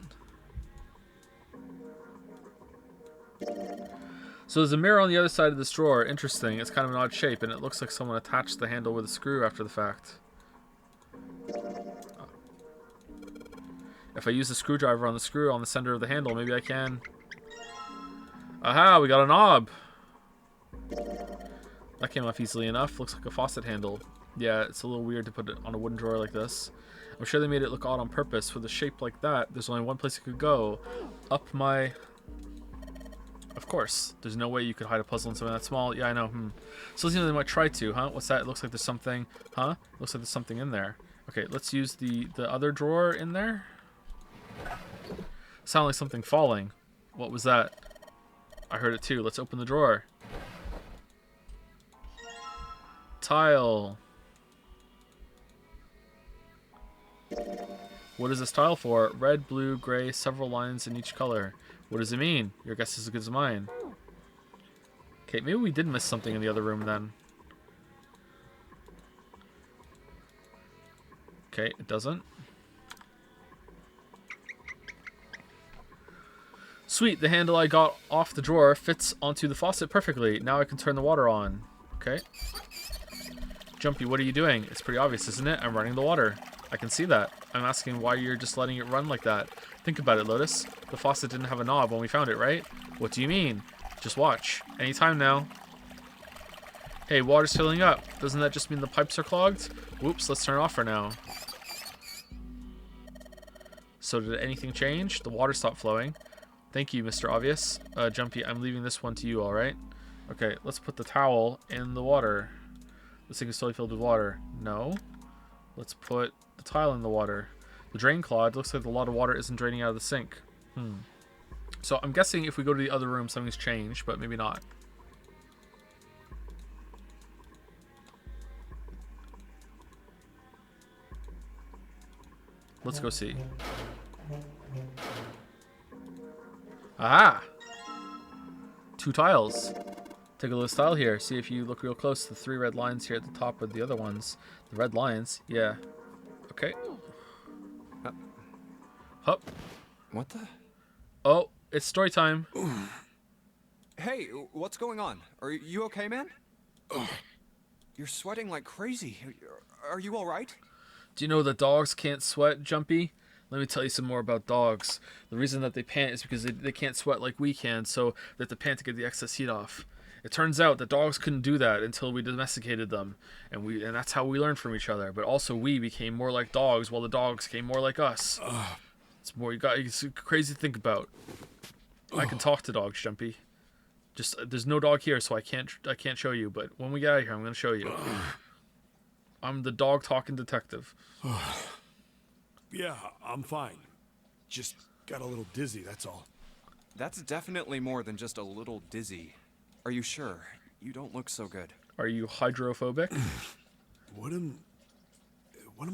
[SPEAKER 1] So there's a mirror on the other side of this drawer. Interesting. It's kind of an odd shape, and it looks like someone attached the handle with a screw after the fact. If I use the screwdriver on the screw on the center of the handle, maybe I can... Aha! We got a knob! That came off easily enough. Looks like a faucet handle. Yeah, it's a little weird to put it on a wooden drawer like this. I'm sure they made it look odd on purpose. With a shape like that, there's only one place it could go. Up my... Of course. There's no way you could hide a puzzle in something that small. Yeah, I know. So they might try to, huh? What's that? It looks like there's something... Huh? Looks like there's something in there. Okay, let's use the other drawer in there. Sound like something falling. What was that? I heard it too. Let's open the drawer. Tile. What is this tile for? Red, blue, gray, several lines in each color. What does it mean? Your guess is as good as mine. Okay, maybe we did miss something in the other room then. Okay, it doesn't. Sweet, the handle I got off the drawer fits onto the faucet perfectly. Now I can turn the water on. Okay. Jumpy, what are you doing? It's pretty obvious, isn't it? I'm running the water. I can see that. I'm asking why you're just letting it run like that. Think about it, Lotus. The faucet didn't have a knob when we found it, right? What do you mean? Just watch. Anytime now. Hey, water's filling up. Doesn't that just mean the pipes are clogged? Whoops, let's turn it off for now. So did anything change? The water stopped flowing. Thank you, Mr. Obvious. Jumpy, I'm leaving this one to you, alright? Okay, let's put the towel in the water. This thing is totally filled with water. No. Let's put the tile in the water. The drain clogged. Looks like a lot of water isn't draining out of the sink. So I'm guessing if we go to the other room, something's changed, but maybe not. Let's go see. Aha! 2 tiles. Take a look at this tile here. See if you look real close. The 3 red lines here at the top are the other ones. The red lines, yeah. Okay. Hup.
[SPEAKER 6] What the?
[SPEAKER 1] Oh, it's story time.
[SPEAKER 6] Hey, what's going on? Are you okay, man? You're sweating like crazy. Are you alright?
[SPEAKER 1] Do you know that dogs can't sweat, Jumpy? Let me tell you some more about dogs. The reason that they pant is because they can't sweat like we can, so they have to pant to get the excess heat off. It turns out that dogs couldn't do that until we domesticated them, and that's how we learned from each other. But also we became more like dogs while the dogs became more like us. It's crazy to think about. I can talk to dogs, Jumpy. Just there's no dog here, so I can't show you. But when we get out of here, I'm gonna show you. I'm the dog talking detective.
[SPEAKER 8] Yeah, I'm fine. Just got a little dizzy, that's all.
[SPEAKER 6] That's definitely more than just a little dizzy. Are you sure? You don't look so good.
[SPEAKER 1] Are you hydrophobic?
[SPEAKER 8] What am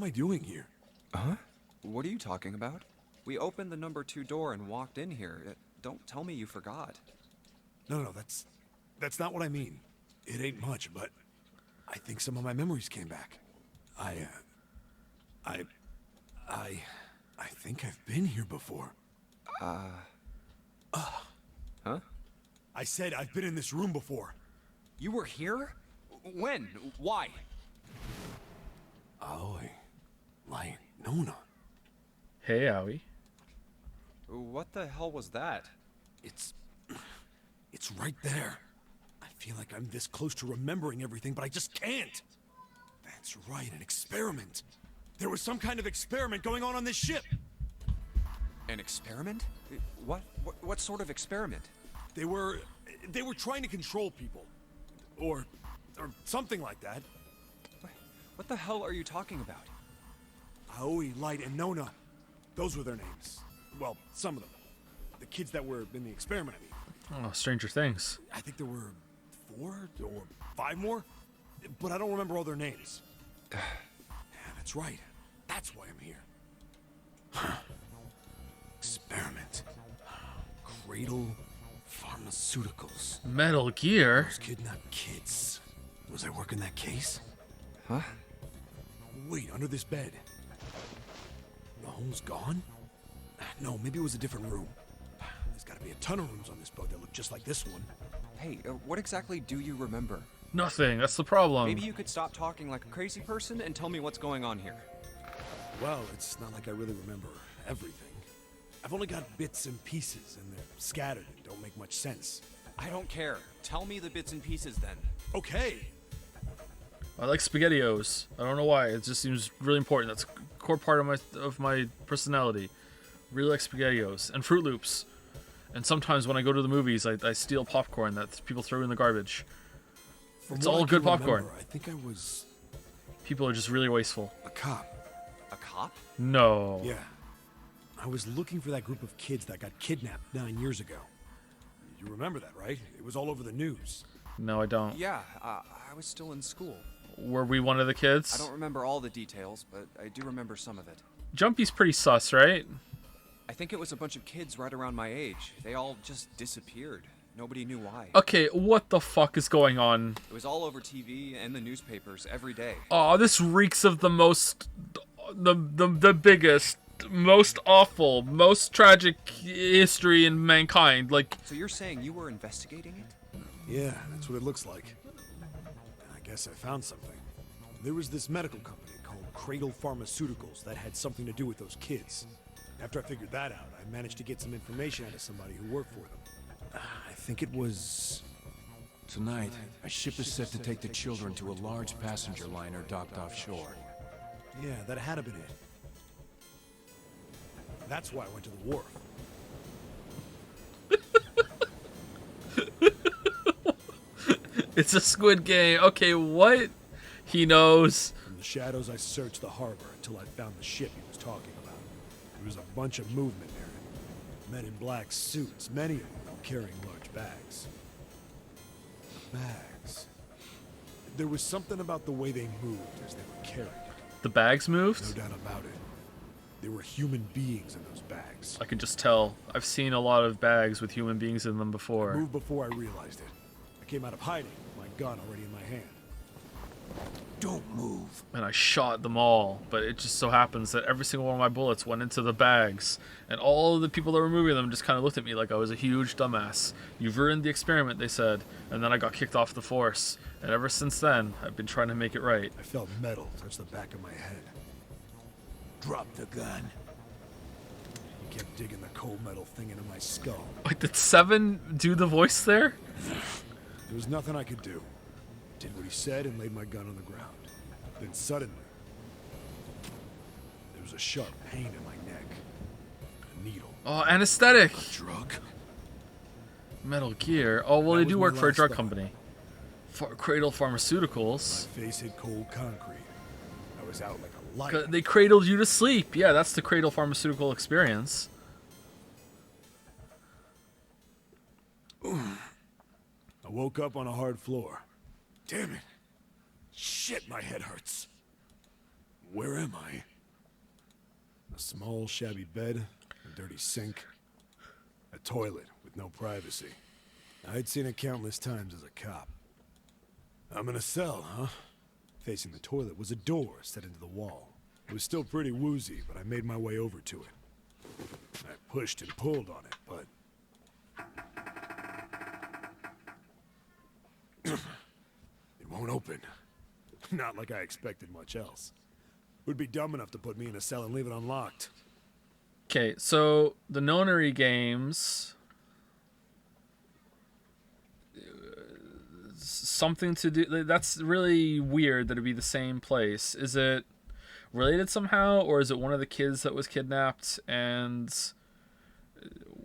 [SPEAKER 8] I doing here?
[SPEAKER 6] Huh? What are you talking about? We opened the number 2 door and walked in here. Don't tell me you forgot.
[SPEAKER 8] No, that's not what I mean. It ain't much, but I think some of my memories came back. I think I've been here before.
[SPEAKER 6] Huh?
[SPEAKER 8] I said I've been in this room before.
[SPEAKER 6] You were here? When? Why?
[SPEAKER 8] Aoi, like Nona.
[SPEAKER 1] Hey, Owie.
[SPEAKER 6] What the hell was that?
[SPEAKER 8] It's right there. I feel like I'm this close to remembering everything, but I just can't. That's right, an experiment. There was some kind of experiment going on this ship.
[SPEAKER 6] An experiment? What sort of experiment?
[SPEAKER 8] They were trying to control people, or something like that.
[SPEAKER 6] What the hell are you talking about?
[SPEAKER 8] Aoi, Light, and Nona. Those were their names. Well, some of them. The kids that were in the experiment, I mean.
[SPEAKER 1] Oh, Stranger Things.
[SPEAKER 8] I think there were 4 or 5 more, but I don't remember all their names. Yeah, that's right. That's why I'm here. Experiment. Cradle Pharmaceuticals.
[SPEAKER 1] Metal Gear?
[SPEAKER 8] Those kidnapped kids. Was I working that case?
[SPEAKER 6] Huh?
[SPEAKER 8] Wait, under this bed. The home's gone? No, maybe it was a different room. There's gotta be a ton of rooms on this boat that look just like this one.
[SPEAKER 6] Hey, what exactly do you remember?
[SPEAKER 1] Nothing. That's the problem.
[SPEAKER 6] Maybe you could stop talking like a crazy person and tell me what's going on here.
[SPEAKER 8] Well, it's not like I really remember everything. I've only got bits and pieces, and they're scattered and don't make much sense.
[SPEAKER 6] I don't care. Tell me the bits and pieces then.
[SPEAKER 8] Okay.
[SPEAKER 1] I like SpaghettiOs. I don't know why. It just seems really important. That's a core part of my personality. Really like SpaghettiOs and Fruit Loops. And sometimes when I go to the movies, I steal popcorn that people throw in the garbage. It's all good popcorn.
[SPEAKER 8] I think I was
[SPEAKER 1] People are just really wasteful.
[SPEAKER 8] a cop.
[SPEAKER 6] A cop?
[SPEAKER 1] No.
[SPEAKER 8] Yeah. I was looking for that group of kids that got kidnapped 9 years ago. You remember that, right? It was all over the news.
[SPEAKER 1] No, I don't.
[SPEAKER 6] Yeah, I was still in school.
[SPEAKER 1] Were we one of the kids?
[SPEAKER 6] I don't remember all the details, but I do remember some of it.
[SPEAKER 1] Jumpy's pretty sus, right?
[SPEAKER 6] I think it was a bunch of kids right around my age. They all just disappeared. Nobody knew why.
[SPEAKER 1] Okay, what the fuck is going on?
[SPEAKER 6] It was all over TV and the newspapers every day.
[SPEAKER 1] Oh, this reeks of the biggest, most awful, most tragic history in mankind. Like,
[SPEAKER 6] So you're saying you were investigating it?
[SPEAKER 8] Yeah, that's what it looks like. I guess I found something. There was this medical company called Cradle Pharmaceuticals that had something to do with those kids. After I figured that out, I managed to get some information out of somebody who worked for them. I think it was...
[SPEAKER 3] Tonight, a ship is set to take the children to a large passenger liner docked offshore.
[SPEAKER 8] Yeah, that had to been it. That's why I went to the wharf.
[SPEAKER 1] it's a Squid Game. Okay, what? He knows.
[SPEAKER 8] From the shadows, I searched the harbor until I found the ship he was talking about. There was a bunch of movement there. Men in black suits, many of them carrying large bags. Bags. There was something about the way they moved as they were carried it.
[SPEAKER 1] The bags moved?
[SPEAKER 8] No doubt about it. There were human beings in those bags.
[SPEAKER 1] I can just tell. I've seen a lot of bags with human beings in them
[SPEAKER 8] I
[SPEAKER 1] before.
[SPEAKER 8] moved before I realized it. I came out of hiding with my gun already in my hand. Don't move.
[SPEAKER 1] And I shot them all, but it just so happens that every single one of my bullets went into the bags, and all of the people that were moving them just kind of looked at me like I was a huge dumbass. You've ruined the experiment, they said, and then I got kicked off the force. And ever since then, I've been trying to make it right.
[SPEAKER 8] I felt metal touch the back of my head. Drop the gun. He kept digging the cold metal thing into my skull.
[SPEAKER 1] Wait, did Seven do the voice there?
[SPEAKER 8] There was nothing I could do. Did what he said and laid my gun on the ground. Then suddenly, there was a sharp pain in my neck. A needle.
[SPEAKER 1] Oh, anesthetic.
[SPEAKER 8] A drug.
[SPEAKER 1] Metal Gear. Oh, well,
[SPEAKER 8] That
[SPEAKER 1] they
[SPEAKER 8] was
[SPEAKER 1] do
[SPEAKER 8] my
[SPEAKER 1] work for a
[SPEAKER 8] last
[SPEAKER 1] drug
[SPEAKER 8] thought.
[SPEAKER 1] company. Cradle Pharmaceuticals.
[SPEAKER 8] My face hit cold concrete. I was out like a light.
[SPEAKER 1] They cradled you to sleep. Yeah, that's the Cradle Pharmaceutical experience.
[SPEAKER 8] I woke up on a hard floor. Damn it. Shit, my head hurts. Where am I? A small, shabby bed, a dirty sink, a toilet with no privacy. I'd seen it countless times as a cop. I'm in a cell, huh? Facing the toilet was a door set into the wall. It was still pretty woozy, but I made my way over to it. I pushed and pulled on it, but... it won't open. Not like I expected much else. Would be dumb enough to put me in a cell and leave it unlocked.
[SPEAKER 1] Okay, so the Nonary games... something to do... That's really weird that it'd be the same place. Is it related somehow, or is it one of the kids that was kidnapped and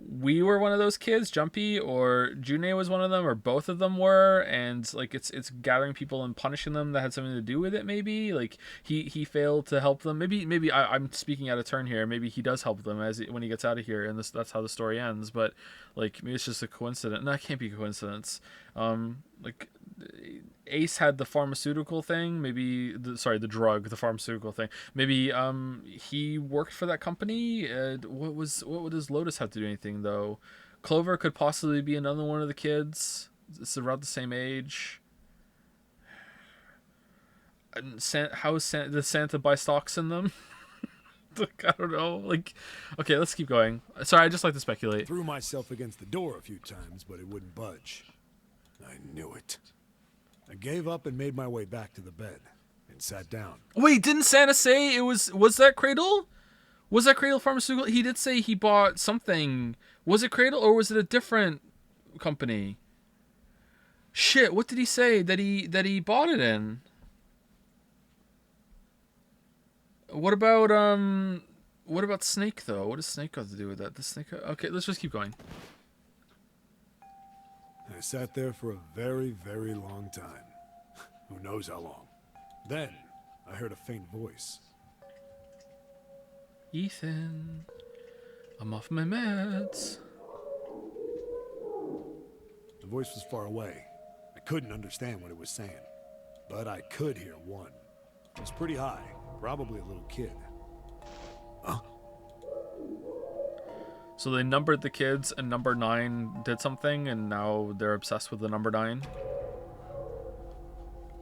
[SPEAKER 1] we were one of those kids, Jumpy, or June was one of them, or both of them were, and like it's gathering people and punishing them that had something to do with it? Maybe like he failed to help them. Maybe I'm speaking out of turn here. Maybe he does help them when he gets out of here, and that's how the story ends. But like maybe it's just a coincidence. No, it can't be a coincidence. Like Ace had the pharmaceutical thing. Maybe the pharmaceutical thing. Maybe he worked for that company. What does Lotus have to do anything though? Clover could possibly be another one of the kids. It's around the same age. How is does Santa buy stocks in them? Like, I don't know. Like, okay, let's keep going. Sorry, I just like to speculate.
[SPEAKER 8] Threw myself against the door a few times, but it wouldn't budge. I knew it. I gave up and made my way back to the bed and sat down.
[SPEAKER 1] Wait, didn't Santa say it was that Cradle? Was that Cradle Pharmaceutical? He did say he bought something. Was it Cradle or was it a different company? Shit, what did he say that he bought it in? What about Snake though? What does Snake got to do with that? The Snake. Okay, let's just keep going.
[SPEAKER 8] I sat there for a very, very long time. Who knows how long. Then, I heard a faint voice.
[SPEAKER 1] Ethan, I'm off my meds.
[SPEAKER 8] The voice was far away. I couldn't understand what it was saying. But I could hear one. It was pretty high. Probably a little kid. Huh?
[SPEAKER 1] So they numbered the kids, and number 9 did something, and now they're obsessed with the number 9.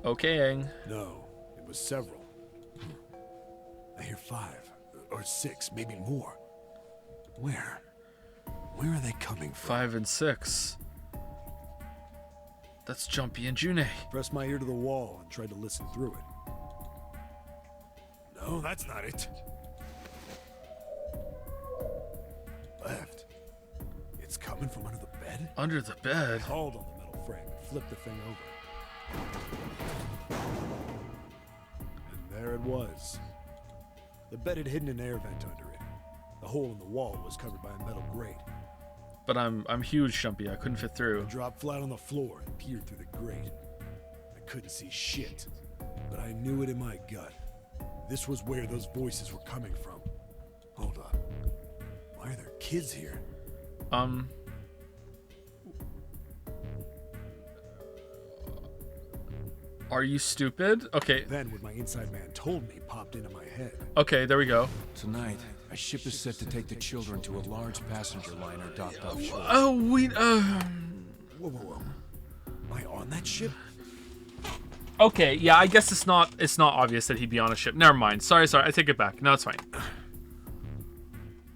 [SPEAKER 1] Okay.
[SPEAKER 8] No, it was several. I hear 5 or 6, maybe more. Where are they coming from?
[SPEAKER 1] 5 and 6. That's Jumpy and June.
[SPEAKER 8] Pressed my ear to the wall and tried to listen through it. No, that's not it. Left. It's coming from under the bed?
[SPEAKER 1] Under the bed?
[SPEAKER 8] I hauled on the metal frame and flipped the thing over. And there it was. The bed had hidden an air vent under it. The hole in the wall was covered by a metal grate.
[SPEAKER 1] But I'm huge, Jumpy. I couldn't fit through.
[SPEAKER 8] I dropped flat on the floor and peered through the grate. I couldn't see shit, but I knew it in my gut. This was where those voices were coming from. Hold up. Why are there kids here?
[SPEAKER 1] Are you stupid? Okay.
[SPEAKER 8] Then what my inside man told me popped into my head.
[SPEAKER 1] Okay, there we go.
[SPEAKER 3] Tonight, a ship is set to take the children to a large passenger liner docked offshore.
[SPEAKER 1] Oh, we
[SPEAKER 8] Whoa. Am I on that ship?
[SPEAKER 1] Okay, yeah, I guess it's not obvious that he'd be on a ship. Never mind. Sorry, I take it back. No, it's fine.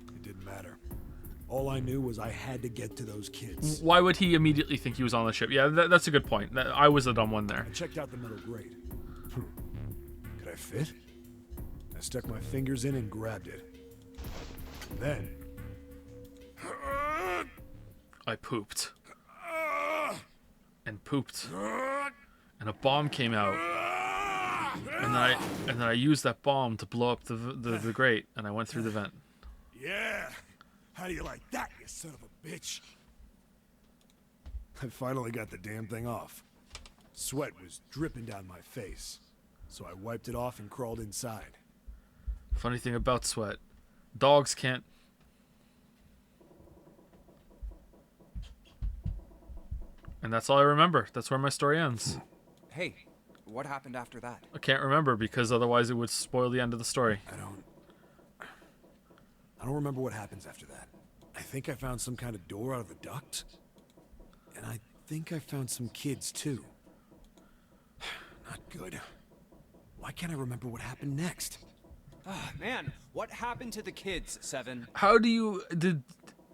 [SPEAKER 8] It didn't matter. All I knew was I had to get to those kids.
[SPEAKER 1] Why would he immediately think he was on the ship? Yeah, that's a good point. I was the dumb one there.
[SPEAKER 8] I checked out the metal grate. Could I fit? I stuck my fingers in and grabbed it. And then...
[SPEAKER 1] I pooped. And pooped. And a bomb came out. And then I used that bomb to blow up the grate, and I went through the vent.
[SPEAKER 8] Yeah! How do you like that, you son of a bitch? I finally got the damn thing off. Sweat was dripping down my face, so I wiped it off and crawled inside.
[SPEAKER 1] Funny thing about Sweat, dogs can't. And that's all I remember. That's where my story ends.
[SPEAKER 6] Hey, what happened after that?
[SPEAKER 1] I can't remember because otherwise it would spoil the end of the story.
[SPEAKER 8] I don't remember what happens after that. I think I found some kind of door out of the duct. And I think I found some kids too. Not good. Why can't I remember what happened next?
[SPEAKER 6] Ah, man, what happened to the kids, Seven?
[SPEAKER 1] How do you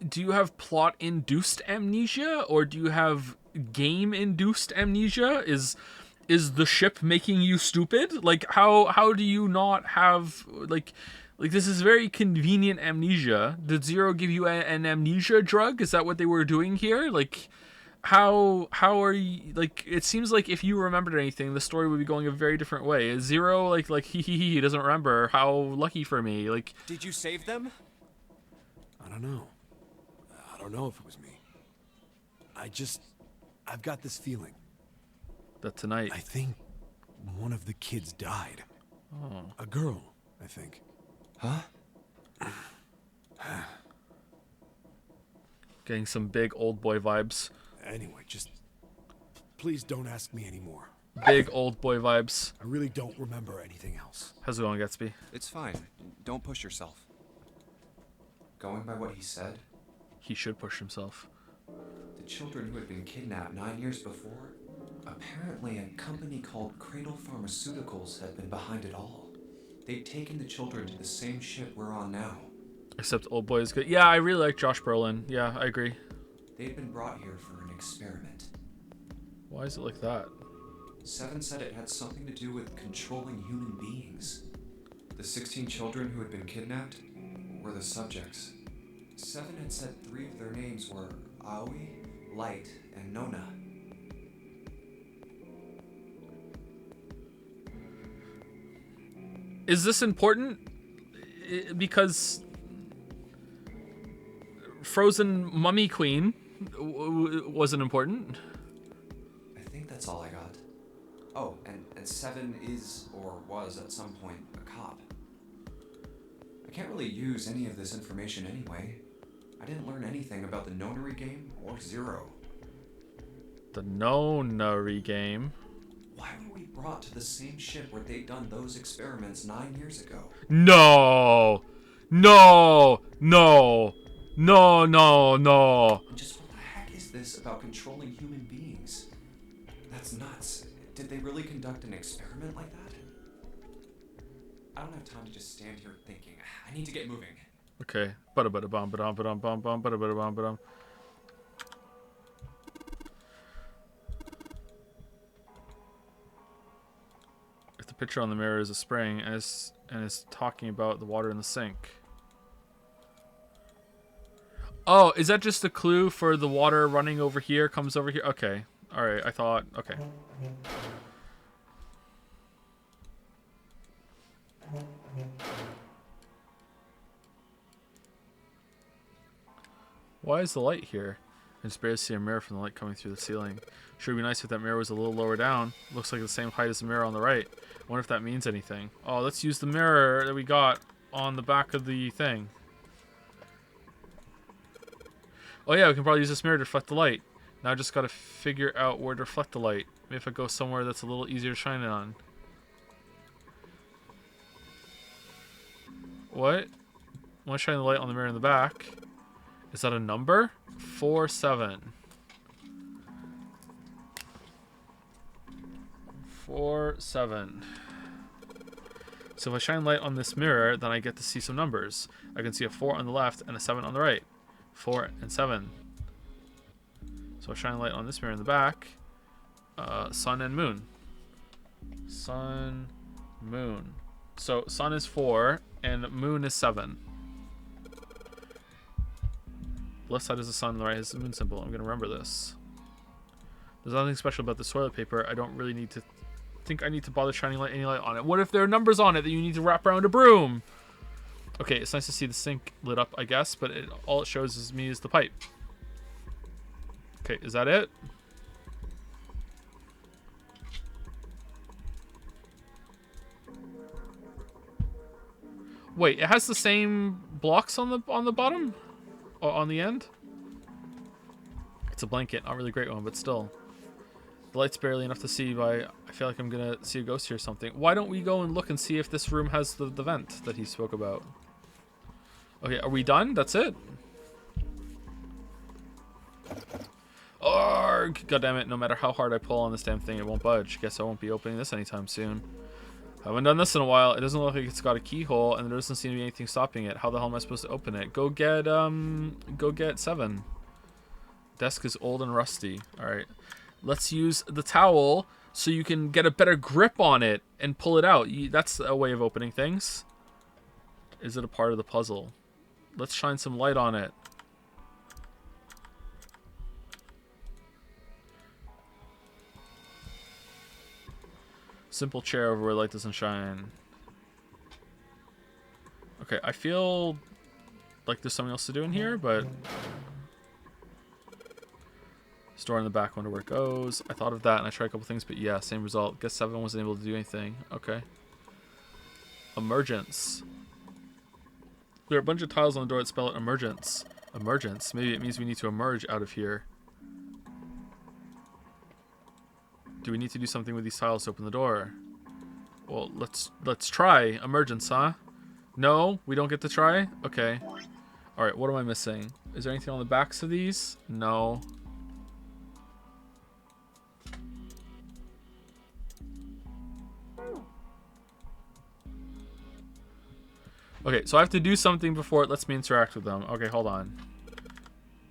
[SPEAKER 1] do you have plot induced amnesia or do you have game induced amnesia? Is the ship making you stupid? Like how do you not have like this is very convenient amnesia. Did Zero give you an amnesia drug? Is that what they were doing here? Like how are you, like, it seems like if you remembered anything, the story would be going a very different way. Is Zero like he doesn't remember? How lucky for me. Like,
[SPEAKER 6] did you save them?
[SPEAKER 8] I don't know. I don't know if it was me. I've got this feeling
[SPEAKER 1] that tonight
[SPEAKER 8] I think one of the kids died.
[SPEAKER 1] Oh.
[SPEAKER 8] A girl, I think.
[SPEAKER 6] Huh?
[SPEAKER 1] Getting some big old boy vibes.
[SPEAKER 8] Anyway, just please don't ask me anymore.
[SPEAKER 1] Big old boy vibes.
[SPEAKER 8] I really don't remember anything else.
[SPEAKER 1] How's it going, Gatsby?
[SPEAKER 6] It's fine. Don't push yourself.
[SPEAKER 11] Going by what he said,
[SPEAKER 1] he should push himself.
[SPEAKER 11] The children who had been kidnapped 9 years before, apparently a company called Cradle Pharmaceuticals had been behind it all. They'd taken the children to the same ship we're on now.
[SPEAKER 1] Except old boy is good. Yeah, I really like Josh Brolin. Yeah, I agree.
[SPEAKER 11] They'd been brought here for an experiment.
[SPEAKER 1] Why is it like that?
[SPEAKER 11] Seven said it had something to do with controlling human beings. The 16 children who had been kidnapped were the subjects. Seven had said 3 of their names were Aoi, Light, and Nona.
[SPEAKER 1] Is this important? Because Frozen Mummy Queen wasn't important.
[SPEAKER 11] I think that's all I got. Oh, and Seven is, or was at some point, a cop. I can't really use any of this information anyway. I didn't learn anything about the Nonary game or Zero.
[SPEAKER 1] The Nonary game?
[SPEAKER 11] Why were we brought to the same ship where they'd done those experiments 9 years ago?
[SPEAKER 1] No! No! No! No, no, no.
[SPEAKER 11] Just what the heck is this about controlling human beings? That's nuts. Did they really conduct an experiment like that? I don't have time to just stand here thinking. I need to get moving.
[SPEAKER 1] Okay. Ba-da-ba-da-bum, ba-dum, ba-dum, bum, bum, ba-da-ba-da-bum, ba-dum. If the picture on the mirror is a spring and is talking about the water in the sink. Oh, is that just a clue for the water running over here, comes over here? Okay. Alright, I thought, okay. Why is the light here? I just barely see a mirror from the light coming through the ceiling. Sure would be nice if that mirror was a little lower down. Looks like the same height as the mirror on the right. I wonder if that means anything. Oh, let's use the mirror that we got on the back of the thing. Oh yeah, we can probably use this mirror to reflect the light. Now I just gotta figure out where to reflect the light. Maybe if I go somewhere that's a little easier to shine it on. What? I want to shine the light on the mirror in the back. Is that a number? 4-7. 4-7. So if I shine light on this mirror, then I get to see some numbers. I can see a 4 on the left and a 7 on the right. 4 and 7. So I shine light on this mirror in the back. Sun and moon. Sun, moon. So sun is 4 and moon is 7. Left side is the sun, the right is the moon symbol. I'm gonna remember this. There's nothing special about the toilet paper. I don't really need to think I need to bother shining any light on it. What if there are numbers on it that you need to wrap around a broom? Okay, it's nice to see the sink lit up, I guess, but all it shows is me is the pipe. Okay, is that it? Wait, it has the same blocks on the bottom? Or on the end? It's a blanket, not really a great one, but still. The light's barely enough to see, but I feel like I'm gonna see a ghost here or something. Why don't we go and look and see if this room has the vent that he spoke about? Okay, are we done? That's it? Arrgh! God damn it, no matter how hard I pull on this damn thing, it won't budge. Guess I won't be opening this anytime soon. Haven't done this in a while. It doesn't look like it's got a keyhole, and there doesn't seem to be anything stopping it. How the hell am I supposed to open it? Go get 7. Desk is old and rusty. Alright. Let's use the towel so you can get a better grip on it and pull it out. That's a way of opening things. Is it a part of the puzzle? Let's shine some light on it. Simple chair over where light doesn't shine. Okay, I feel like there's something else to do in here, but... Store in the back, wonder where it goes. I thought of that and I tried a couple things, but yeah, same result. Guess 7 wasn't able to do anything. Okay. Emergence. There are a bunch of tiles on the door that spell out emergence. Emergence? Maybe it means we need to emerge out of here. Do we need to do something with these tiles to open the door? Well, let's try. Emergence, huh? No? We don't get to try? Okay. Alright, what am I missing? Is there anything on the backs of these? No. Okay, so I have to do something before it lets me interact with them. Okay, hold on.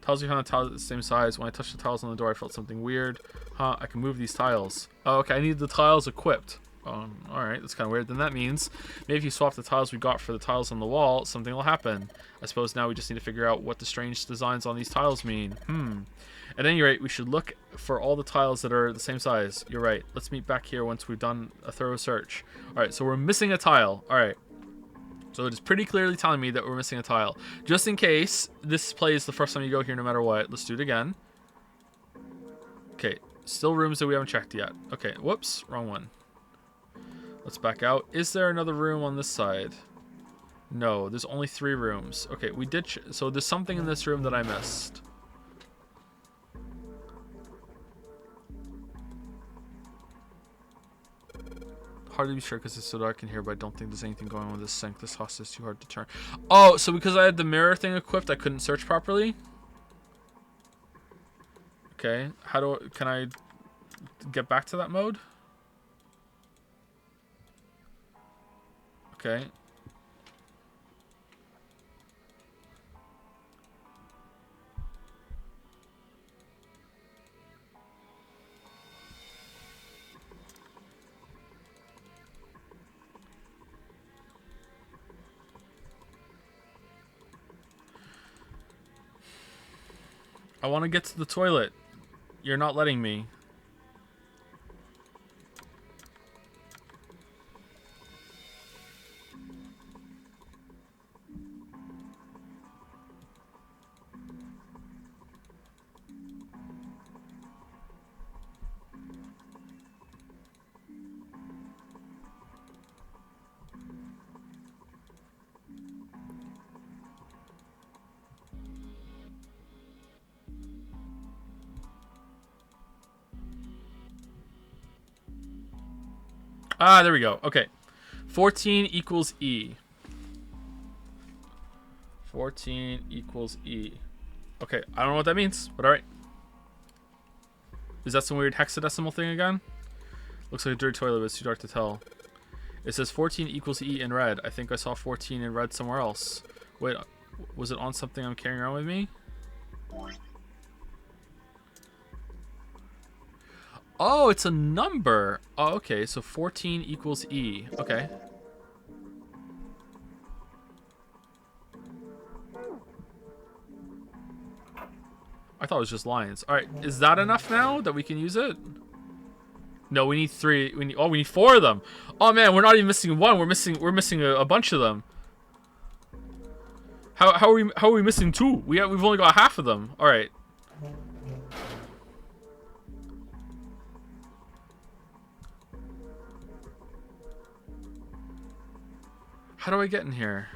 [SPEAKER 1] Tiles behind the tiles at the same size. When I touched the tiles on the door, I felt something weird. Huh, I can move these tiles. Oh, okay, I need the tiles equipped. Alright, that's kind of weird. Then that means maybe if you swap the tiles we got for the tiles on the wall, something will happen. I suppose now we just need to figure out what the strange designs on these tiles mean. At any rate, we should look for all the tiles that are the same size. You're right. Let's meet back here once we've done a thorough search. Alright, so we're missing a tile. Alright. So it is pretty clearly telling me that we're missing a tile. Just in case this plays the first time you go here no matter what. Let's do it again. Okay, still rooms that we haven't checked yet. Okay, whoops, wrong one. Let's back out. Is there another room on this side? No, there's only 3 rooms. Okay, we did... so there's something in this room that I missed. Hard to be sure because it's so dark in here, but I don't think there's anything going on with this sink. This house is too hard to turn. Oh, so because I had the mirror thing equipped, I couldn't search properly? Okay, can I get back to that mode? Okay. I want to get to the toilet. You're not letting me. Ah, there we go. Okay. 14 equals E. 14 equals E. Okay, I don't know what that means, but alright. Is that some weird hexadecimal thing again? Looks like a dirty toilet, but it's too dark to tell. It says 14 equals E in red. I think I saw 14 in red somewhere else. Wait, was it on something I'm carrying around with me? Oh, it's a number. Oh, okay. So 14 equals E. Okay. I thought it was just lines. All right. Is that enough now that we can use it? No, we need 3. We need 4 of them. Oh man, we're not even missing 1. We're missing a bunch of them. How are we missing 2? We've only got half of them. All right. How do I get in here?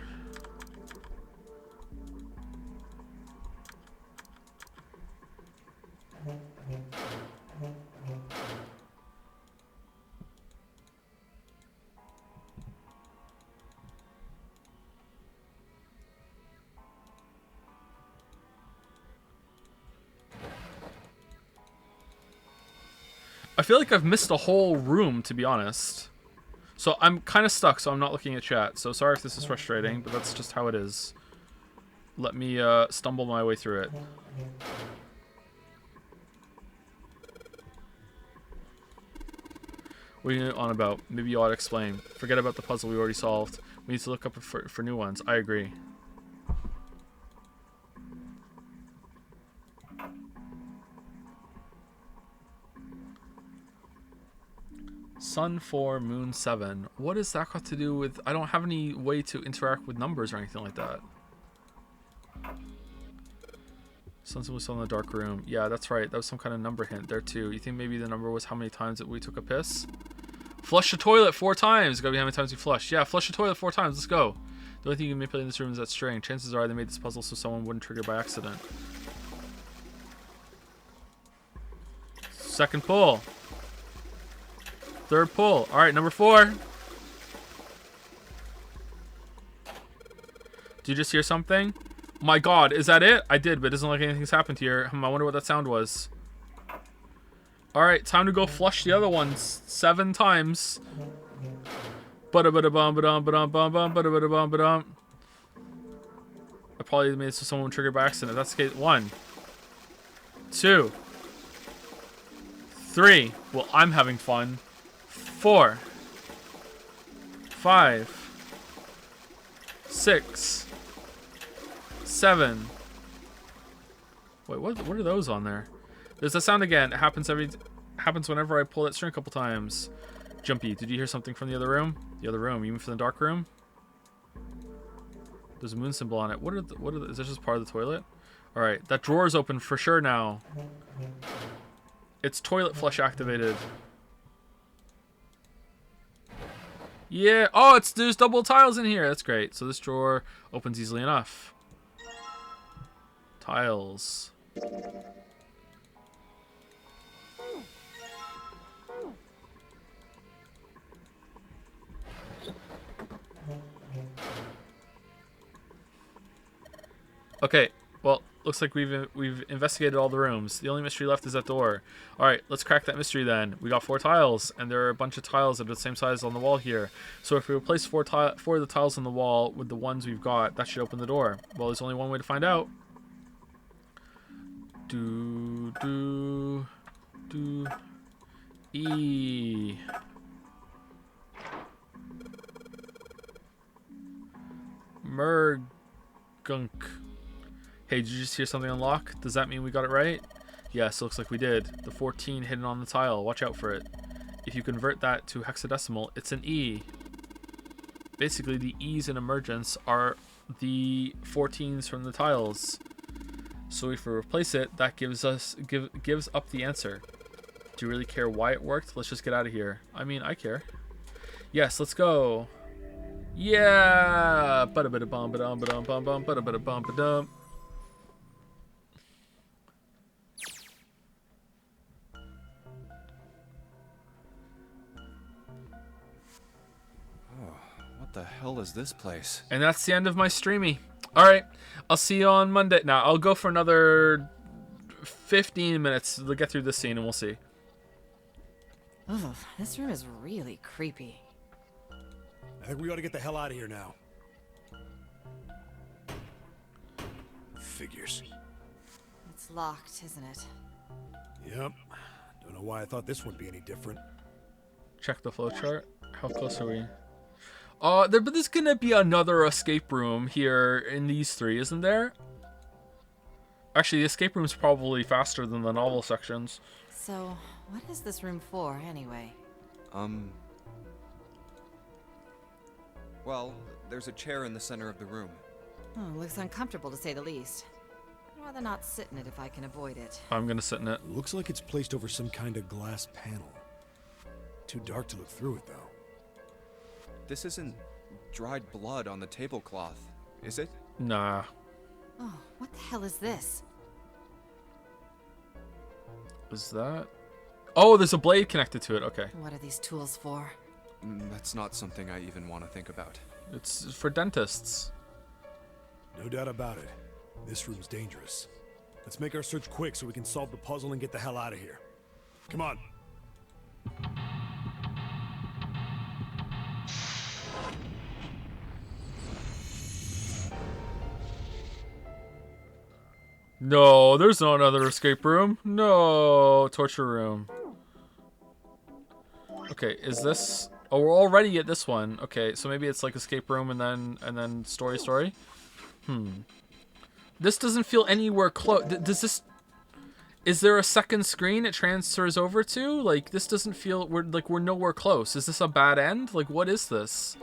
[SPEAKER 1] I feel like I've missed a whole room, to be honest. So I'm kind of stuck, so I'm not looking at chat. So sorry if this is frustrating, but that's just how it is. Let me stumble my way through it. What are you on about? Maybe you ought to explain. Forget about the puzzle we already solved. We need to look up for new ones. I agree. Sun 4, Moon 7. What does that got to do with... I don't have any way to interact with numbers or anything like that. Sunset was still in the dark room. Yeah, that's right. That was some kind of number hint there too. You think maybe the number was how many times that we took a piss? Flush the toilet 4 times. Gotta be how many times we flushed. Yeah, flush the toilet 4 times. Let's go. The only thing you can manipulate in this room is that string. Chances are they made this puzzle so someone wouldn't trigger by accident. Second pull. Third pull. Alright, number 4. Did you just hear something? My god, is that it? I did, but it doesn't look like anything's happened here. I wonder what that sound was. Alright, time to go flush the other ones 7 times. Ba-da-ba-da-bum-ba-dum-ba-dum-bum-ba-dum-ba-dum-ba-dum. I probably made it so someone would trigger by accident. That's the case. 1, 2, 3. Well, I'm having fun. 4, 5, 6, 7. Wait, what are those on there? There's a sound again. It happens whenever I pull that string a couple times. Jumpy, did you hear something from the other room? The other room? You mean from the dark room? There's a moon symbol on it. Is this just part of the toilet? All right, that drawer is open for sure now. It's toilet flush activated. Yeah. Oh, there's double tiles in here. That's great. So this drawer opens easily enough. Tiles. Okay, well, looks like we've investigated all the rooms. The only mystery left is that door. All right, let's crack that mystery then. We got 4 tiles, and there are a bunch of tiles that are the same size on the wall here. So if we replace 4 of the tiles on the wall with the ones we've got, that should open the door. Well, there's only one way to find out. E. Mergunk. Hey, did you just hear something unlock? Does that mean we got it right? Yes, looks like we did. The 14 hidden on the tile. Watch out for it. If you convert that to hexadecimal, it's an E. Basically, the E's in emergence are the 14s from the tiles. So if we replace it, that gives up the answer. Do you really care why it worked? Let's just get out of here. I mean, I care. Yes, let's go. Yeah. Ba-da-ba-da-bum, ba-dum, ba-dum, bum, bum, ba-da-ba-da-bum, ba-dum.
[SPEAKER 6] What the hell is this place?
[SPEAKER 1] And that's the end of my streamy. Alright, I'll see you on Monday. Now, I'll go for another 15 minutes to get through this scene and we'll see.
[SPEAKER 4] Ugh, this room is really creepy.
[SPEAKER 8] I think we ought to get the hell out of here now. Figures.
[SPEAKER 4] It's locked, isn't it?
[SPEAKER 8] Yep. Don't know why I thought this would be any different.
[SPEAKER 1] Check the flowchart. How close are we? But there's gonna be another escape room here in these 3, isn't there? Actually, the escape room's probably faster than the novel sections.
[SPEAKER 4] So, what is this room for, anyway?
[SPEAKER 6] Well, there's a chair in the center of the room.
[SPEAKER 4] Oh, looks uncomfortable to say the least. I'd rather not sit in it if I can avoid it.
[SPEAKER 1] I'm gonna sit in it.
[SPEAKER 8] Looks like it's placed over some kind of glass panel. Too dark to look through it, though.
[SPEAKER 6] This isn't dried blood on the tablecloth, is it?
[SPEAKER 1] Nah.
[SPEAKER 4] Oh, what the hell is this?
[SPEAKER 1] Is that... Oh, there's a blade connected to it. Okay.
[SPEAKER 4] What are these tools for?
[SPEAKER 6] That's not something I even want to think about.
[SPEAKER 1] It's for dentists.
[SPEAKER 8] No doubt about it. This room's dangerous. Let's make our search quick so we can solve the puzzle and get the hell out of here. Come on.
[SPEAKER 1] No, there's no another escape room. No, torture room. Okay, is this... Oh, we're already at this one. Okay, so maybe it's like escape room and then story. This doesn't feel anywhere close. Does this... Is there a second screen it transfers over to? Like, this doesn't feel... We're nowhere close. Is this a bad end? Like, what is this?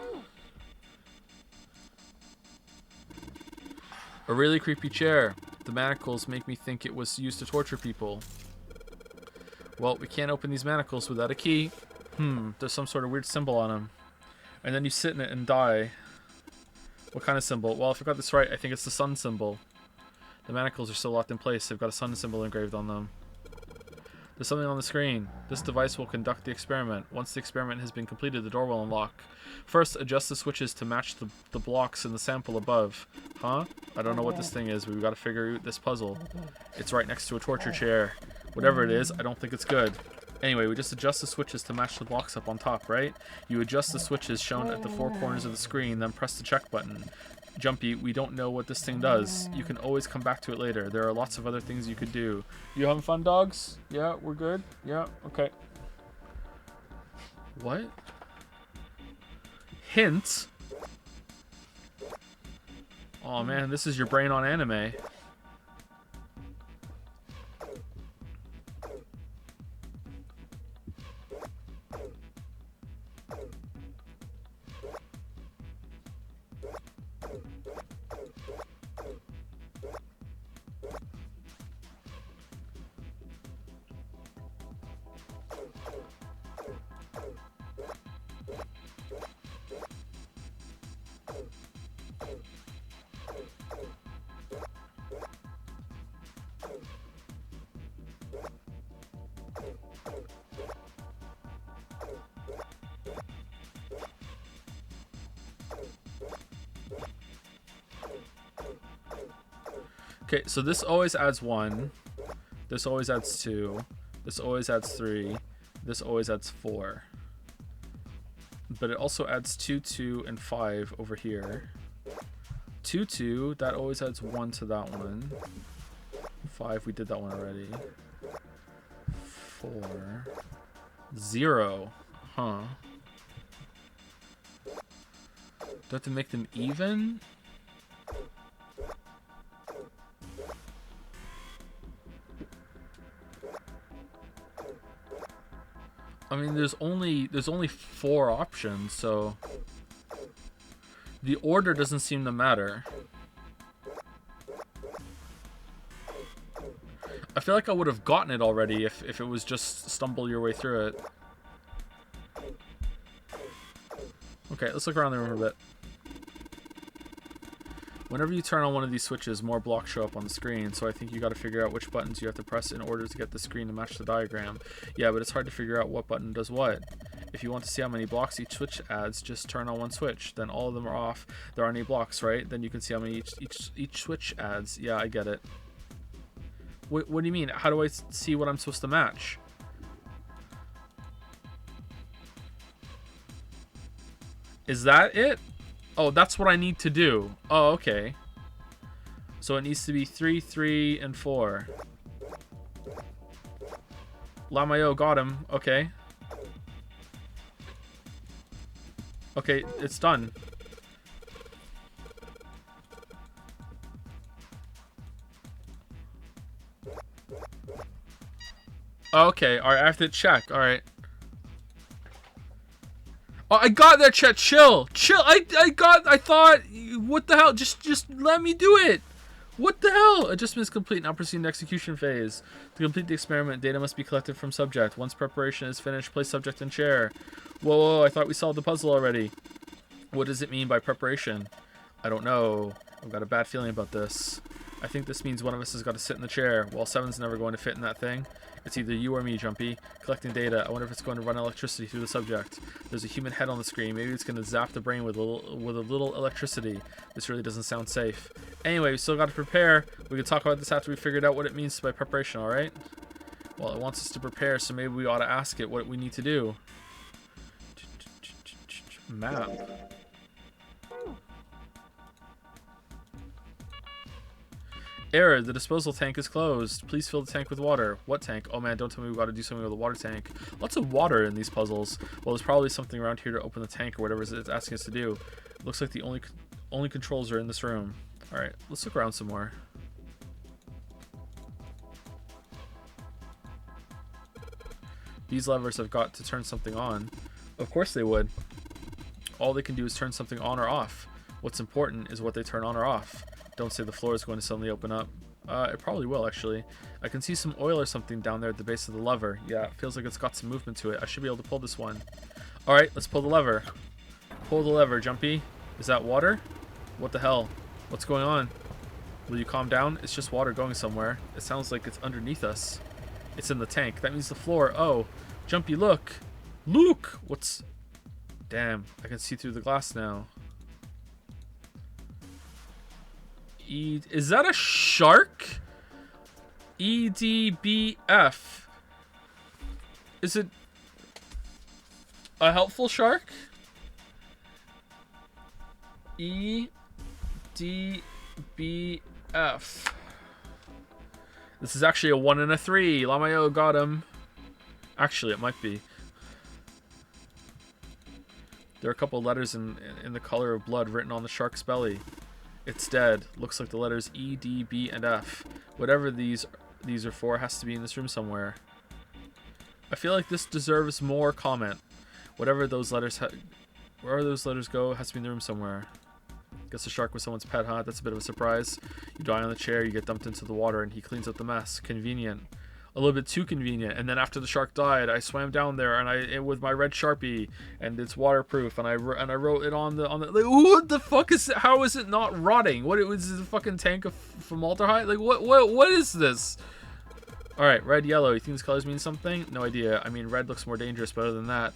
[SPEAKER 1] A really creepy chair. The manacles make me think it was used to torture people. Well, we can't open these manacles without a key. There's some sort of weird symbol on them. And then you sit in it and die. What kind of symbol? Well, if I got this right, I think it's the sun symbol. The manacles are still locked in place. They've got a sun symbol engraved on them. There's something on the screen. This device will conduct the experiment. Once the experiment has been completed, the door will unlock. First, adjust the switches to match the blocks in the sample above. Huh? I don't know what this thing is, but we've got to figure out this puzzle. It's right next to a torture chair. Whatever it is, I don't think it's good. Anyway, we just adjust the switches to match the blocks up on top, right? You adjust the switches shown at the four corners of the screen, then press the check button. Jumpy, we don't know what this thing does. You can always come back to it later. There are lots of other things you could do. You having fun, dogs? Yeah, we're good? Yeah, okay. What? Hint? Oh man, this is your brain on anime. Okay, so this always adds 1. This always adds 2. This always adds 3. This always adds 4. But it also adds 2, 2, and 5 over here. 2, 2, that always adds 1 to that one. 5, we did that one already. 4. 0. Huh. Do I have to make them even? I mean, there's only 4 options, so the order doesn't seem to matter. I feel like I would have gotten it already if it was just stumble your way through it. Okay, let's look around the room for a bit. Whenever you turn on one of these switches, more blocks show up on the screen, so I think you got to figure out which buttons you have to press in order to get the screen to match the diagram. Yeah, but it's hard to figure out what button does what. If you want to see how many blocks each switch adds, just turn on one switch. Then all of them are off. There aren't any blocks, right? Then you can see how many each switch adds. Yeah, I get it. What do you mean? How do I see what I'm supposed to match? Is that it? Oh, that's what I need to do. Oh, okay. So it needs to be 3, 3, and 4. Lamayo got him. Okay. Okay, it's done. Okay, alright, I have to check. Alright. Oh, I got there, Chet. Chill. I thought, what the hell? Just let me do it. What the hell? Adjustment is complete. Now proceed to execution phase. To complete the experiment, data must be collected from subject. Once preparation is finished, place subject in chair. Whoa, I thought we solved the puzzle already. What does it mean by preparation? I don't know. I've got a bad feeling about this. I think this means one of us has got to sit in the chair. Well, 7's never going to fit in that thing. It's either you or me, Jumpy. Collecting data. I wonder if it's going to run electricity through the subject. There's a human head on the screen. Maybe it's going to zap the brain with a little electricity. This really doesn't sound safe. Anyway, we still got to prepare. We can talk about this after we figured out what it means by preparation, alright? Well, it wants us to prepare, so maybe we ought to ask it what we need to do. Map. Error, the disposal tank is closed. Please fill the tank with water. What tank? Oh man, don't tell me we gotta do something with the water tank. Lots of water in these puzzles. Well, there's probably something around here to open the tank or whatever it's asking us to do. Looks like the only controls are in this room. Alright, let's look around some more. These levers have got to turn something on. Of course they would. All they can do is turn something on or off. What's important is what they turn on or off. Don't say the floor is going to suddenly open up. It probably will, actually. I can see some oil or something down there at the base of the lever. Yeah, it feels like it's got some movement to it. I should be able to pull this one. Alright, let's pull the lever. Pull the lever, Jumpy. Is that water? What the hell? What's going on? Will you calm down? It's just water going somewhere. It sounds like it's underneath us. It's in the tank. That means the floor. Oh, Jumpy, look. Look! What's... Damn, I can see through the glass now. Is that a shark? EDBF. Is it a helpful shark? EDBF. This is actually a 1 and a 3. Lamayo got him. Actually, it might be. There are a couple letters in the color of blood written on the shark's belly. It's dead. Looks like the letters E, D, B, and F. Whatever these are for has to be in this room somewhere. I feel like this deserves more comment. Whatever those letters wherever those letters go has to be in the room somewhere. Guess the shark was someone's pet, huh? That's a bit of a surprise. You die on the chair, you get dumped into the water, and he cleans up the mess. Convenient. A little bit too convenient. And then after the shark died, I swam down there and with my red Sharpie, and it's waterproof, and I wrote it on the like, what the fuck is it? How is it not rotting? What, it was the fucking tank of formaldehyde? Like what is this? All right, red, yellow. You think these colors mean something? No idea. I mean, red looks more dangerous, but other than that,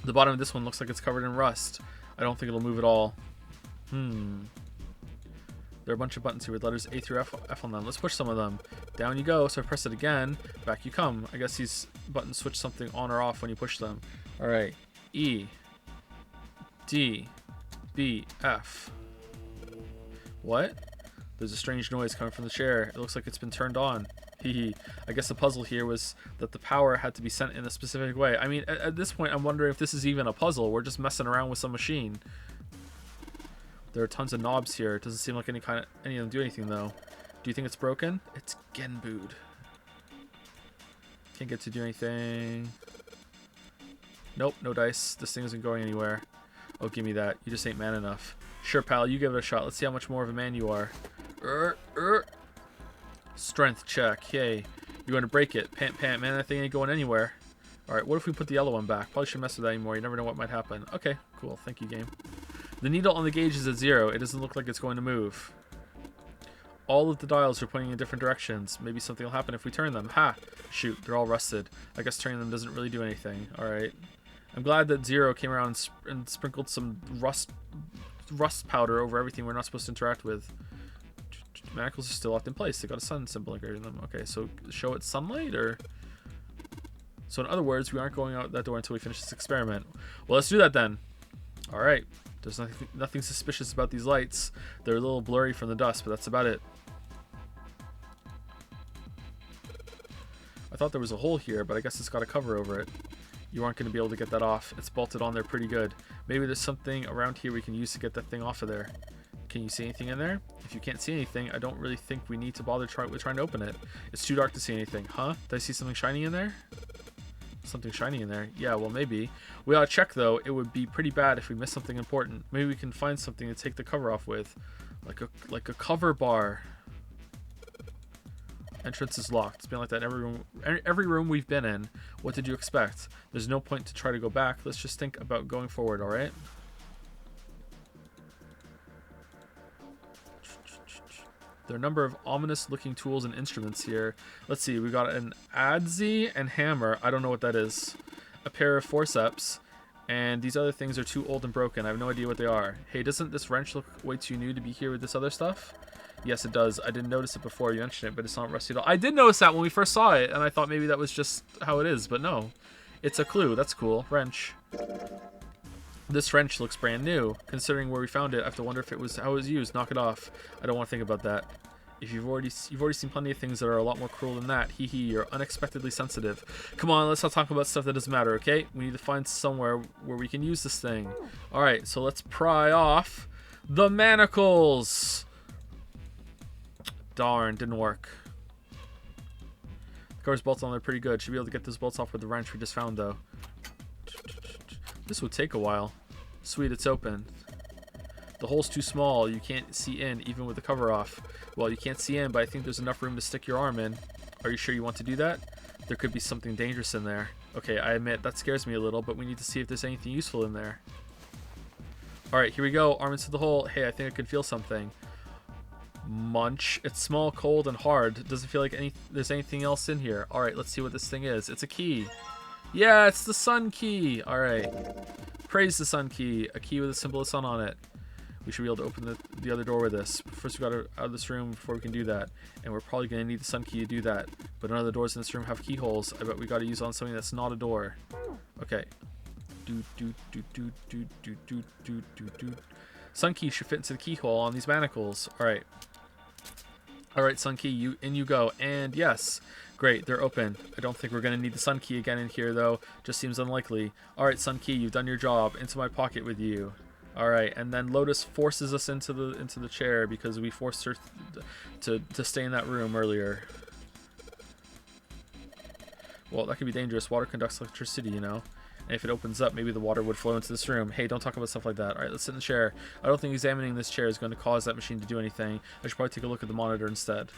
[SPEAKER 1] the bottom of this one looks like it's covered in rust. I don't think it'll move at all. There are a bunch of buttons here with letters A through F on them. Let's push some of them. Down you go. So I press it again. Back you come. I guess these buttons switch something on or off when you push them. All right. E. D. B. F. What? There's a strange noise coming from the chair. It looks like it's been turned on. Hehe. I guess the puzzle here was that the power had to be sent in a specific way. I mean, at this point, I'm wondering if this is even a puzzle. We're just messing around with some machine. There are tons of knobs here. It doesn't seem like any of them do anything, though. Do you think it's broken? It's Genbooed. Can't get to do anything. Nope, no dice. This thing isn't going anywhere. Oh, give me that. You just ain't man enough. Sure, pal, you give it a shot. Let's see how much more of a man you are. Strength check. Yay. You're going to break it. Pant, man, that thing ain't going anywhere. Alright, what if we put the yellow one back? Probably shouldn't mess with that anymore. You never know what might happen. Okay, cool. Thank you, game. The needle on the gauge is at 0. It doesn't look like it's going to move. All of the dials are pointing in different directions. Maybe something will happen if we turn them. Ha! Shoot, they're all rusted. I guess turning them doesn't really do anything. Alright. I'm glad that 0 came around and sprinkled some rust powder over everything we're not supposed to interact with. Manacles are still locked in place. They got a sun symbol engraved in them. Okay, so show it sunlight, or... So in other words, we aren't going out that door until we finish this experiment. Well, let's do that then. Alright. There's nothing suspicious about these lights. They're a little blurry from the dust, but that's about it. I thought there was a hole here, but I guess it's got a cover over it. You aren't going to be able to get that off. It's bolted on there pretty good. Maybe there's something around here we can use to get that thing off of there. Can you see anything in there? If you can't see anything, I don't really think we need to bother trying to open it. It's too dark to see anything. Huh? Did I see something shiny in there? Something shiny in there. Yeah, well, maybe. We ought to check, though. It would be pretty bad if we missed something important. Maybe we can find something to take the cover off with. Like a cover bar. Entrance is locked. It's been like that in every room we've been in. What did you expect? There's no point to try to go back. Let's just think about going forward, alright? There are a number of ominous-looking tools and instruments here. Let's see, we got an adze and hammer. I don't know what that is. A pair of forceps. And these other things are too old and broken. I have no idea what they are. Hey, doesn't this wrench look way too new to be here with this other stuff? Yes, it does. I didn't notice it before you mentioned it, but it's not rusty at all. I did notice that when we first saw it, and I thought maybe that was just how it is, but no. It's a clue. That's cool. Wrench. This wrench looks brand new. Considering where we found it, I have to wonder if it was how it was used. Knock it off. I don't want to think about that. If you've already seen plenty of things that are a lot more cruel than that. Hee hee, you're unexpectedly sensitive. Come on, let's not talk about stuff that doesn't matter, okay? We need to find somewhere where we can use this thing. All right, so let's pry off the manacles. Darn, didn't work. The car's bolts on there pretty good. Should be able to get those bolts off with the wrench we just found, though. This would take a while. Sweet, it's open. The hole's too small. You can't see in, even with the cover off. Well, you can't see in, but I think there's enough room to stick your arm in. Are you sure you want to do that? There could be something dangerous in there. Okay, I admit, that scares me a little, but we need to see if there's anything useful in there. Alright, here we go. Arm into the hole. Hey, I think I can feel something. Munch. It's small, cold, and hard. Doesn't feel like there's anything else in here. Alright, let's see what this thing is. It's a key. Yeah, it's the sun key. Alright. Praise the sun key. A key with a symbol of sun on it. We should be able to open the other door with this. First, we got out of this room before we can do that. And we're probably going to need the sun key to do that. But none of the doors in this room have keyholes. I bet we got to use on something that's not a door. Okay. Sun key should fit into the keyhole on these manacles. Alright. Alright, sun key, in you go. And yes. Great, they're open. I don't think we're going to need the sun key again in here, though. Just seems unlikely. Alright, sun key, you've done your job. Into my pocket with you. Alright, and then Lotus forces us into the chair because we forced her to stay in that room earlier. Well, that could be dangerous. Water conducts electricity, you know. And if it opens up, maybe the water would flow into this room. Hey, don't talk about stuff like that. Alright, let's sit in the chair. I don't think examining this chair is going to cause that machine to do anything. I should probably take a look at the monitor instead.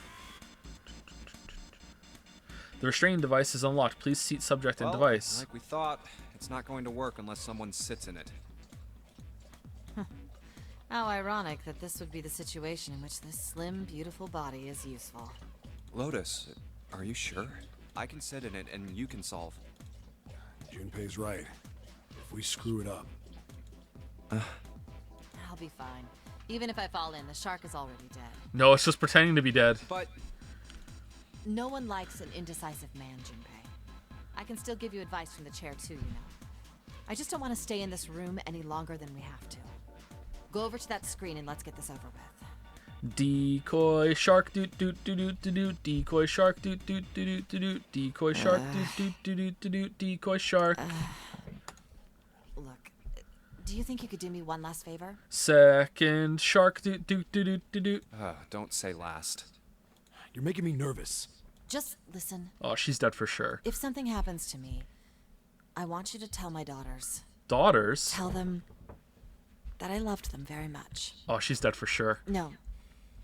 [SPEAKER 1] The restraining device is unlocked. Please seat subject and device.
[SPEAKER 6] Like we thought, it's not going to work unless someone sits in it.
[SPEAKER 4] How ironic that this would be the situation in which this slim, beautiful body is useful.
[SPEAKER 6] Lotus, are you sure? I can sit in it and you can solve.
[SPEAKER 8] Junpei's right. If we screw it up...
[SPEAKER 4] I'll be fine. Even if I fall in, the shark is already dead.
[SPEAKER 1] No, it's just pretending to be dead.
[SPEAKER 6] But...
[SPEAKER 4] No one likes an indecisive man, Junpei. I can still give you advice from the chair too, you know. I just don't want to stay in this room any longer than we have to. Go over to that screen and let's get this over with.
[SPEAKER 1] Decoy shark doot doot doot doot doot doot. Decoy shark doot doot doot doot doot. Decoy shark doot doot doot doot doot. Decoy shark.
[SPEAKER 4] Look, do you think you could do me one last favor?
[SPEAKER 1] Second shark doot doot doot doot doot doot.
[SPEAKER 6] Don't say last.
[SPEAKER 8] You're making me nervous.
[SPEAKER 4] Just listen.
[SPEAKER 1] Oh, she's dead for sure.
[SPEAKER 4] If something happens to me, I want you to tell my daughters.
[SPEAKER 1] Daughters?
[SPEAKER 4] Tell them that I loved them very much.
[SPEAKER 1] Oh, she's dead for sure.
[SPEAKER 4] No.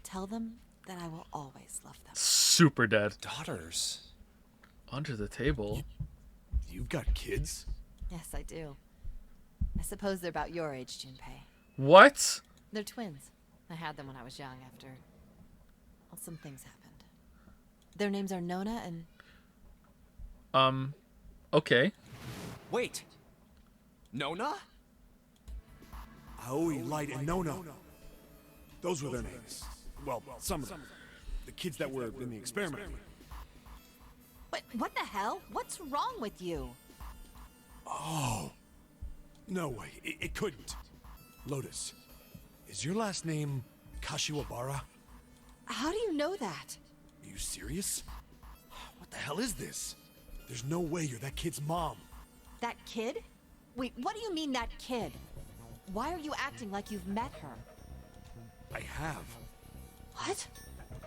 [SPEAKER 4] Tell them that I will always love them.
[SPEAKER 1] Super dead.
[SPEAKER 6] Daughters?
[SPEAKER 1] Under the table.
[SPEAKER 8] You've got kids?
[SPEAKER 4] Yes, I do. I suppose they're about your age, Junpei.
[SPEAKER 1] What?
[SPEAKER 4] They're twins. I had them when I was young after... well, some things happened. Their names are Nona and...
[SPEAKER 1] Okay.
[SPEAKER 6] Wait. Nona?
[SPEAKER 8] Aoi, Light, and Nona. Those were their names. Well, some of them. The kids that were in the experiment.
[SPEAKER 4] What the hell? What's wrong with you?
[SPEAKER 8] Oh. No way. It couldn't. Lotus, is your last name Kashiwabara?
[SPEAKER 4] How do you know that?
[SPEAKER 8] Are you serious? What the hell is this? There's no way you're that kid's mom.
[SPEAKER 4] That kid? Wait, what do you mean, that kid? Why are you acting like you've met her?
[SPEAKER 8] I have.
[SPEAKER 4] What?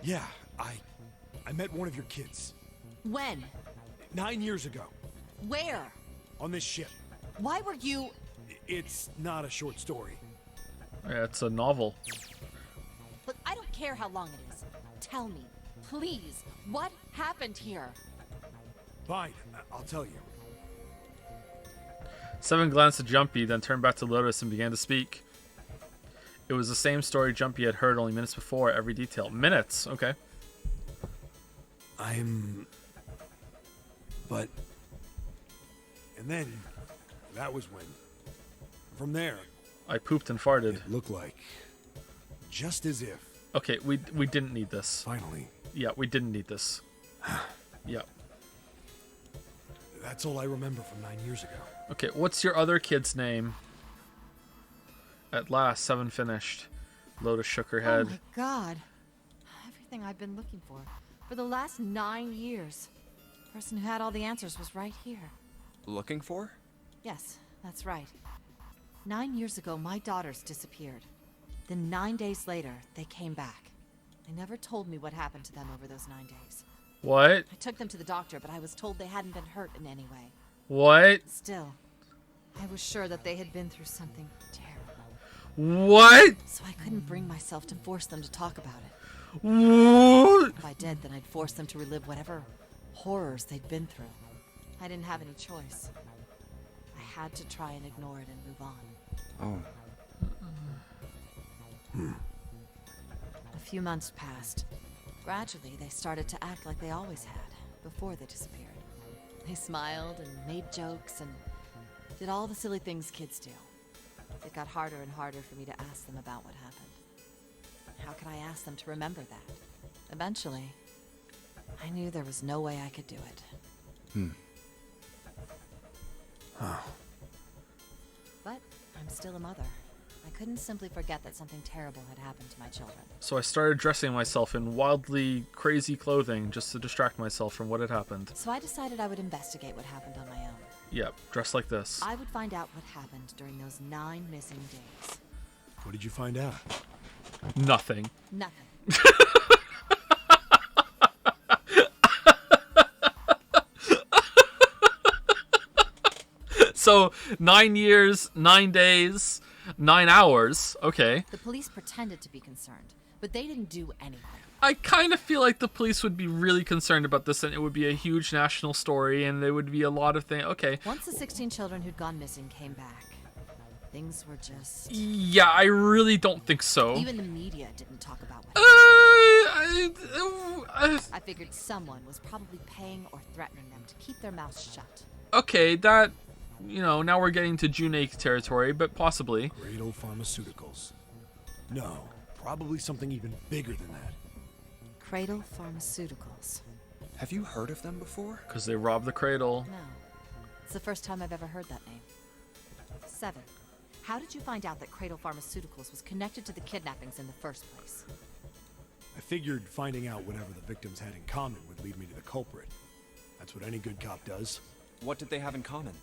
[SPEAKER 8] Yeah, I met one of your kids.
[SPEAKER 4] When?
[SPEAKER 8] 9 years ago.
[SPEAKER 4] Where?
[SPEAKER 8] On this ship.
[SPEAKER 4] Why were you...
[SPEAKER 8] It's not a short story.
[SPEAKER 1] Yeah, it's a novel.
[SPEAKER 4] Look, I don't care how long it is. Tell me, please, what happened here?
[SPEAKER 8] Fine, I'll tell you.
[SPEAKER 1] Seven glanced at Jumpy, then turned back to Lotus and began to speak. It was the same story Jumpy had heard only minutes before, every detail. Minutes, okay.
[SPEAKER 8] But... And then, that was when... From there...
[SPEAKER 1] I pooped and farted.
[SPEAKER 8] It looked like... Just as if...
[SPEAKER 1] Okay, we didn't need this.
[SPEAKER 8] Finally.
[SPEAKER 1] Yeah, we didn't need this. Yeah.
[SPEAKER 8] That's all I remember from 9 years ago.
[SPEAKER 1] Okay, what's your other kid's name? At last, Seven finished. Lotus shook her head.
[SPEAKER 4] Oh my god. everything I've been looking for the last 9 years. The person who had all the answers was right here.
[SPEAKER 6] Looking for?
[SPEAKER 4] Yes, that's right. 9 years ago, my daughters disappeared. Then 9 days later, they came back. They never told me what happened to them over those 9 days.
[SPEAKER 1] What?
[SPEAKER 4] I took them to the doctor, but I was told they hadn't been hurt in any way.
[SPEAKER 1] What?
[SPEAKER 4] Still, I was sure that they had been through something terrible.
[SPEAKER 1] What?
[SPEAKER 4] So I couldn't bring myself to force them to talk about it.
[SPEAKER 1] What?
[SPEAKER 4] If I did, then I'd force them to relive whatever horrors they'd been through. I didn't have any choice. I had to try and ignore it and move on.
[SPEAKER 6] Oh.
[SPEAKER 4] A few months passed. Gradually, they started to act like they always had, before they disappeared. They smiled and made jokes and did all the silly things kids do. It got harder and harder for me to ask them about what happened. How could I ask them to remember that? Eventually, I knew there was no way I could do it. But I'm still a mother. I couldn't simply forget that something terrible had happened to my children.
[SPEAKER 1] So I started dressing myself in wildly crazy clothing just to distract myself from what had happened.
[SPEAKER 4] So I decided I would investigate what happened on my own.
[SPEAKER 1] Yep, dressed like this.
[SPEAKER 4] I would find out what happened during those 9 missing days.
[SPEAKER 8] What did you find out?
[SPEAKER 1] Nothing.
[SPEAKER 4] Nothing.
[SPEAKER 1] So 9 years, 9 days, 9 hours. Okay.
[SPEAKER 4] The police pretended to be concerned, but they didn't do anything.
[SPEAKER 1] I kind of feel like the police would be really concerned about this, and it would be a huge national story, and there would be a lot of things. Okay.
[SPEAKER 4] Once the 16 children who'd gone missing came back, things were just...
[SPEAKER 1] Yeah, I really don't think so.
[SPEAKER 4] Even the media didn't talk about what I figured someone was probably paying or threatening them to keep their mouths shut.
[SPEAKER 1] Okay, that, you know, now we're getting to June 8th territory, but possibly.
[SPEAKER 8] Cradle Pharmaceuticals. No, probably something even bigger than that.
[SPEAKER 4] Cradle Pharmaceuticals.
[SPEAKER 6] Have you heard of them before?
[SPEAKER 1] Because they robbed the cradle.
[SPEAKER 4] No. It's the first time I've ever heard that name. 7. How did you find out that Cradle Pharmaceuticals was connected to the kidnappings in the first place?
[SPEAKER 8] I figured finding out whatever the victims had in common would lead me to the culprit. That's what any good cop does.
[SPEAKER 6] What did they have in common?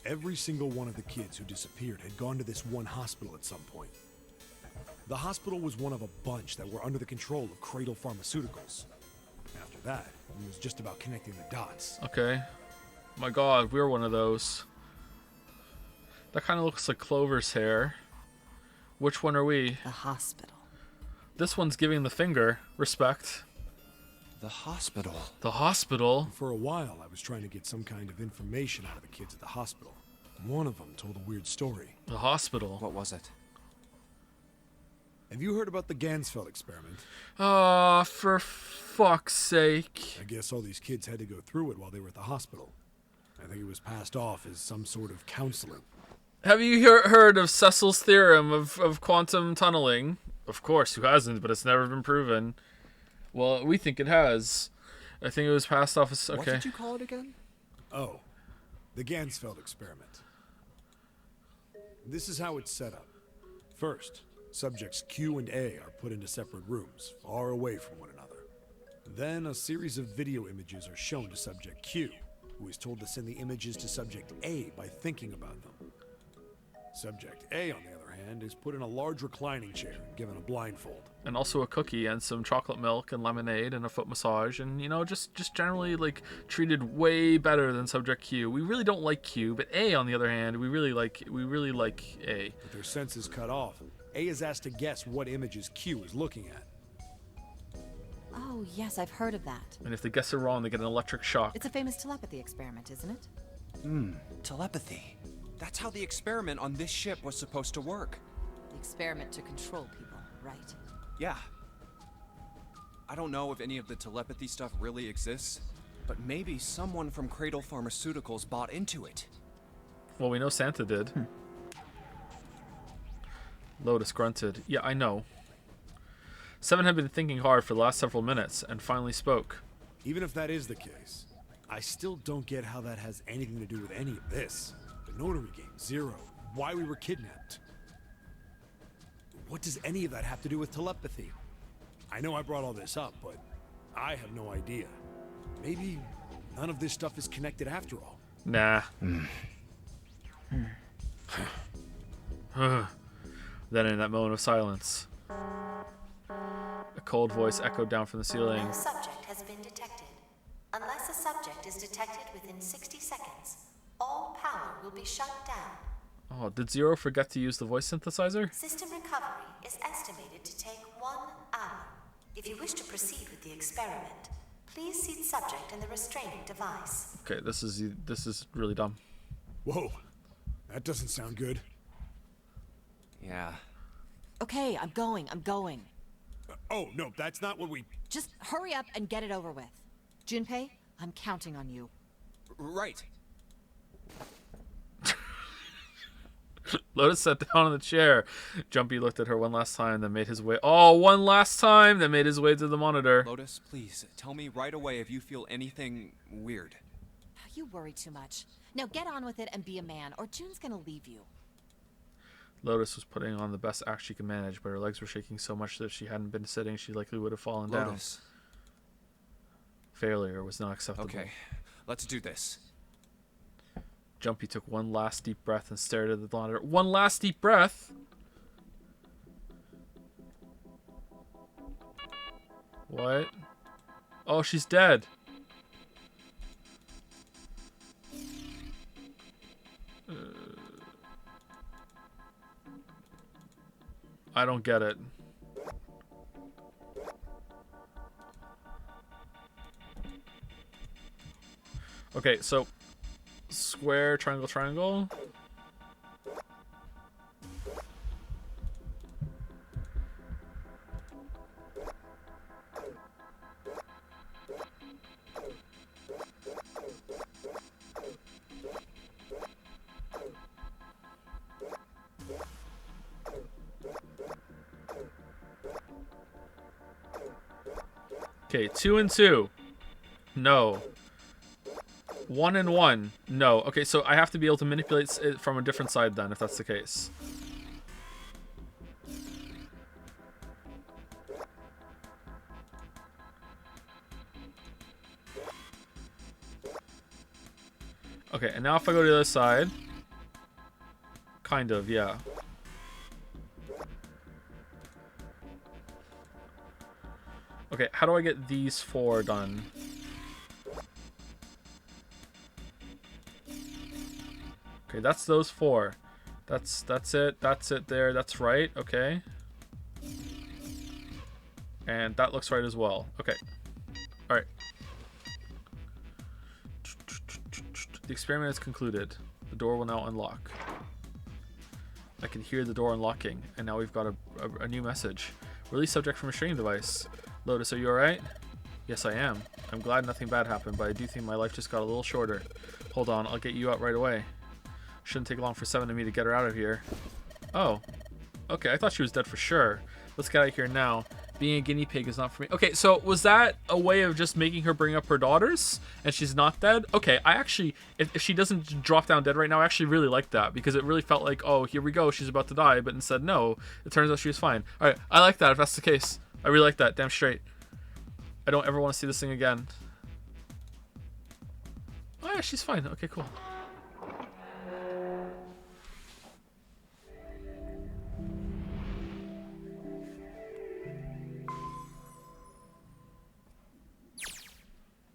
[SPEAKER 8] Every single one of the kids who disappeared had gone to this one hospital at some point. The hospital was one of a bunch that were under the control of Cradle Pharmaceuticals. After that, it was just about connecting the dots.
[SPEAKER 1] Okay. My god, we're one of those. That kind of looks like Clover's hair. Which one are we?
[SPEAKER 4] The hospital.
[SPEAKER 1] This one's giving the finger. Respect.
[SPEAKER 6] The hospital.
[SPEAKER 1] The hospital?
[SPEAKER 8] For a while, I was trying to get some kind of information out of the kids at the hospital. One of them told a weird story.
[SPEAKER 1] The hospital?
[SPEAKER 6] What was it?
[SPEAKER 8] Have you heard about the Gansfeld experiment?
[SPEAKER 1] Ah, for fuck's sake.
[SPEAKER 8] I guess all these kids had to go through it while they were at the hospital. I think it was passed off as some sort of counseling.
[SPEAKER 1] Have you heard of Cecil's theorem of quantum tunneling? Of course, who hasn't, but it's never been proven. Well, we think it has. I think it was passed off as... Okay.
[SPEAKER 6] What did you call it again?
[SPEAKER 8] Oh, the Gansfeld experiment. This is how it's set up. First, subjects Q and A are put into separate rooms, far away from one another. Then a series of video images are shown to subject Q, who is told to send the images to subject A by thinking about them. Subject A, on the other hand, is put in a large reclining chair and given a blindfold.
[SPEAKER 1] And also a cookie and some chocolate milk and lemonade and a foot massage and, you know, just generally, like, treated way better than subject Q. We really don't like Q, but A, on the other hand, we really like A.
[SPEAKER 8] With their senses cut off, A is asked to guess what images Q is looking at.
[SPEAKER 4] Oh, yes, I've heard of that.
[SPEAKER 1] And if they guess it wrong, they get an electric shock.
[SPEAKER 4] It's a famous telepathy experiment, isn't it?
[SPEAKER 6] Telepathy. That's how the experiment on this ship was supposed to work.
[SPEAKER 4] The experiment to control people, right?
[SPEAKER 6] Yeah. I don't know if any of the telepathy stuff really exists, but maybe someone from Cradle Pharmaceuticals bought into it.
[SPEAKER 1] Well, we know Santa did. Lotus grunted. Yeah, I know. 7 had been thinking hard for the last several minutes and finally spoke.
[SPEAKER 8] Even if that is the case, I still don't get how that has anything to do with any of this. The notary game, Zero, why we were kidnapped. What does any of that have to do with telepathy? I know I brought all this up, but I have no idea. Maybe none of this stuff is connected after all.
[SPEAKER 1] Nah. Then in that moment of silence, a cold voice echoed down from the ceiling.
[SPEAKER 12] No subject has been detected. Unless a subject is detected within 60 seconds, all power will be shut down.
[SPEAKER 1] Oh, did Zero forget to use the voice synthesizer?
[SPEAKER 12] System recovery is estimated to take 1 hour. If you wish to proceed with the experiment, please seat subject in the restraining device.
[SPEAKER 1] Okay, this is really dumb.
[SPEAKER 8] Whoa, that doesn't sound good.
[SPEAKER 11] Yeah.
[SPEAKER 4] Okay, I'm going.
[SPEAKER 8] Oh, no, that's not what we...
[SPEAKER 4] Just hurry up and get it over with. Junpei, I'm counting on you.
[SPEAKER 6] Right.
[SPEAKER 1] Lotus sat down on the chair. Jumpy looked at her one last time, then made his way... Oh, one last time! Then made his way to the monitor.
[SPEAKER 6] Lotus, please, tell me right away if you feel anything weird.
[SPEAKER 4] You worry too much. Now get on with it and be a man, or June's gonna leave you.
[SPEAKER 1] Lotus was putting on the best act she could manage, but her legs were shaking so much that if she hadn't been sitting, she likely would have fallen
[SPEAKER 6] Lotus.
[SPEAKER 1] down. Failure was not acceptable.
[SPEAKER 6] Okay, let's do this.
[SPEAKER 1] Jumpy took one last deep breath and stared at the monitor. One last deep breath? What? Oh, she's dead. I don't get it. Okay, so square, triangle, triangle. Okay, 2 and 2. No. 1 and 1. No. Okay, so I have to be able to manipulate it from a different side then, if that's the case. Okay, and now if I go to the other side. Kind of, yeah. Okay, how do I get these 4 done? Okay, that's those 4. That's it. That's it there. That's right. Okay. And that looks right as well. Okay. All right. The experiment is concluded. The door will now unlock. I can hear the door unlocking, and now we've got a new message. Release subject from restraining device. Lotus, are you alright? Yes, I am. I'm glad nothing bad happened, but I do think my life just got a little shorter. Hold on, I'll get you out right away. Shouldn't take long for 7 and me to get her out of here. Oh. Okay, I thought she was dead for sure. Let's get out of here now. Being a guinea pig is not for me. Okay, so was that a way of just making her bring up her daughters and she's not dead? Okay, I actually, if she doesn't drop down dead right now, I actually really like that because it really felt like, oh, here we go, she's about to die, but instead, no, it turns out she was fine. All right, I like that if that's the case. I really like that, damn straight. I don't ever want to see this thing again. Oh yeah, she's fine. Okay, cool.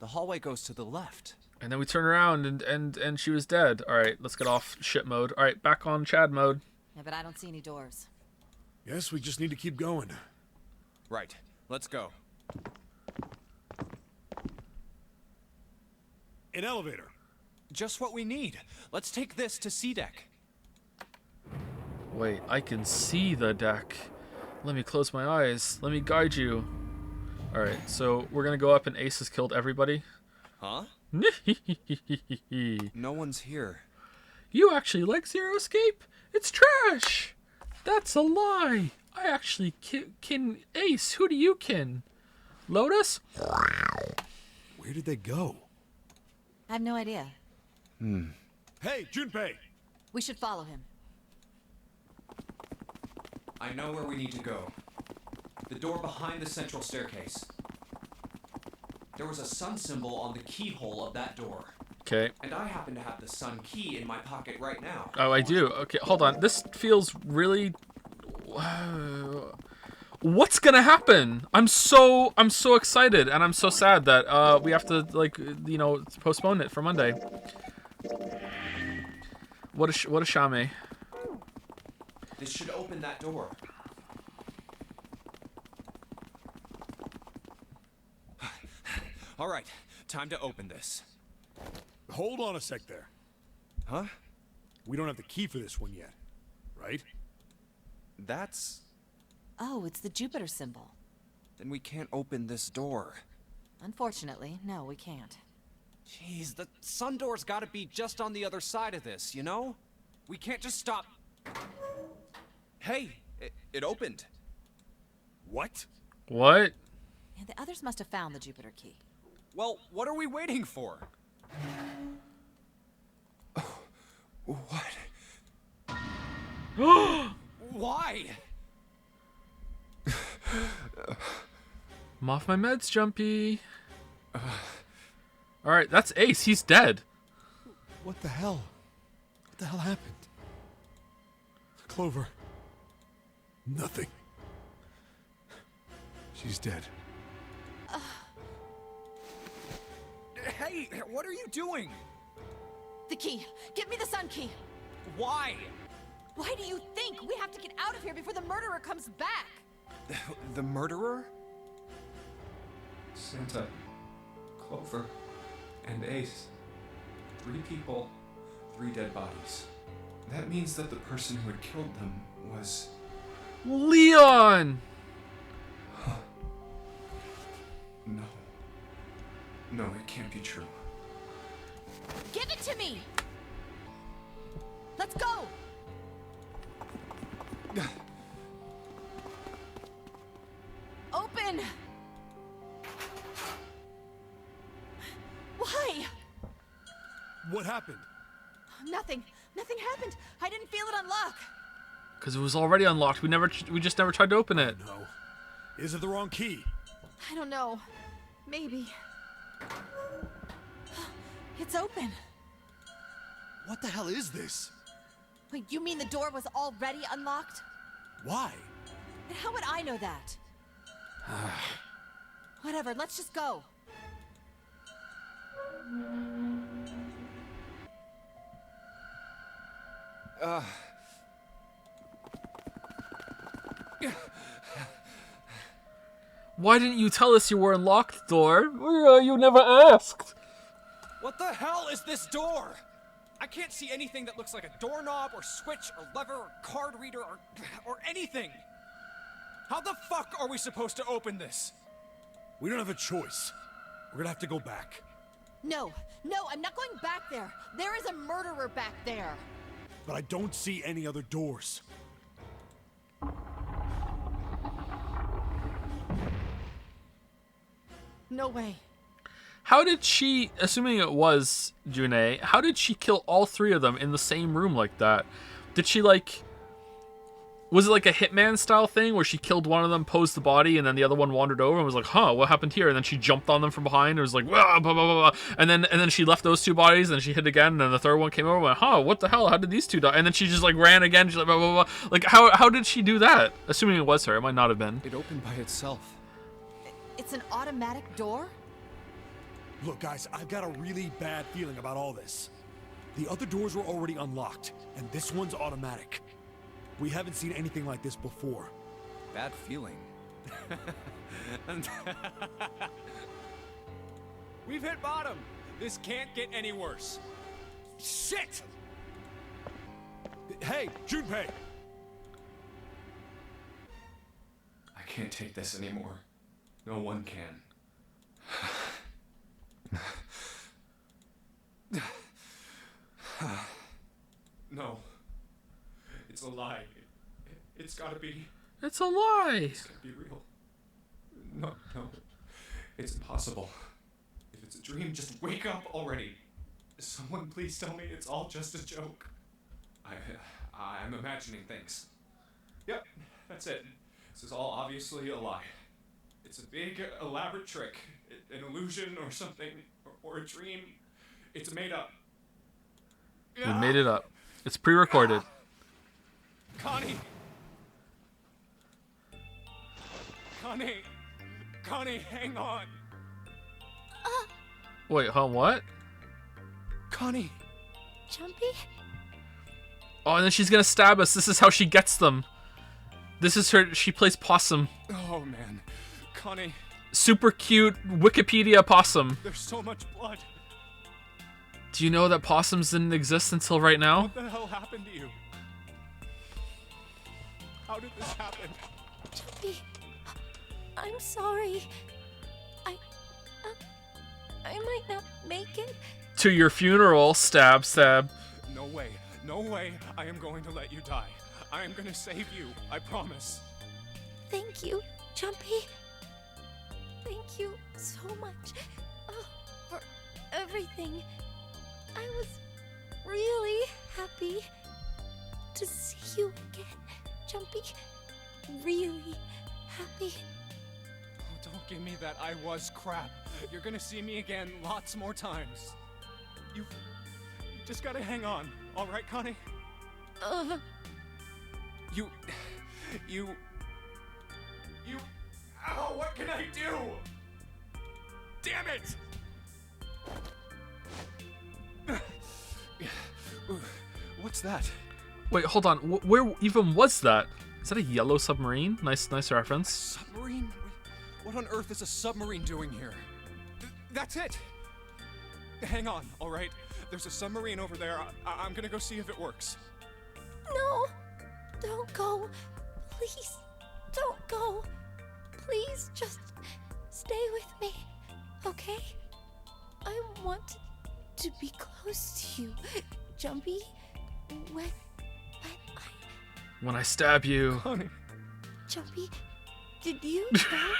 [SPEAKER 6] The hallway goes to the left.
[SPEAKER 1] And then we turn around and she was dead. All right, let's get off shit mode. All right, back on Chad mode.
[SPEAKER 4] Yeah, but I don't see any doors.
[SPEAKER 8] Guess we just need to keep going.
[SPEAKER 6] Right, let's go.
[SPEAKER 8] An elevator.
[SPEAKER 6] Just what we need. Let's take this to C-Deck.
[SPEAKER 1] Wait, I can see the deck. Let me close my eyes. Let me guide you. Alright, so we're gonna go up and Ace has killed everybody.
[SPEAKER 6] Huh? No one's here.
[SPEAKER 1] You actually like Zero Escape? It's trash! That's a lie! I actually kin Ace. Who do you kin? Lotus?
[SPEAKER 8] Where did they go?
[SPEAKER 4] I have no idea.
[SPEAKER 8] Hey, Junpei!
[SPEAKER 4] We should follow him.
[SPEAKER 11] I know where we need to go. The door behind the central staircase. There was a sun symbol on the keyhole of that door.
[SPEAKER 1] Okay.
[SPEAKER 11] And I happen to have the sun key in my pocket right now.
[SPEAKER 1] Oh, I do. Okay, hold on. This feels really... What's gonna happen? I'm so excited, and I'm so sad that we have to, like, you know, postpone it for Monday. What a shame.
[SPEAKER 11] This should open that door.
[SPEAKER 6] All right, time to open this.
[SPEAKER 8] Hold on a sec there.
[SPEAKER 6] Huh?
[SPEAKER 8] We don't have the key for this one yet, right?
[SPEAKER 6] That's...
[SPEAKER 4] Oh, it's the Jupiter symbol.
[SPEAKER 6] Then we can't open this door.
[SPEAKER 4] Unfortunately, no, we can't.
[SPEAKER 6] Jeez, the sun door's gotta be just on the other side of this, you know? We can't just stop... Hey, it opened.
[SPEAKER 8] What?
[SPEAKER 1] What?
[SPEAKER 4] Yeah, the others must have found the Jupiter key.
[SPEAKER 6] Well, what are we waiting for? What? Why?
[SPEAKER 1] I'm off my meds, Jumpy. Alright, that's Ace. He's dead.
[SPEAKER 8] What the hell? What the hell happened? Clover. Nothing. She's dead.
[SPEAKER 6] Hey, what are you doing?
[SPEAKER 4] The key! Get me the sun key!
[SPEAKER 6] Why?
[SPEAKER 4] Why do you think we have to get out of here before the murderer comes back?
[SPEAKER 6] The murderer?
[SPEAKER 11] Santa, Clover, and Ace. 3 people, 3 dead bodies. That means that the person who had killed them was...
[SPEAKER 1] Leon!
[SPEAKER 11] No. No, it can't be true.
[SPEAKER 4] Give it to me! Let's go! Open! Why?
[SPEAKER 8] What happened?
[SPEAKER 4] Nothing. Nothing happened. I didn't feel it unlock.
[SPEAKER 1] Because it was already unlocked. We just never tried to open it.
[SPEAKER 8] No. Is it the wrong key?
[SPEAKER 4] I don't know. Maybe. It's open.
[SPEAKER 8] What the hell is this?
[SPEAKER 4] Wait, you mean the door was already unlocked?
[SPEAKER 8] Why?
[SPEAKER 4] And how would I know that? Whatever, let's just go.
[SPEAKER 1] Why didn't you tell us you were unlocked, door? You never asked.
[SPEAKER 6] What the hell is this door? I can't see anything that looks like a doorknob or switch or lever or card reader or anything. How the fuck are we supposed to open this?
[SPEAKER 8] We don't have a choice. We're gonna have to go back.
[SPEAKER 4] No, I'm not going back there. There is a murderer back there.
[SPEAKER 8] But I don't see any other doors.
[SPEAKER 4] No way.
[SPEAKER 1] How did she, assuming it was June, how did she kill all 3 of them in the same room like that? Did she, like... Was it like a Hitman style thing where she killed one of them, posed the body, and then the other one wandered over and was like, huh, what happened here? And then she jumped on them from behind and was like, blah, blah, blah, blah. And then she left those 2 bodies and she hit again, and then the third one came over and went, huh, what the hell? How did these 2 die? And then she just like ran again. She's like, blah, blah, blah. Like, how did she do that? Assuming it was her. It might not have been.
[SPEAKER 6] It opened by itself.
[SPEAKER 4] It's an automatic door?
[SPEAKER 8] Look, guys, I've got a really bad feeling about all this. The other doors were already unlocked, and this one's automatic. We haven't seen anything like this before.
[SPEAKER 6] Bad feeling. We've hit bottom. This can't get any worse. Shit!
[SPEAKER 8] Hey, Junpei!
[SPEAKER 11] I can't take this anymore. No one can. No. It's a lie. It's gotta be.
[SPEAKER 1] It's a lie.
[SPEAKER 11] It's gotta be real. No. It's impossible. If it's a dream, just wake up already. Someone please tell me it's all just a joke. I'm imagining things. Yep, that's it.
[SPEAKER 6] This is all obviously a lie. It's a big, elaborate trick. An illusion or something. Or a dream. It's made up.
[SPEAKER 1] We made it up. It's pre-recorded.
[SPEAKER 6] Connie! Connie! Connie, hang on!
[SPEAKER 1] Wait, huh? What?
[SPEAKER 6] Connie!
[SPEAKER 2] Jumpy?
[SPEAKER 1] Oh, and then she's gonna stab us. This is how she gets them. This is her. She plays possum.
[SPEAKER 6] Oh man. Connie,
[SPEAKER 1] Super cute Wikipedia possum.
[SPEAKER 6] there's so much blood.
[SPEAKER 1] Do you know that possums didn't exist until right now?
[SPEAKER 6] What the hell happened to you? How did this happen?
[SPEAKER 2] Jumpy, I'm sorry. I might not make it.
[SPEAKER 1] To your funeral, stab, stab.
[SPEAKER 6] No way. No way I am going to let you die. I am going to save you. I promise.
[SPEAKER 2] Thank you, Jumpy. Thank you so much for everything. I was really happy to see you again, Jumpy. Really happy.
[SPEAKER 6] Oh, don't give me that I was crap. You're going to see me again lots more times. You just got to hang on. All right, Connie? You... Ow, what can I do? Damn it! What's that?
[SPEAKER 1] Wait, hold on. Where even was that? Is that a yellow submarine? Nice reference.
[SPEAKER 6] Submarine? What on earth is a submarine doing here? That's it! Hang on, all right? There's a submarine over there. I'm gonna go see if it works.
[SPEAKER 2] No! Don't go! Please, don't go! Please, just stay with me, okay? I want to be close to you, Jumpy.
[SPEAKER 1] When I stab you.
[SPEAKER 6] Honey.
[SPEAKER 2] Jumpy, did you know?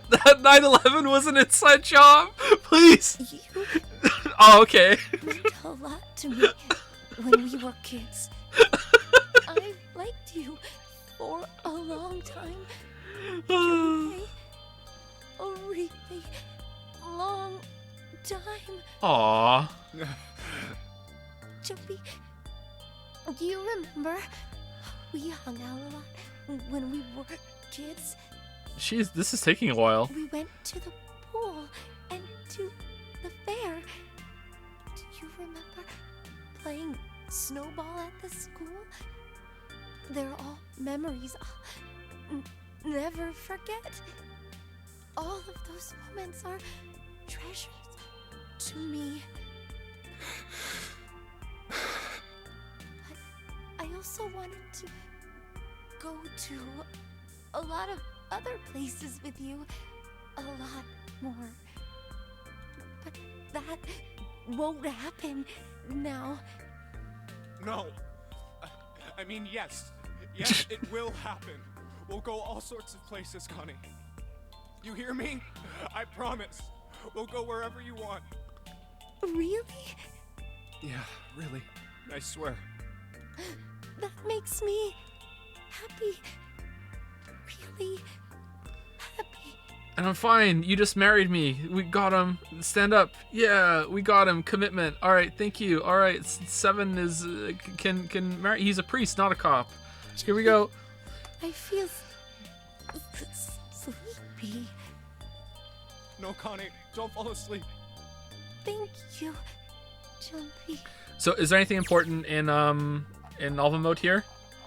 [SPEAKER 1] That 9/11 was an inside job. Please.
[SPEAKER 2] You
[SPEAKER 1] Oh, okay.
[SPEAKER 2] meant a lot to me when we were kids. I liked you for a long time. Jumpy. A really long time.
[SPEAKER 1] Aww.
[SPEAKER 2] Jumpy, do you remember we hung out a lot when we were kids?
[SPEAKER 1] This is taking a while.
[SPEAKER 2] We went to the pool and to the fair. Do you remember playing snowball at the school? They're all memories I'll never forget. All of those moments are treasures to me. But I also wanted to go to a lot of other places with you. A lot more. But that won't happen now.
[SPEAKER 6] No. I mean, yes. Yes, it will happen. We'll go all sorts of places, Connie. You hear me? I promise. We'll go wherever you want.
[SPEAKER 2] Really?
[SPEAKER 6] Yeah, really. I swear.
[SPEAKER 2] That makes me happy. Really happy.
[SPEAKER 1] And I'm fine. You just married me. We got him. Stand up. Yeah, we got him. Commitment. All right, thank you. All right, 7 is can marry. He's a priest, not a cop. Here we go.
[SPEAKER 2] I feel sleepy.
[SPEAKER 6] No, Connie, don't fall asleep.
[SPEAKER 2] Thank you, Jumpy.
[SPEAKER 1] So, is there anything important in Alva mode here?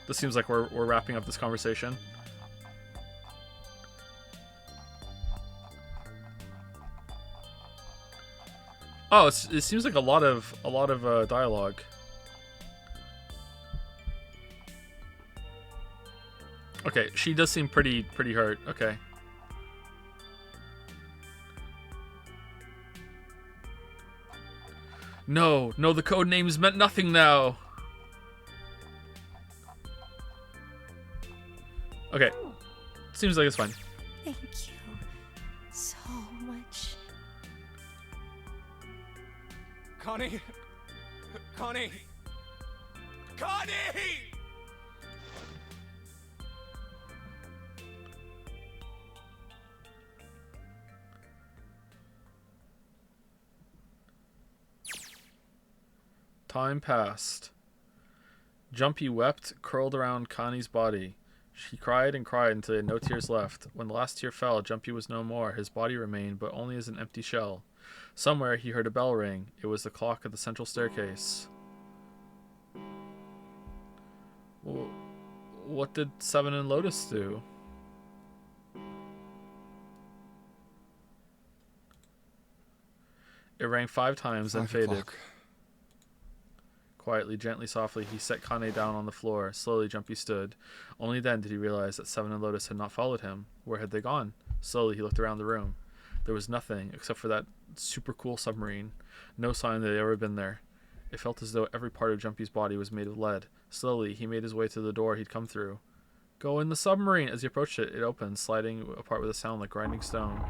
[SPEAKER 1] This seems like we're wrapping up this conversation. Oh, it seems like a lot of dialogue. Okay, she does seem pretty hurt. Okay. No, the code names meant nothing now. Okay, seems like it's fine.
[SPEAKER 2] Thank you.
[SPEAKER 6] Connie! Connie! Connie!
[SPEAKER 1] Time passed. Jumpy wept, curled around Connie's body. She cried and cried until he had no tears left. When the last tear fell, Jumpy was no more. His body remained, but only as an empty shell. Somewhere he heard a bell ring. It was the clock at the central staircase. Well, what did Seven and Lotus do? It rang 5 times, then faded. Quietly, gently, softly, he set Connie down on the floor. Slowly, Jumpy stood. Only then did he realize that Seven and Lotus had not followed him. Where had they gone? Slowly, he looked around the room. There was nothing except for that super cool submarine. No sign that they had ever been there. It felt as though every part of Jumpy's body was made of lead. Slowly, he made his way to the door he'd come through. Go in the submarine! As he approached it, it opened, sliding apart with a sound like grinding stone.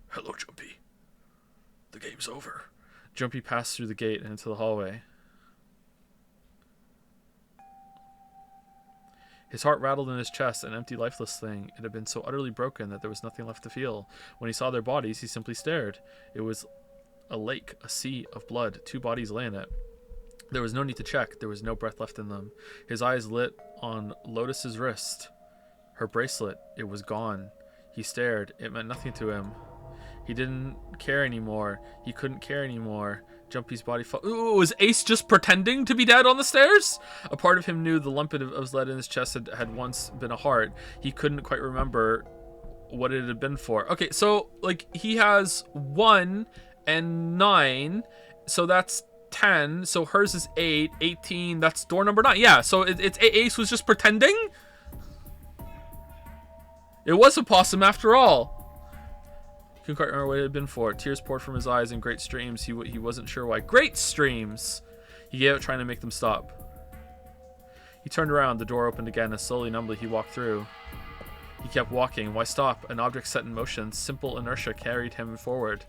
[SPEAKER 1] Hello, Jumpy. The game's over. Jumpy passed through the gate and into the hallway. His heart rattled in his chest, an empty, lifeless thing. It had been so utterly broken that there was nothing left to feel. When he saw their bodies, he simply stared. It was a lake, a sea of blood. 2 bodies lay in it. There was no need to check. There was no breath left in them. His eyes lit on Lotus's wrist. Her bracelet. It was gone. He stared. It meant nothing to him. He didn't care anymore. He couldn't care anymore. Jumpy's body fell. Ooh, was Ace just pretending to be dead on the stairs? A part of him knew the lump of lead in his chest had once been a heart. He couldn't quite remember what it had been for. Okay, so, like, he has 1 and 9, so that's 10. So hers is 8, 18. That's door number 9. Yeah, so it's Ace was just pretending? It was a possum after all. He couldn't quite remember what it had been for. Tears poured from his eyes in great streams. He wasn't sure why. Great streams! He gave up trying to make them stop. He turned around. The door opened again, and slowly, numbly, he walked through. He kept walking. Why stop? An object set in motion. Simple inertia carried him forward.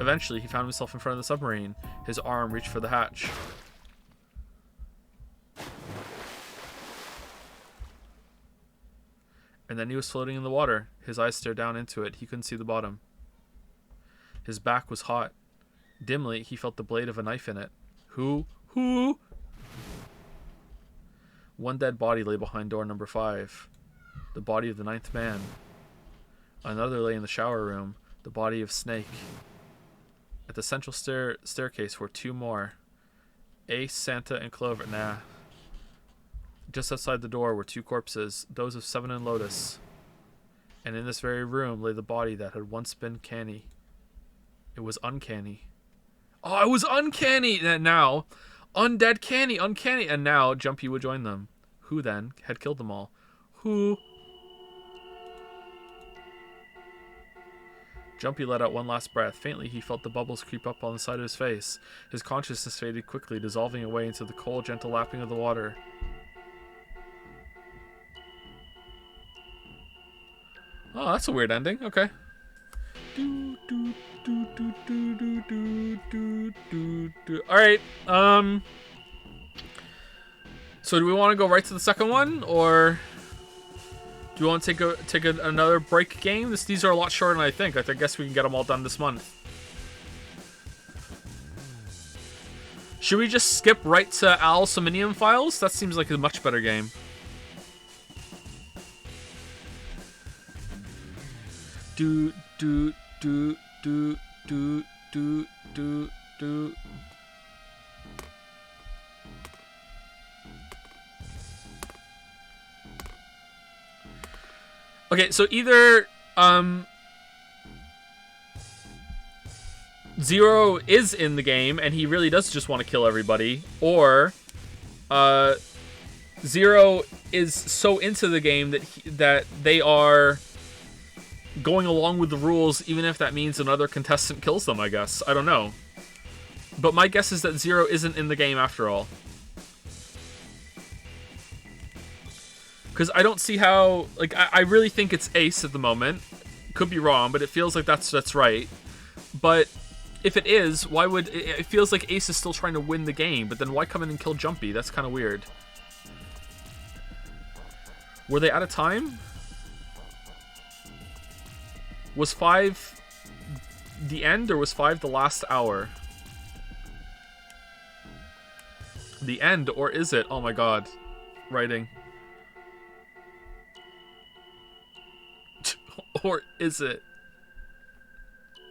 [SPEAKER 1] Eventually, he found himself in front of the submarine. His arm reached for the hatch. And then he was floating in the water. His eyes stared down into it. He couldn't see the bottom. His back was hot. Dimly, he felt the blade of a knife in it. Who? One dead body lay behind door number 5. The body of the 9th man. Another lay in the shower room. The body of Snake. At the central staircase were 2 more. Ace, Santa, and Clover. Nah. Just outside the door were 2 corpses, those of Seven and Lotus. And in this very room lay the body that had once been canny. It was uncanny. Oh, it was uncanny! And now, undead canny, uncanny. And now, Jumpy would join them. Who then had killed them all? Who? Jumpy let out one last breath. Faintly, he felt the bubbles creep up on the side of his face. His consciousness faded quickly, dissolving away into the cold, gentle lapping of the water. Oh, that's a weird ending. Okay. Alright, so do we want to go right to the second one, or do you want to take another break game? These are a lot shorter than I think. I guess we can get them all done this month. Should we just skip right to Alceminium Files? That seems like a much better game. Okay, so either Zero is in the game and he really does just want to kill everybody, or Zero is so into the game that they are going along with the rules, even if that means another contestant kills them, I guess. I don't know. But my guess is that Zero isn't in the game after all. Because I don't see how... Like, I really think it's Ace at the moment. Could be wrong, but it feels like that's right. But if it is, why would... It feels like Ace is still trying to win the game, but then why come in and kill Jumpy? That's kind of weird. Were they out of time? Was 5 the end, or was 5 the last hour? The end, or is it? Oh my god. Writing. Or is it?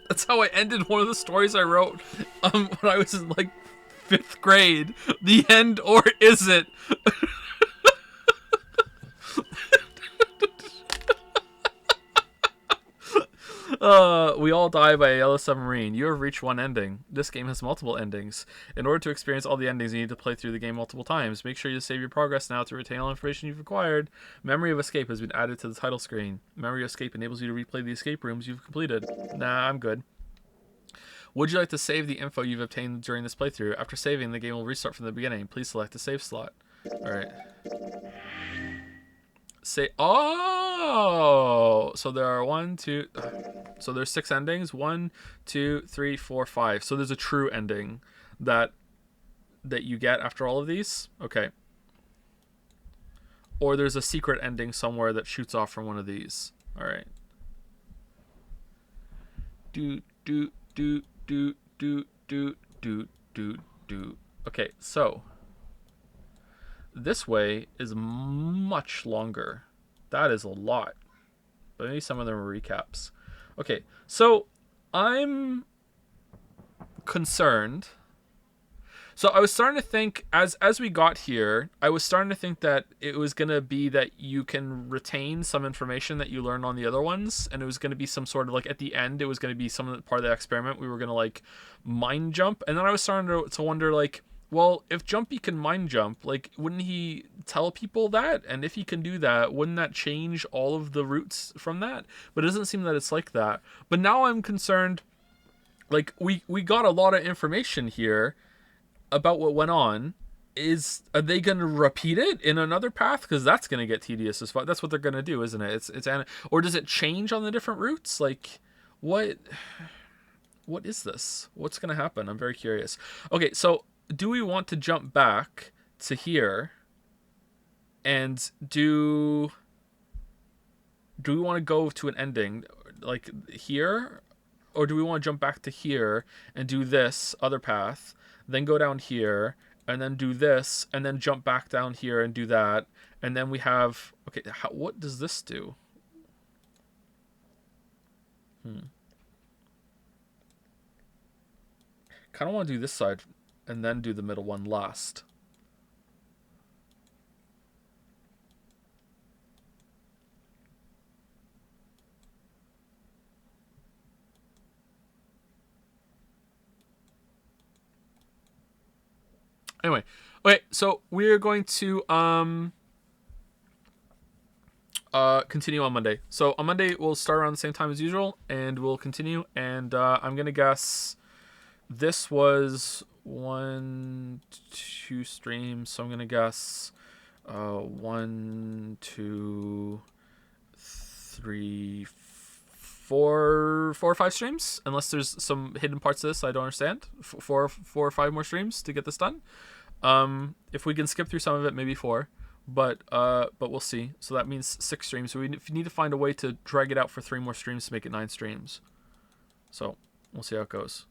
[SPEAKER 1] That's how I ended one of the stories I wrote when I was in like 5th grade. The end, or is it? We all die by a yellow submarine. You have reached one ending. This game has multiple endings. In order to experience all the endings, you need to play through the game multiple times. Make sure you save your progress now to retain all information you've acquired. Memory of Escape has been added to the title screen. Memory of Escape enables you to replay the escape rooms you've completed. Nah, I'm good. Would you like to save the info you've obtained during this playthrough? After saving, the game will restart from the beginning. Please select the save slot. Alright. Oh, so there are 1, 2, so there's 6 endings. 1, 2, 3, 4, 5. So there's a true ending that you get after all of these. Okay. Or there's a secret ending somewhere that shoots off from one of these. All right. Okay, so this way is much longer. That is a lot. But maybe some of them are recaps. Okay, so I'm concerned. So I was starting to think, as we got here, I was starting to think that it was going to be that you can retain some information that you learned on the other ones, and it was going to be some sort of, like, at the end, it was going to be some part of the experiment. We were going to, like, mind jump. And then I was starting to wonder, like, well, if Jumpy can mind jump, like, wouldn't he tell people that? And if he can do that, wouldn't that change all of the routes from that? But it doesn't seem that it's like that. But now I'm concerned, like, we got a lot of information here about what went on. Are they going to repeat it in another path? Because that's going to get tedious as fuck. That's what they're going to do, isn't it? Or does it change on the different routes? Like, what is this? What's going to happen? I'm very curious. Okay, so do we want to jump back to here and do we want to go to an ending like here, or do we want to jump back to here and do this other path, then go down here and then do this and then jump back down here and do that, and then we have, okay, what does this do? Kind of want to do this side and then do the middle one last. Anyway, okay, so we're going to continue on Monday. So on Monday we'll start around the same time as usual, and we'll continue. And I'm gonna guess this was 1, 2 streams, so I'm gonna guess 1, 2, 3, 4 or 5 streams, unless there's some hidden parts of this I don't understand. 4 or 5 more streams to get this done. If we can skip through some of it, maybe 4, but we'll see. So that means 6 streams. So we need to find a way to drag it out for 3 more streams to make it 9 streams. So we'll see how it goes.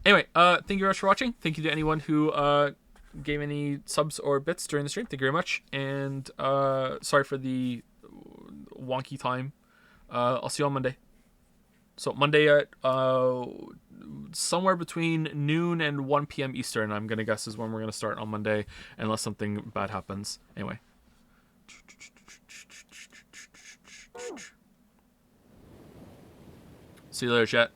[SPEAKER 1] Anyway, thank you very much for watching. Thank you to anyone who gave any subs or bits during the stream. Thank you very much. And sorry for the wonky time. I'll see you on Monday. So Monday at somewhere between noon and 1 p.m. Eastern, I'm going to guess, is when we're going to start on Monday, unless something bad happens. Anyway. See you later, chat.